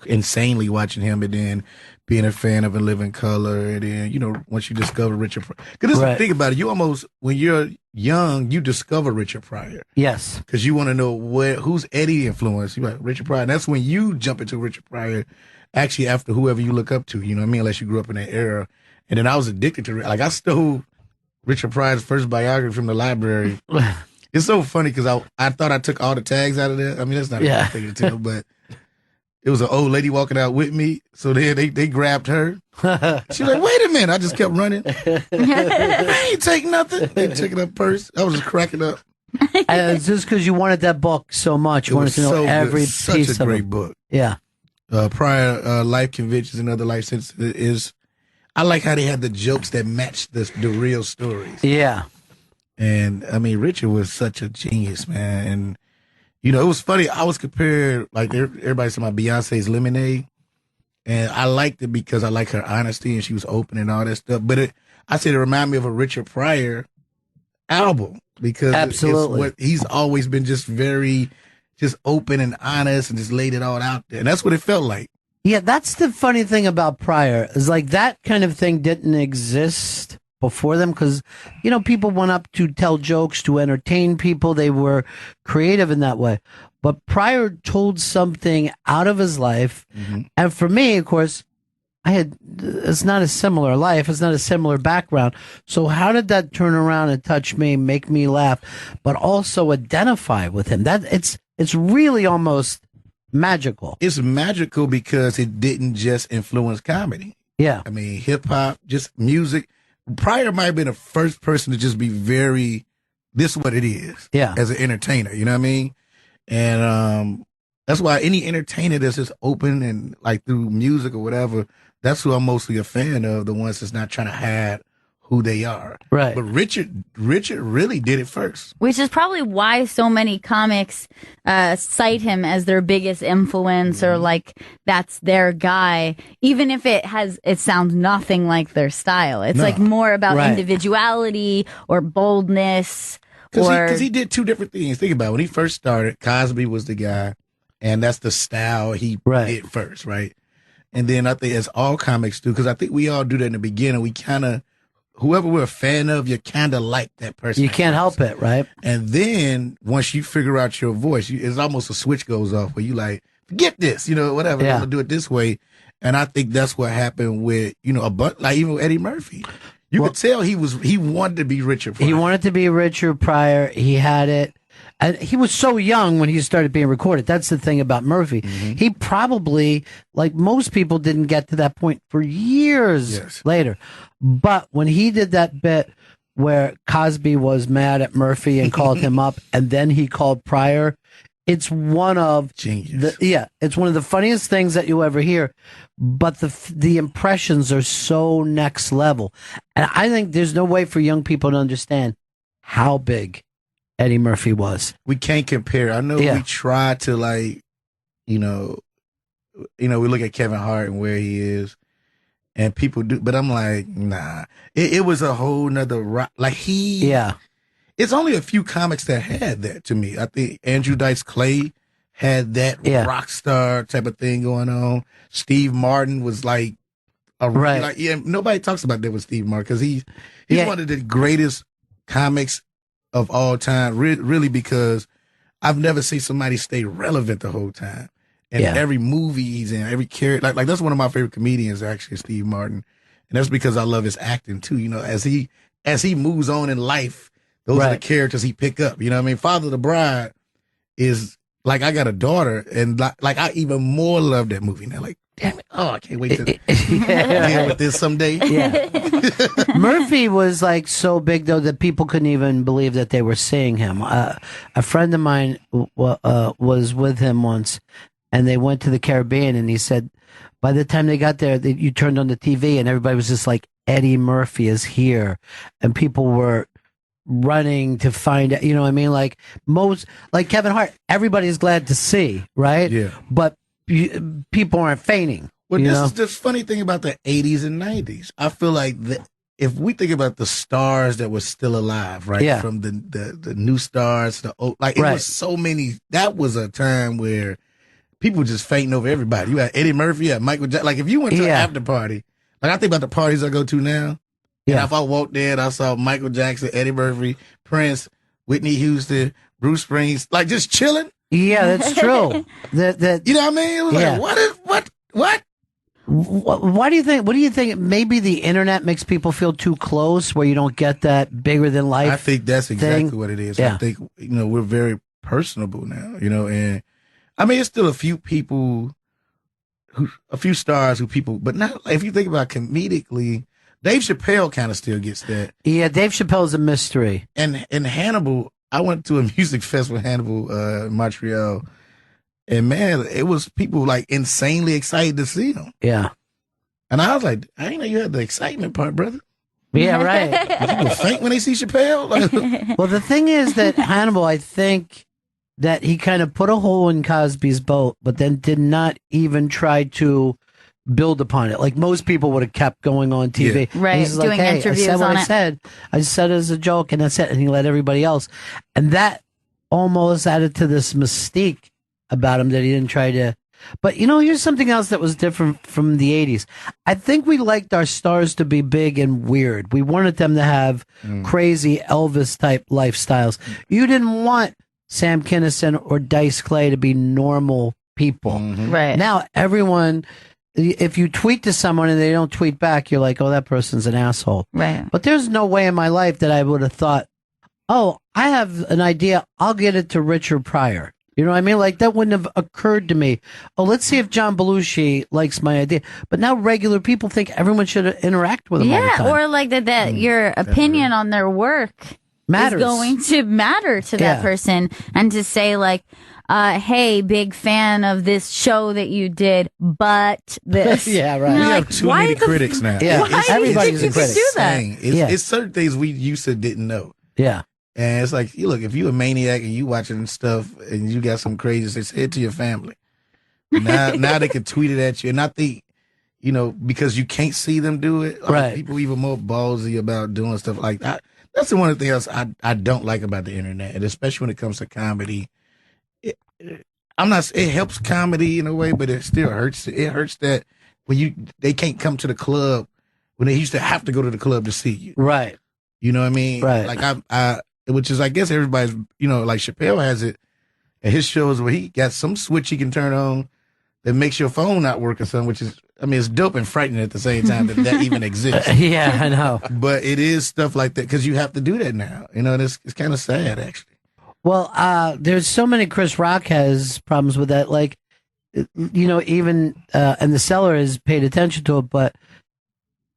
insanely watching him and then being a fan of In Living Color. And then, you know, once you discover Richard Pryor. Because this is the thing about it. You almost, when you're young, you discover Richard Pryor. Yes. Because you want to know who's Eddie influence. You're like, Richard Pryor. And that's when you jump into Richard Pryor, actually after whoever you look up to, you know what I mean? Unless you grew up in that era. And then I was addicted to it. Like, I stole Richard Pryor's first biography from the library. It's so funny because I thought I took all the tags out of there. I mean, that's not a good thing to tell, but it was an old lady walking out with me. So then they grabbed her. She was like, wait a minute. I just kept running. I ain't take nothing. They took her purse. I was just cracking up. And it's just because you wanted that book so much. You wanted to know every piece of it. Such a great book. Yeah. Pryor, Life Convictions and Other Life Sentences is, I like how they had the jokes that matched the real stories. Yeah. And, I mean, Richard was such a genius, man. And, you know, it was funny. I was compared, like, everybody's talking about Beyonce's Lemonade. And I liked it because I like her honesty and she was open and all that stuff. But I said it reminded me of a Richard Pryor album because absolutely, he's always been just very just open and honest and just laid it all out there. And that's what it felt like. Yeah, that's the funny thing about Pryor is like that kind of thing didn't exist before them because, you know, people went up to tell jokes, to entertain people. They were creative in that way. But Pryor told something out of his life. Mm-hmm. And for me, of course, it's not a similar life. It's not a similar background. So how did that turn around and touch me, make me laugh, but also identify with him? It's really almost magical. It's magical because it didn't just influence comedy. Yeah. I mean, hip hop, just music. Pryor might have been the first person to just be very, this is what it is. Yeah. As an entertainer, you know what I mean? And that's why any entertainer that's just open and like through music or whatever, that's who I'm mostly a fan of, the ones that's not trying to hide who they are. Right. But Richard really did it first. Which is probably why so many comics cite him as their biggest influence or like that's their guy, even if it sounds nothing like their style. It's like more about individuality or boldness. Because he did two different things. Think about it. When he first started, Cosby was the guy, and that's the style he did first, right? And then I think as all comics do, because I think we all do that in the beginning, we kind of, whoever we're a fan of, you kind of like that person. You can't help it, right? And then once you figure out your voice, it's almost a switch goes off where you like, forget this, you know, whatever, I'm going to do it this way. And I think that's what happened with, you know, like even with Eddie Murphy. You could tell he wanted to be Richard Pryor. He wanted to be Richard Pryor. He had it. And he was so young when he started being recorded. That's the thing about Murphy. He probably, like most people, didn't get to that point for years later. But when he did that bit where Cosby was mad at Murphy and called him up, and then he called Pryor, it's one of it's one of the funniest things that you'll ever hear. But the impressions are so next level, and I think there's no way for young people to understand how big Eddie Murphy was. We can't compare. I know we try to we look at Kevin Hart and where he is, and people do, but I'm like, nah. It was a whole nother It's only a few comics that had that to me. I think Andrew Dice Clay had that rock star type of thing going on. Steve Martin was like nobody talks about that with Steve Martin because he's one of the greatest comics of all time, really, because I've never seen somebody stay relevant the whole time. And every movie he's in, every character, like that's one of my favorite comedians, actually, Steve Martin. And that's because I love his acting too. You know, as he moves on in life, those are the characters he pick up. You know what I mean? Father of the Bride is like, I got a daughter, and like I even more love that movie now. Like, damn it! Oh, I can't wait to deal with this someday. Yeah. Murphy was like so big though that people couldn't even believe that they were seeing him. A friend of mine was with him once, and they went to the Caribbean, and he said, by the time they got there, you turned on the TV, and everybody was just like, Eddie Murphy is here, and people were running to find out. You know what I mean? Like Kevin Hart, everybody's glad to see, right? Yeah. But people aren't fainting. Well, this is the funny thing about the 80s and 90s. I feel like if we think about the stars that were still alive, right? Yeah. From the new stars, the old, it was so many. That was a time where people were just fainting over everybody. You had Eddie Murphy, you had Michael Jackson. Like if you went to an after party, like I think about the parties I go to now. And if I walked there and I saw Michael Jackson, Eddie Murphy, Prince, Whitney Houston, Bruce Springsteen, like just chilling. Yeah, that's true. You know what I mean? It was like, what? Why do you think? What do you think? Maybe the internet makes people feel too close, where you don't get that bigger than life. I think that's exactly what it is. Yeah. I think we're very personable now. And I mean it's still a few people, a few stars who people, but not if you think about comedically. Dave Chappelle kind of still gets that. Yeah, Dave Chappelle's a mystery. And Hannibal, I went to a music festival in Hannibal, in Montreal, and man, it was people like insanely excited to see him. Yeah. And I was like, I didn't know you had the excitement part, brother. Yeah, right. People faint when they see Chappelle. Well, the thing is that Hannibal, I think that he kind of put a hole in Cosby's boat, but then did not even try to build upon it. Like most people would have kept going on TV. Yeah. Right, He's like, doing hey, interviews I said what on I it. said. I said it as a joke, and that's it. And he let everybody else. And that almost added to this mystique about him that he didn't try to. But, here's something else that was different from the 80s. I think we liked our stars to be big and weird. We wanted them to have crazy Elvis-type lifestyles. You didn't want Sam Kinison or Dice Clay to be normal people. Right. Now, everyone... If you tweet to someone and they don't tweet back, you're like, oh, that person's an asshole. Right. But there's no way in my life that I would have thought, oh, I have an idea. I'll get it to Richard Pryor. You know what I mean? Like that wouldn't have occurred to me. Oh, let's see if John Belushi likes my idea. But now regular people think everyone should interact with him all the time. Or like that your opinion on their work matters. Is going to matter to that person. And to say like, hey, big fan of this show that you did, but this. Yeah, right. We Like, have too why many the- critics now. Yeah, Why everybody's do you a think critic. you do that? It's certain things we used to didn't know. Yeah. And it's like, look, if you a maniac and you watching stuff and you got some crazy, say it to your family. Now they can tweet it at you. And I think, because you can't see them do it, right? People even more ballsy about doing stuff like that. That's the one thing else I don't like about the internet, and especially when it comes to comedy. It helps comedy in a way, but it still hurts. It hurts that when they can't come to the club when they used to have to go to the club to see you. Right. You know what I mean? Right. Like which is, I guess everybody's, like Chappelle has it at his shows where he got some switch he can turn on that makes your phone not work or something, which is I mean, it's dope and frightening at the same time that even exists. Yeah, I know. But it is stuff like that because you have to do that now. You know, and it's kind of sad, actually. Well, there's so many. Chris Rock has problems with that. Like, you know, even and the seller has paid attention to it, but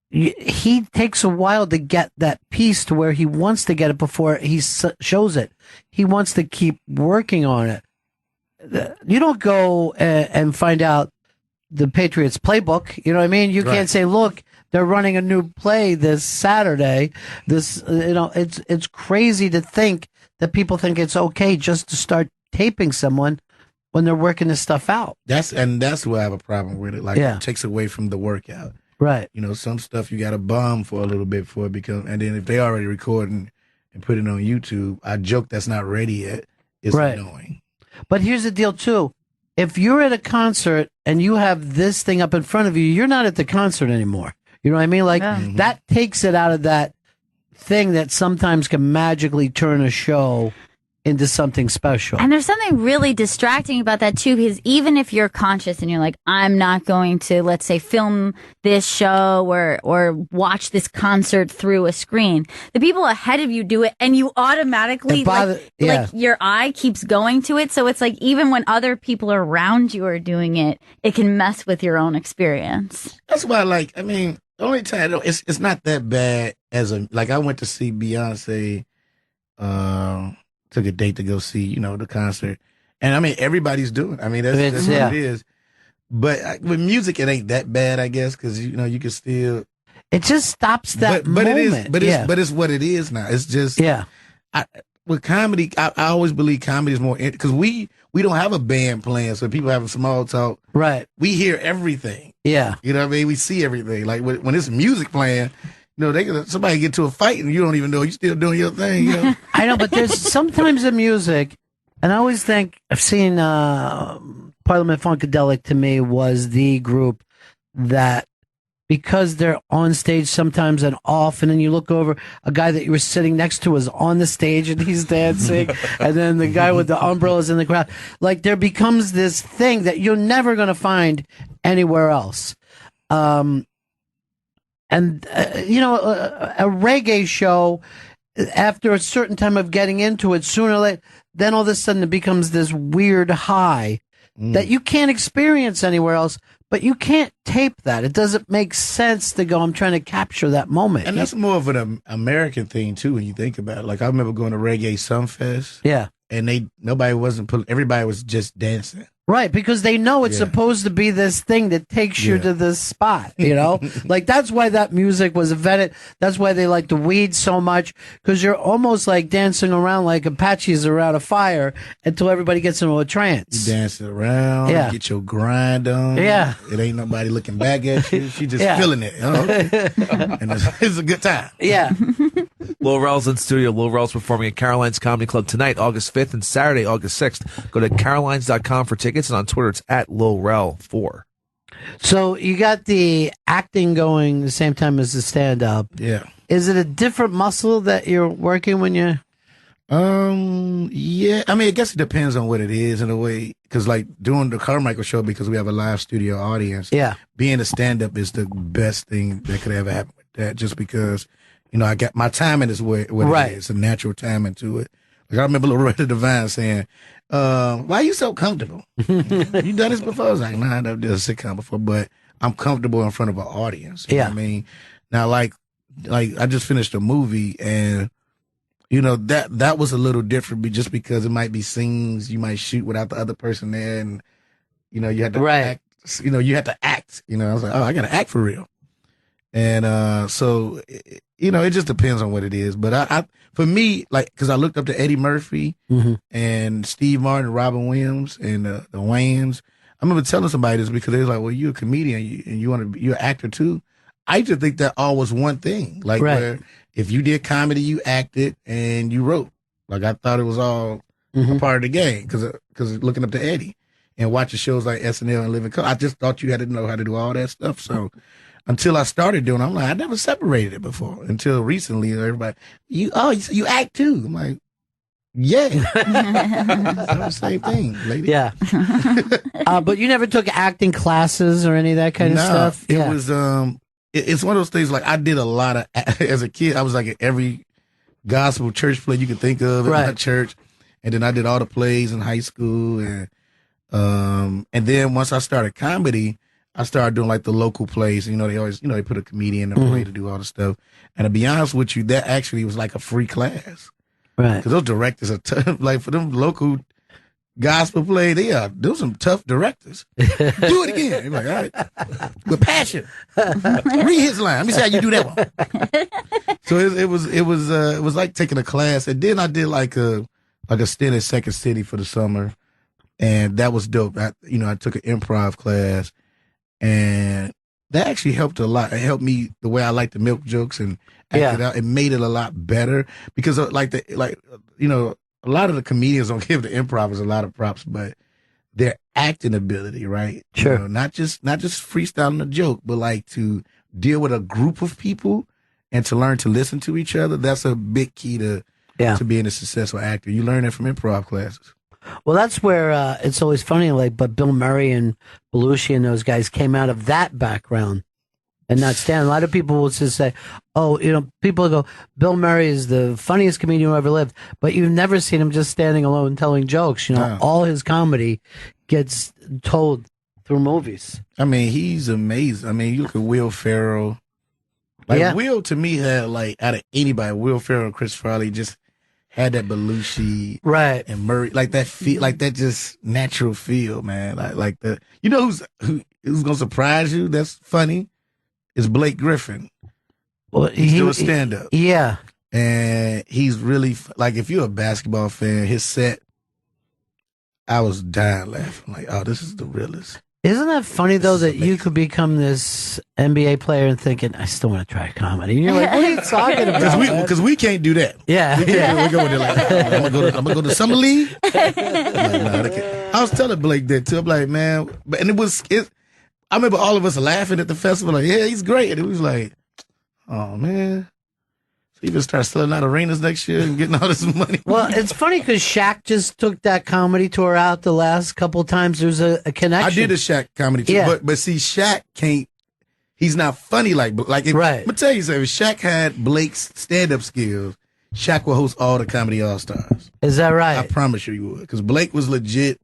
he takes a while to get that piece to where he wants to get it before he shows it. He wants to keep working on it. You don't go and find out the Patriots playbook. You know what I mean? You can't say, look, they're running a new play this Saturday. This, you know, it's crazy to think that people think it's okay just to start taping someone when they're working this stuff out. That's where I have a problem with it. Like, it takes away from the workout. Right. You know, some stuff you got to bum for a little bit for it because, and then if they already recording and put it on YouTube, I joke that's not ready yet. It's annoying. But here's the deal too. If you're at a concert and you have this thing up in front of you, you're not at the concert anymore. You know what I mean? Like that takes it out of that thing that sometimes can magically turn a show into something special. And there's something really distracting about that too, because even if you're conscious and you're like, I'm not going to, let's say, film this show or watch this concert through a screen, the people ahead of you do it, and you automatically like your eye keeps going to it. So it's like even when other people around you are doing it, it can mess with your own experience. That's why, like, I mean, the only time it's not that bad as I went to see Beyonce. Took a date to go see, you know, the concert. And I mean, everybody's doing it. I mean, that's what it is. But with music, it ain't that bad, I guess, because, you know, you can still. It just stops that moment. But it's what it is now. It's just. Yeah. With comedy, I always believe comedy is more, because we don't have a band playing, so people having small talk. Right. We hear everything. Yeah. You know what I mean? We see everything. Like when it's music playing, you know, somebody get to a fight and you don't even know. You're still doing your thing. You know? I know, but there's sometimes in music, and I always think I've seen Parliament Funkadelic to me was the group that, because they're on stage sometimes and off, and then you look over, a guy that you were sitting next to is on the stage and he's dancing, and then the guy with the umbrellas in the crowd. Like, there becomes this thing that you're never going to find anywhere else. And, you know, a reggae show, after a certain time of getting into it, sooner or later, then all of a sudden it becomes this weird high that you can't experience anywhere else, but you can't tape that. It doesn't make sense to go, I'm trying to capture that moment. And that's more of an American thing, too, when you think about it. Like, I remember going to Reggae Sunfest. Yeah. And everybody was just dancing. Right, because they know it's supposed to be this thing that takes you to this spot, you know? Like, that's why that music was invented. That's why they like the weed so much, because you're almost like dancing around like Apaches around a fire until everybody gets into a trance. You dancing around, get your grind on. Yeah. It ain't nobody looking back at you. She just feeling it. You know? And it's a good time. Yeah. Lil Rel's in studio. Lil Rel's performing at Caroline's Comedy Club tonight, August 5th, and Saturday, August 6th. Go to carolines.com for tickets, and on Twitter it's at LilRel4. So you got the acting going the same time as the stand-up. Yeah. Is it a different muscle that you're working when you... Yeah. I mean, I guess it depends on what it is in a way, because like doing the Carmichael show, because we have a live studio audience. Yeah. Being a stand-up is the best thing that could ever happen with that, just because, you know, I got my timing is what it is. It's a natural timing to it. Like, I remember Loretta Devine saying, why are you so comfortable? You done this before? I was like, nah, I've done a sitcom before, but I'm comfortable in front of an audience. You know what I mean? Now, like I just finished a movie, and, you know, that was a little different just because it might be scenes you might shoot without the other person there, and, you know, you had to act. You know, you had to act. You know, I was like, oh, I got to act for real. And so, you know, it just depends on what it is. But I for me, like, because I looked up to Eddie Murphy and Steve Martin, Robin Williams, and the Wayans. I remember telling somebody this because they was like, well, you're a comedian and you're an actor too. I just think that all was one thing. Like, where if you did comedy, you acted and you wrote. Like, I thought it was all a part of the game because looking up to Eddie and watching shows like SNL and Living Color, I just thought you had to know how to do all that stuff. So until I started doing it, I'm like, I never separated it before. Until recently, everybody, you act too. I'm like, Yeah. Same thing, lady. Yeah. But you never took acting classes or any of that kind of stuff? It was, it's one of those things, like, I did a lot of, as a kid, I was like in every gospel church play you could think of at my church. And then I did all the plays in high school. And then once I started comedy, I started doing like the local plays. You know, they always, they put a comedian in the play to do all the stuff. And to be honest with you, that actually was like a free class. Right. Because those directors are tough. Like for them local gospel play, those some tough directors. Do it again. You're like, all right. With passion. Read his line. Let me see how you do that one. So it was like taking a class. And then I did like a stint at Second City for the summer. And that was dope. I took an improv class, and that actually helped a lot. It helped me the way I like to milk jokes and act it out. It made it a lot better because a lot of the comedians don't give the improvers a lot of props, but their acting ability, right? Sure. Not just freestyling a joke, but like to deal with a group of people and to learn to listen to each other. That's a big key to being a successful actor. You learn that from improv classes. Well, that's where it's always funny, but Bill Murray and Belushi and those guys came out of that background and not stand. A lot of people will just say, people go, Bill Murray is the funniest comedian who ever lived, but you've never seen him just standing alone telling jokes. All his comedy gets told through movies. I mean, he's amazing. I mean, you look at Will Ferrell. Will, to me, had, out of anybody, Will Ferrell and Chris Farley just had that Belushi, right, and Murray, like that feel, like that just natural feel, man. Like the, who's gonna surprise you? That's funny. Is Blake Griffin. Well, he's doing stand up, yeah, and he's really like, if you're a basketball fan, his set, I was dying laughing. Like, oh, this is the realest. Isn't that funny, though, that you could become this NBA player and thinking, I still want to try comedy? And you're like, what are you talking about? Because we can't do that. Yeah. We go with it like, I'm going to go to Summer League. I was telling Blake that, too. I'm like, man. I remember all of us laughing at the festival, like, yeah, he's great. And it was like, oh, man. So you can start selling out arenas next year and getting all this money. Well, it's funny because Shaq just took that comedy tour out the last couple of times. There's a connection. I did a Shaq comedy tour, but see, Shaq can't. He's not funny like right. I'm gonna tell you something. If Shaq had Blake's stand-up skills, Shaq will host all the Comedy All-Stars. Is that right? I promise you, he would, because Blake was legit.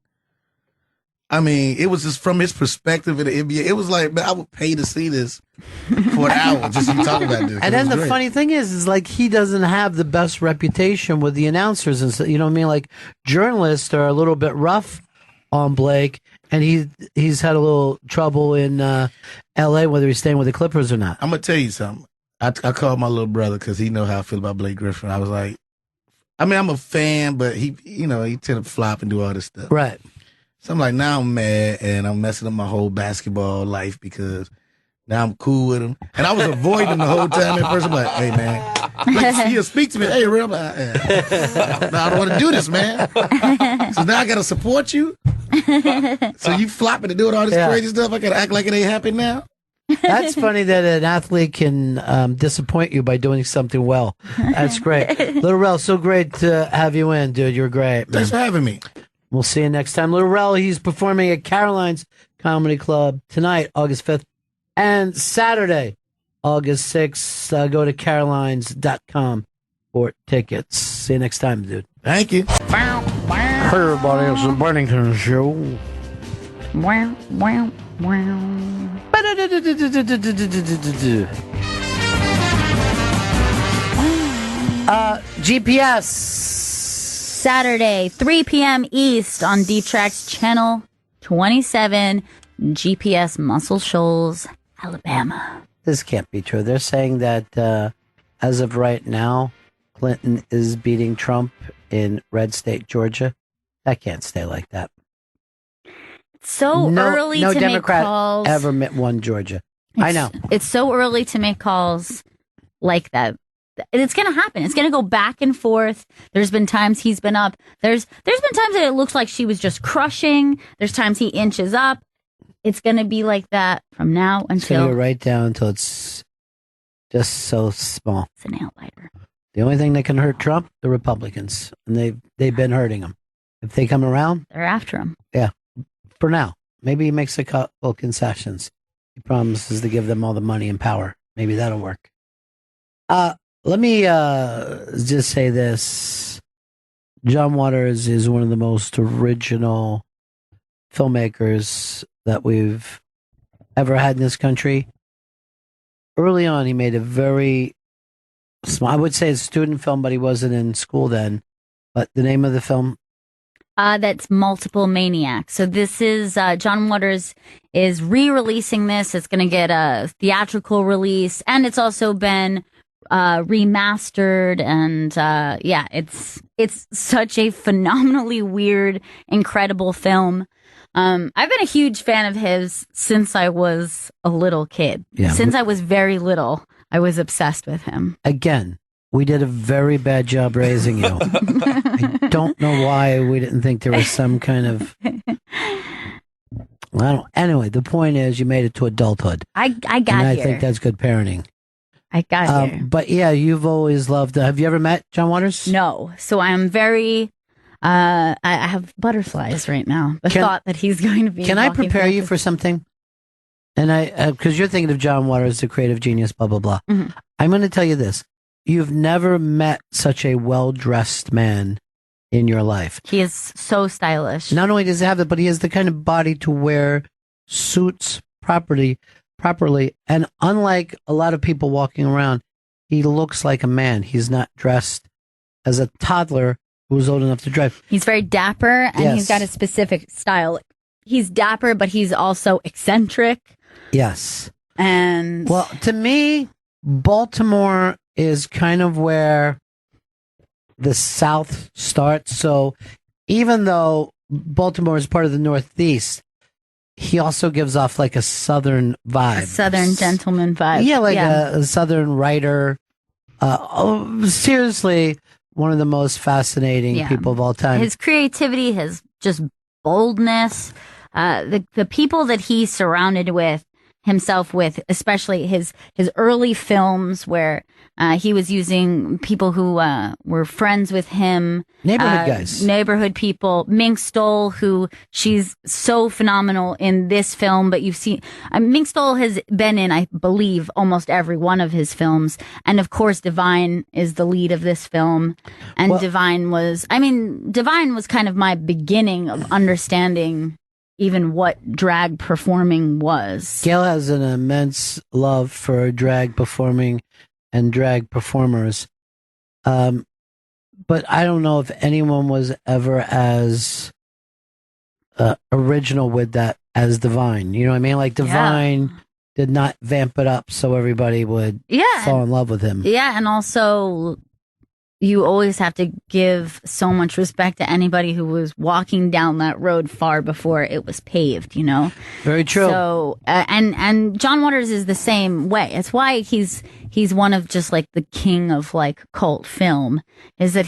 I mean, it was just from his perspective in the NBA. It was like, man, I would pay to see this for an hour just to talk about this. And then the funny thing is like he doesn't have the best reputation with the announcers and you know what I mean? Like journalists are a little bit rough on Blake, and he's had a little trouble in L.A. whether he's staying with the Clippers or not. I'm gonna tell you something. I called my little brother because he know how I feel about Blake Griffin. I was like, I mean, I'm a fan, but he tend to flop and do all this stuff. Right. So I'm like, now I'm mad and I'm messing up my whole basketball life because now I'm cool with him. And I was avoiding him the whole time at first. I'm like, hey, man. He'll speak to me. Hey, real, no, I don't want to do this, man. So now I got to support you. So you flopping and doing all this crazy stuff. I got to act like it ain't happening now. That's funny that an athlete can disappoint you by doing something well. That's great. Little Rel, so great to have you in, dude. You're great. Thanks for having me. We'll see you next time. Little Rel, he's performing at Caroline's Comedy Club tonight, August 5th, and Saturday, August 6th. Go to carolines.com for tickets. See you next time, dude. Thank you. Hey, everybody, it's the Bennington Show. Wow, wow, wow. GPS. Saturday, 3 p.m. East on D-Trax Channel 27, GPS Muscle Shoals, Alabama. This can't be true. They're saying that as of right now, Clinton is beating Trump in red state Georgia. That can't stay like that. So early to Democrat make calls. Ever won Georgia. I know. It's so early to make calls like that. It's going to happen. It's going to go back and forth. There's been times he's been up. There's been times that it looks like she was just crushing. There's times he inches up. It's going to be like that from now It's going until to go right down until it's just so small. It's an outlier. The only thing that can hurt Trump, the Republicans, and they've been hurting him. If they come around, they're after him. Yeah, for now. Maybe he makes a couple concessions. He promises to give them all the money and power. Maybe that'll work. Let me just say this. John Waters is one of the most original filmmakers that we've ever had in this country. Early on, he made a very small, I would say a student film, but he wasn't in school then. But the name of the film? That's Multiple Maniacs. So this is, John Waters is re-releasing this. It's going to get a theatrical release, and it's also been remastered, and it's such a phenomenally weird, incredible film. I've been a huge fan of his since I was a little kid. Yeah. Since I was very little, I was obsessed with him. Again, we did a very bad job raising you. I don't know why we didn't think there was some kind of... Anyway, the point is you made it to adulthood. I got and here. I think that's good parenting. I got here. But yeah, you've always loved... have you ever met John Waters? No. So I'm very... I have butterflies right now. The thought that he's going to be... Can I prepare you for something? And because you're thinking of John Waters, the creative genius, blah, blah, blah. Mm-hmm. I'm going to tell you this. You've never met such a well-dressed man in your life. He is so stylish. Not only does he have it, but he has the kind of body to wear suits properly. And unlike a lot of people walking around, he looks like a man. He's not dressed as a toddler who's old enough to drive. He's very dapper, and he's got a specific style. He's dapper, but he's also eccentric. Yes. And... Well, to me, Baltimore is kind of where the South starts. So even though Baltimore is part of the Northeast, he also gives off like a Southern vibe. A Southern gentleman vibe. Yeah, like a Southern writer. Seriously, one of the most fascinating people of all time. His creativity, his just boldness, the people that he surrounded himself with, especially his early films where he was using people who were friends with him. Neighborhood guys. Neighborhood people. Mink Stoll, who she's so phenomenal in this film, but you've seen... Mink Stoll has been in, I believe, almost every one of his films. And of course, Divine is the lead of this film. And Divine was kind of my beginning of understanding even what drag performing was. Gail has an immense love for drag performing and drag performers. But I don't know if anyone was ever as original with that as Divine. You know what I mean? Like Divine did not vamp it up so everybody would fall in love with him. Yeah, and also... You always have to give so much respect to anybody who was walking down that road far before it was paved, you know? Very true. So, and John Waters is the same way. It's why he's one of just like the king of like cult film, is that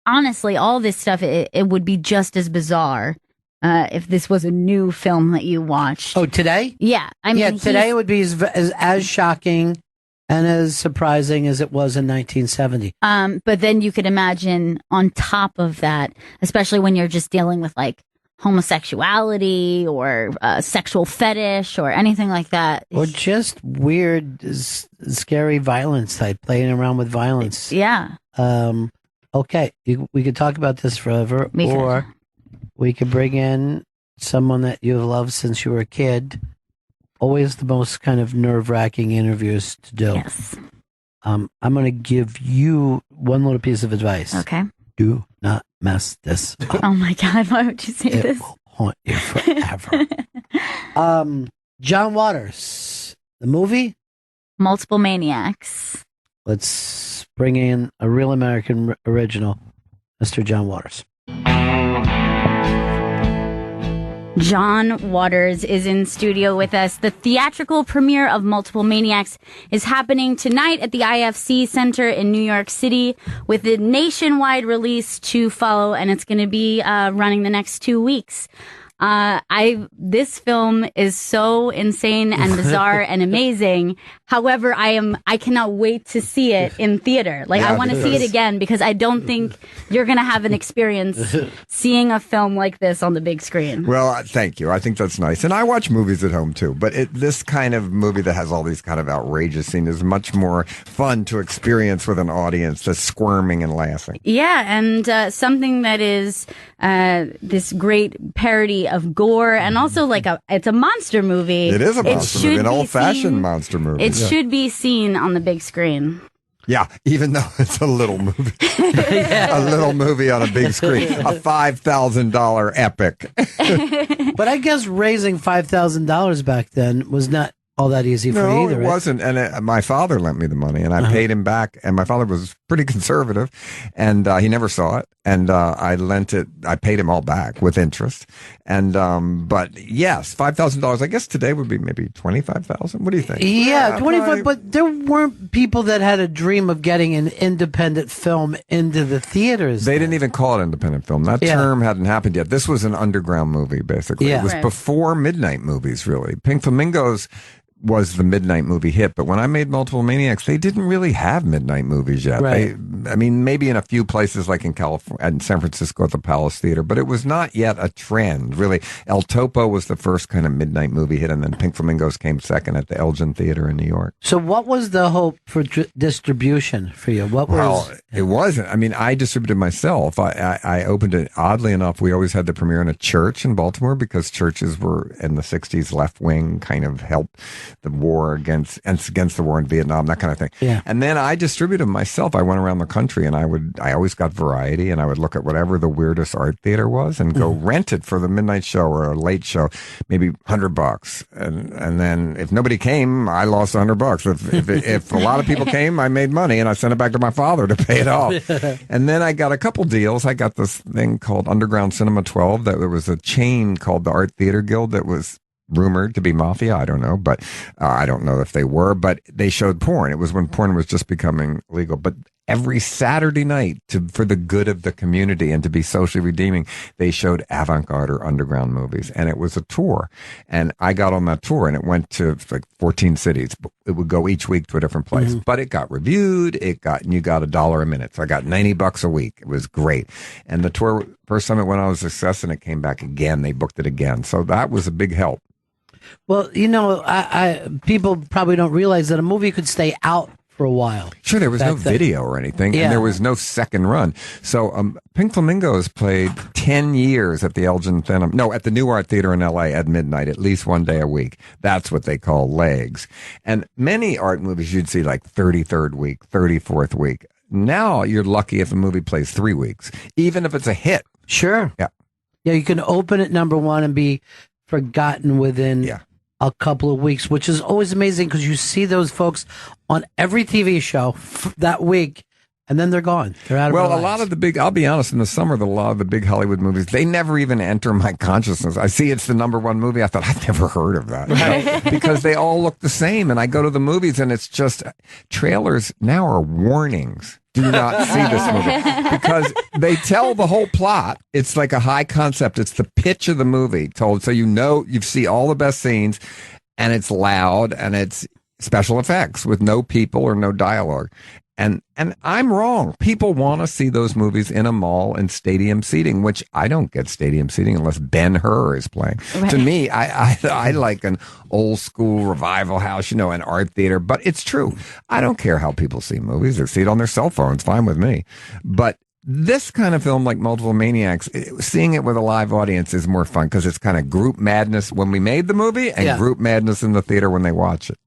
honestly, all this stuff, it would be just as bizarre if this was a new film that you watched. Oh, today? Yeah. I mean, today it would be as shocking and as surprising as it was in 1970. But then you could imagine on top of that, especially when you're just dealing with like homosexuality or sexual fetish or anything like that. Or just weird, scary violence type, playing around with violence. Yeah. Okay, we could talk about this forever, or we could bring in someone that you've loved since you were a kid. Always the most kind of nerve-wracking interviews to do. Yes. I'm going to give you one little piece of advice. Okay. Do not mess this up. Oh my God, why would you say this? It will haunt you forever. John Waters, the movie? Multiple Maniacs. Let's bring in a real American original, Mr. John Waters. John Waters is in studio with us. The theatrical premiere of Multiple Maniacs is happening tonight at the IFC Center in New York City, with a nationwide release to follow, and it's going to be running the next 2 weeks. This film is so insane and bizarre and amazing. However, I cannot wait to see it in theater. Like, I want to see it again because I don't think you're going to have an experience seeing a film like this on the big screen. Well, thank you. I think that's nice. And I watch movies at home too, but this kind of movie that has all these kind of outrageous scenes is much more fun to experience with an audience that's squirming and laughing. Yeah, and something that is this great parody of gore, and also it's a monster movie. It is a monster movie, an old-fashioned monster movie. It should be seen on the big screen. Yeah, even though it's a little movie. A little movie on a big screen. A $5,000 epic. But I guess raising $5,000 back then was not all that easy for you either. No, it wasn't. And my father lent me the money, and I paid him back. And my father was pretty conservative, and he never saw it. And I lent it. I paid him all back with interest. And but yes, $5,000. I guess today would be maybe $25,000. What do you think? Yeah, 25. But there weren't people that had a dream of getting an independent film into the theaters. They didn't even call it independent film. That term hadn't happened yet. This was an underground movie, basically. Yeah. It was before midnight movies, really. Pink Flamingos was the midnight movie hit, but when I made Multiple Maniacs, they didn't really have midnight movies yet. Right. I mean, maybe in a few places like in California and San Francisco at the Palace Theater, but it was not yet a trend, really. El Topo was the first kind of midnight movie hit, and then Pink Flamingos came second at the Elgin Theater in New York. So what was the hope for distribution for you? It wasn't. I mean, I distributed myself. I opened it, oddly enough, we always had the premiere in a church in Baltimore because churches were in the 60s left-wing, kind of helped the war against the war in Vietnam, that kind of thing. Yeah. And then I distributed them myself. I went around the country, and I always got variety, and I would look at whatever the weirdest art theater was and go rent it for the midnight show or a late show, maybe $100. And then if nobody came, I lost $100. If a lot of people came, I made money, and I sent it back to my father to pay it off. And then I got a couple deals. I got this thing called Underground Cinema 12. That there was a chain called the Art Theater Guild that was rumored to be mafia. I don't know, but I don't know if they were, but they showed porn. It was when porn was just becoming legal. But every Saturday night, for the good of the community and to be socially redeeming, they showed avant-garde or underground movies. And it was a tour. And I got on that tour, and it went to like 14 cities. It would go each week to a different place. But it got reviewed. You got $1 a minute. So I got $90 a week. It was great. And the tour, first time it went on was a success, and it came back again. They booked it again. So that was a big help. Well, people probably don't realize that a movie could stay out for a while. Sure, there was no video or anything, and there was no second run. So Pink Flamingos played 10 years at the at the New Art Theater in L.A. at midnight, at least one day a week. That's what they call legs. And many art movies you'd see like 33rd week, 34th week. Now you're lucky if a movie plays 3 weeks, even if it's a hit. Sure. Yeah. Yeah, you can open at number one and be forgotten within a couple of weeks, which is always amazing because you see those folks on every TV show that week, and then they're gone. They're out of our lives. A lot of the big, I'll be honest, in the summer, a lot of the big Hollywood movies, they never even enter my consciousness. I see it's the number one movie. I thought, I've never heard of that. Right. Because they all look the same, and I go to the movies, and it's just, trailers now are warnings. Do not see this movie, because they tell the whole plot. It's like a high concept. It's the pitch of the movie told. So you see all the best scenes, and it's loud, and it's special effects with no people or no dialogue. And I'm wrong. People want to see those movies in a mall and stadium seating, which I don't get stadium seating unless Ben-Hur is playing. Right. To me, I like an old school revival house, an art theater. But it's true. I don't care how people see movies. They see it on their cell phones. Fine with me. But this kind of film, like Multiple Maniacs, seeing it with a live audience is more fun because it's kind of group madness when we made the movie and group madness in the theater when they watch it.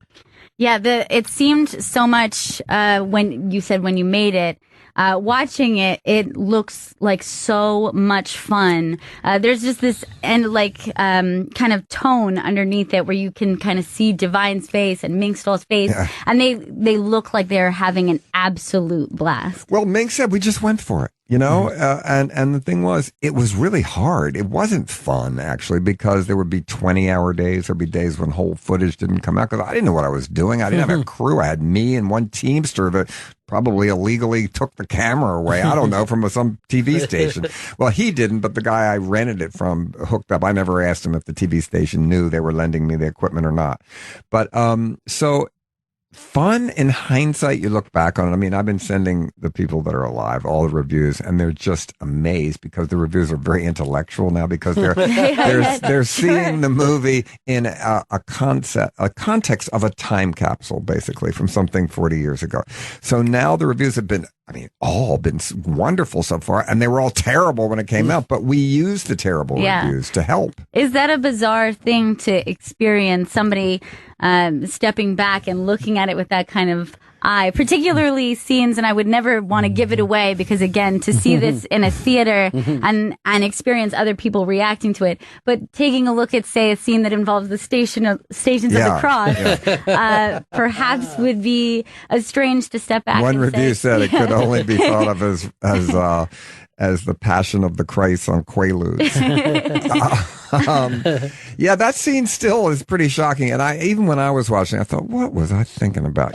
Yeah, it seemed so much when you made it. Watching it, it looks like so much fun. There's just this kind of tone underneath it where you can kind of see Divine's face and Minkstall's face, and they look like they're having an absolute blast. Well, Mink said we just went for it. And the thing was, it was really hard. It wasn't fun, actually, because there would be 20-hour days. There'd be days when whole footage didn't come out because I didn't know what I was doing. I didn't have a crew. I had me and one Teamster that probably illegally took the camera away. I don't know, from some TV station. Well, he didn't, but the guy I rented it from hooked up. I never asked him if the TV station knew they were lending me the equipment or not. But so fun in hindsight, you look back on it. I mean, I've been sending the people that are alive all the reviews, and they're just amazed because the reviews are very intellectual now because they're seeing the movie in a context of a time capsule, basically, from something 40 years ago. So now the reviews have been, all been wonderful so far, and they were all terrible when it came out, but we used the terrible reviews to help. Is that a bizarre thing to experience, somebody stepping back and looking at it with that kind of eye, particularly scenes, and I would never want to give it away because, again, to see this in a theater and experience other people reacting to it, but taking a look at, say, a scene that involves the Stations of the Cross, perhaps would be strange to step back. One review said it could only be thought of as the Passion of the Christ on Quaaludes. That scene still is pretty shocking. And even when I was watching, I thought, what was I thinking about?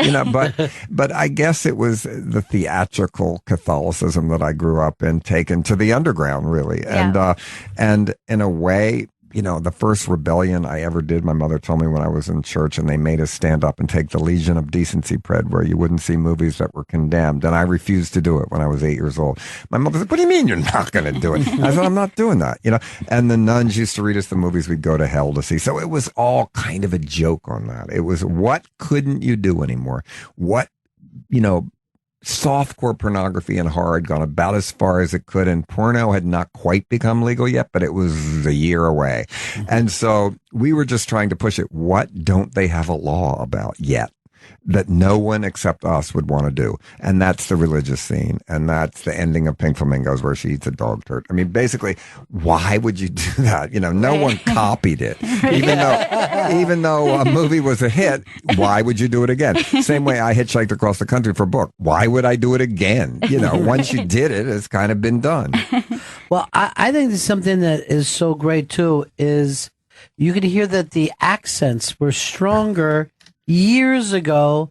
But I guess it was the theatrical Catholicism that I grew up in, taken to the underground, really. Yeah. And in a way, the first rebellion I ever did, my mother told me when I was in church, and they made us stand up and take the Legion of Decency pred, where you wouldn't see movies that were condemned. And I refused to do it when I was 8 years old. My mother said, what do you mean you're not going to do it? I said, I'm not doing that. And the nuns used to read us the movies we'd go to hell to see. So it was all kind of a joke on that. It was, what couldn't you do anymore? What, softcore pornography and horror had gone about as far as it could, and porno had not quite become legal yet, but it was a year away. And so we were just trying to push it. What don't they have a law about yet that no one except us would want to do? And that's the religious scene. And that's the ending of Pink Flamingos, where she eats a dog turd. I mean, basically, why would you do that? No one copied it. Even though a movie was a hit, why would you do it again? Same way I hitchhiked across the country for a book. Why would I do it again? Once you did it, it's kind of been done. Well, I think there's something that is so great, too, is you can hear that the accents were stronger years ago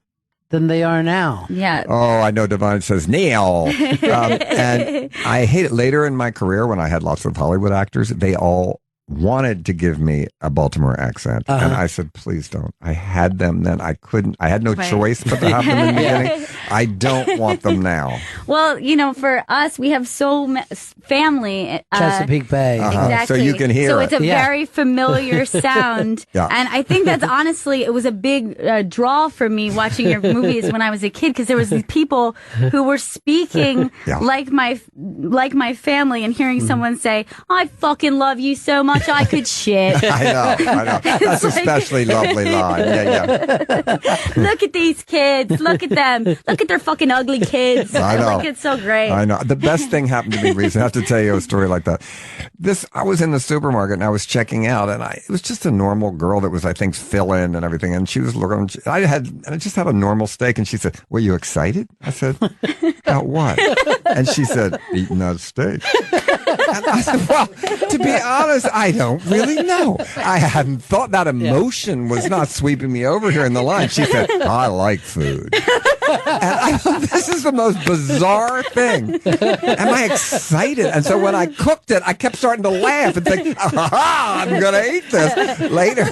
than they are now. Yeah. Oh, I know Devon says Neil. And I hate it. Later in my career, when I had lots of Hollywood actors, they all wanted to give me a Baltimore accent. And I said, please don't. I had them then. I couldn't. I had no choice but to have them in the beginning. I don't want them now. Well, for us, we have family. Chesapeake Bay. Exactly. So you can hear it. So it's a very familiar sound. And I think that's honestly, it was a big draw for me watching your movies when I was a kid, because there was these people who were speaking like my family, and hearing someone say, I fucking love you so much I could shit. I know. That's especially lovely line. Yeah. Look at these kids. Look at them. Look at their fucking ugly kids. I know. Like, it's so great. I know. The best thing happened to me recently. I have to tell you a story like that. I was in the supermarket and I was checking out, and it was just a normal girl that was, I think, fill-in and everything. And she was looking. I just had a normal steak, and she said, "Were you excited?" I said, "About what?" And she said, "Eating that steak." And I said, well, to be honest, I don't really know. I hadn't thought that emotion was not sweeping me over here in the line. She said, I like food. And I thought, this is the most bizarre thing. Am I excited? And so when I cooked it, I kept starting to laugh and think, aha, I'm going to eat this later.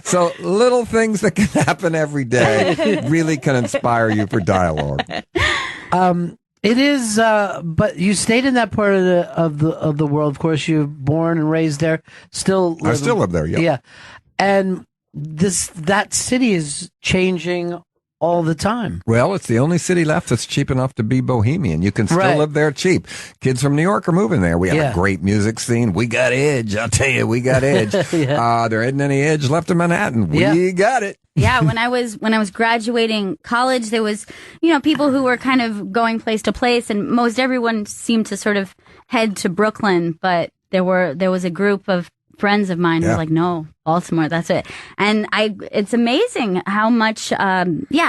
So little things that can happen every day really can inspire you for dialogue. It is, but you stayed in that part of the world. Of course, you're born and raised there. I still live there. Yeah. Yeah, and that city is changing all the time. Well, it's the only city left that's cheap enough to be bohemian. You can still live there cheap. Kids from New York are moving there. We have a great music scene. We got edge. I'll tell you, we got edge. There isn't any edge left in Manhattan. We got it. Yeah, when I was graduating college, there was, people who were kind of going place to place, and most everyone seemed to sort of head to Brooklyn, but there was a group of friends of mine who were like, no, Baltimore, that's it. And it's amazing how much,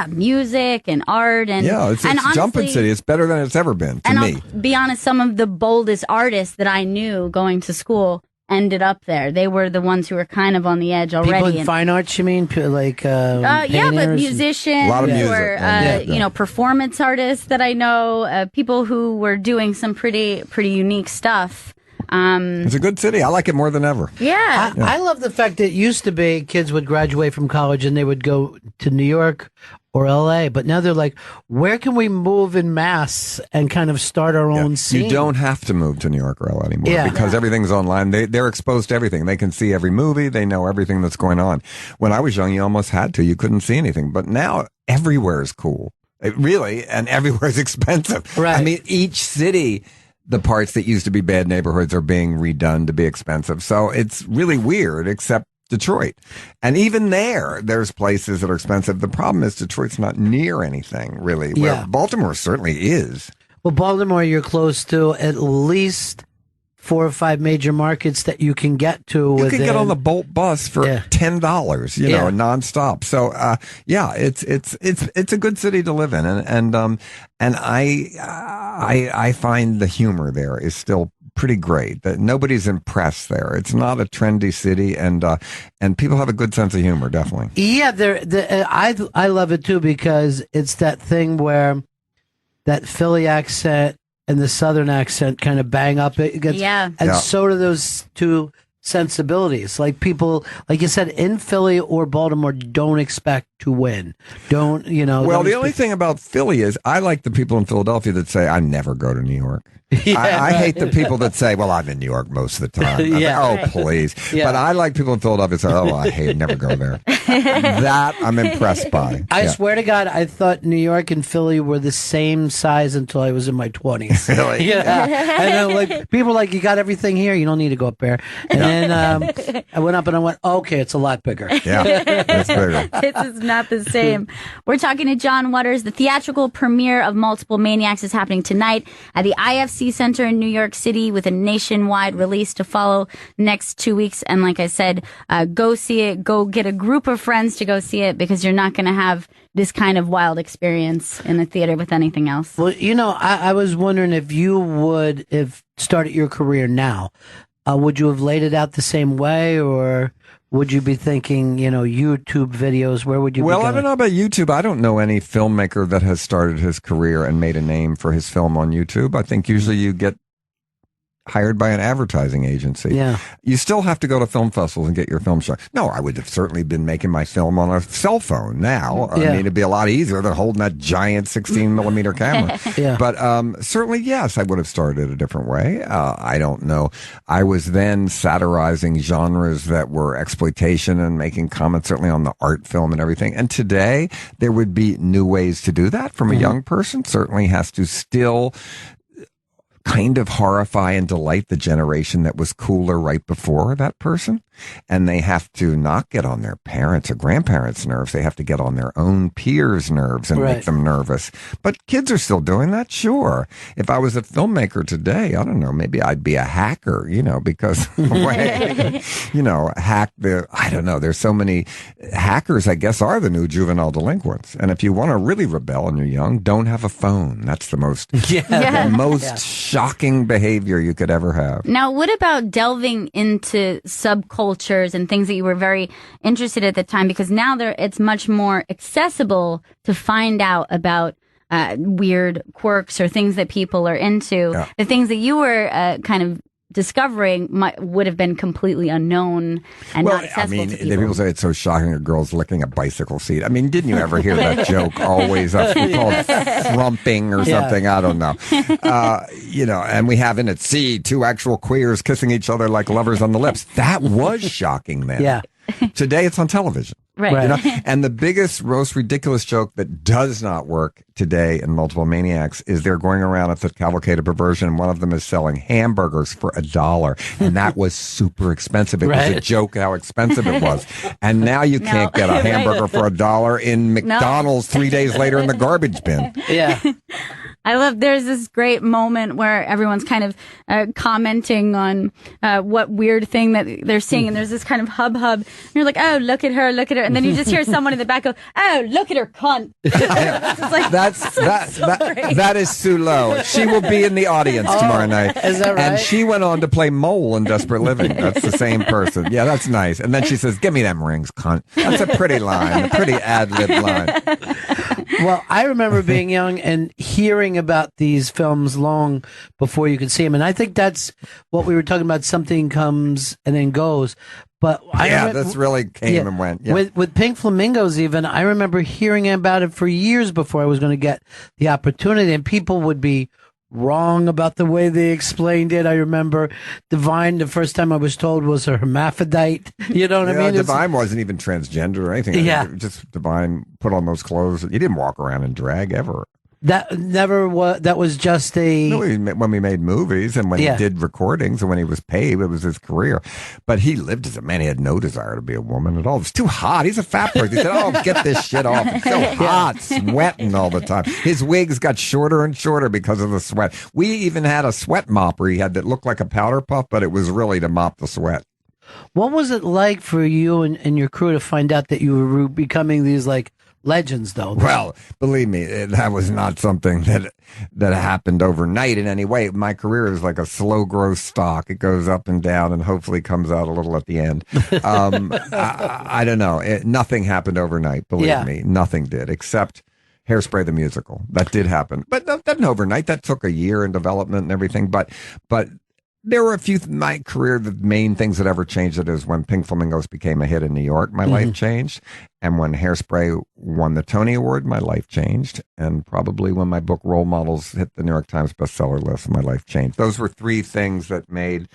music and art and it's honestly, jumping city. It's better than it's ever been to me. I'll be honest, some of the boldest artists that I knew going to school ended up there. They were the ones who were kind of on the edge already. People in fine arts, you mean? Like, yeah, but musicians, a lot of music. or you know, performance artists that I know, people who were doing some pretty unique stuff. It's a good city. I like it more than ever. Yeah. I love the fact that it used to be kids would graduate from college and they would go to New York or LA, but now they're like, where can we move in mass and kind of start our own scene? You don't have to move to New York or LA anymore because everything's online. They're exposed to everything. They can see every movie. They know everything that's going on. When I was young, you almost had to. You couldn't see anything. But now everywhere is cool. And everywhere is expensive. Right. I mean, each city, the parts that used to be bad neighborhoods are being redone to be expensive. So it's really weird, except Detroit. And even there's places that are expensive. The problem is Detroit's not near anything, really. Where Baltimore certainly is. Well, Baltimore, you're close to at least 4 or 5 major markets that you can get to. You can get on the Bolt bus for $10, you know, nonstop. So, it's a good city to live in, and I find the humor there is still pretty great. That nobody's impressed there. It's not a trendy city, and people have a good sense of humor, definitely. Yeah, I love it too because it's that thing where that Philly accent and the Southern accent kind of bang up. And so do those two sensibilities. Like people, like you said, in Philly or Baltimore, don't expect to win. Don't, you know. Well, the only thing about Philly is I like the people in Philadelphia that say, I never go to New York. I hate the people that say, well, I'm in New York most of the time. Please. But I like people in Philadelphia that say, I hate it, never go there. That I'm impressed by. I swear to God, I thought New York and Philly were the same size until I was in my 20s. Really? And then, like, people were like, you got everything here, you don't need to go up there. And then I went up and I went, okay, it's a lot bigger. Yeah, it's bigger. This is not the same. We're talking to John Waters. The theatrical premiere of Multiple Maniacs is happening tonight at the IFC Center in New York City with a nationwide release to follow next 2 weeks. And like I said, go see it. Go get a group of friends to go see it because you're not going to have this kind of wild experience in the theater with anything else. Well, you know, I was wondering if you would have started your career now, would you have laid it out the same way, or would you be thinking, you know, YouTube videos? Where would you be going? I don't know about YouTube. I don't know any filmmaker that has started his career and made a name for his film on YouTube. I think usually you get hired by an advertising agency. Yeah. You still have to go to film festivals and get your film shown. No, I would have certainly been making my film on a cell phone now. I mean, it'd be a lot easier than holding that giant 16 millimeter camera. But certainly, yes, I would have started a different way. I don't know. I was then satirizing genres that were exploitation and making comments certainly on the art film and everything. And today, there would be new ways to do that from a young person. Certainly has to still kind of horrify and delight the generation that was cooler right before that person. And they have to not get on their parents' or grandparents' nerves. They have to get on their own peers' nerves and make them nervous. But kids are still doing that, sure. If I was a filmmaker today, I don't know, maybe I'd be a hacker, you know, because, you know, I don't know, there's so many hackers, I guess, are the new juvenile delinquents. And if you want to really rebel when you're young, don't have a phone. That's the most, shocking behavior you could ever have. Now, what about delving into subcultures and things that you were very interested at the time? Because now it's much more accessible to find out about weird quirks or things that people are into. The things that you were kind of discovering would have been completely unknown and not accessible to people. People say it's so shocking a girl's licking a bicycle seat. I mean, didn't you ever hear that joke always? That's called thrumping or something. I don't know. You know, and we have in it, see, 2 actual queers kissing each other like lovers on the lips. That was shocking then. Yeah. Today it's on television. Right. You know? And the biggest, most ridiculous joke that does not work today in Multiple Maniacs is they're going around at the Cavalcade of Perversion, and one of them is selling hamburgers for $1. And that was super expensive. It was a joke how expensive it was. And now you can't get a hamburger for $1 in McDonald's 3 days later in the garbage bin. Yeah. there's this great moment where everyone's kind of commenting on what weird thing that they're seeing, and there's this kind of hub, and you're like, oh, look at her, and then you just hear someone in the back go, oh, look at her cunt. It's like, that is Sue Lowe. She will be in the audience tomorrow night. Is that right? And she went on to play Mole in Desperate Living. That's the same person. Yeah, that's nice. And then she says, give me them rings, cunt. That's a pretty line, a pretty ad-lib line. Well, I remember being young and hearing about these films long before you could see them. And I think that's what we were talking about. Something comes and then goes. But this really came and went. Yeah. With Pink Flamingos, even, I remember hearing about it for years before I was going to get the opportunity. And people would be wrong about the way they explained it. I remember Divine, the first time I was told, was a hermaphrodite. You know what I mean? Divine wasn't even transgender or anything. Yeah. Just Divine put on those clothes. He didn't walk around in drag ever. That never was. That was just a. No, when we made movies and when he did recordings and when he was paid, it was his career. But he lived as a man. He had no desire to be a woman at all. It was too hot. He's a fat person. He said, "Oh, get this shit off. It's so hot, sweating all the time." His wigs got shorter and shorter because of the sweat. We even had a sweat mopper he had that looked like a powder puff, but it was really to mop the sweat. What was it like for you and your crew to find out that you were becoming these legends, though? Well, believe me, that was not something that happened overnight in any way. My career is like a slow growth stock. It goes up and down and hopefully comes out a little at the end. I don't know. Nothing happened overnight, believe me. Nothing did, except Hairspray the musical. That did happen. But that overnight. That took a year in development and everything. But there were a few, my career, the main things that ever changed it is when Pink Flamingos became a hit in New York, my life changed. And when Hairspray won the Tony Award, my life changed. And probably when my book Role Models hit the New York Times bestseller list, my life changed. Those were three things that made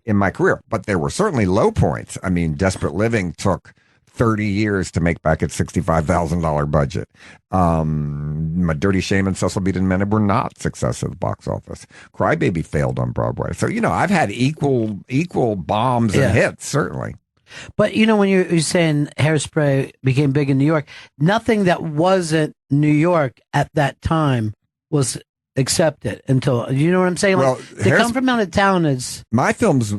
in my career. But there were certainly low points. I mean, Desperate Living took 30 years to make back its $65,000 budget. My Dirty Shame and Cecil B. DeMille were not success at the box office. Crybaby failed on Broadway. So, I've had equal bombs and hits, certainly. But, when you're saying Hairspray became big in New York, nothing that wasn't New York at that time was accepted until, you know what I'm saying? Well, they come from out of town as... My films,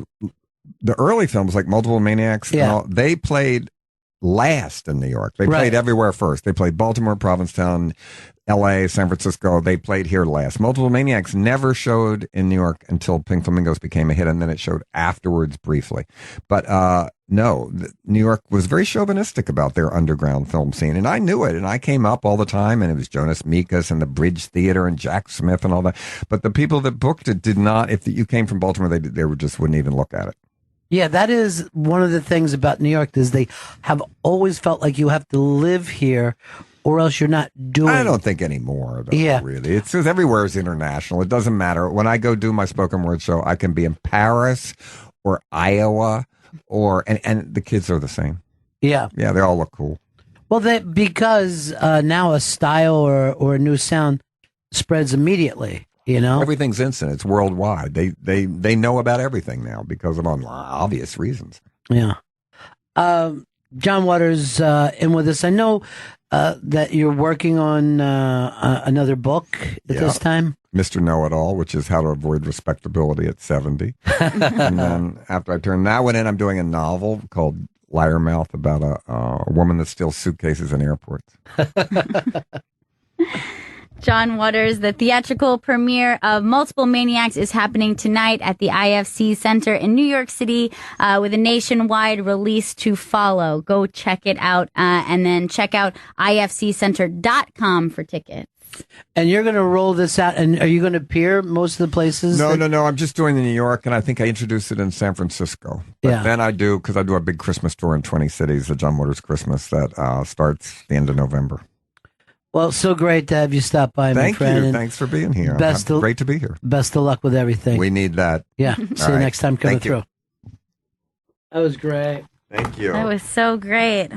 the early films like Multiple Maniacs, and all, they played last in New York. They played everywhere first. They played Baltimore, Provincetown, L.A., San Francisco. They played here last. Multiple Maniacs never showed in New York until Pink Flamingos became a hit, and then it showed afterwards briefly. But no, New York was very chauvinistic about their underground film scene, and I knew it, and I came up all the time, and it was Jonas Mekas and the Bridge Theater and Jack Smith and all that. But the people that booked it did not, if you came from Baltimore, they just wouldn't even look at it. Yeah, that is one of the things about New York is they have always felt like you have to live here or else you're not doing. I don't think anymore, though, really. It's just everywhere is international. It doesn't matter. When I go do my spoken word show, I can be in Paris or Iowa and the kids are the same. Yeah. Yeah, they all look cool. Well, because now a style or a new sound spreads immediately. Everything's instant. It's worldwide. They know about everything now because of obvious reasons. Yeah. John Waters in with us. I know that you're working on another book at this time. Mr. Know-It-All, which is how to avoid respectability at 70. And then after I turn that one in, I'm doing a novel called Liarmouth about a woman that steals suitcases in airports. John Waters, the theatrical premiere of Multiple Maniacs is happening tonight at the IFC Center in New York City with a nationwide release to follow. Go check it out and then check out ifccenter.com for tickets. And you're going to roll this out, and are you going to appear most of the places? No. I'm just doing the New York, and I think I introduced it in San Francisco. But then because I do a big Christmas tour in 20 cities, the John Waters Christmas, that starts the end of November. Well, so great to have you stop by, my friend. Thank you. Thanks for being here. Great to be here. Best of luck with everything. We need that. Yeah. See you next time coming through. That was great. Thank you. That was so great.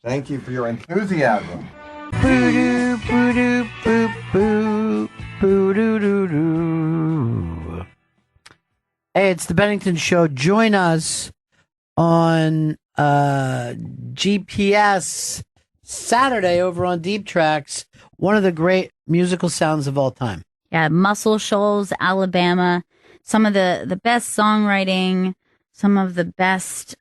Thank you for your enthusiasm. Boo-doo, boo-doo, boo-boo, boo-doo-doo-doo. Hey, it's the Bennington Show. Join us on GPS Saturday over on Deep Tracks, one of the great musical sounds of all time. Yeah, Muscle Shoals, Alabama. Some of the best songwriting, some of the best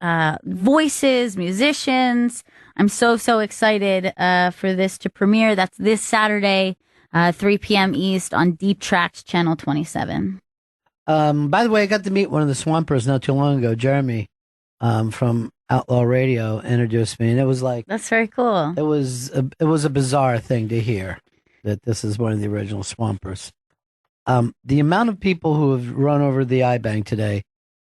voices, musicians. I'm so excited for this to premiere. That's this Saturday, 3 p.m. East on Deep Tracks Channel 27. By the way, I got to meet one of the Swampers not too long ago. Jeremy from Outlaw Radio introduced me, and it was like that's very cool. It was a bizarre thing to hear that this is one of the original Swampers. The amount of people who have run over the iBank today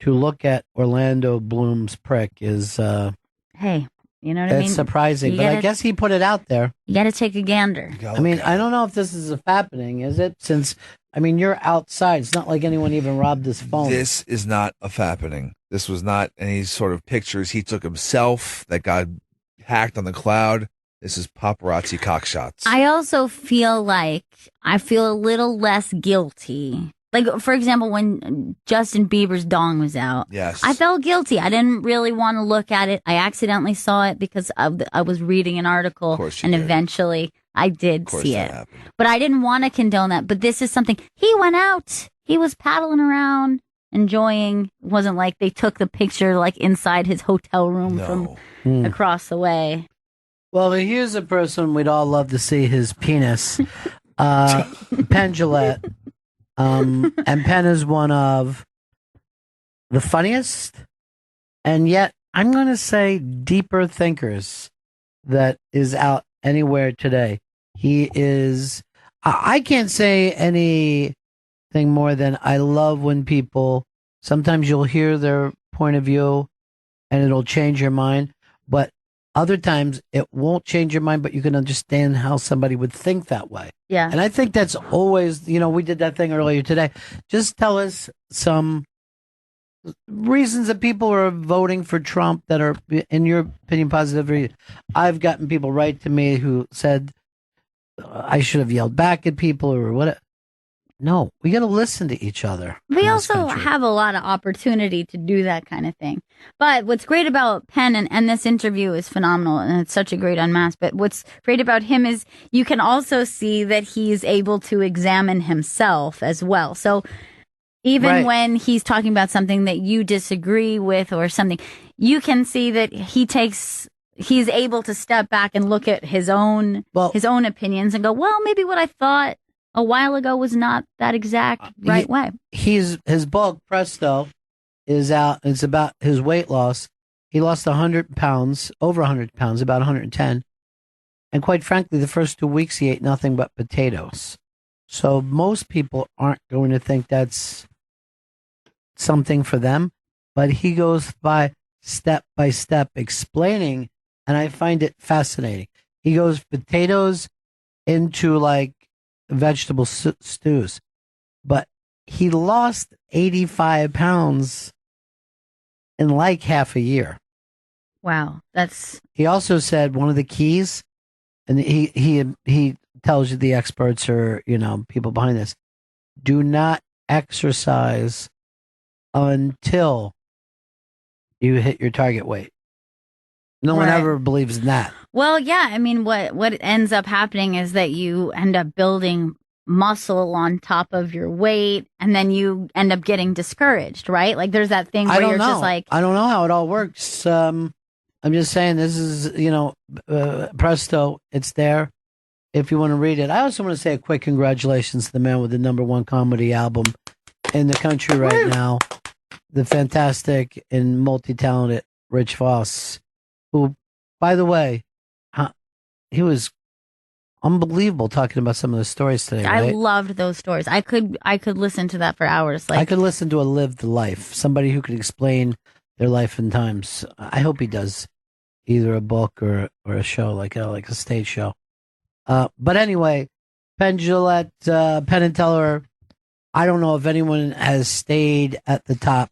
to look at Orlando Bloom's prick is hey, you know what I mean? It's surprising, but I guess he put it out there. You got to take a gander. I mean, I don't know if this is happening, is it? Since you're outside. It's not like anyone even robbed his phone. This is not a fappening. This was not any sort of pictures he took himself that got hacked on the cloud. This is paparazzi cockshots. I also feel like I feel a little less guilty. Like, for example, when Justin Bieber's dong was out, yes, I felt guilty. I didn't really want to look at it. I accidentally saw it because I was reading an article, and eventually I did see it. But I didn't want to condone that. But this is something. He went out. He was paddling around, enjoying. It wasn't like they took the picture like inside his hotel room from across the way. Well, here's a person we'd all love to see his penis. Penn Jillette. And Penn is one of the funniest and yet, I'm going to say, deeper thinkers that is out anywhere today. He is, I can't say anything more than I love when people, sometimes you'll hear their point of view and it'll change your mind, but other times it won't change your mind, but you can understand how somebody would think that way. Yeah. And I think that's always, we did that thing earlier today. Just tell us some reasons that people are voting for Trump that are, in your opinion, positive. I've gotten people write to me who said I should have yelled back at people or what. No, we got to listen to each other. We also have a lot of opportunity to do that kind of thing. But what's great about Penn, and this interview is phenomenal, and it's such a great unmask, but what's great about him is you can also see that he's able to examine himself as well. So even when he's talking about something that you disagree with or something, you can see that he's able to step back and look at his own opinions and go, well, maybe what I thought a while ago was not that exact way. His book, Presto, is out. It's about his weight loss. He lost 100 pounds, over 100 pounds, about 110. And quite frankly, the first 2 weeks he ate nothing but potatoes. So most people aren't going to think that's something for them. But he goes by step explaining, and I find it fascinating. He goes potatoes into like vegetable stews, but he lost 85 pounds in like half a year. Wow, he also said one of the keys, and he tells you the experts or people behind this, do not exercise until you hit your target weight. No one ever believes in that. Well, yeah. I mean, what ends up happening is that you end up building muscle on top of your weight, and then you end up getting discouraged, right? Like there's that thing where just like, I don't know how it all works. I'm just saying this is, Presto, it's there if you want to read it. I also want to say a quick congratulations to the man with the #1 comedy album in the country right now, the fantastic and multi-talented Rich Voss, who, by the way, he was unbelievable talking about some of the stories today. Right? I loved those stories. I could listen to that for hours. I could listen to a lived life, somebody who could explain their life and times. I hope he does either a book or a show like a stage show. But anyway, Penn Jillette, Penn and Teller. I don't know if anyone has stayed at the top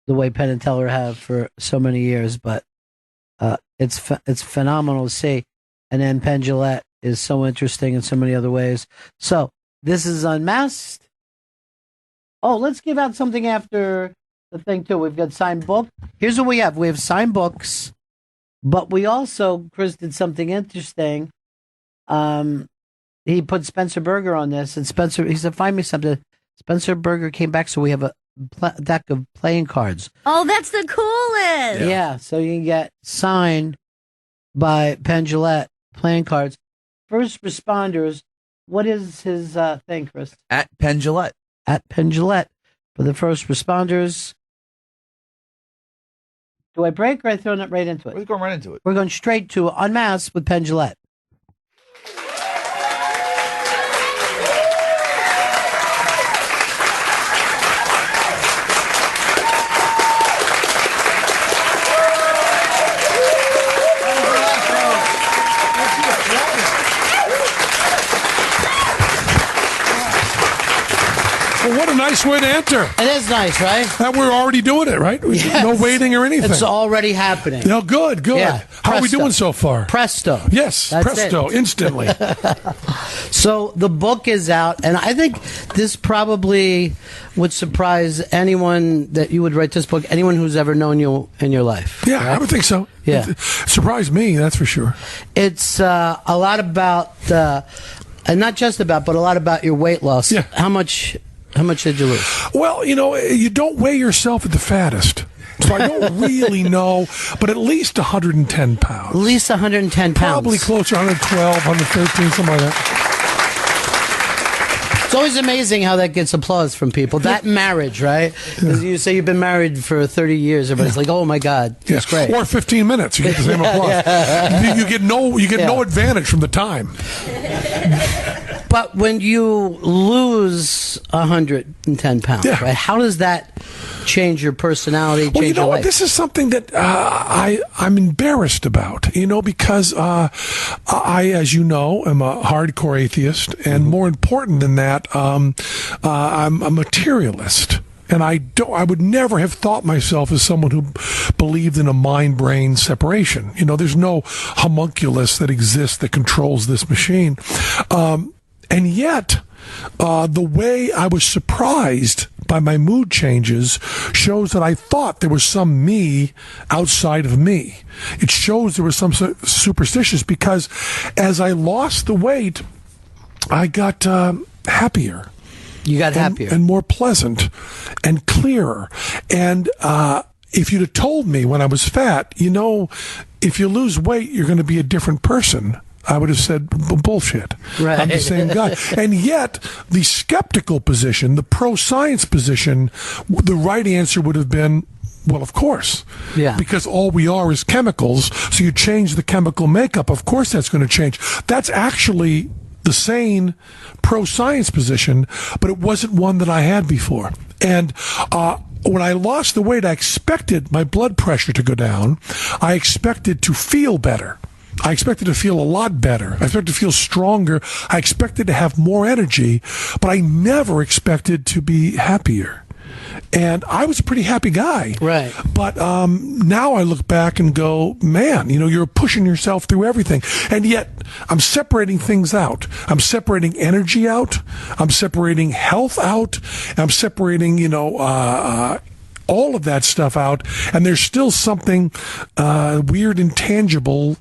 the way Penn and Teller have for so many years, but it's phenomenal to see. And then Penn Jillette is so interesting in so many other ways. So this is Unmasked. Oh, let's give out something after the thing too. We've got signed book. Here's what we have. We have signed books, but we also, Chris did something interesting. he put Spencer Berger on this, and he said, "Find me something." Spencer Berger came back, so we have a deck of playing cards. Oh, that's the coolest. Yeah, so you can get signed by Penn Jillette playing cards. First responders. What is his thing, Chris? At Penn Jillette. At Penn Jillette for the first responders. Do I break or I throw it right into it? We're going right into it. We're going straight to Unmasked with Penn Jillette. Well, what a nice way to enter. It is nice, right? That we're already doing it, right? Yes. No waiting or anything. It's already happening. No, good. Yeah. How are we doing so far? Presto. Yes, That's presto, it. instantly. So the book is out, and I think this probably would surprise anyone that you would write this book, anyone who's ever known you in your life. Yeah, right? I would think so. Yeah. It surprised me, that's for sure. It's a lot about, and not just about, but a lot about your weight loss. Yeah. How much did you lose? Well, you don't weigh yourself at the fattest. So I don't really know, but at least 110 pounds. At least 110 pounds. Probably closer to 112, 113, something like that. It's always amazing how that gets applause from people. That marriage, right? Because you say you've been married for 30 years, everybody's like, "Oh my God, it's great." Or 15 minutes, you get the same applause. You get no advantage from the time. But when you lose 110 pounds, right? How does that change your personality? Well, you know your what? life? This is something that I'm embarrassed about, because I, as you know, am a hardcore atheist, and more important than that, I'm a materialist. And I would never have thought myself as someone who believed in a mind-brain separation. There's no homunculus that exists that controls this machine. And yet, the way I was surprised by my mood changes shows that I thought there was some me outside of me. It shows there was some superstitious, because as I lost the weight, I got happier. You got happier. And more pleasant and clearer. And if you'd have told me when I was fat, if you lose weight, you're going to be a different person, I would have said, bullshit. Right. I'm the same guy. And yet, the skeptical position, the pro-science position, the right answer would have been, well, of course. Yeah. Because all we are is chemicals, so you change the chemical makeup, of course that's going to change. That's actually the sane pro-science position, but it wasn't one that I had before. And when I lost the weight, I expected my blood pressure to go down. I expected to feel better. I expected to feel a lot better. I expected to feel stronger. I expected to have more energy, but I never expected to be happier. And I was a pretty happy guy. Right. But now I look back and go, man, you're pushing yourself through everything. And yet I'm separating things out. I'm separating energy out. I'm separating health out. I'm separating, all of that stuff out. And there's still something weird, intangible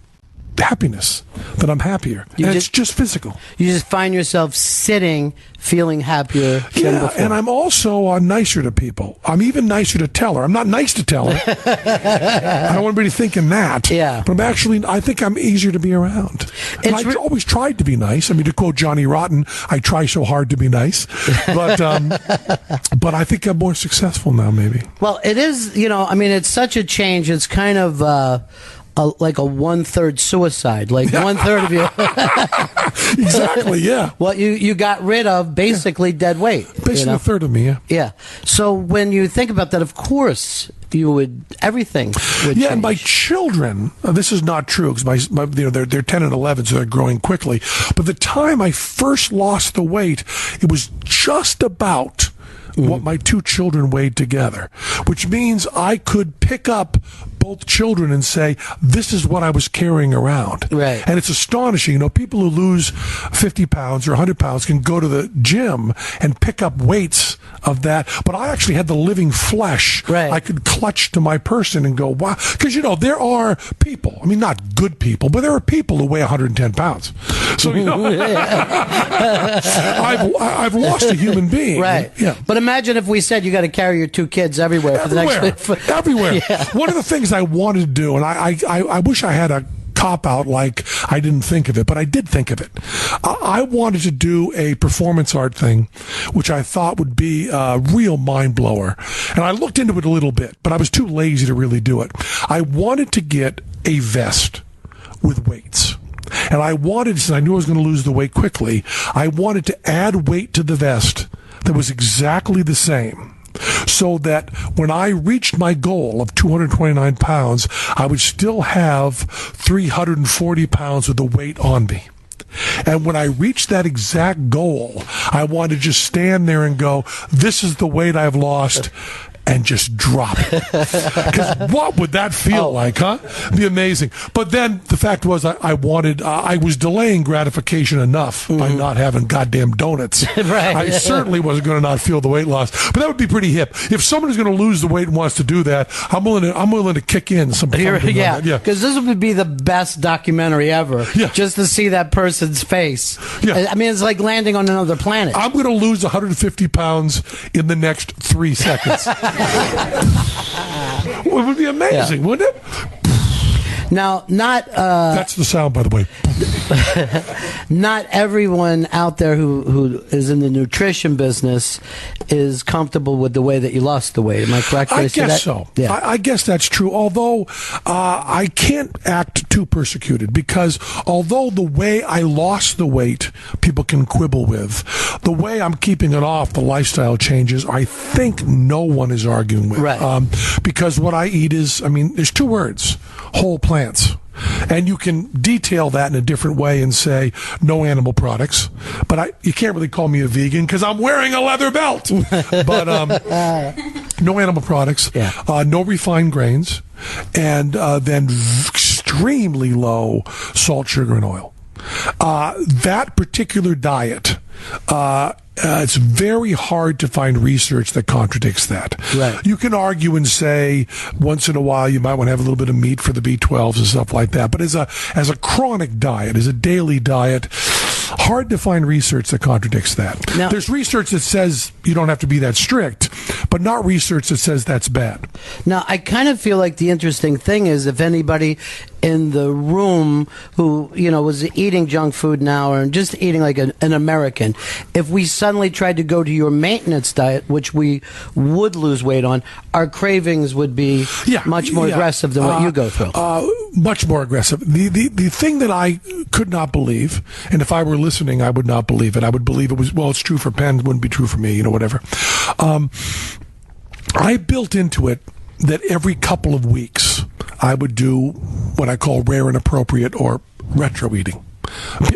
happiness, that I'm happier. It's just physical. You just find yourself sitting, feeling happier than before. And I'm also nicer to people. I'm even nicer to Teller. I'm not nice to Teller. I don't want anybody thinking that. Yeah. But I think I'm easier to be around. And I always tried to be nice. I mean, to quote Johnny Rotten, I try so hard to be nice. But but I think I'm more successful now, maybe. Well, it is, it's such a change. It's kind of like a 1/3 suicide, like 1/3 of you. Exactly, yeah. Well, you got rid of basically dead weight. Basically a third of me, yeah. Yeah. So when you think about that, of course, everything would change. And my children, this is not true because they're 10 and 11, so they're growing quickly. But the time I first lost the weight, it was just about what my two children weighed together, which means I could pick up both children and say, this is what I was carrying around. Right. And it's astonishing. People who lose 50 pounds or 100 pounds can go to the gym and pick up weights of that. But I actually had the living flesh. Right. I could clutch to my person and go, wow. Because, there are people, not good people, but there are people who weigh 110 pounds. So, I've lost a human being. Right. Yeah. But imagine if we said you got to carry your 2 kids everywhere. For the next everywhere. Yeah. One of the things I wanted to do, and I wish I had a cop-out like I didn't think of it, but I did think of it. I wanted to do a performance art thing, which I thought would be a real mind-blower. And I looked into it a little bit, but I was too lazy to really do it. I wanted to get a vest with weights. And I wanted, since I knew I was going to lose the weight quickly, I wanted to add weight to the vest that was exactly the same. So that when I reached my goal of 229 pounds, I would still have 340 pounds of the weight on me. And when I reached that exact goal, I wanted to just stand there and go, this is the weight I've lost, and just drop it. Because what would that feel like, huh? It'd be amazing. But then the fact was I was delaying gratification enough by not having goddamn donuts. Right. I certainly wasn't going to not feel the weight loss. But that would be pretty hip. If someone is going to lose the weight and wants to do that, I'm willing to kick in some funding. Yeah, because this would be the best documentary ever. Yeah. Just to see that person's face. Yeah. I mean, it's like landing on another planet. I'm going to lose 150 pounds in the next 3 seconds. It would be amazing, wouldn't it? Now, not that's the sound, by the way. Not everyone out there who is in the nutrition business is comfortable with the way that you lost the weight. Am I correct? I guess so. Yeah. I guess that's true. Although I can't act too persecuted, because although the way I lost the weight, people can quibble with, the way I'm keeping it off, the lifestyle changes, I think no one is arguing with. Right. Because what I eat is, there's 2 words: whole plants. And you can detail that in a different way and say no animal products, but you can't really call me a vegan because I'm wearing a leather belt. But no animal products, no refined grains, and then extremely low salt, sugar, and oil. That particular diet, it's very hard to find research that contradicts that. Right. You can argue and say once in a while you might want to have a little bit of meat for the B12s and stuff like that. But as a chronic diet, as a daily diet, hard to find research that contradicts that. Now, there's research that says you don't have to be that strict, but not research that says that's bad. Now, I kind of feel like the interesting thing is if anybody in the room who, was eating junk food now or just eating like an American, if we suddenly tried to go to your maintenance diet, which we would lose weight on, our cravings would be much more aggressive than what you go through. Much more aggressive. The thing that I could not believe, and if I were listening, I would not believe it. I would believe it was, it's true for Penn, it wouldn't be true for me, whatever. I built into it that every couple of weeks I would do what I call rare and appropriate or retro eating.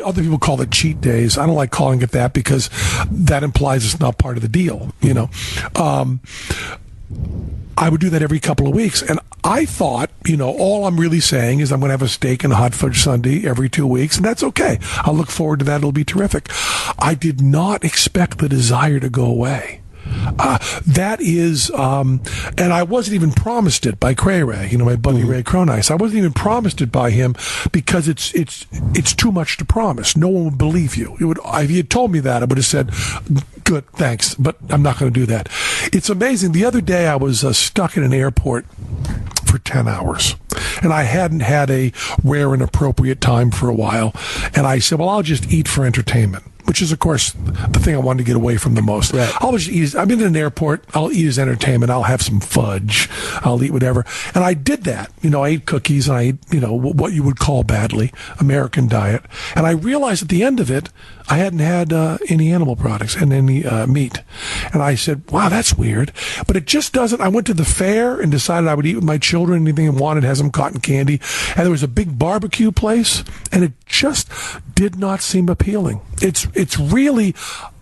Other people call it cheat days. I don't like calling it that because that implies it's not part of the deal, I would do that every couple of weeks. And I thought, all I'm really saying is I'm going to have a steak and a hot fudge sundae every 2 weeks, and that's okay. I'll look forward to that. It'll be terrific. I did not expect the desire to go away. That is, and I wasn't even promised it by Cray Ray, my buddy Ray Cronice. I wasn't even promised it by him because it's too much to promise. No one would believe you. If you had told me that, I would have said, good, thanks, but I'm not going to do that. It's amazing. The other day I was stuck in an airport for 10 hours. And I hadn't had a rare and appropriate time for a while. And I said, well, I'll just eat for entertainment, which is, of course, the thing I wanted to get away from the most. Right. I'll just eat. I'm in an airport. I'll eat as entertainment. I'll have some fudge. I'll eat whatever. And I did that. I ate cookies and I ate, what you would call badly American diet. And I realized at the end of it, I hadn't had any animal products and any meat. And I said, wow, that's weird. But it just doesn't. I went to the fair and decided I would eat with my children. Anything I wanted, had some cotton candy. And there was a big barbecue place, and it just did not seem appealing. It's really,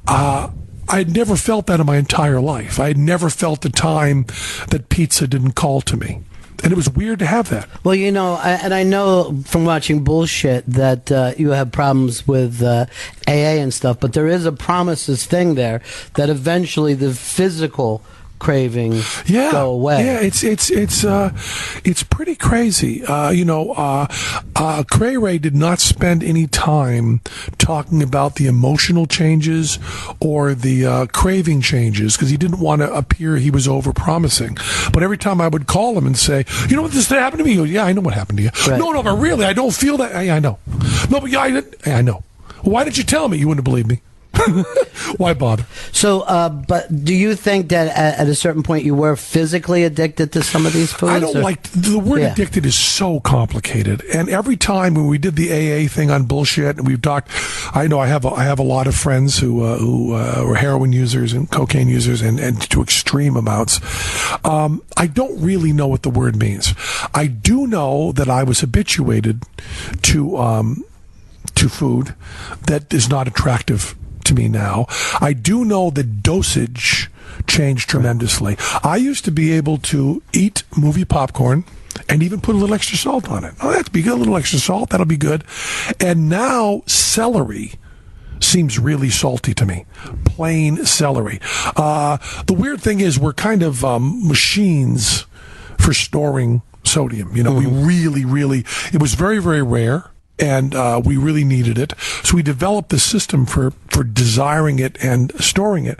I'd never felt that in my entire life. I had never felt the time that pizza didn't call to me. And it was weird to have that. Well, I know from watching Bullshit that you have problems with AA and stuff, but there is a promises thing there that eventually the physical cravings go away. Yeah, it's pretty crazy. Cray Ray did not spend any time talking about the emotional changes or the craving changes because he didn't want to appear he was over-promising. But every time I would call him and say, you know what, this happened to me? He goes, yeah, I know what happened to you. Right. No, but really, I don't feel that. I know. No, but I know. Why didn't you tell me? You wouldn't believe me. Why bother? So, but do you think that at a certain point you were physically addicted to some of these foods? I don't like the word addicted is so complicated. And every time when we did the AA thing on Bullshit, and we've talked, I know I have a lot of friends who were heroin users and cocaine users and to extreme amounts. I don't really know what the word means. I do know that I was habituated to food that is not attractive to me now. I do know the dosage changed tremendously. I used to be able to eat movie popcorn and even put a little extra salt on it. Oh, that'd be good. A little extra salt, that'll be good. And now celery seems really salty to me. Plain celery. The weird thing is we're kind of machines for storing sodium. We really, it was very, very rare. And we really needed it. So we developed this system for desiring it and storing it.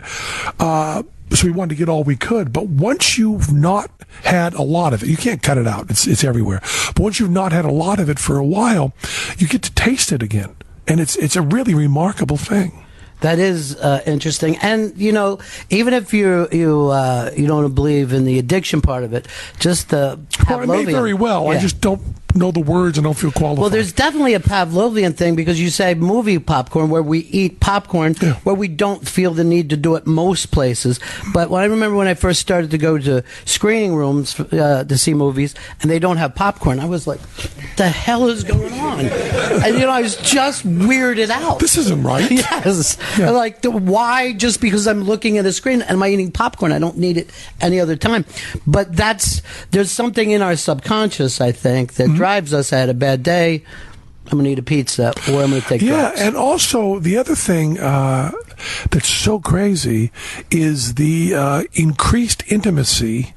So we wanted to get all we could. But once you've not had a lot of it, you can't cut it out. It's everywhere. But once you've not had a lot of it for a while, you get to taste it again. And it's a really remarkable thing. That is interesting, and even if you don't believe in the addiction part of it, just the Pavlovian. Well, I may very well. Yeah. I just don't know the words and don't feel qualified. Well, there's definitely a Pavlovian thing because you say movie popcorn, where we eat popcorn, where we don't feel the need to do it most places. But I remember when I first started to go to screening rooms to see movies, and they don't have popcorn, I was like, "What the hell is going on?" And I was just weirded out. This isn't right. Yes. Yeah. Like, why? Just because I'm looking at a screen, am I eating popcorn? I don't need it any other time. But there's something in our subconscious, I think, that drives us. I had a bad day, I'm going to eat a pizza, or I'm going to take drugs. And also the other thing that's so crazy is the increased intimacy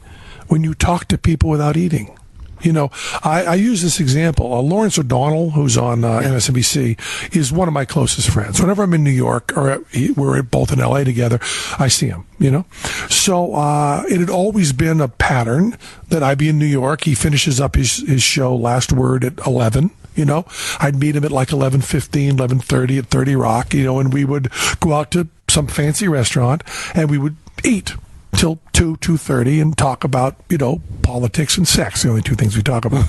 when you talk to people without eating. I use this example. Lawrence O'Donnell, who's on MSNBC, is one of my closest friends. Whenever I'm in New York, or we're both in LA together, I see him, So it had always been a pattern that I'd be in New York. He finishes up his show, Last Word, at 11. I'd meet him at like 11:15, 11:30 at 30 Rock, and we would go out to some fancy restaurant and we would eat till 2:30 and talk about politics and sex, the only two things we talk about.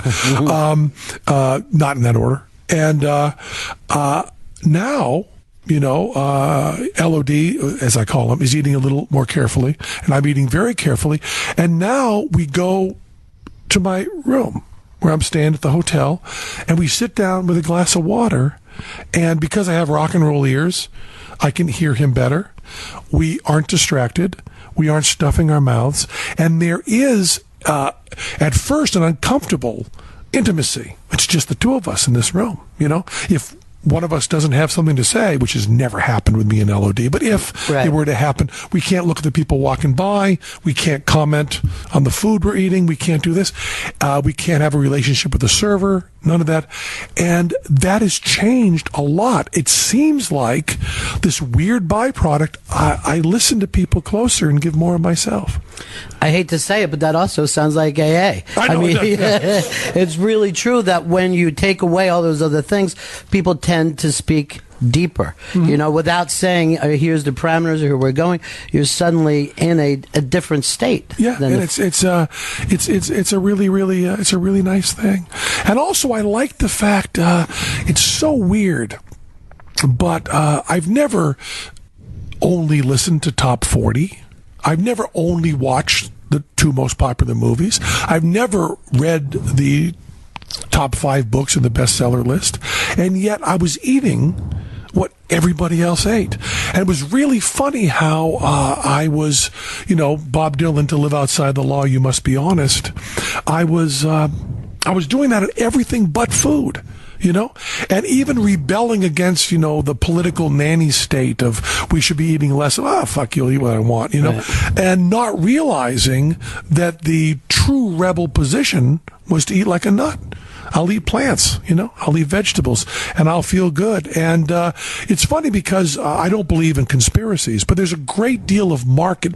Not in that order. And now LOD, as I call him, is eating a little more carefully, and I'm eating very carefully. And now we go to my room where I'm staying at the hotel, and we sit down with a glass of water, and because I have rock and roll ears, I can hear him better. We aren't distracted. We aren't stuffing our mouths. And there is, at first, an uncomfortable intimacy. It's just the two of us in this room, If one of us doesn't have something to say, which has never happened with me and LOD, but if it were to happen, we can't look at the people walking by. We can't comment on the food we're eating. We can't do this. We can't have a relationship with the server. None of that. And that has changed a lot. It seems like this weird byproduct. I listen to people closer and give more of myself. I hate to say it, but that also sounds like AA. I mean, it's really true that when you take away all those other things, people tend to speak deeper. Without saying, here's the parameters of where we're going, you're suddenly in a different state. Yeah, and it's a really nice thing. And also, I like the fact it's so weird, but I've never only listened to Top 40. I've never only watched the 2 most popular movies. I've never read the top 5 books in the bestseller list, and yet I was eating what everybody else ate. And it was really funny how I was, Bob Dylan, to live outside the law, you must be honest. I was doing that at everything but food. And even rebelling against, the political nanny state of we should be eating less. Fuck you, I'll eat what I want, Right. and not realizing that the true rebel position was to eat like a nut. I'll eat plants, I'll eat vegetables, and I'll feel good. And it's funny because I don't believe in conspiracies, but there's a great deal of market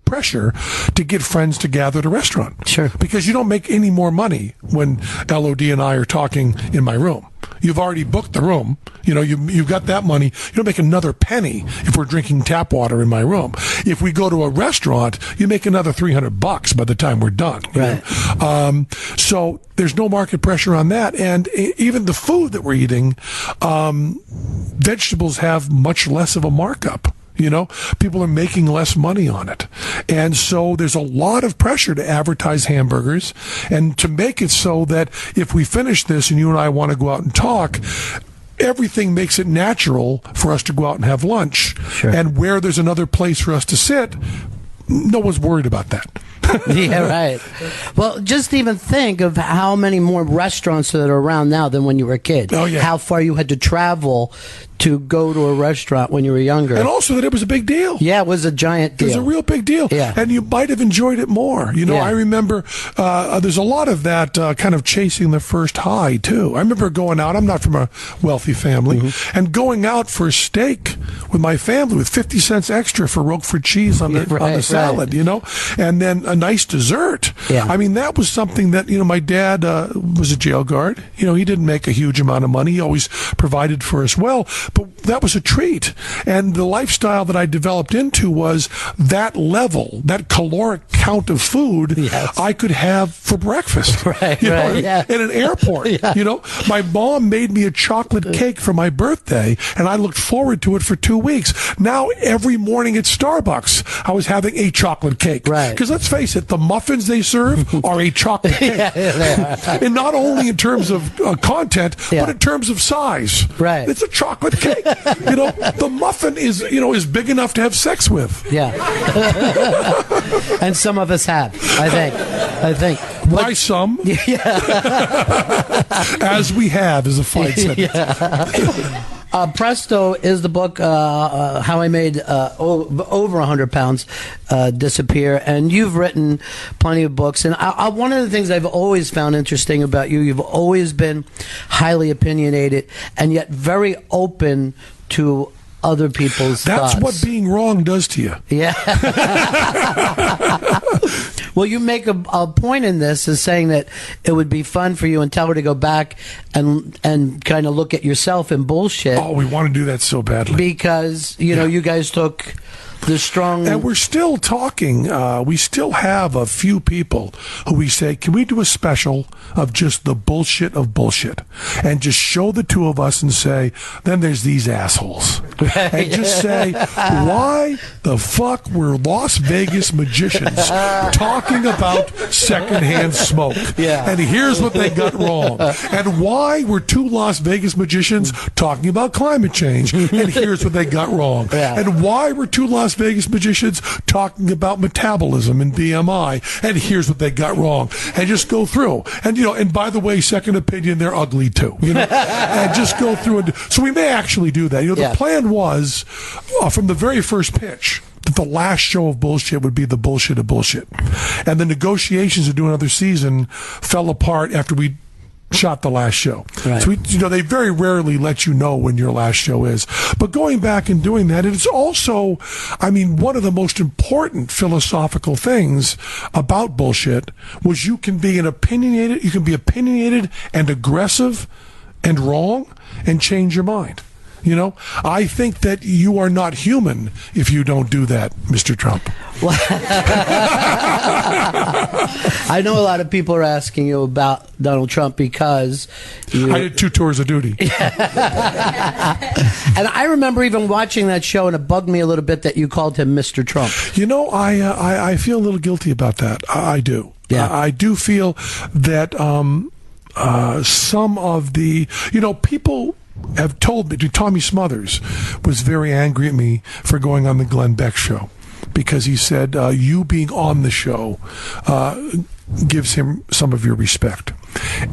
pressure to get friends to gather at a restaurant. Sure. Because you don't make any more money when LOD and I are talking in my room. You've already booked the room. You've got that money. You don't make another penny if we're drinking tap water in my room. If we go to a restaurant, you make another $300 by the time we're done. Right. So there's no market pressure on that. And even the food that we're eating, vegetables have much less of a markup. People are making less money on it. And so there's a lot of pressure to advertise hamburgers and to make it so that if we finish this and you and I want to go out and talk, everything makes it natural for us to go out and have lunch. Sure. And where there's another place for us to sit, no one's worried about that. Yeah, right. Well, just even think of how many more restaurants that are around now than when you were a kid. Oh, yeah. How far you had to travel to go to a restaurant when you were younger. And also that it was a big deal. Yeah, it was a giant deal. It was a real big deal. Yeah. And you might have enjoyed it more. Yeah. I remember there's a lot of that kind of chasing the first high, too. I remember going out. I'm not from a wealthy family. Mm-hmm. And going out for a steak with my family with 50 cents extra for Roquefort cheese on the salad, and then a nice dessert. Yeah. I mean, that was something that, my dad was a jail guard. He didn't make a huge amount of money. He always provided for us well. But that was a treat. And the lifestyle that I developed into was that level, that caloric count of food I could have for breakfast. Right, In an airport. My mom made me a chocolate cake for my birthday, and I looked forward to it for 2 weeks. Now, every morning at Starbucks, I was having a chocolate cake. Right. Because let's face it, the muffins they serve are a chocolate cake. They are. And not only in terms of content, but in terms of size. Right. It's a chocolate cake. The muffin is big enough to have sex with. Yeah. And some of us have, I think. Why some? As we have is a fine sentence. Presto is the book, How I Made Over 100 Pounds Disappear. And you've written plenty of books. And one of the things I've always found interesting about you, you've always been highly opinionated and yet very open to other people's That's thoughts. what being wrong does to you. Yeah. Well, you make a point in this is saying that it would be fun for you and Teller to go back and kind of look at yourself in bullshit. Oh, we want to do that so badly. Because, you guys took the strong... And we're still talking. We still have a few people who we say, can we do a special of just the bullshit of bullshit? And just show the two of us and say, then there's these assholes. And just say, why the fuck were Las Vegas magicians talking about secondhand smoke? Yeah. And here's what they got wrong. And why were two Las Vegas magicians talking about climate change? And here's what they got wrong. Yeah. And why were two Las Vegas magicians talking about metabolism and BMI? And here's what they got wrong. And just go through. And, and by the way, second opinion, they're ugly too. And just go through. So we may actually do that. The plan was, from the very first pitch, that the last show of bullshit would be the bullshit of bullshit. And the negotiations to do another season fell apart after we shot the last show. Right. So they very rarely let you know when your last show is. But going back and doing that, it's also, one of the most important philosophical things about bullshit was you can be opinionated and aggressive and wrong and change your mind. I think that you are not human if you don't do that, Mr. Trump. I know a lot of people are asking you about Donald Trump because I did 2 tours of duty. And I remember even watching that show, and it bugged me a little bit that you called him Mr. Trump. I feel a little guilty about that. I do. Yeah. I do feel that some of the, people have told me, Tommy Smothers was very angry at me for going on the Glenn Beck show because he said you being on the show gives him some of your respect.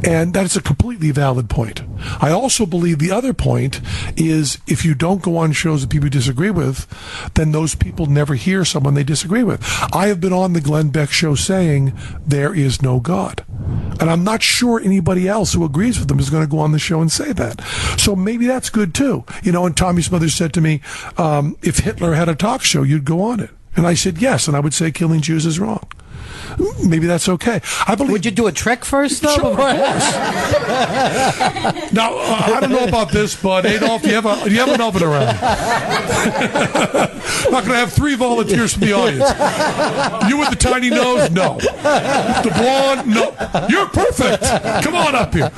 And that is a completely valid point. I also believe the other point is if you don't go on shows that people disagree with, then those people never hear someone they disagree with. I have been on the Glenn Beck show saying there is no God. And I'm not sure anybody else who agrees with them is going to go on the show and say that. So maybe that's good too. And Tommy Smothers said to me, if Hitler had a talk show, you'd go on it. And I said yes, and I would say killing Jews is wrong. Maybe that's okay. I believe. Would you do a trick first, though? Sure, of course. Now, I don't know about this, but Adolf, do you have an oven around? I'm not going to have 3 volunteers from the audience. You with the tiny nose? No. The blonde? No. You're perfect. Come on up here.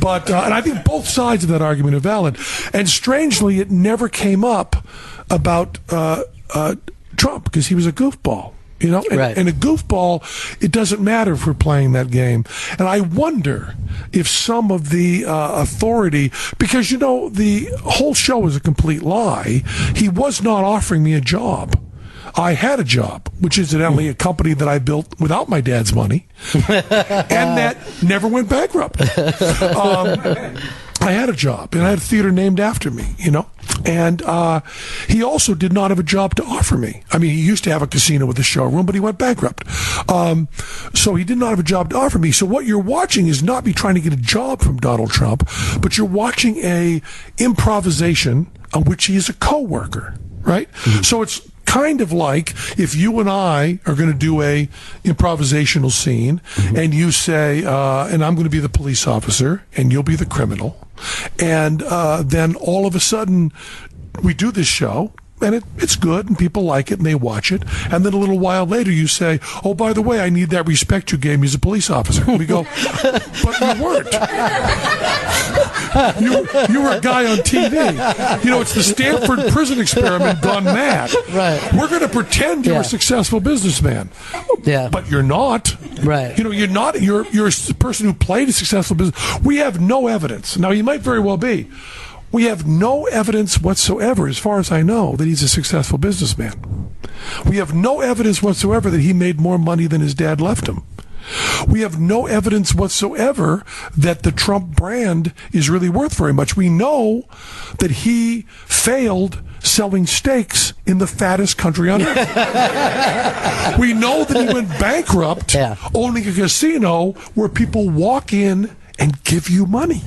But and I think both sides of that argument are valid. And strangely, it never came up about Trump because he was a goofball. And a goofball, it doesn't matter if we're playing that game. And I wonder if some of the authority, because, the whole show is a complete lie. He was not offering me a job. I had a job, which is incidentally a company that I built without my dad's money, and that never went bankrupt. I had a job, and I had a theater named after me, And he also did not have a job to offer me. I mean, he used to have a casino with a showroom, but he went bankrupt. So he did not have a job to offer me. So what you're watching is not me trying to get a job from Donald Trump, but you're watching a improvisation on which he is a co-worker, right? Mm-hmm. So it's kind of like if you and I are going to do a improvisational scene, and you say, and I'm going to be the police officer, and you'll be the criminal, and then all of a sudden we do this show, and it's good, and people like it, and they watch it, and then a little while later you say, oh, by the way, I need that respect you gave me as a police officer. And we go, but you weren't. You were a guy on TV. It's the Stanford prison experiment gone mad. Right. We're going to pretend you're a successful businessman. Yeah. But you're not. Right. You're not. You're a person who played a successful business. We have no evidence. Now, you might very well be. We have no evidence whatsoever, as far as I know, that he's a successful businessman. We have no evidence whatsoever that he made more money than his dad left him. We have no evidence whatsoever that the Trump brand is really worth very much. We know that he failed selling steaks in the fattest country on earth. We know that he went bankrupt owning a casino where people walk in and give you money.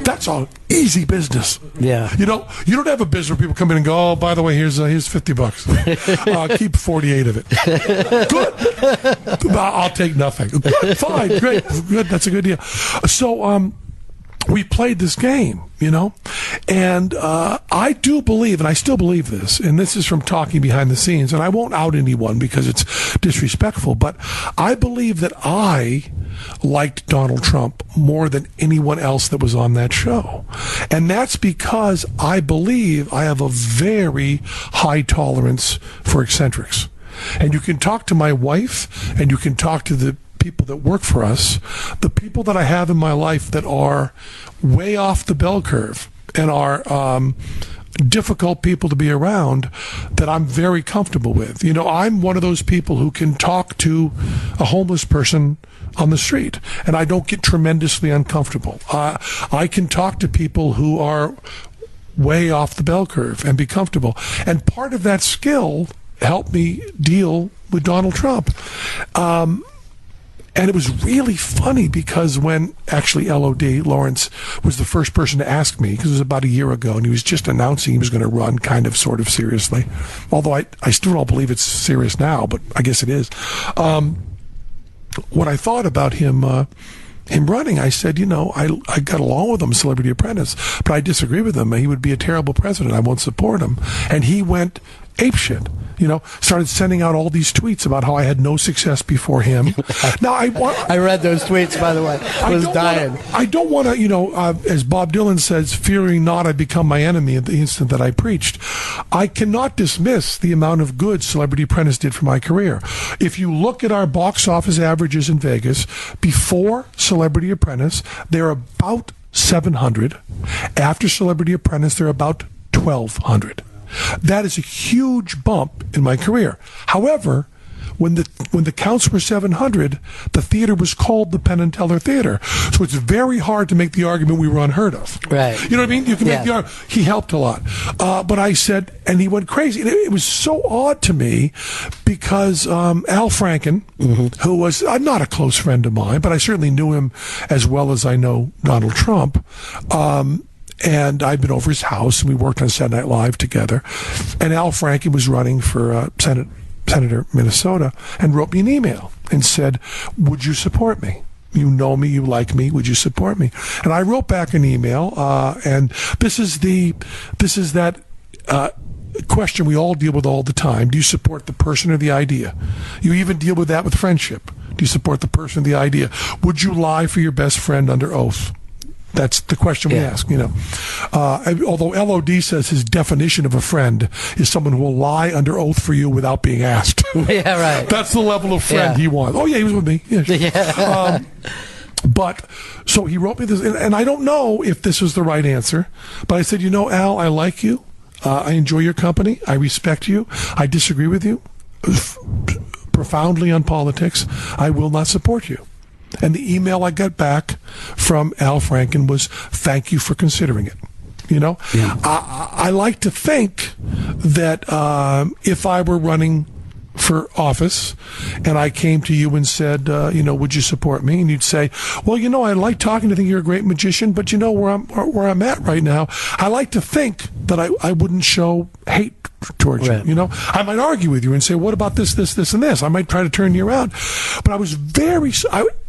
That's an easy business. Yeah. You don't have a business where people come in and go, oh, by the way, here's $50. Keep 48 of it. Good. I'll take nothing. Good, fine, great, good. That's a good deal. So, we played this game, and I do believe, and I still believe this, and this is from talking behind the scenes, and I won't out anyone because it's disrespectful, but I believe that I liked Donald Trump more than anyone else that was on that show. And that's because I believe I have a very high tolerance for eccentrics. And you can talk to my wife, and you can talk to the people that work for us, the people that I have in my life that are way off the bell curve and are difficult people to be around, that I'm very comfortable with. I'm one of those people who can talk to a homeless person on the street, and I don't get tremendously uncomfortable. I can talk to people who are way off the bell curve and be comfortable. And part of that skill helped me deal with Donald Trump. And it was really funny because when actually LOD, Lawrence, was the first person to ask me, because it was about a year ago, and he was just announcing he was going to run kind of sort of seriously. Although I still don't believe it's serious now, but I guess it is. When I thought about him running, I said, I got along with him, Celebrity Apprentice, but I disagree with him. He would be a terrible president. I won't support him. And he went apeshit. Started sending out all these tweets about how I had no success before him. Now, I read those tweets, by the way. I was dying. I don't want to, as Bob Dylan says, fearing not, I become my enemy at the instant that I preached. I cannot dismiss the amount of good Celebrity Apprentice did for my career. If you look at our box office averages in Vegas, before Celebrity Apprentice, they're about 700. After Celebrity Apprentice, there are about 1,200. That is a huge bump in my career. However, when the counts were 700, the theater was called the Penn and Teller Theater. So it's very hard to make the argument we were unheard of. Right. You know what I mean? You can make the argument. He helped a lot. But I said, and he went crazy. And it was so odd to me because Al Franken, who was not a close friend of mine, but I certainly knew him as well as I know Donald Trump. And I'd been over his house, and we worked on Saturday Night Live together. And Al Franken was running for Senator Minnesota, and wrote me an email and said, would you support me? You know me, you like me, would you support me? And I wrote back an email, and this is that question we all deal with all the time. Do you support the person or the idea? You even deal with that with friendship. Do you support the person or the idea? Would you lie for your best friend under oath? That's the question we ask, although LOD says his definition of a friend is someone who will lie under oath for you without being asked. Yeah, right. That's the level of friend he wants. Oh, yeah, he was with me. Yeah, sure. But, so he wrote me this, and I don't know if this was the right answer, but I said, Al, I like you. I enjoy your company. I respect you. I disagree with you profoundly on politics. I will not support you. And the email I got back from Al Franken was, thank you for considering it. I like to think that if I were running for office and I came to you and said, would you support me? And you'd say, well, I like talking to think you're a great magician, but where I'm at right now, I like to think that I wouldn't show hate towards you. I might argue with you and say, what about this, and this? I might try to turn you around. But I was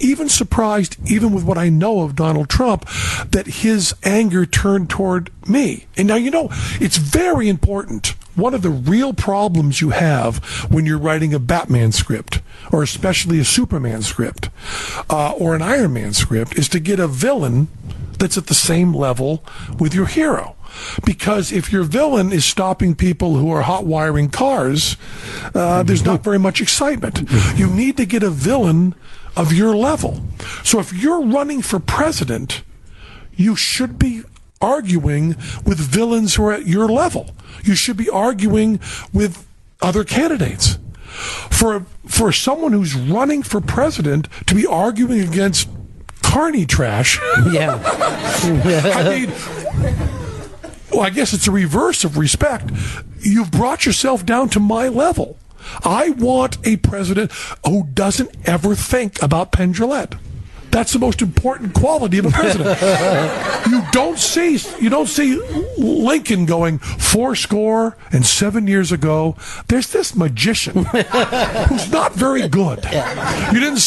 even surprised, even with what I know of Donald Trump, that his anger turned toward me. And now, it's very important. One of the real problems you have when you're writing a Batman script, or especially a Superman script, or an Iron Man script, is to get a villain that's at the same level with your hero. Because if your villain is stopping people who are hot wiring cars, there's not very much excitement. You need to get a villain of your level. So if you're running for president, you should be arguing with villains who are at your level. You should be arguing with other candidates. For someone who's running for president to be arguing against carny trash, I guess it's a reverse of respect. You've brought yourself down to my level. I want a president who doesn't ever think about Penn Jillette. That's the most important quality of a president. You don't see Lincoln going 77 years ago. There's this magician who's not very good. You didn't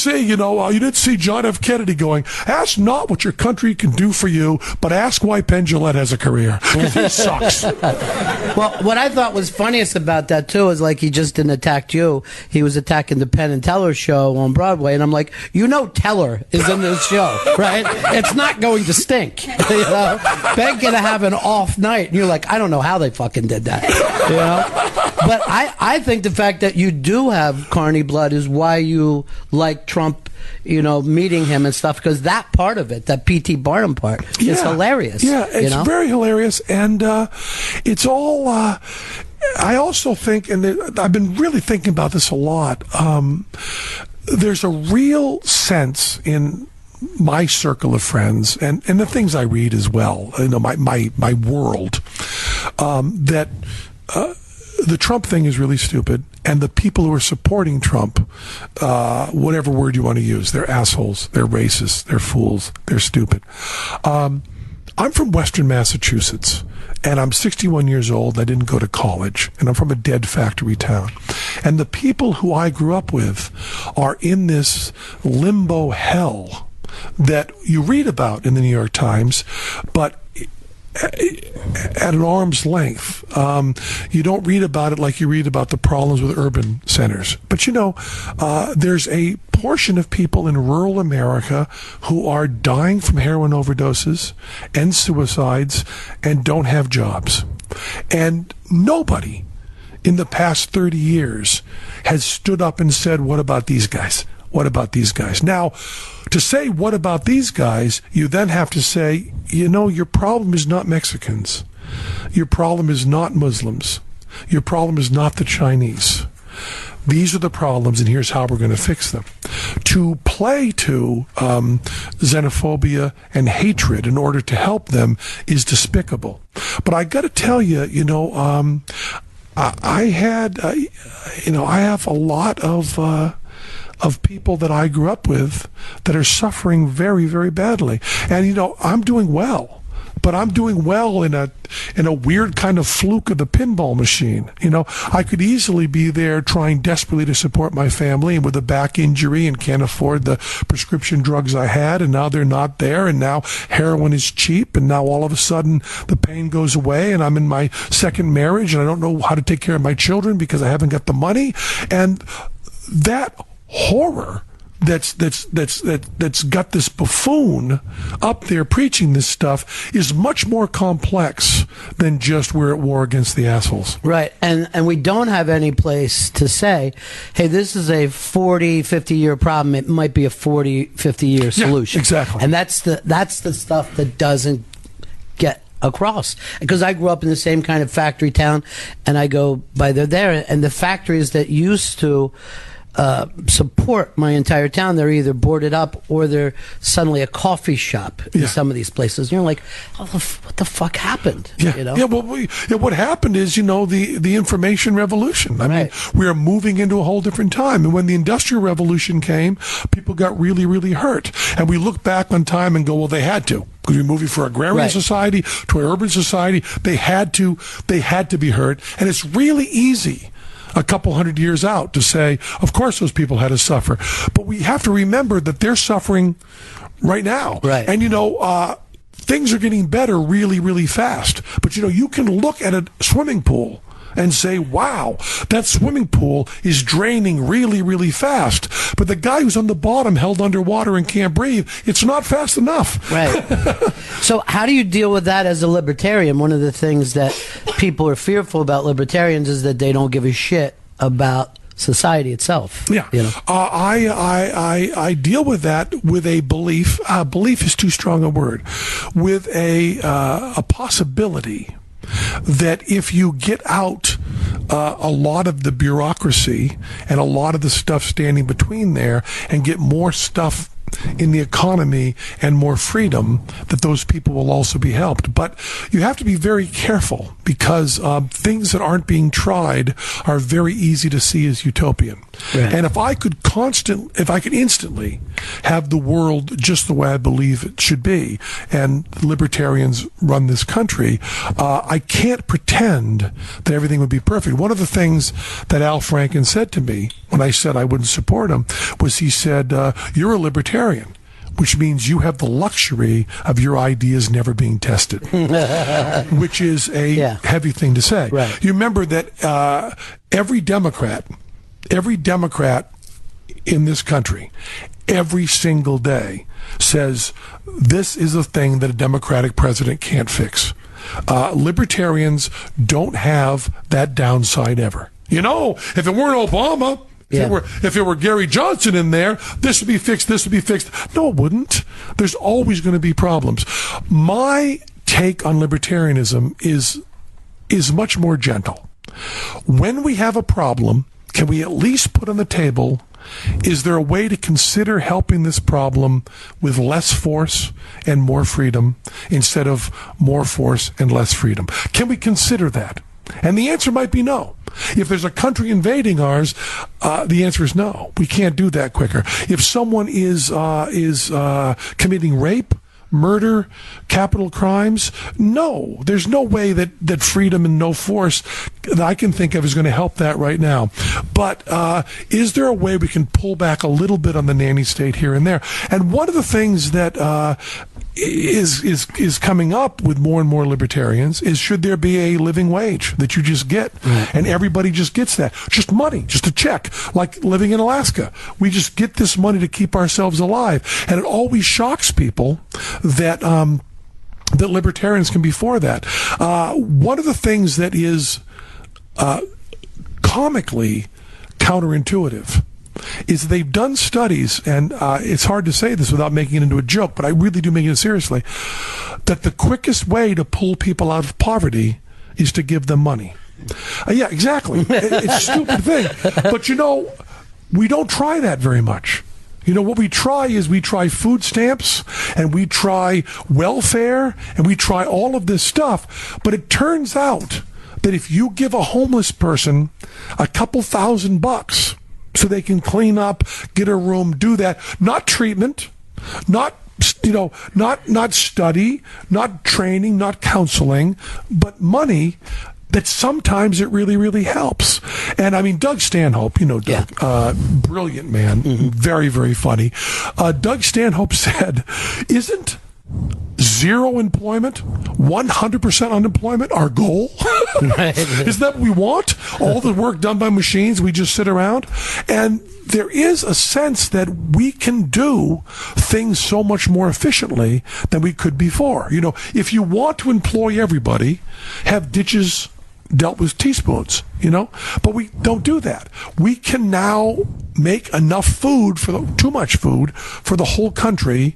see John F. Kennedy going, ask not what your country can do for you, but ask why Penn Jillette has a career. Because he sucks. Well, what I thought was funniest about that too is he just didn't attack you. He was attacking the Penn and Teller show on Broadway, and I'm like, Teller is in this show, right? It's not going to stink. They're gonna have an off night, and you're like, I don't know how they fucking did that. But I think the fact that you do have carny blood is why you like Trump, meeting him and stuff, because that part of it, that P.T. Barnum part, is hilarious. Yeah, it's very hilarious, and it's all. I also think, and I've been really thinking about this a lot. There's a real sense in my circle of friends and the things I read as well, my world, that the Trump thing is really stupid, and the people who are supporting Trump, whatever word you want to use, they're assholes, they're racist, they're fools, they're stupid. I'm from Western Massachusetts, and I'm 61 years old. I didn't go to college, and I'm from a dead factory town. And the people who I grew up with are in this limbo hell that you read about in the New York Times, but at an arm's length. You don't read about it like you read about the problems with urban centers. But there's a portion of people in rural America who are dying from heroin overdoses and suicides and don't have jobs. And nobody in the past 30 years has stood up and said, what about these guys? What about these guys? Now, to say what about these guys, you then have to say, your problem is not Mexicans. Your problem is not Muslims. Your problem is not the Chinese. These are the problems, and here's how we're going to fix them. To play to xenophobia and hatred in order to help them is despicable. But I got to tell you, I have a lot of people that I grew up with that are suffering very, very badly, and I'm doing well. But I'm doing well in a weird kind of fluke of the pinball machine. I could easily be there trying desperately to support my family and with a back injury and can't afford the prescription drugs I had, and now they're not there, and now heroin is cheap, and now all of a sudden the pain goes away, and I'm in my second marriage, and I don't know how to take care of my children because I haven't got the money. And that horror that's got this buffoon up there preaching this stuff is much more complex than just we're at war against the assholes. Right. And we don't have any place to say, hey, this is a 40, 50-year problem. It might be a 40, 50-year solution. Yeah, exactly. And that's the stuff that doesn't get across. Because I grew up in the same kind of factory town, and I go by there, and the factories that used to support my entire town, they're either boarded up or they're suddenly a coffee shop in some of these places. You're like, what the fuck happened? What happened is, the information revolution. I mean, we are moving into a whole different time. And when the Industrial Revolution came, people got really, really hurt. And we look back on time and go, well, they had to. Because we're moving from agrarian society to an urban society. They had to be hurt. And it's really easy a couple hundred years out to say, of course those people had to suffer. But we have to remember that they're suffering right now. Right. And, things are getting better really, really fast. But, you can look at a swimming pool and say, wow, that swimming pool is draining really, really fast. But the guy who's on the bottom held underwater and can't breathe, it's not fast enough. Right. So how do you deal with that as a libertarian? One of the things that people are fearful about libertarians is that they don't give a shit about society itself. Yeah. I deal with that with a belief. Belief is too strong a word. With a possibility that if you get out a lot of the bureaucracy and a lot of the stuff standing between there and get more stuff in the economy and more freedom, that those people will also be helped. But you have to be very careful because things that aren't being tried are very easy to see as utopian. Right. And if I could instantly have the world just the way I believe it should be, and libertarians run this country, I can't pretend that everything would be perfect. One of the things that Al Franken said to me when I said I wouldn't support him was he said, you're a libertarian, which means you have the luxury of your ideas never being tested, which is a heavy thing to say. Right. You remember that every Democrat in this country, every single day says this is a thing that a Democratic president can't fix. Libertarians don't have that downside ever. If it weren't Obama, if it were Gary Johnson in there, this would be fixed, this would be fixed. No, it wouldn't. There's always going to be problems. My take on libertarianism is much more gentle. When we have a problem, can we at least put on the table, is there a way to consider helping this problem with less force and more freedom instead of more force and less freedom? Can we consider that? And the answer might be no. If there's a country invading ours, the answer is no. We can't do that quicker. If someone is committing rape, murder, capital crimes, no. There's no way that freedom and no force that I can think of is going to help that right now. But is there a way we can pull back a little bit on the nanny state here and there? And one of the things that is coming up with more and more libertarians is, should there be a living wage that you just get, and everybody just gets that, just money, just a check, like living in Alaska. We just get this money to keep ourselves alive, and it always shocks people that that libertarians can be for that. One of the things that is comically counterintuitive is they've done studies, and it's hard to say this without making it into a joke, but I really do make it seriously, that the quickest way to pull people out of poverty is to give them money. Yeah, exactly. It's a stupid thing. But, we don't try that very much. What we try is we try food stamps, and we try welfare, and we try all of this stuff. But it turns out that if you give a homeless person a couple $1,000 so they can clean up, get a room, do that, not treatment, not study, not training, not counseling, but money, that sometimes it really, really helps. And I mean, Doug Stanhope, Doug, brilliant man, very, very funny. Doug Stanhope said, isn't zero employment, 100% unemployment our goal? Is that what we want? All the work done by machines, we just sit around? And there is a sense that we can do things so much more efficiently than we could before. If you want to employ everybody, have ditches dealt with teaspoons, but we don't do that. We can now make enough food too much food for the whole country,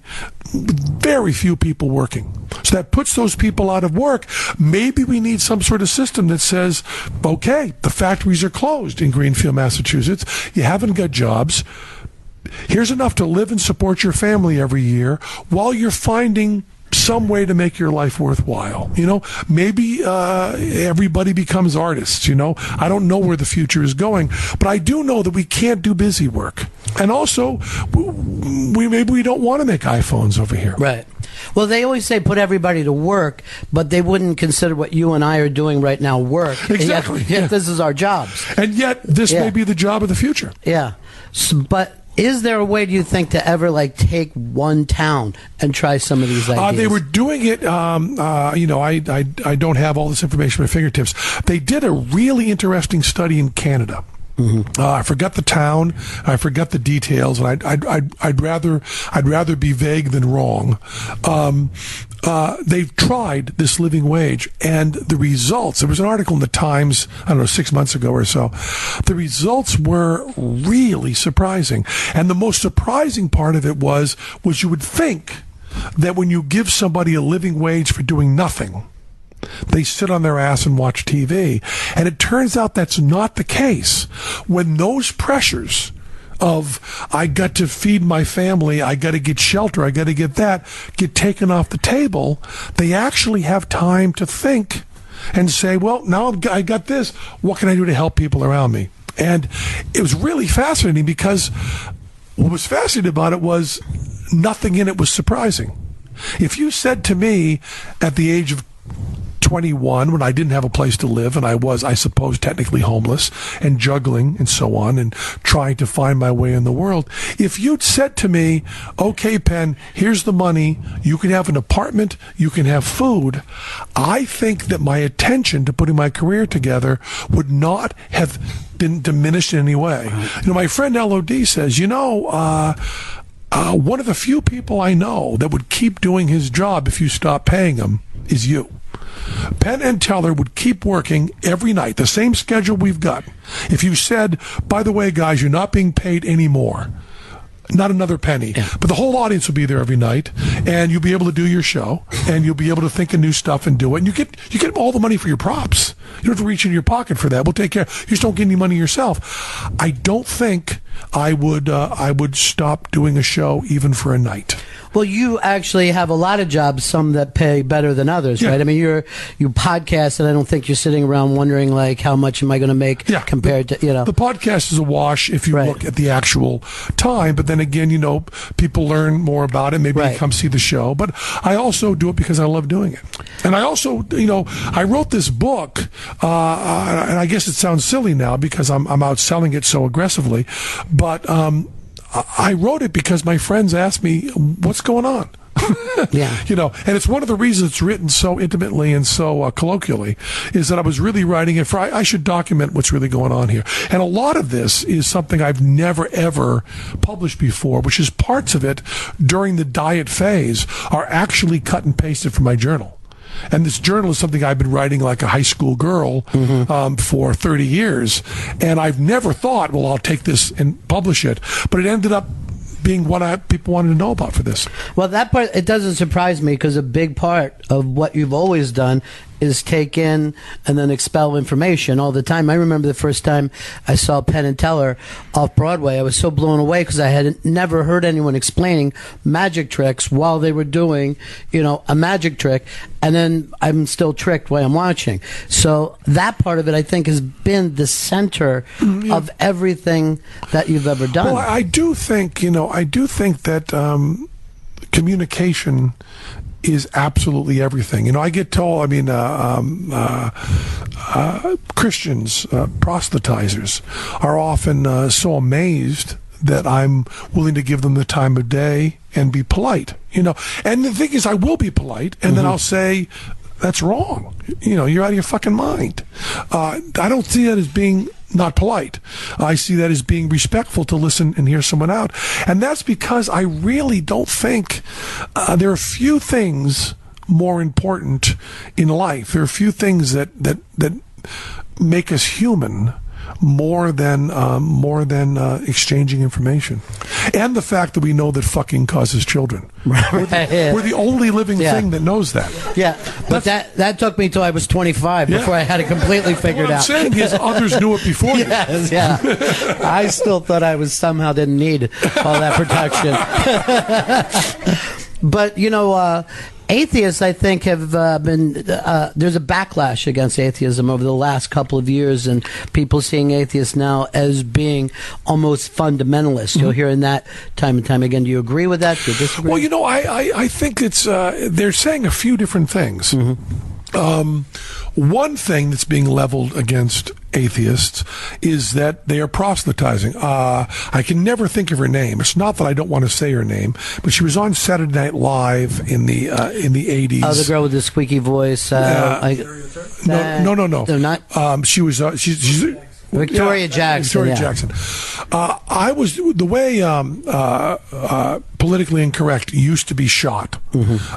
with very few people working. So that puts those people out of work. Maybe we need some sort of system that says, okay, the factories are closed in Greenfield, Massachusetts. You haven't got jobs. Here's enough to live and support your family every year while you're finding some way to make your life worthwhile. Maybe everybody becomes artists. I don't know where the future is going, but I do know that we can't do busy work. And also, maybe we don't want to make iPhones over here. Right. Well, they always say put everybody to work, but they wouldn't consider what you and I are doing right now work. Exactly. Yet this is our jobs. And yet, this may be the job of the future. Yeah. But is there a way, do you think, to ever take one town and try some of these ideas? They were doing it. I don't have all this information at my fingertips. They did a really interesting study in Canada. I forgot the town. I forgot the details, and I'd rather be vague than wrong. They've tried this living wage, and the results. There was an article in the Times, 6 months ago or so. The results were really surprising, and the most surprising part of it was you would think that when you give somebody a living wage for doing nothing, they sit on their ass and watch TV. And it turns out that's not the case. When those pressures of, I got to feed my family, I got to get shelter, I got to get that, get taken off the table, they actually have time to think and say, well, now I got this. What can I do to help people around me? And it was really fascinating because what was fascinating about it was nothing in it was surprising. If you said to me at the age of 21, when I didn't have a place to live, and I was, I suppose, technically homeless and juggling and so on and trying to find my way in the world, if you'd said to me, okay, Penn, here's the money, you can have an apartment, you can have food, I think that my attention to putting my career together would not have been diminished in any way. My friend LOD says, one of the few people I know that would keep doing his job if you stop paying him is you. Penn and Teller would keep working every night, the same schedule we've got. If you said, by the way, guys, you're not being paid anymore, not another penny, but the whole audience will be there every night, and you'll be able to do your show, and you'll be able to think of new stuff and do it, and you get all the money for your props. You don't have to reach in your pocket for that. We'll take care. You just don't get any money yourself. I don't think I would stop doing a show even for a night. Well, you actually have a lot of jobs, some that pay better than others, right? I mean, you podcast, and I don't think you're sitting around wondering, how much am I going to make compared to, The podcast is a wash if you look at the actual time, but then again, people learn more about it. Maybe they come see the show. But I also do it because I love doing it. And I also, I wrote this book, and I guess it sounds silly now because I'm out selling it so aggressively, but I wrote it because my friends asked me, what's going on? And it's one of the reasons it's written so intimately and so colloquially is that I was really writing it I should document what's really going on here. And a lot of this is something I've never, ever published before, which is parts of it during the diet phase are actually cut and pasted from my journal. And this journal is something I've been writing like a high school girl for 30 years. And I've never thought, well, I'll take this and publish it. But it ended up being what people wanted to know about for this. Well, that part, it doesn't surprise me, because a big part of what you've always done is take in and then expel information all the time. I remember the first time I saw Penn and Teller off Broadway, I was so blown away because I had never heard anyone explaining magic tricks while they were doing, a magic trick, and then I'm still tricked while I'm watching. So that part of it, I think, has been the center of everything that you've ever done. Well, I do think that communication is absolutely everything. I get told, Christians, proselytizers, are often so amazed that I'm willing to give them the time of day and be polite. And the thing is, I will be polite, and then I'll say, that's wrong. You're out of your fucking mind. I don't see that as being not polite. I see that as being respectful to listen and hear someone out. And that's because I really don't think there are few things more important in life. There are few things that make us human more than exchanging information, and the fact that we know that fucking causes children. We're the only living thing that knows that. Yeah, but that took me till I was 25 before I had it completely figured out. What I'm saying is, others knew it before you. Yes, yeah. I still thought I somehow didn't need all that protection. But atheists, I think, have been there's a backlash against atheism over the last couple of years, and people seeing atheists now as being almost fundamentalists. You'll hear in that time and time again. Do you agree with that? Do you disagree? Well, I think it's they're saying a few different things. One thing that's being leveled against atheists is that they are proselytizing. I can never think of her name. It's not that I don't want to say her name, but she was on Saturday Night Live in the 80s. Oh, the girl with the squeaky voice. No. They're not. She's Victoria Jackson. Victoria Jackson. I was the way politically incorrect used to be shot.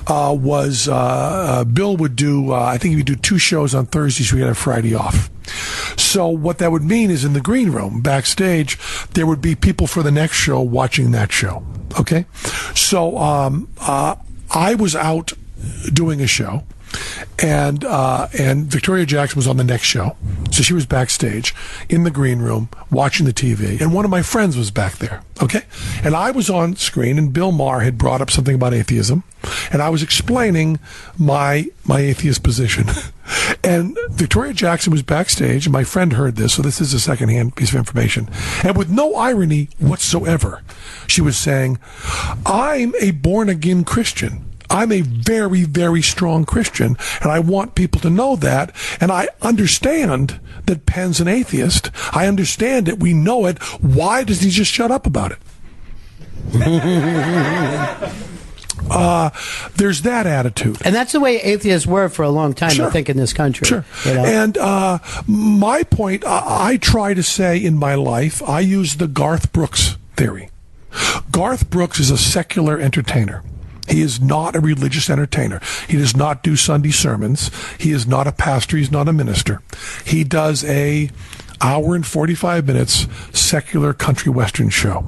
Was Bill would do? I think he would do 2 shows on Thursdays. So we had a Friday off. So what that would mean is, in the green room backstage, there would be people for the next show watching that show. Okay, so I was out doing a show. And Victoria Jackson was on the next show. So she was backstage in the green room watching the TV. And one of my friends was back there. Okay? And I was on screen, and Bill Maher had brought up something about atheism. And I was explaining my atheist position. And Victoria Jackson was backstage, and my friend heard this, so this is a secondhand piece of information. And with no irony whatsoever, she was saying, I'm a born-again Christian. I'm a very, very strong Christian, and I want people to know that. And I understand that Penn's an atheist. I understand it. We know it. Why does he just shut up about it? There's that attitude. And that's the way atheists were for a long time, I think, in this country. Sure. And my point, I try to say in my life, I use the Garth Brooks theory. Garth Brooks is a secular entertainer. He is not a religious entertainer. He does not do Sunday sermons. He is not a pastor. He's not a minister. He does a hour and 45 minutes secular country western show.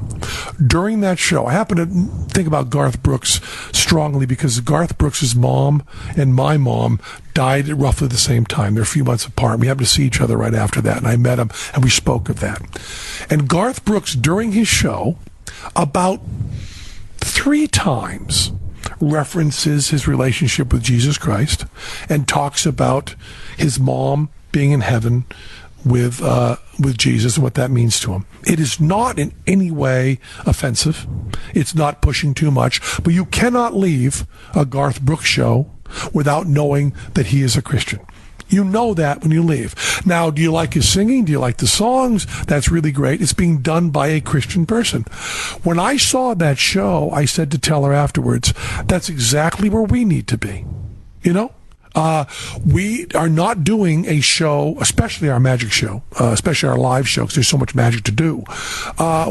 During that show, I happen to think about Garth Brooks strongly because Garth Brooks' mom and my mom died at roughly the same time. They're a few months apart. We happened to see each other right after that, and I met him, and we spoke of that. And Garth Brooks, during his show, about 3 times references his relationship with Jesus Christ and talks about his mom being in heaven with Jesus and what that means to him. It is not in any way offensive. It's not pushing too much, but you cannot leave a Garth Brooks show without knowing that he is a Christian. You know that when you leave. Now, do you like his singing? Do you like the songs? That's really great. It's being done by a Christian person. When I saw that show, I said to Teller afterwards, that's exactly where we need to be. We are not doing a show, especially our magic show, especially our live show, because there's so much magic to do.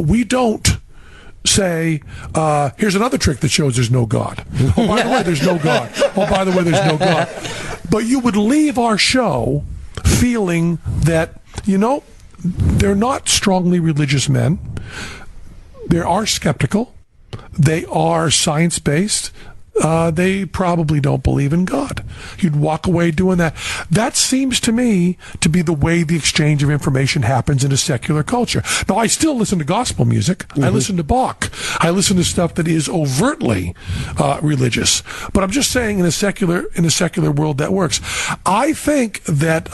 We don't say, here's another trick that shows there's no God. Oh, by the way, there's no God. Oh, by the way, there's no God. But you would leave our show feeling that, they're not strongly religious men. They are skeptical. They are science-based. They probably don't believe in God. You'd walk away doing that. That seems to me to be the way the exchange of information happens in a secular culture. Now, I still listen to gospel music. I listen to Bach. I listen to stuff that is overtly religious. But I'm just saying, in a secular world, that works. I think that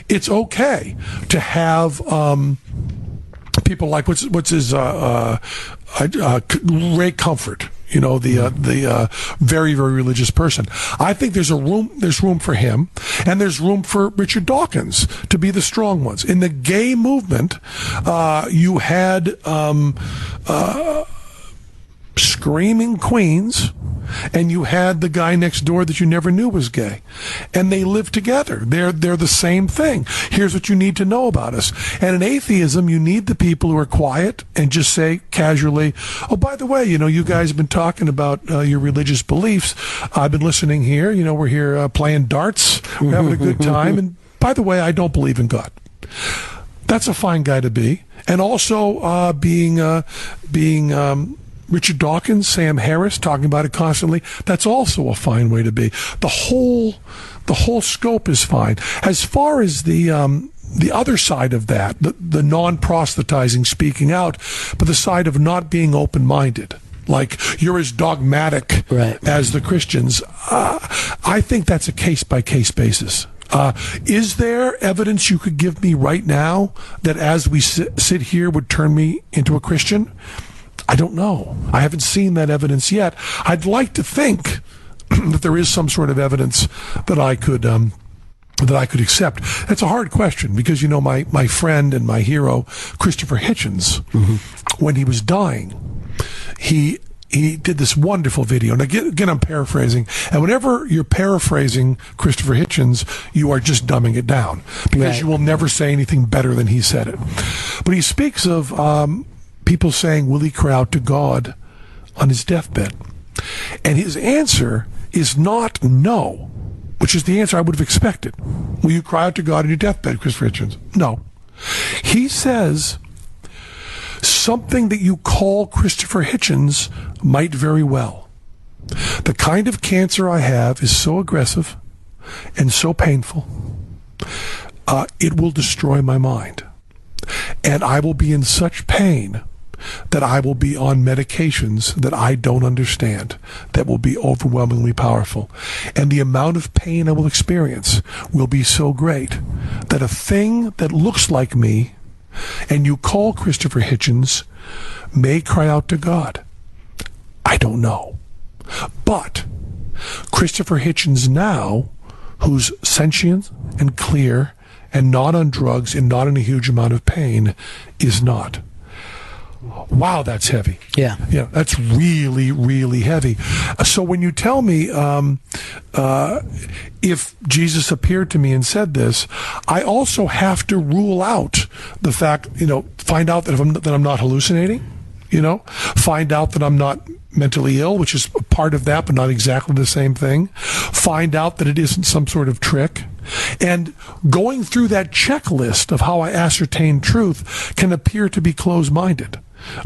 it's okay to have people like what's his Ray Comfort. The very, very religious person. I think there's room for him, and there's room for Richard Dawkins to be the strong ones. In the gay movement, you had screaming queens, and you had the guy next door that you never knew was gay, and they live together. They're the same thing. Here's what you need to know about us. And in atheism, you need the people who are quiet and just say casually, "Oh, by the way, you guys have been talking about your religious beliefs. I've been listening here. We're here playing darts. We're having a good time. And by the way, I don't believe in God." That's a fine guy to be. And also being Richard Dawkins, Sam Harris, talking about it constantly. That's also a fine way to be. The whole scope is fine. As far as the other side of that, the non-proselytizing, speaking out, but the side of not being open-minded, like you're as dogmatic as the Christians, I think that's a case-by-case basis. Is there evidence you could give me right now that as we sit here would turn me into a Christian? I don't know. I haven't seen that evidence yet. I'd like to think that there is some sort of evidence that I could accept. That's a hard question because, my friend and my hero, Christopher Hitchens, when he was dying, he did this wonderful video. And again, I'm paraphrasing. And whenever you're paraphrasing Christopher Hitchens, you are just dumbing it down because you will never say anything better than he said it. But he speaks of people saying, will he cry out to God on his deathbed? And his answer is not no, which is the answer I would have expected. Will you cry out to God on your deathbed, Christopher Hitchens? No. He says something that you call Christopher Hitchens might very well. The kind of cancer I have is so aggressive and so painful, it will destroy my mind. And I will be in such pain that I will be on medications that I don't understand, that will be overwhelmingly powerful. And the amount of pain I will experience will be so great that a thing that looks like me, and you call Christopher Hitchens, may cry out to God. I don't know. But Christopher Hitchens now, who's sentient and clear and not on drugs and not in a huge amount of pain, is not. Wow, that's heavy. Yeah, that's really, really heavy. So when you tell me if Jesus appeared to me and said this, I also have to rule out the fact, find out that I'm not hallucinating, find out that I'm not mentally ill, which is part of that, but not exactly the same thing. Find out that it isn't some sort of trick. And going through that checklist of how I ascertain truth can appear to be closed-minded.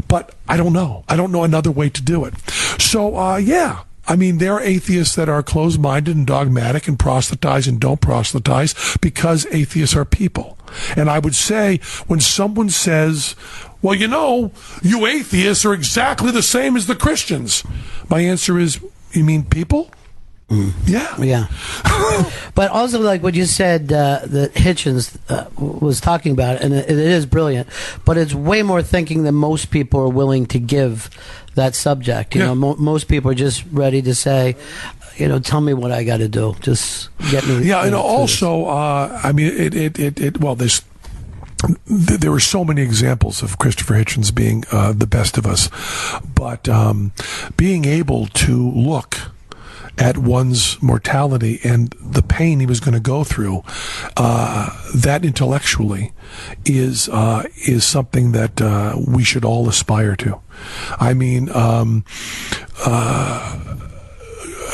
But I don't know. I don't know another way to do it. So, there are atheists that are closed-minded and dogmatic and proselytize and don't proselytize because atheists are people. And I would say when someone says, well, you atheists are exactly the same as the Christians, my answer is, you mean people? Yeah. But also, like what you said, that Hitchens was talking about, and it is brilliant, but it's way more thinking than most people are willing to give that subject. Most people are just ready to say, tell me what I got to do. Just get me. Yeah, and also, there were so many examples of Christopher Hitchens being the best of us, but being able to look at one's mortality and the pain he was going to go through, that intellectually is something that we should all aspire to.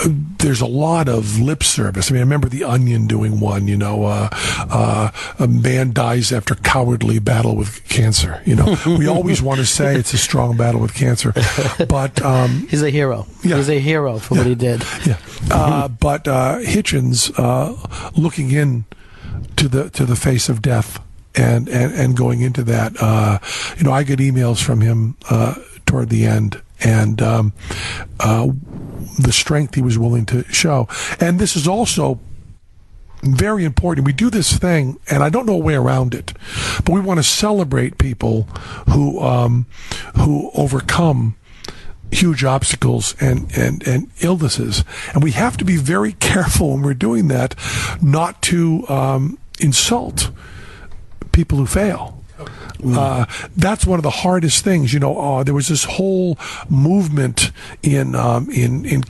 there's a lot of lip service. I mean, I remember The Onion doing one, a man dies after cowardly battle with cancer. We always want to say it's a strong battle with cancer, but he's a hero. Yeah. He's a hero for what he did. Yeah. But Hitchens looking in to the face of death and going into that. I get emails from him toward the end, and the strength he was willing to show. And this is also very important. We do this thing, and I don't know a way around it, but we want to celebrate people who overcome huge obstacles and illnesses. And we have to be very careful when we're doing that not to insult people who fail. That's one of the hardest things. There was this whole movement in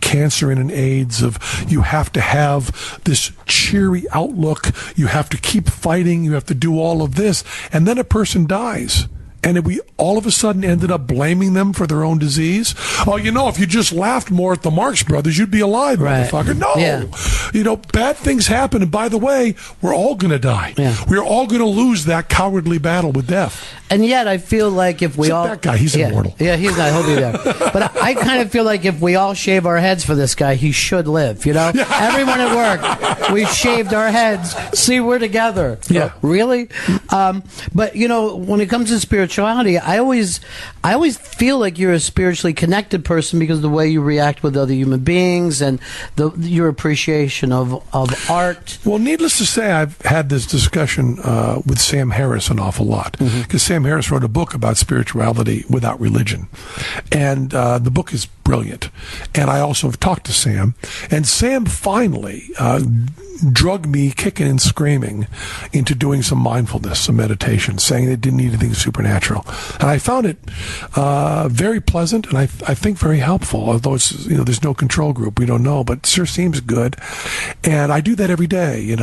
cancer and in AIDS of you have to have this cheery outlook, you have to keep fighting, you have to do all of this, and then a person dies. And we all of a sudden ended up blaming them for their own disease. Oh, if you just laughed more at the Marx Brothers, you'd be alive, motherfucker. No. Yeah. Bad things happen. And by the way, we're all going to die. Yeah. We're all going to lose that cowardly battle with death. And yet I feel like if we that guy, he's immortal. Yeah, he's not. He'll be there. But I kind of feel like if we all shave our heads for this guy, he should live, Everyone at work, we shaved our heads. See, we're together. Yeah. Really? But, when it comes to spirituality, I always feel like you're a spiritually connected person because of the way you react with other human beings and your appreciation of art. Well, needless to say, I've had this discussion with Sam Harris an awful lot because Sam Harris wrote a book about spirituality without religion, and the book is brilliant. And I also have talked to Sam, and Sam finally drugged me kicking and screaming into doing some mindfulness, some meditation, saying it didn't need anything supernatural. And I found it very pleasant and I think very helpful, although it's, there's no control group. We don't know, but it sure seems good. And I do that every day,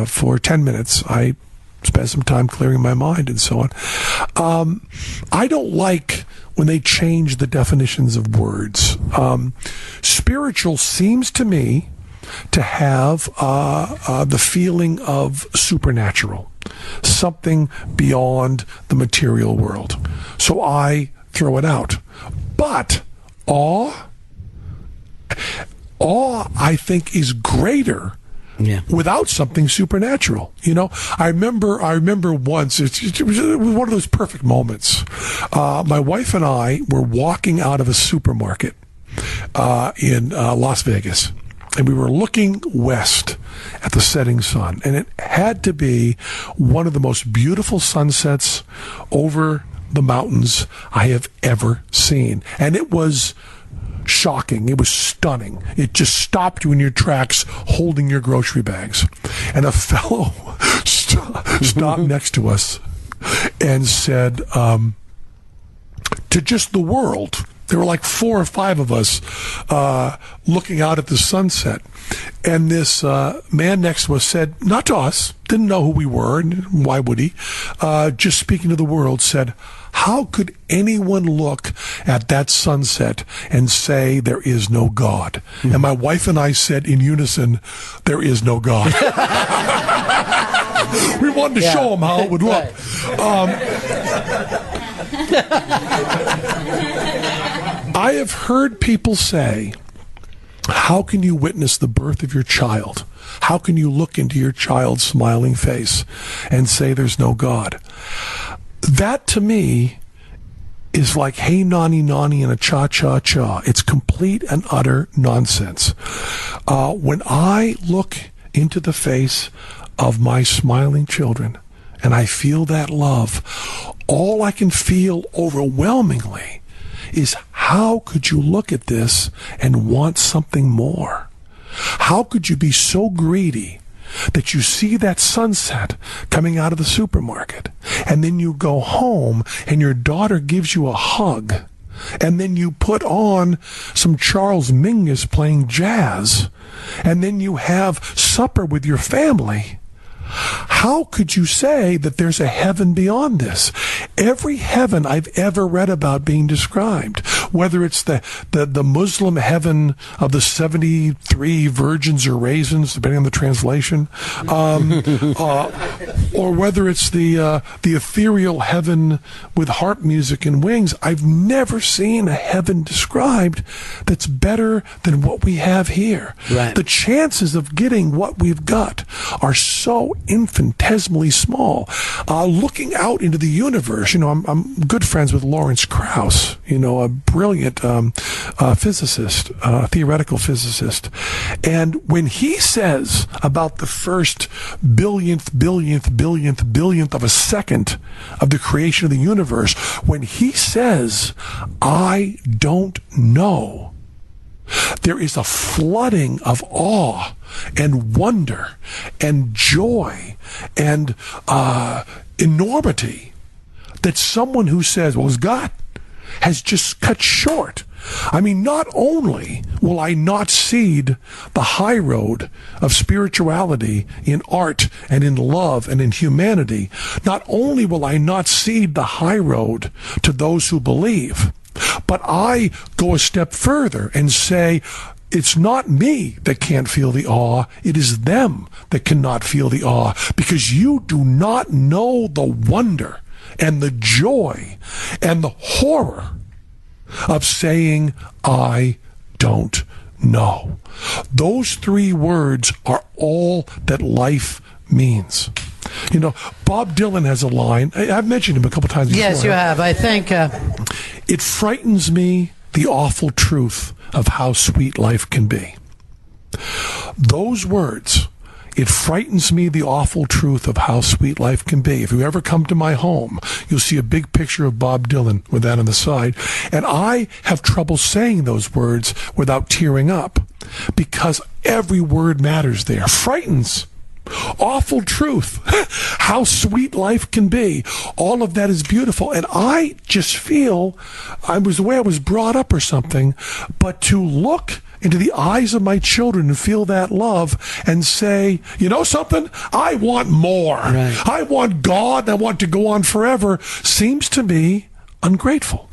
for 10 minutes. I spend some time clearing my mind and so on. I don't like when they change the definitions of words. Spiritual seems to me to have the feeling of supernatural, something beyond the material world. So I throw it out. But awe I think is greater without something supernatural. I remember once, it was one of those perfect moments. My wife and I were walking out of a supermarket in Las Vegas. And we were looking west at the setting sun. And it had to be one of the most beautiful sunsets over the mountains I have ever seen. And it was shocking. It was stunning. It just stopped you in your tracks holding your grocery bags. And a fellow stopped next to us and said, to just the world, there were like 4 or 5 of us looking out at the sunset. And this man next to us said, not to us, didn't know who we were, and why would he, just speaking to the world, said, how could anyone look at that sunset and say there is no God? And my wife and I said in unison, there is no God. We wanted to show him how it would look. I have heard people say, how can you witness the birth of your child? How can you look into your child's smiling face and say there's no God? That to me is like hey nani nani and a cha-cha-cha. It's complete and utter nonsense. When I look into the face of my smiling children and I feel that love, all I can feel overwhelmingly is how could you look at this and want something more? How could you be so greedy that you see that sunset coming out of the supermarket and then you go home and your daughter gives you a hug and then you put on some Charles Mingus playing jazz and then you have supper with your family? How could you say that there's a heaven beyond this? Every heaven I've ever read about being described whether it's the Muslim heaven of the 73 virgins or raisins, depending on the translation, or whether it's the ethereal heaven with harp music and wings. I've never seen a heaven described that's better than what we have here. Right. The chances of getting what we've got are so infinitesimally small. Looking out into the universe, I'm good friends with Lawrence Krauss, a brilliant physicist, theoretical physicist. And when he says about the first billionth of a second of the creation of the universe, when he says, I don't know, there is a flooding of awe and wonder and joy and enormity that someone who says, well, it's God, has just cut short. I mean, not only will I not cede the high road of spirituality in art and in love and in humanity, not only will I not cede the high road to those who believe, but I go a step further and say, it's not me that can't feel the awe. It is them that cannot feel the awe, because you do not know the wonder and the joy and the horror of saying, I don't know. Those three words are all that life means. Bob Dylan has a line. I've mentioned him a couple times before. Yes, you have. I think it frightens me, the awful truth of how sweet life can be. Those words, it frightens me, the awful truth of how sweet life can be. If you ever come to my home, you'll see a big picture of Bob Dylan with that on the side. And I have trouble saying those words without tearing up, because every word matters there. Frightens. Awful truth. How sweet life can be. All of that is beautiful. And I just feel, the way I was brought up or something, but to look into the eyes of my children and feel that love and say, you know something? I want more. Right. I want God. I want to go on forever, seems to me ungrateful.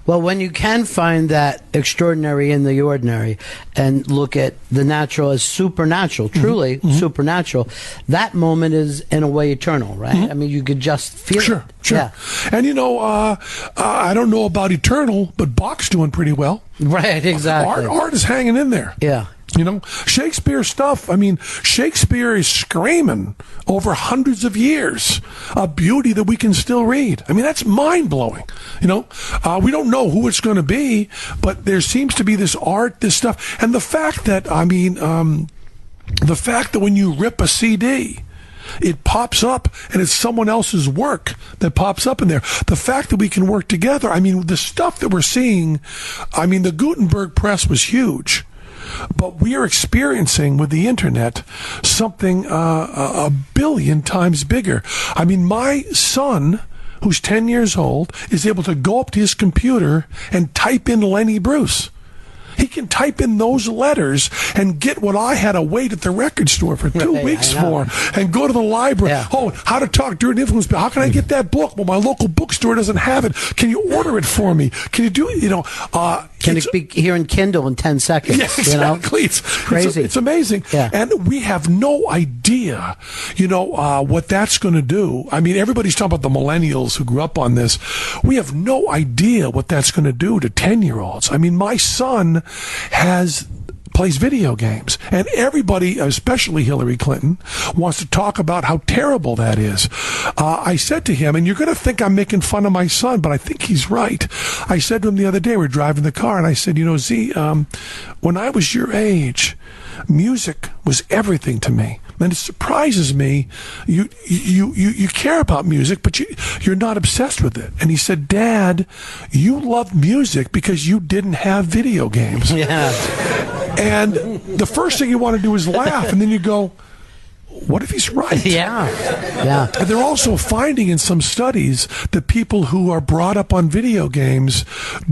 Well, when you can find that extraordinary in the ordinary and look at the natural as supernatural, truly supernatural, that moment is in a way eternal, right? I mean, you could just feel it. Sure. Yeah. And I don't know about eternal, but Bach's doing pretty well. Right, exactly. Art is hanging in there. Yeah. Shakespeare stuff. I mean, Shakespeare is screaming over hundreds of years of beauty that we can still read. I mean, that's mind-blowing. We don't know who it's going to be, but there seems to be this art, this stuff. And the fact that, when you rip a CD, it pops up and it's someone else's work that pops up in there. The fact that we can work together, the stuff that we're seeing, the Gutenberg press was huge. But we are experiencing with the internet something a billion times bigger. My son, who's 10 years old, is able to go up to his computer and type in Lenny Bruce. He can type in those letters and get what I had to wait at the record store for 2 weeks for, and go to the library. Yeah. Oh, how to talk during influence. How can I get that book? Well, my local bookstore doesn't have it. Can you order it for me? Can you do it? Can it be here in Kindle in 10 seconds? Yeah, exactly. It's crazy. It's amazing. Yeah. And we have no idea, what that's going to do. Everybody's talking about the millennials who grew up on this. We have no idea what that's going to do to 10-year-olds. My son plays video games, and everybody, especially Hillary Clinton, wants to talk about how terrible that is. I said to him, and you're going to think I'm making fun of my son, but I think he's right. I said to him the other day, we're driving the car, and I said, Z, when I was your age, music was everything to me. And it surprises me, you care about music, but you're not obsessed with it. And he said, Dad, you love music because you didn't have video games. Yeah. And the first thing you want to do is laugh, and then you go, what if he's right? Yeah. And they're also finding in some studies that people who are brought up on video games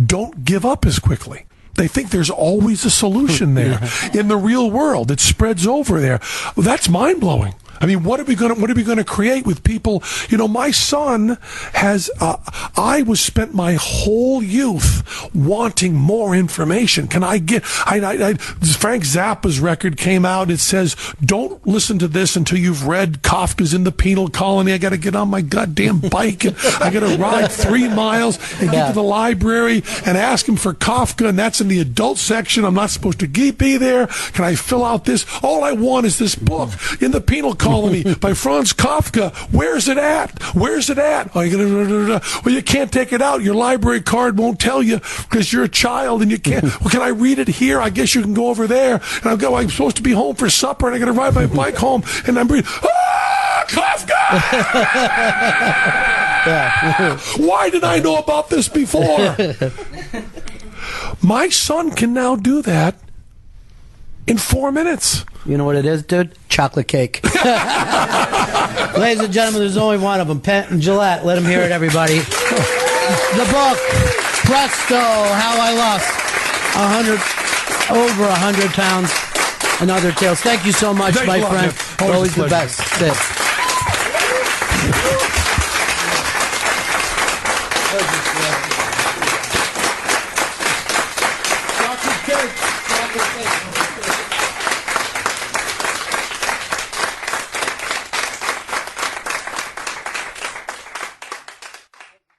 don't give up as quickly. They think there's always a solution there. In the real world, it spreads over there. Well, that's mind-blowing. I mean, what are we going to create with people? You know, my son has. I spent my whole youth wanting more information. Can I get? Frank Zappa's record came out. It says, "Don't listen to this until you've read Kafka's In the Penal Colony." I got to get on my goddamn bike and I got to ride 3 miles and get to the library and ask him for Kafka, and that's in the adult section. I'm not supposed to be there. Can I fill out this? All I want is this book, In the Penal Colony by Franz Kafka. Where's it at? Where's it at? Well, you can't take it out. Your library card won't tell you because you're a child and you can't. Well, can I read it here? I guess you can go over there. And I'm supposed to be home for supper, and I got to ride my bike home, and I'm reading. Kafka! Why did I know about this before? My son can now do that in 4 minutes. You know what it is, dude? Chocolate cake. Ladies and gentlemen, there's only one of them. Penn Jillette. Let him hear it, everybody. The book, Presto, How I Lost over 100 pounds and other tales. Thank you so much, my friend. Always the best. Sit.